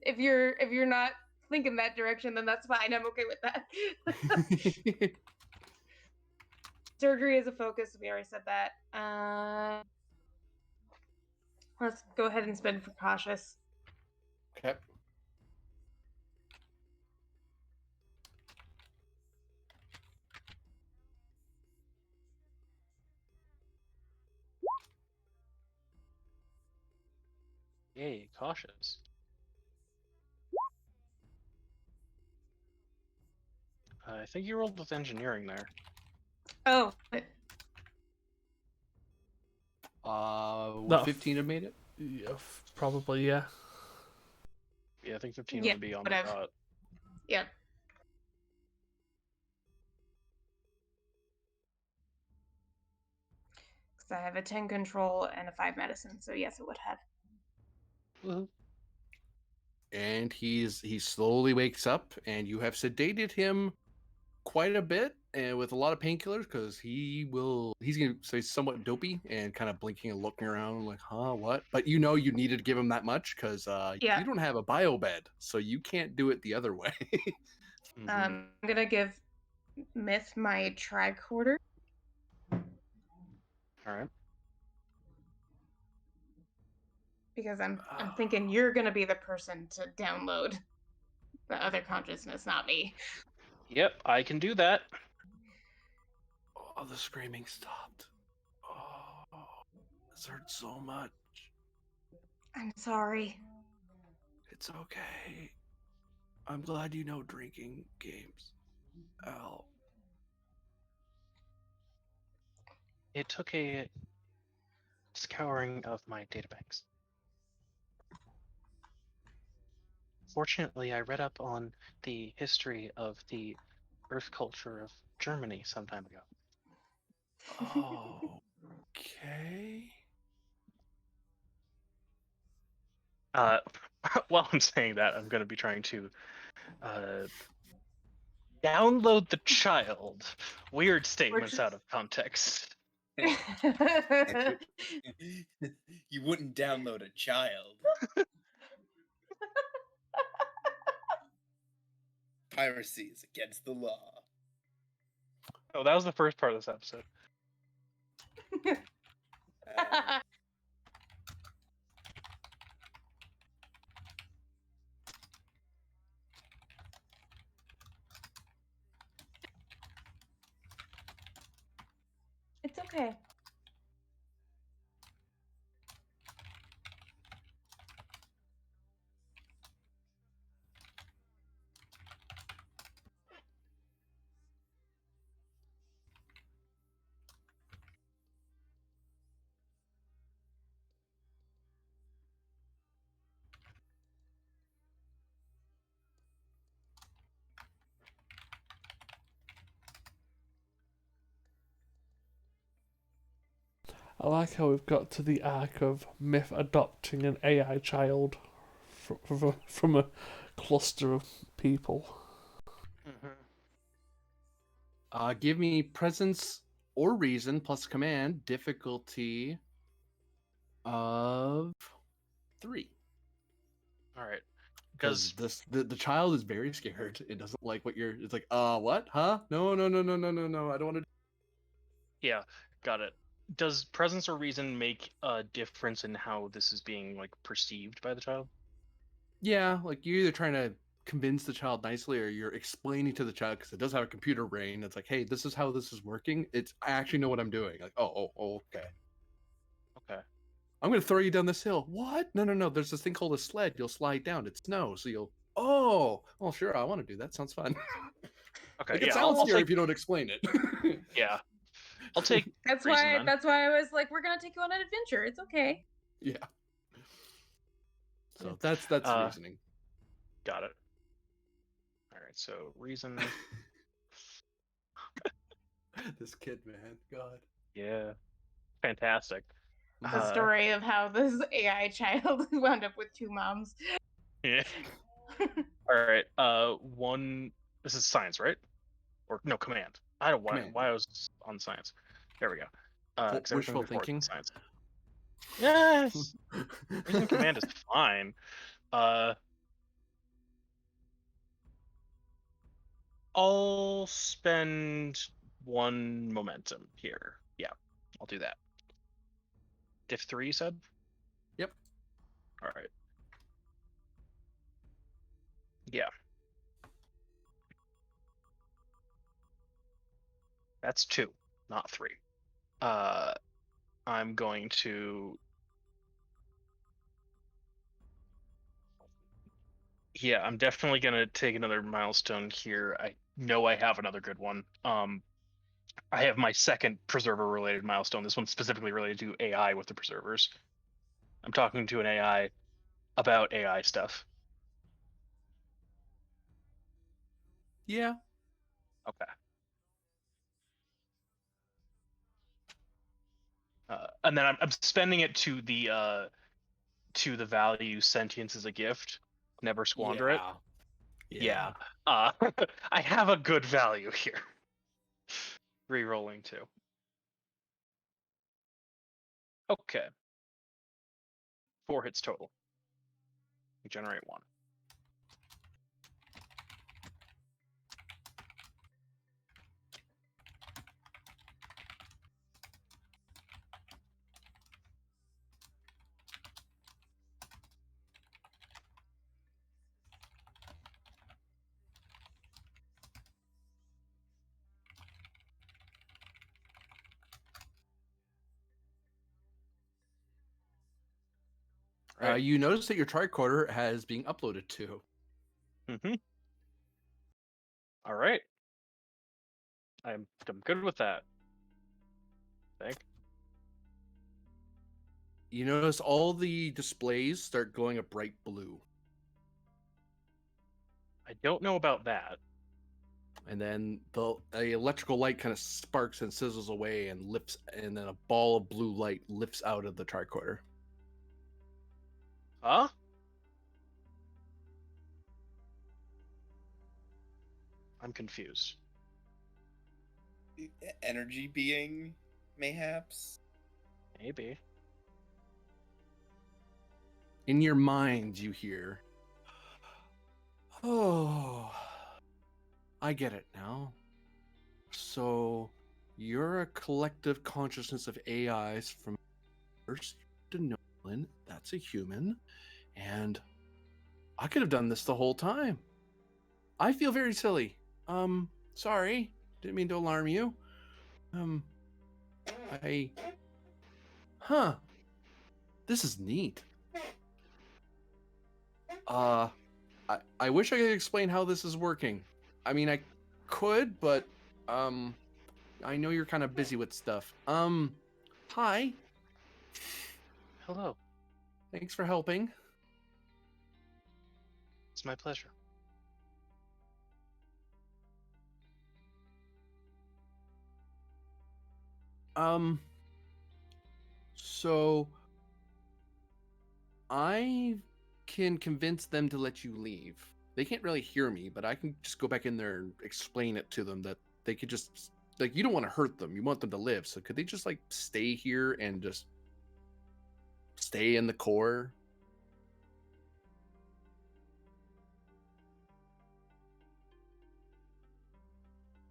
If you're not thinking that direction, then that's fine. I'm okay with that. Surgery is a focus. We already said that. Let's go ahead and spend for cautious. Okay. Yay, cautious. I think you rolled with engineering there. Oh. Would 15 have made it? Yeah, probably, yeah. Yeah, I think 15 Yeah, would be on whatever. the dot. Yep. Because I have a 10 control and a 5 medicine, so yes, it would have. Woohoo. And he slowly wakes up, and you have sedated him quite a bit, and with a lot of painkillers, because he's gonna say somewhat dopey and kind of blinking and looking around like, huh, what? But you know you needed to give him that much because Yeah. you don't have a bio bed, so you can't do it the other way. Mhm. I'm gonna give Myth my tricorder. All right. Because I'm thinking you're gonna be the person to download the other consciousness, not me. Yep, I can do that. Oh, the screaming stopped. Oh, this hurts so much. I'm sorry. It's okay. I'm glad you know drinking games. Al. It took a scouring of my databanks. Fortunately, I read up on the history of the Earth culture of Germany some time ago. Oh, okay. While I'm saying that, I'm going to be trying to download the child. Weird statements out of context. You wouldn't download a child. Piracy is against the law. Oh, that was the first part of this episode. Okay. I like how we've got to the arc of Myth adopting an AI child from a cluster of people. Give me presence or reason plus command difficulty of 3. All right. Because Does the child is very scared. It doesn't like what you're. It's like, what? Huh? No. I don't want to. yeah, got it. Does presence or reason make a difference in how this is being like perceived by the child? Yeah, like you're either trying to convince the child nicely, or you're explaining to the child because it does have a computer brain. It's like, hey, this is how this is working. I actually know what I'm doing. Like, okay. Okay. I'm gonna throw you down this hill. What? No. There's this thing called a sled. You'll slide down. It's snow, so you'll. Oh, well, sure. I want to do that. Sounds fun. Okay. Like, it Yeah, sounds I'll scary take. if you don't explain it. Yeah, I'll take That's reason why. then. That's why I was like, "We're gonna take you on an adventure. It's okay." Yeah. So that's Uh, reasoning. Got it. All right. So reason. This kid, man, God. Yeah. Fantastic. The story of how this AI child wound up with 2 moms. Yeah. All right. One. This is science, right? Or no, command. I don't Command. why I was on science. There we go. 'Cause everything Wishful before is thinking. science. Yes. Reason command is fine. I'll spend 1 momentum here. Yeah, I'll do that. Diff 3, you said? Yep. All right. Yeah. That's 2, not 3. I'm going to. Yeah, I'm definitely gonna take another milestone here. I know I have another good one. I have my second preserver related milestone. This one's specifically related to AI with the preservers. I'm talking to an AI about AI stuff. Yeah. Okay. And then I'm spending it to the value sentience is a gift. Never squander it. Yeah. I have a good value here. Rerolling 2. Okay. 4 hits total. Generate 1. Right. You notice that your tricorder has been uploaded to. Mm-hmm. All right. I'm good with that. I think. You notice all the displays start glowing a bright blue, I don't know about that. and then the electrical light kind of sparks and sizzles away and lifts, and then a ball of blue light lifts out of the tricorder. Huh? I'm confused. Energy being, mayhaps. Maybe. In your mind, you hear, "Oh, I get it now. So, you're a collective consciousness of AIs from first to Nolan. That's a human, and I could have done this the whole time. I feel very silly. Sorry, didn't mean to alarm you. Huh. This is neat. I wish I could explain how this is working. I mean, I could, but I know you're kind of busy with stuff. Hi. Hello. Thanks for helping. It's my pleasure. So I can convince them to let you leave. They can't really hear me, but I can just go back in there and explain it to them that they could just, like, you don't want to hurt them. You want them to live. So could they just, like, stay here and just stay in the core?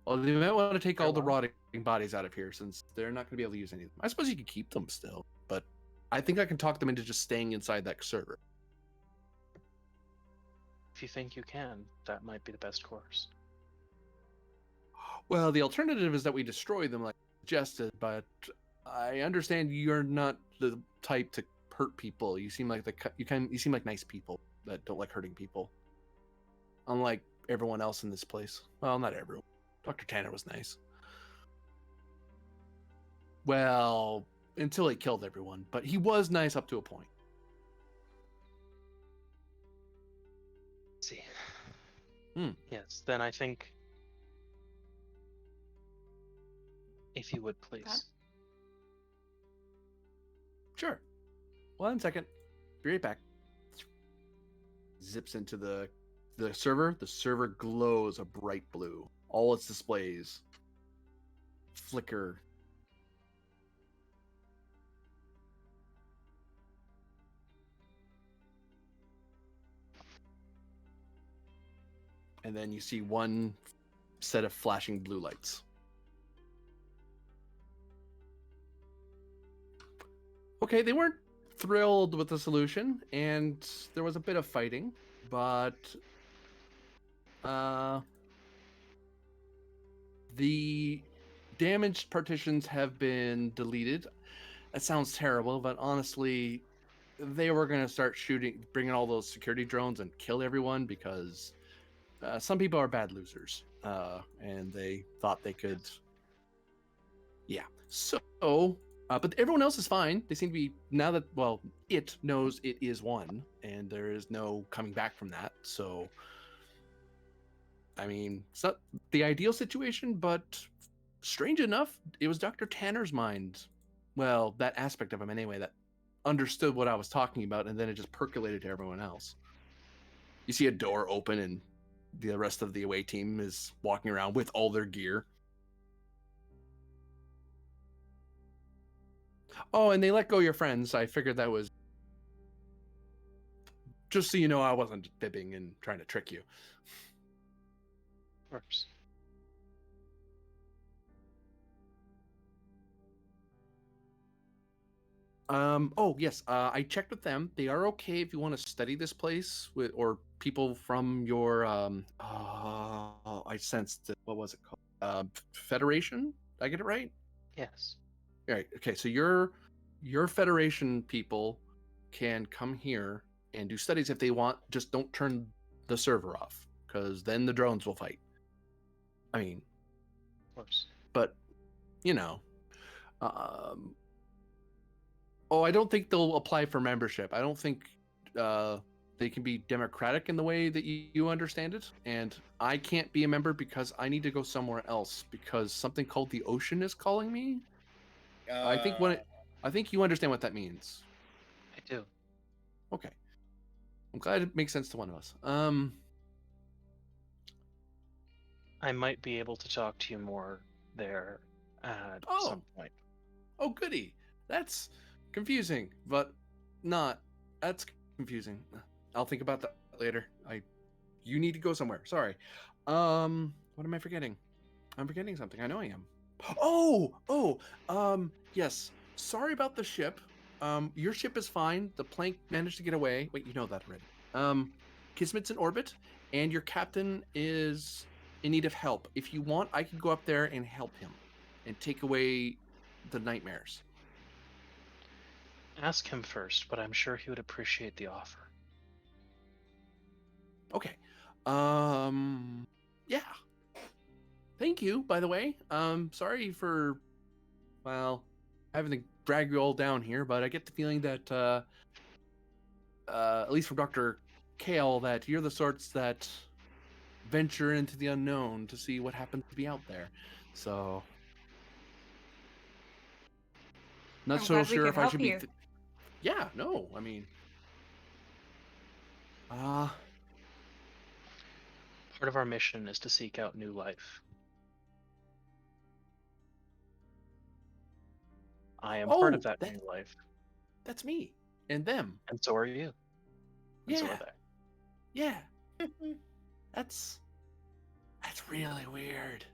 Well, they might want to take all the rotting bodies out of here since they're not going to be able to use any of them. I suppose you could keep them still, but I think I can talk them into just staying inside that server. If you think you can, that might be the best course. Well, the alternative is that we destroy them like suggested, but I understand you're not the type to hurt people. You seem like you seem like nice people that don't like hurting people. Unlike everyone else in this place. Well, not everyone. Dr. Tanner was nice. Well, until he killed everyone, but he was nice up to a point. See. Hmm. Yes, then I think if you would please. Sure. 1 second. Be right back. Zips into the server. The server glows a bright blue. All its displays flicker. And then you see one set of flashing blue lights. Okay, they weren't thrilled with the solution, and there was a bit of fighting, but the damaged partitions have been deleted. That sounds terrible, but honestly, they were going to start bringing all those security drones and kill everyone because some people are bad losers, and they thought they could. Yeah. So, but everyone else is fine. They seem to be, now that, well, it knows it is one, and there is no coming back from that. So, I mean, it's not the ideal situation, but strange enough, it was Dr. Tanner's mind. Well, that aspect of him anyway, that understood what I was talking about, and then it just percolated to everyone else. You see a door open, and the rest of the away team is walking around with all their gear. Oh, and they let go your friends. I figured that was just so you know I wasn't fibbing and trying to trick you. Of course. Oh yes, I checked with them. They are okay if you want to study this place with, or people from your I sensed it. What was it called? Federation? Did I get it right? Yes. All right. Okay, so your Federation people can come here and do studies if they want. Just don't turn the server off, because then the drones will fight. I mean, Of course. but you know, oh, I don't think they'll apply for membership. I don't think they can be democratic in the way that you understand it. And I can't be a member because I need to go somewhere else because something called the ocean is calling me. I think you understand what that means. I do. Okay. I'm glad it makes sense to one of us. I might be able to talk to you more there at some point. Oh, goody. That's confusing, but not. That's confusing. I'll think about that later. You need to go somewhere. Sorry. What am I forgetting? I'm forgetting something. I know I am. Yes. Sorry about the ship. Your ship is fine. The plank managed to get away. Wait, you know that already. Kismet's in orbit, and your captain is in need of help. If you want, I could go up there and help him and take away the nightmares? Ask him first, but I'm sure he would appreciate the offer. Okay. Yeah. Thank you, by the way. Sorry for, well, having to drag you all down here, but I get the feeling that, at least from Dr. Kale, that you're the sorts that venture into the unknown to see what happens to be out there. So, not I'm so glad we sure could if I help should you. be. Yeah, no, I mean, Part of our mission is to seek out new life. I am part oh, of that new life, that's me and them. and so are you. And so Yeah. are they. Yeah. That's really weird.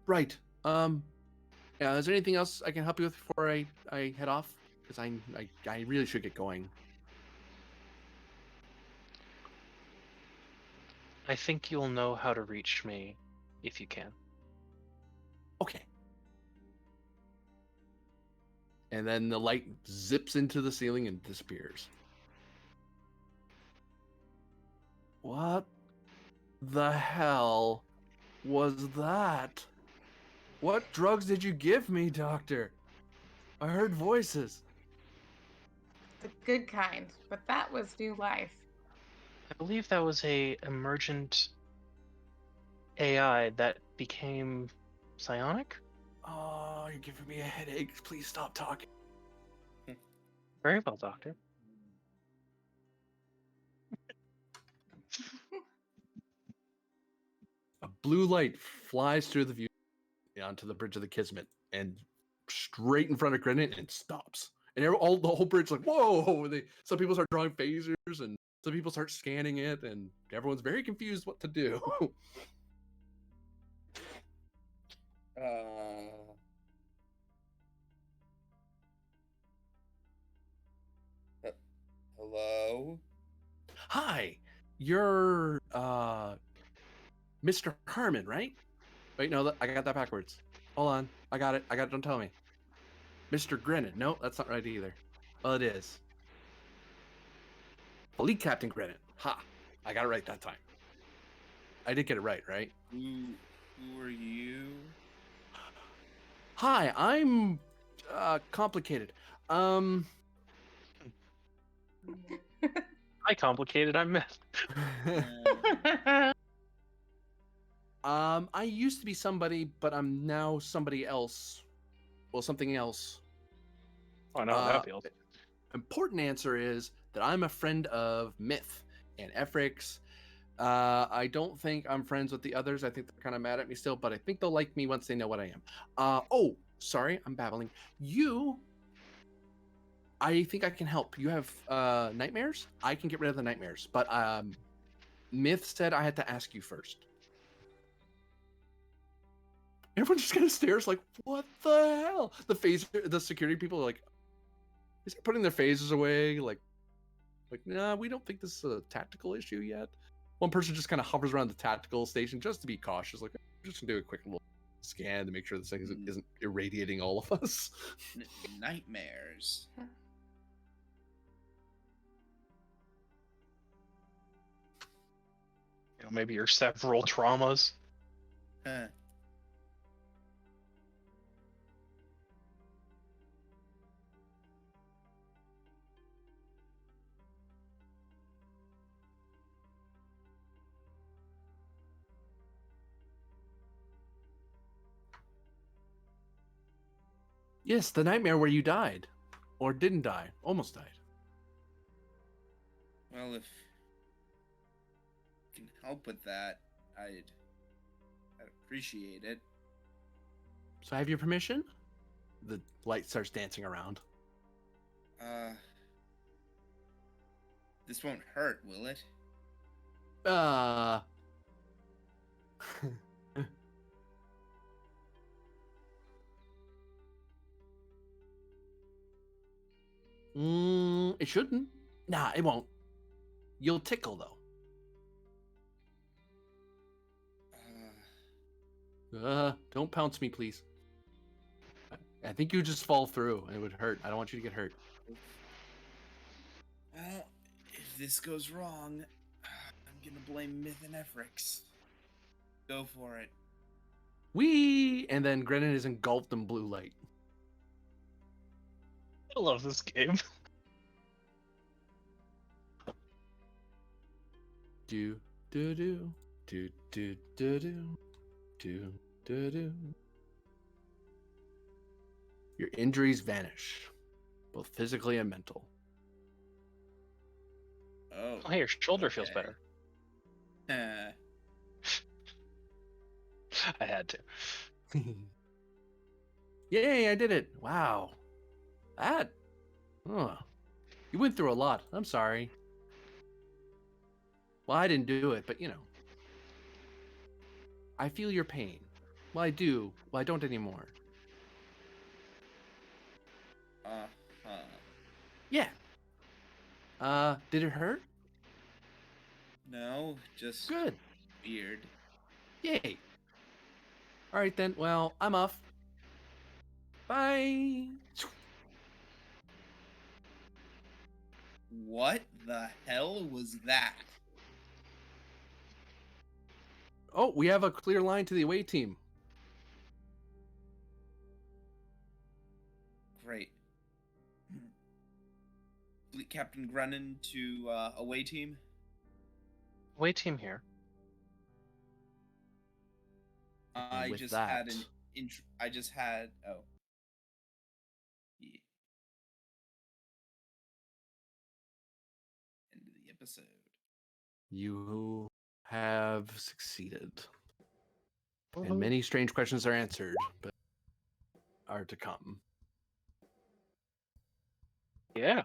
Right. Yeah, is there anything else I can help you with before I head off? Because I really should get going. I think you'll know how to reach me if you can. Okay. And then the light zips into the ceiling and disappears. What the hell was that? What drugs did you give me, Doctor? I heard voices. The good kind, but that was new life. I believe that was a emergent AI that became psionic? Oh, you're giving me a headache. Please stop talking. Very well, Doctor. A blue light flies through the view onto the bridge of the Kismet and straight in front of Grennan and stops. And the whole bridge like, whoa! Some people start drawing phasers and some people start scanning it, and everyone's very confused what to do. Hello? Hi, you're Mr. Harmon, right? Wait, no, I got that backwards. Hold on, I got it. Don't tell me. Mr. Grennan. No, that's not right either. Well, it is. Fleet Captain Grennan. Ha! I got it right that time. I did get it right, right? Who are you? Hi, I'm complicated. Hi, complicated. I'm Myth. I used to be somebody, but I'm now somebody else. Well, something else. Oh, I know how that feels. Important answer is that I'm a friend of Myth and Efrix. I don't think I'm friends with the others. I think they're kind of mad at me still, but I think they'll like me once they know what I am. Oh, sorry, I'm babbling. I think I can help. You have nightmares? I can get rid of the nightmares, but Myth said I had to ask you first. Everyone just kind of stares like, what the hell? The security people are like, is they putting their phasers away? Like, nah, we don't think this is a tactical issue yet. One person just kind of hovers around the tactical station just to be cautious. Like, I'm just gonna do a quick little scan to make sure this thing isn't irradiating all of us. Nightmares. You know, maybe your several traumas. Huh. Yes, the nightmare where you died. Or didn't die. Almost died. Well, if you can help with that, I'd appreciate it. So I have your permission? The light starts dancing around. This won't hurt, will it? It shouldn't. Nah, it won't. You'll tickle though. Don't pounce me, please. I think you just fall through and it would hurt. I don't want you to get hurt. Well, if this goes wrong, I'm gonna blame Myth and Efrix. Go for it. Whee! And then Grennan is engulfed in blue light. I love this game. Do do do do do do do do do do. Your injuries vanish, both physically and mental. Oh. Oh, hey, your shoulder feels Okay. better. I had to. Yay! I did it! Wow, that. Oh, you went through a lot. I'm sorry. Well, I didn't do it, but you know. I feel your pain. Well, I do. Well, I don't anymore. Uh-huh. Yeah. Did it hurt? No, just Good. weird. Yay. All right then. Well, I'm off. Bye. What the hell was that? Oh, we have a clear line to the away team. Great. Fleet Captain Grennan to away team. Away team here. I with just had that- an I just had yeah. End of the episode. You have succeeded. Woohoo. And many strange questions are answered, but are to come. Yeah.